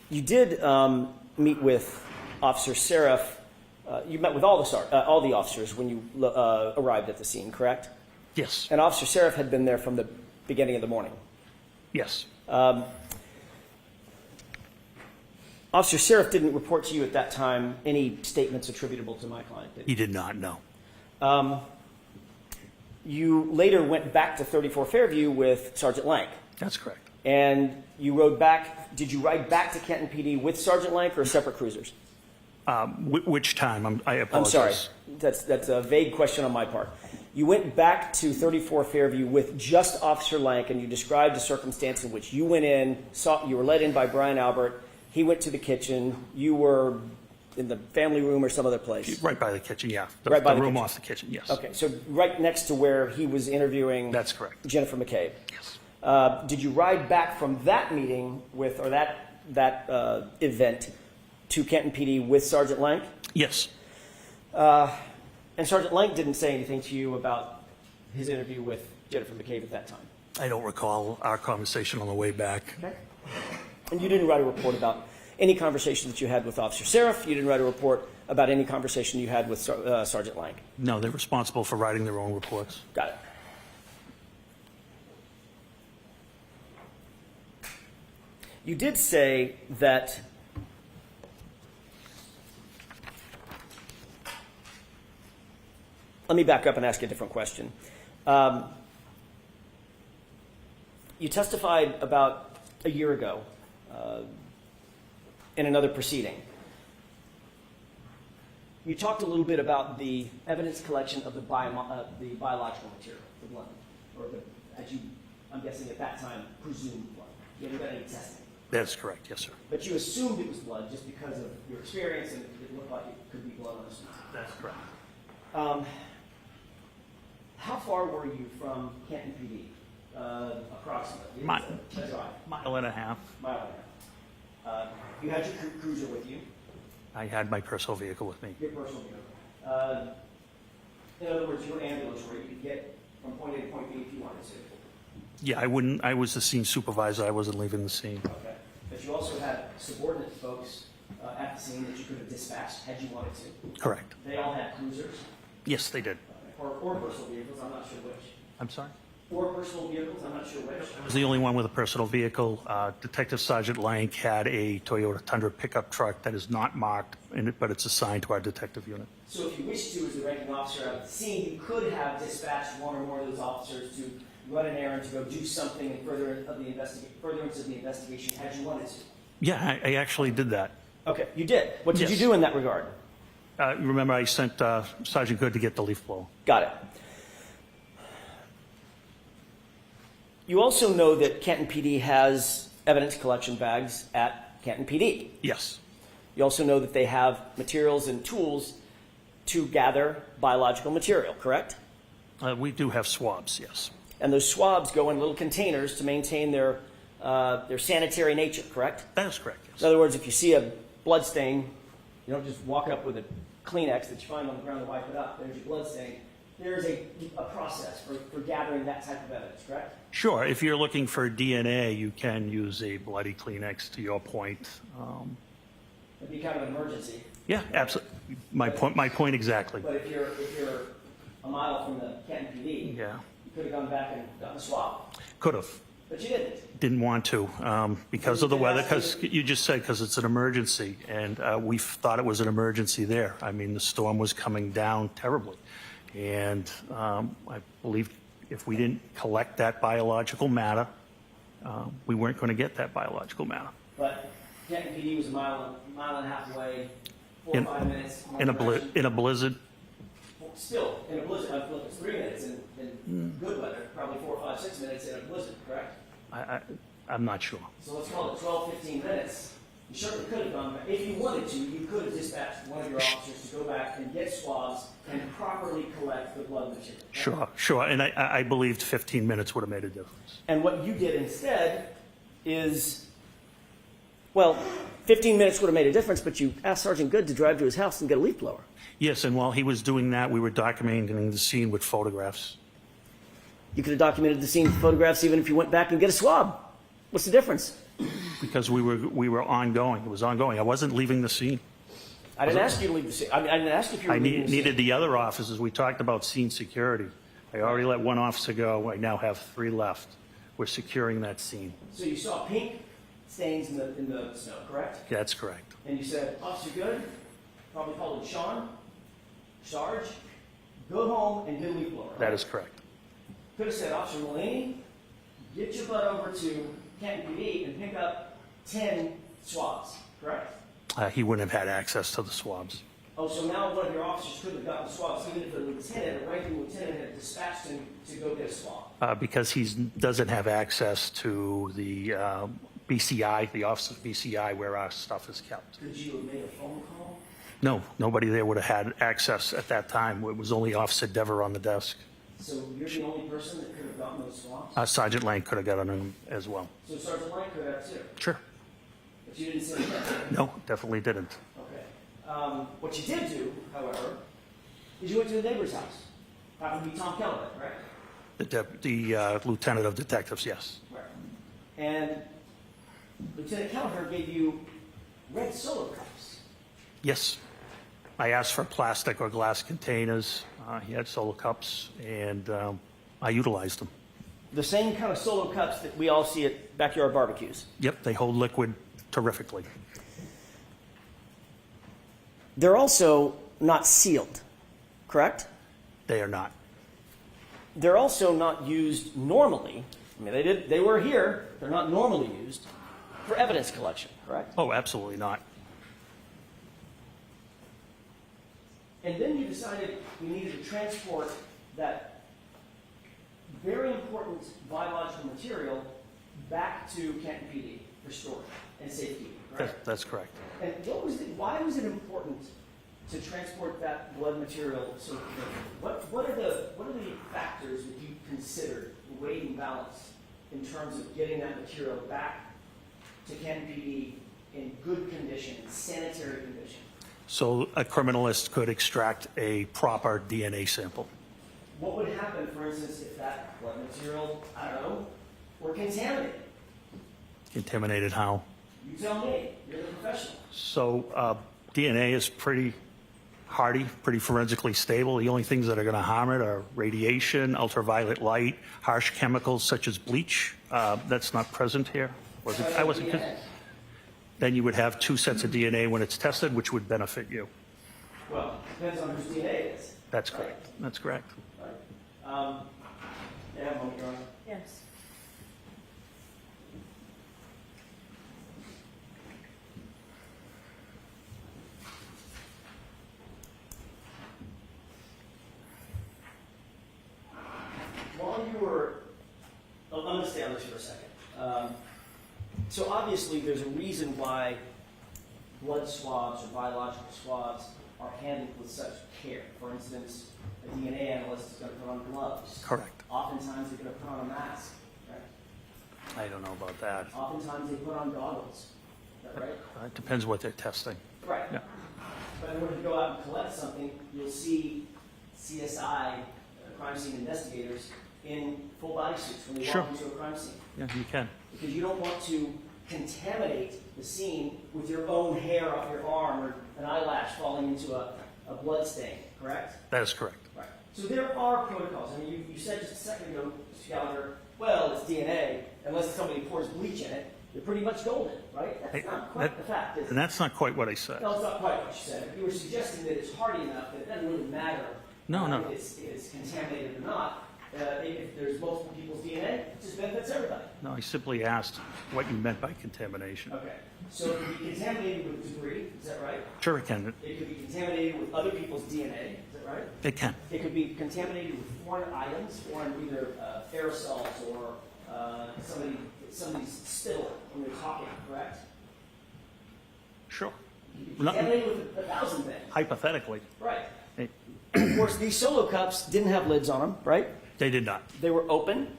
You did meet with Officer Seraph. You met with all the officers when you arrived at the scene, correct? Yes, And Officer Seraph had been there from the beginning of the morning. yes. Officer Seraph didn't report to you at that time any statements attributable to my client, did he? He did not know. You later went back to 34 Fairview with Sergeant Lank. That's correct. And you rode back. Did you ride back to Kenton PD with Sergeant Lank or separate cruisers? Which time? I I'm apologize. sorry. That's a vague question on my part. You went back to 34 Fairview with just Officer Lank, and you described a circumstance in which you went in, you were let in by Brian Albert. He went to the kitchen. You were in the family room or some other place. Right by the kitchen, yeah. Right by the room kitchen. off the kitchen, yes. Okay, so right next to where he was interviewing. That's correct. Jennifer McCabe. Yes. Did you ride back from that meeting with, or that event to Kenton PD with Sergeant Lank? Yes. And Sergeant Lank didn't say anything to you about his interview with Jennifer McCabe at that time? I don't recall our conversation on the way back. Okay. And you didn't write a report about any conversation that you had with Officer Seraph? You didn't write a report about any conversation you had with Sergeant Lank? No, they're responsible for writing their own reports. Got it. You did say that let me back up and ask you a different question. You testified about a year ago in another proceeding. You talked a little bit about the evidence collection of the biological material, the blood, or I'm guessing at that time, presumed blood. You haven't done any testing. That's correct, yes, sir. But you assumed it was blood just because of your experience and it looked like it could be blood on the street. That's correct. How far were you from Kenton PD? Approximately. That's right. Mile and a half. Mile and a half. You had your cruiser with you. I had my personal vehicle with me. Your personal vehicle. In other words, your ambulance where you could get from point A to point B if you wanted to. Yeah, I was the scene supervisor. I wasn't leaving the scene. Okay. But you also had subordinate folks at the scene that you could have dispatched had you wanted to. Correct. They all had cruisers. Yes, they did. Or personal vehicles, I'm not sure which. I'm sorry? Or personal vehicles, I'm not sure which. I was the only one with a personal vehicle. Detective Sergeant Lank had a Toyota Tundra pickup truck that is not marked, but it's assigned to our detective unit. So if you wish to, as the ranking officer out of the scene, you could have dispatched one or more of those officers to run an errand, to go do something in furtherance of the investigation had you wanted to. Yeah, I actually did that. Okay, you did. What did Yes. you do in that regard? Remember, I sent Sergeant Good to get the leaf blower. Got it. You also know that Kenton PD has evidence collection bags at Kenton PD. Yes. You also know that they have materials and tools to gather biological material, correct? We do have swabs, yes. And those swabs go in little containers to maintain their sanitary nature, correct? That is correct, yes. In other words, if you see a blood stain, you don't just walk up with a Kleenex that you find on the ground and wipe it up. There's your blood stain. There's a process for gathering that type of evidence, correct? Sure. If you're looking for DNA, you can use a bloody Kleenex, to your point. It'd be kind of an emergency. Yeah, absolutely. My point exactly. But if you're a mile from the Kenton PD, Yeah. you could have gone back and gotten a swab. Could have. But you didn't. Didn't want to because of the weather, because you just said because it's an emergency, and we thought it was an emergency there. I mean, the storm was coming down terribly, and I believe if we didn't collect that biological matter, we weren't going to get that biological matter. But Canton PD was a mile and a half away, 4 or 5 minutes. In a blizzard. Still, in a blizzard, look, it's 3 minutes in good weather, probably 4, 5, 6 minutes in a blizzard, correct? I'm not sure. So let's call it 12, 15 minutes. You certainly could have gone back. If you wanted to, you could have dispatched one of your officers to go back and get swabs and properly collect the blood material. Right? Sure. And I believed 15 minutes would have made a difference. And what you did instead is, well, 15 minutes would have made a difference, but you asked Sergeant Good to drive to his house and get a leaf blower. Yes, and while he was doing that, we were documenting the scene with photographs. You could have documented the scene with photographs even if you went back and get a swab. What's the difference? Because we were ongoing. It was ongoing. I wasn't leaving the scene. I didn't ask you to leave the scene. I didn't ask if you were leaving the scene. Needed the other officers. We talked about scene security. I already let one officer go. I now have 3 left. We're securing that scene. So you saw pink stains in the snow, correct? That's correct. And you said, Officer Good, probably called it Sean, Sarge, go home and get a leaf blower. Right? That is correct. Could have said, Officer Mulaney, get your butt over to Canton PD and pick up 10 swabs, correct? He wouldn't have had access to the swabs. Oh, so now one of your officers could have gotten swabs, even if a lieutenant, a ranking lieutenant, had dispatched him to go get a swab. Because he doesn't have access to the BCI, the Office of BCI, where our stuff is kept. Could you have made a phone call? No, nobody there would have had access at that time. It was only Officer Dever on the desk. So you're the only person that could have gotten those swabs? Sergeant Lang could have gotten them as well. So Sergeant Lang could have too? Sure. But you didn't say that? No, definitely didn't. Okay. What you did do, however, is you went to the neighbor's house. That would be Tom Gallagher, right? The lieutenant of detectives, yes. Right. And Lieutenant Gallagher gave you red Solo cups. Yes. I asked for plastic or glass containers. He had Solo cups, and I utilized them. The same kind of Solo cups that we all see at backyard barbecues. Yep, they hold liquid terrifically. They're also not sealed, correct? They are not. They're also not used normally. I mean, they were here. They're not normally used for evidence collection, correct? Oh, absolutely not. And then you decided you needed to transport that very important biological material back to Canton PD for storage and safekeeping, right? That's correct. And why was it important to transport that blood material so quickly? What are the factors that you considered, weighed and balanced, in terms of getting that material back to Canton PD in good condition, sanitary condition? So a criminalist could extract a proper DNA sample. What would happen, for instance, if that blood material, I don't know, were contaminated? Contaminated how? You tell me. You're the professional. So DNA is pretty hardy, pretty forensically stable. The only things that are going to harm it are radiation, ultraviolet light, harsh chemicals such as bleach. That's not present here. I wasn't. Then you would have 2 sets of DNA when it's tested, which would benefit you. Well, depends on whose DNA it is. That's correct. That's correct. Right. May I have a moment, Your Honor? Yes. While you were, I'm going to stay on this for a second. So obviously there's a reason why blood swabs or biological swabs are handled with such care. For instance, a DNA analyst is going to put on gloves. Correct. Oftentimes they're going to put on a mask, right? I don't know about that. Oftentimes they put on goggles. Is that right? It depends what they're testing. Right. Yeah. But in order to go out and collect something, you'll see CSI, crime scene investigators, in full body suits when they walk into a crime scene. Yeah, you can. Because you don't want to contaminate the scene with your own hair off your arm or an eyelash falling into a blood stain, correct? That is correct. Right. So there are protocols. I mean, you said just a second ago, Mr. Gallagher, well, it's DNA. unless somebody pours bleach in it, they're pretty much golden, right? That's not quite the fact, is it? And that's not quite what I said. No, it's not quite what you said. You were suggesting that it's hardy enough that it doesn't really matter No. if it's contaminated or not. If there's multiple people's DNA, it just benefits everybody. No, I simply asked what you meant by contamination. Okay. So it could be contaminated with debris, is that right? Sure, it can. It could be contaminated with other people's DNA, is that right? It can. It could be contaminated with foreign items, foreign either aerosols or somebody's spittle when they're talking, correct? Sure. It could be contaminated with 1,000 things. Hypothetically. Right. Hey, Of course, these solo cups didn't have lids on them, right? They did not. They were open.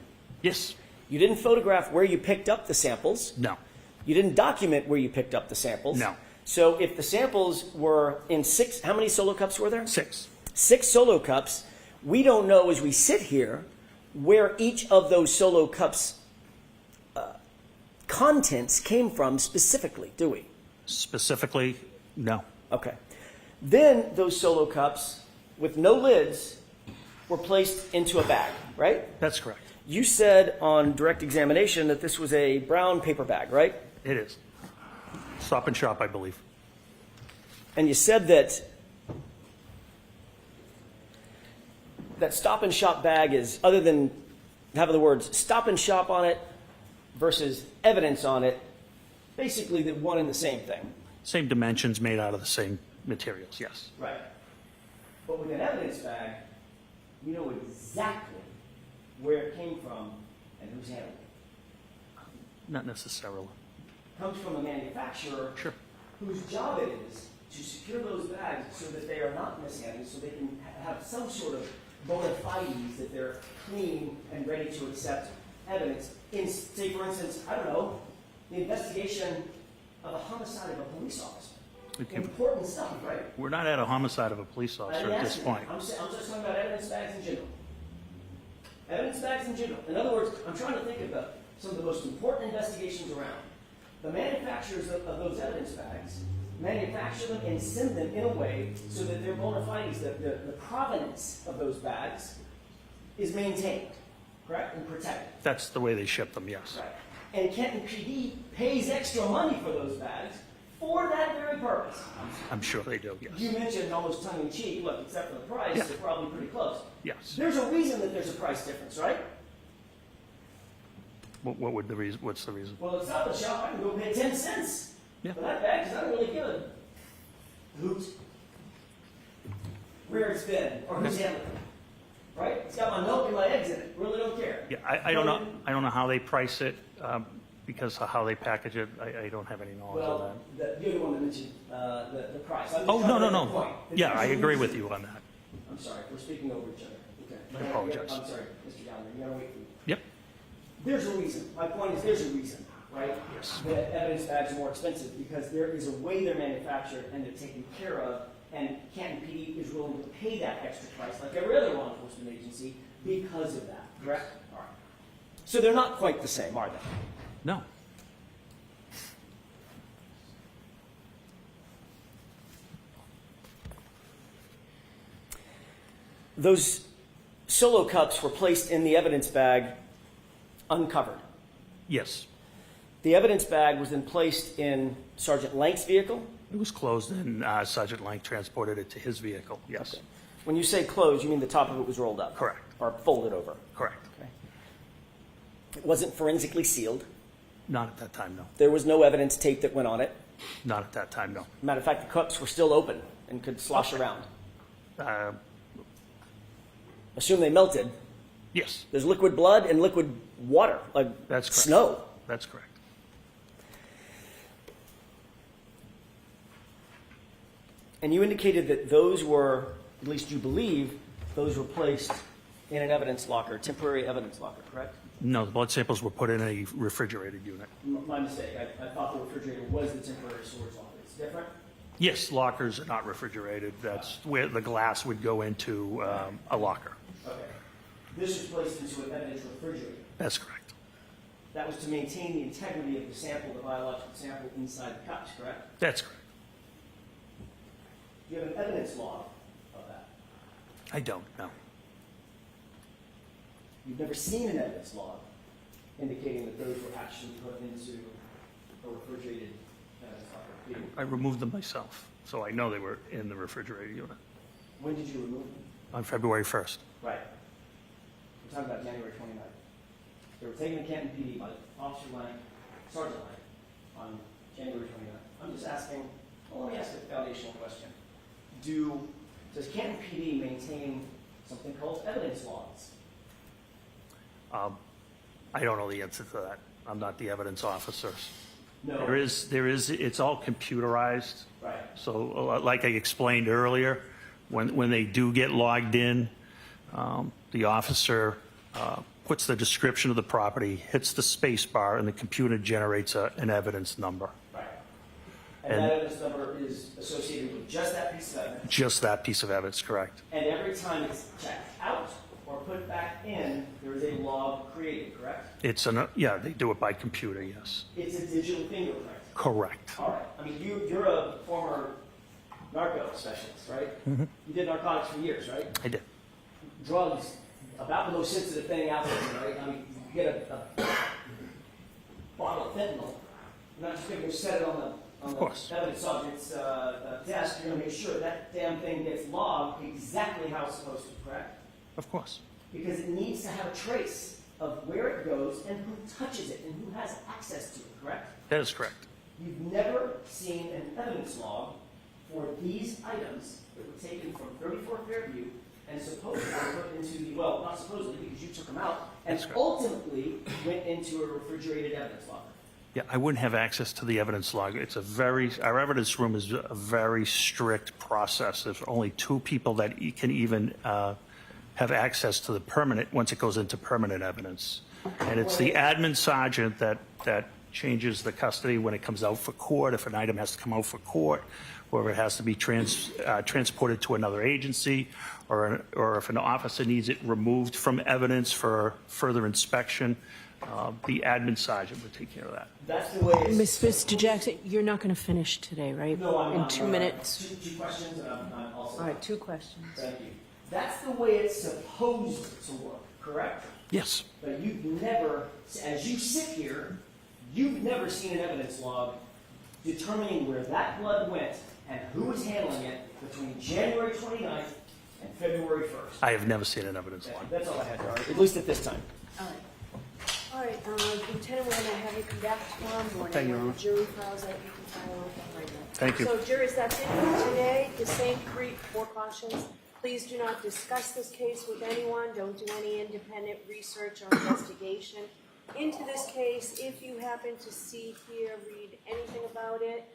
Yes. You didn't photograph where you picked up the samples. No. You didn't document where you picked up the samples. No. So if the samples were in 6, how many solo cups were there? 6. 6 solo cups. We don't know as we sit here where each of those solo cups' contents came from specifically, do we? Specifically, no. Okay. Then those solo cups with no lids were placed into a bag, right? That's correct. You said on direct examination that this was a brown paper bag, right? It is. Stop and Shop, I believe. And you said that Stop and Shop bag is, other than having the words Stop and Shop on it versus evidence on it, basically the one and the same thing. Same dimensions, made out of the same materials, yes. Right. But with an evidence bag, you know exactly where it came from and who's handling it. Not necessarily. Comes from a manufacturer Sure. whose job it is to secure those bags so that they are not mishandled, so they can have some sort of bona fides that they're clean and ready to accept evidence. In, say, for instance, I don't know, the investigation of a homicide of a police officer. Okay. Important stuff, right? We're not at a homicide of a police officer at this point. I'm just talking about evidence bags in general. Evidence bags in general. In other words, I'm trying to think about some of the most important investigations around. The manufacturers of those evidence bags manufacture them and send them in a way so that their bona fides, the provenance of those bags, is maintained, correct, and protected. That's the way they ship them, yes. Right. And Kenton PD pays extra money for those bags for that very purpose. I'm sure they do, yes. You mentioned almost tongue-in-cheek, look, except for the price, Yeah. they're probably pretty close. Yes. There's a reason that there's a price difference, right? What would the reason? What's the reason? Well, it's not the shop. I can go pay 10 cents Yeah. for that bag because I don't really give a hoot where it's been or who's handling it. Right? It's got my milk and my eggs in it. Really don't care. Yeah, I don't know. I don't know how they price it because of how they package it. I don't have any knowledge of Well, that. you're the one that mentioned the price. I'm just Oh, trying no, to no, make a no. point. Yeah, I There's a agree with reason. you on that. I'm sorry. We're speaking over each other. Okay. I apologize. I'm sorry, Mr. Gallagher. You gotta wait for me. Yep. There's a reason. My point is there's a reason, right? Yes. That evidence bags are more expensive because there is a way they're manufactured and they're taken care of, and Canton PD is willing to pay that extra price, like every other law enforcement agency, because of that. Correct? All right. So they're not quite the same, are they? No. Those solo cups were placed in the evidence bag uncovered. Yes. The evidence bag was then placed in Sergeant Lank's vehicle. It was closed and Sergeant Lank transported it to his vehicle. Yes. Okay. When you say closed, you mean the top of it was rolled up? Correct. Or folded over? Correct. Okay. It wasn't forensically sealed. Not at that time, no. There was no evidence tape that went on it. Not at that time, no. Matter of fact, the cups were still open and could slosh around. Assume they melted. Yes. There's liquid blood and liquid water, like That's correct. snow. That's correct. And you indicated that those were, at least you believe, those were placed in an evidence locker, temporary evidence locker, correct? No, the blood samples were put in a refrigerated unit. My mistake. I thought the refrigerator was the temporary storage locker. It's different? Yes, lockers are not refrigerated. That's where the glass would go into a locker. Okay. This was placed into an evidence refrigerator. That's correct. That was to maintain the integrity of the sample, the biological sample inside the cups, correct? That's correct. Do you have an evidence log of that? I don't know. You've never seen an evidence log indicating that those were actually put into a refrigerated evidence locker. I removed them myself, so I know they were in the refrigerator unit When did you remove them? on February 1st. Right. We're talking about January 29th. They were taken to Canton PD by Officer Lang, Sergeant Lang, on January 29th. I'm just asking, well, let me ask a foundational question. Does Canton PD maintain something called evidence logs? I don't know the answer to that. I'm not the evidence officer. No. There is, it's all computerized. Right. So like I explained earlier, when they do get logged in, the officer puts the description of the property, hits the space bar, and the computer generates an evidence number. Right. And that evidence number is associated with just that piece of evidence? Just that piece of evidence, correct. And every time it's checked out or put back in, there is a log created, correct? Yeah, they do it by computer, yes. It's a digital fingerprint. Correct. All right. I mean, you're a former narco specialist, right? Mm-hmm. You did narcotics for years, right? I did. Drugs, about the most sensitive thing out there, right? I mean, you get a bottle of fentanyl, you're not just going to set it on the evidence subject's desk. You're going to make sure that damn thing gets logged exactly how it's supposed to, correct? Of course. Because it needs to have a trace of where it goes and who touches it and who has access to it, correct? That is correct. You've never seen an evidence log for these items that were taken from 34 Fairview and supposedly put into the, well, not supposedly because you took them out, and ultimately went into a refrigerated evidence locker. Yeah, I wouldn't have access to the evidence log. Our evidence room is a very strict process. There's only 2 people that can even have access to the permanent, once it goes into permanent evidence. And it's the admin sergeant that changes the custody when it comes out for court, if an item has to come out for court, or if it has to be transported to another agency, or if an officer needs it removed from evidence for further inspection. The admin sergeant would take care of that. That's the way it's... Mr. Jackson, you're not going to finish today, right? No, I'm not. In 2 minutes. Two questions, and I'm also... All right, 2 questions. Thank you. That's the way it's supposed to work, correct? Yes. But you've never, as you sit here, you've never seen an evidence log determining where that blood went and who was handling it between January 29th and February 1st. I have never seen an evidence log. That's all I had, Darby, at least at this time. All right. All right, Lieutenant, we're going to have you come back tomorrow morning. Thank you, when Your the jury files that you can file right now. Thank you. So, jurors, that's it for today. The same 4 cautions. Please do not discuss this case with anyone. Don't do any independent research or investigation into this case. If you happen to see, hear, read anything about it,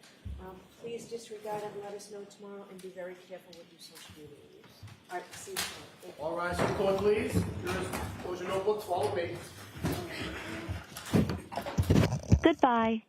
please disregard and let us know tomorrow, and be very careful with your social media use. All right, see you tomorrow. Thank you. All rise to the court, please. Jurors, close your notebooks, follow me. Goodbye.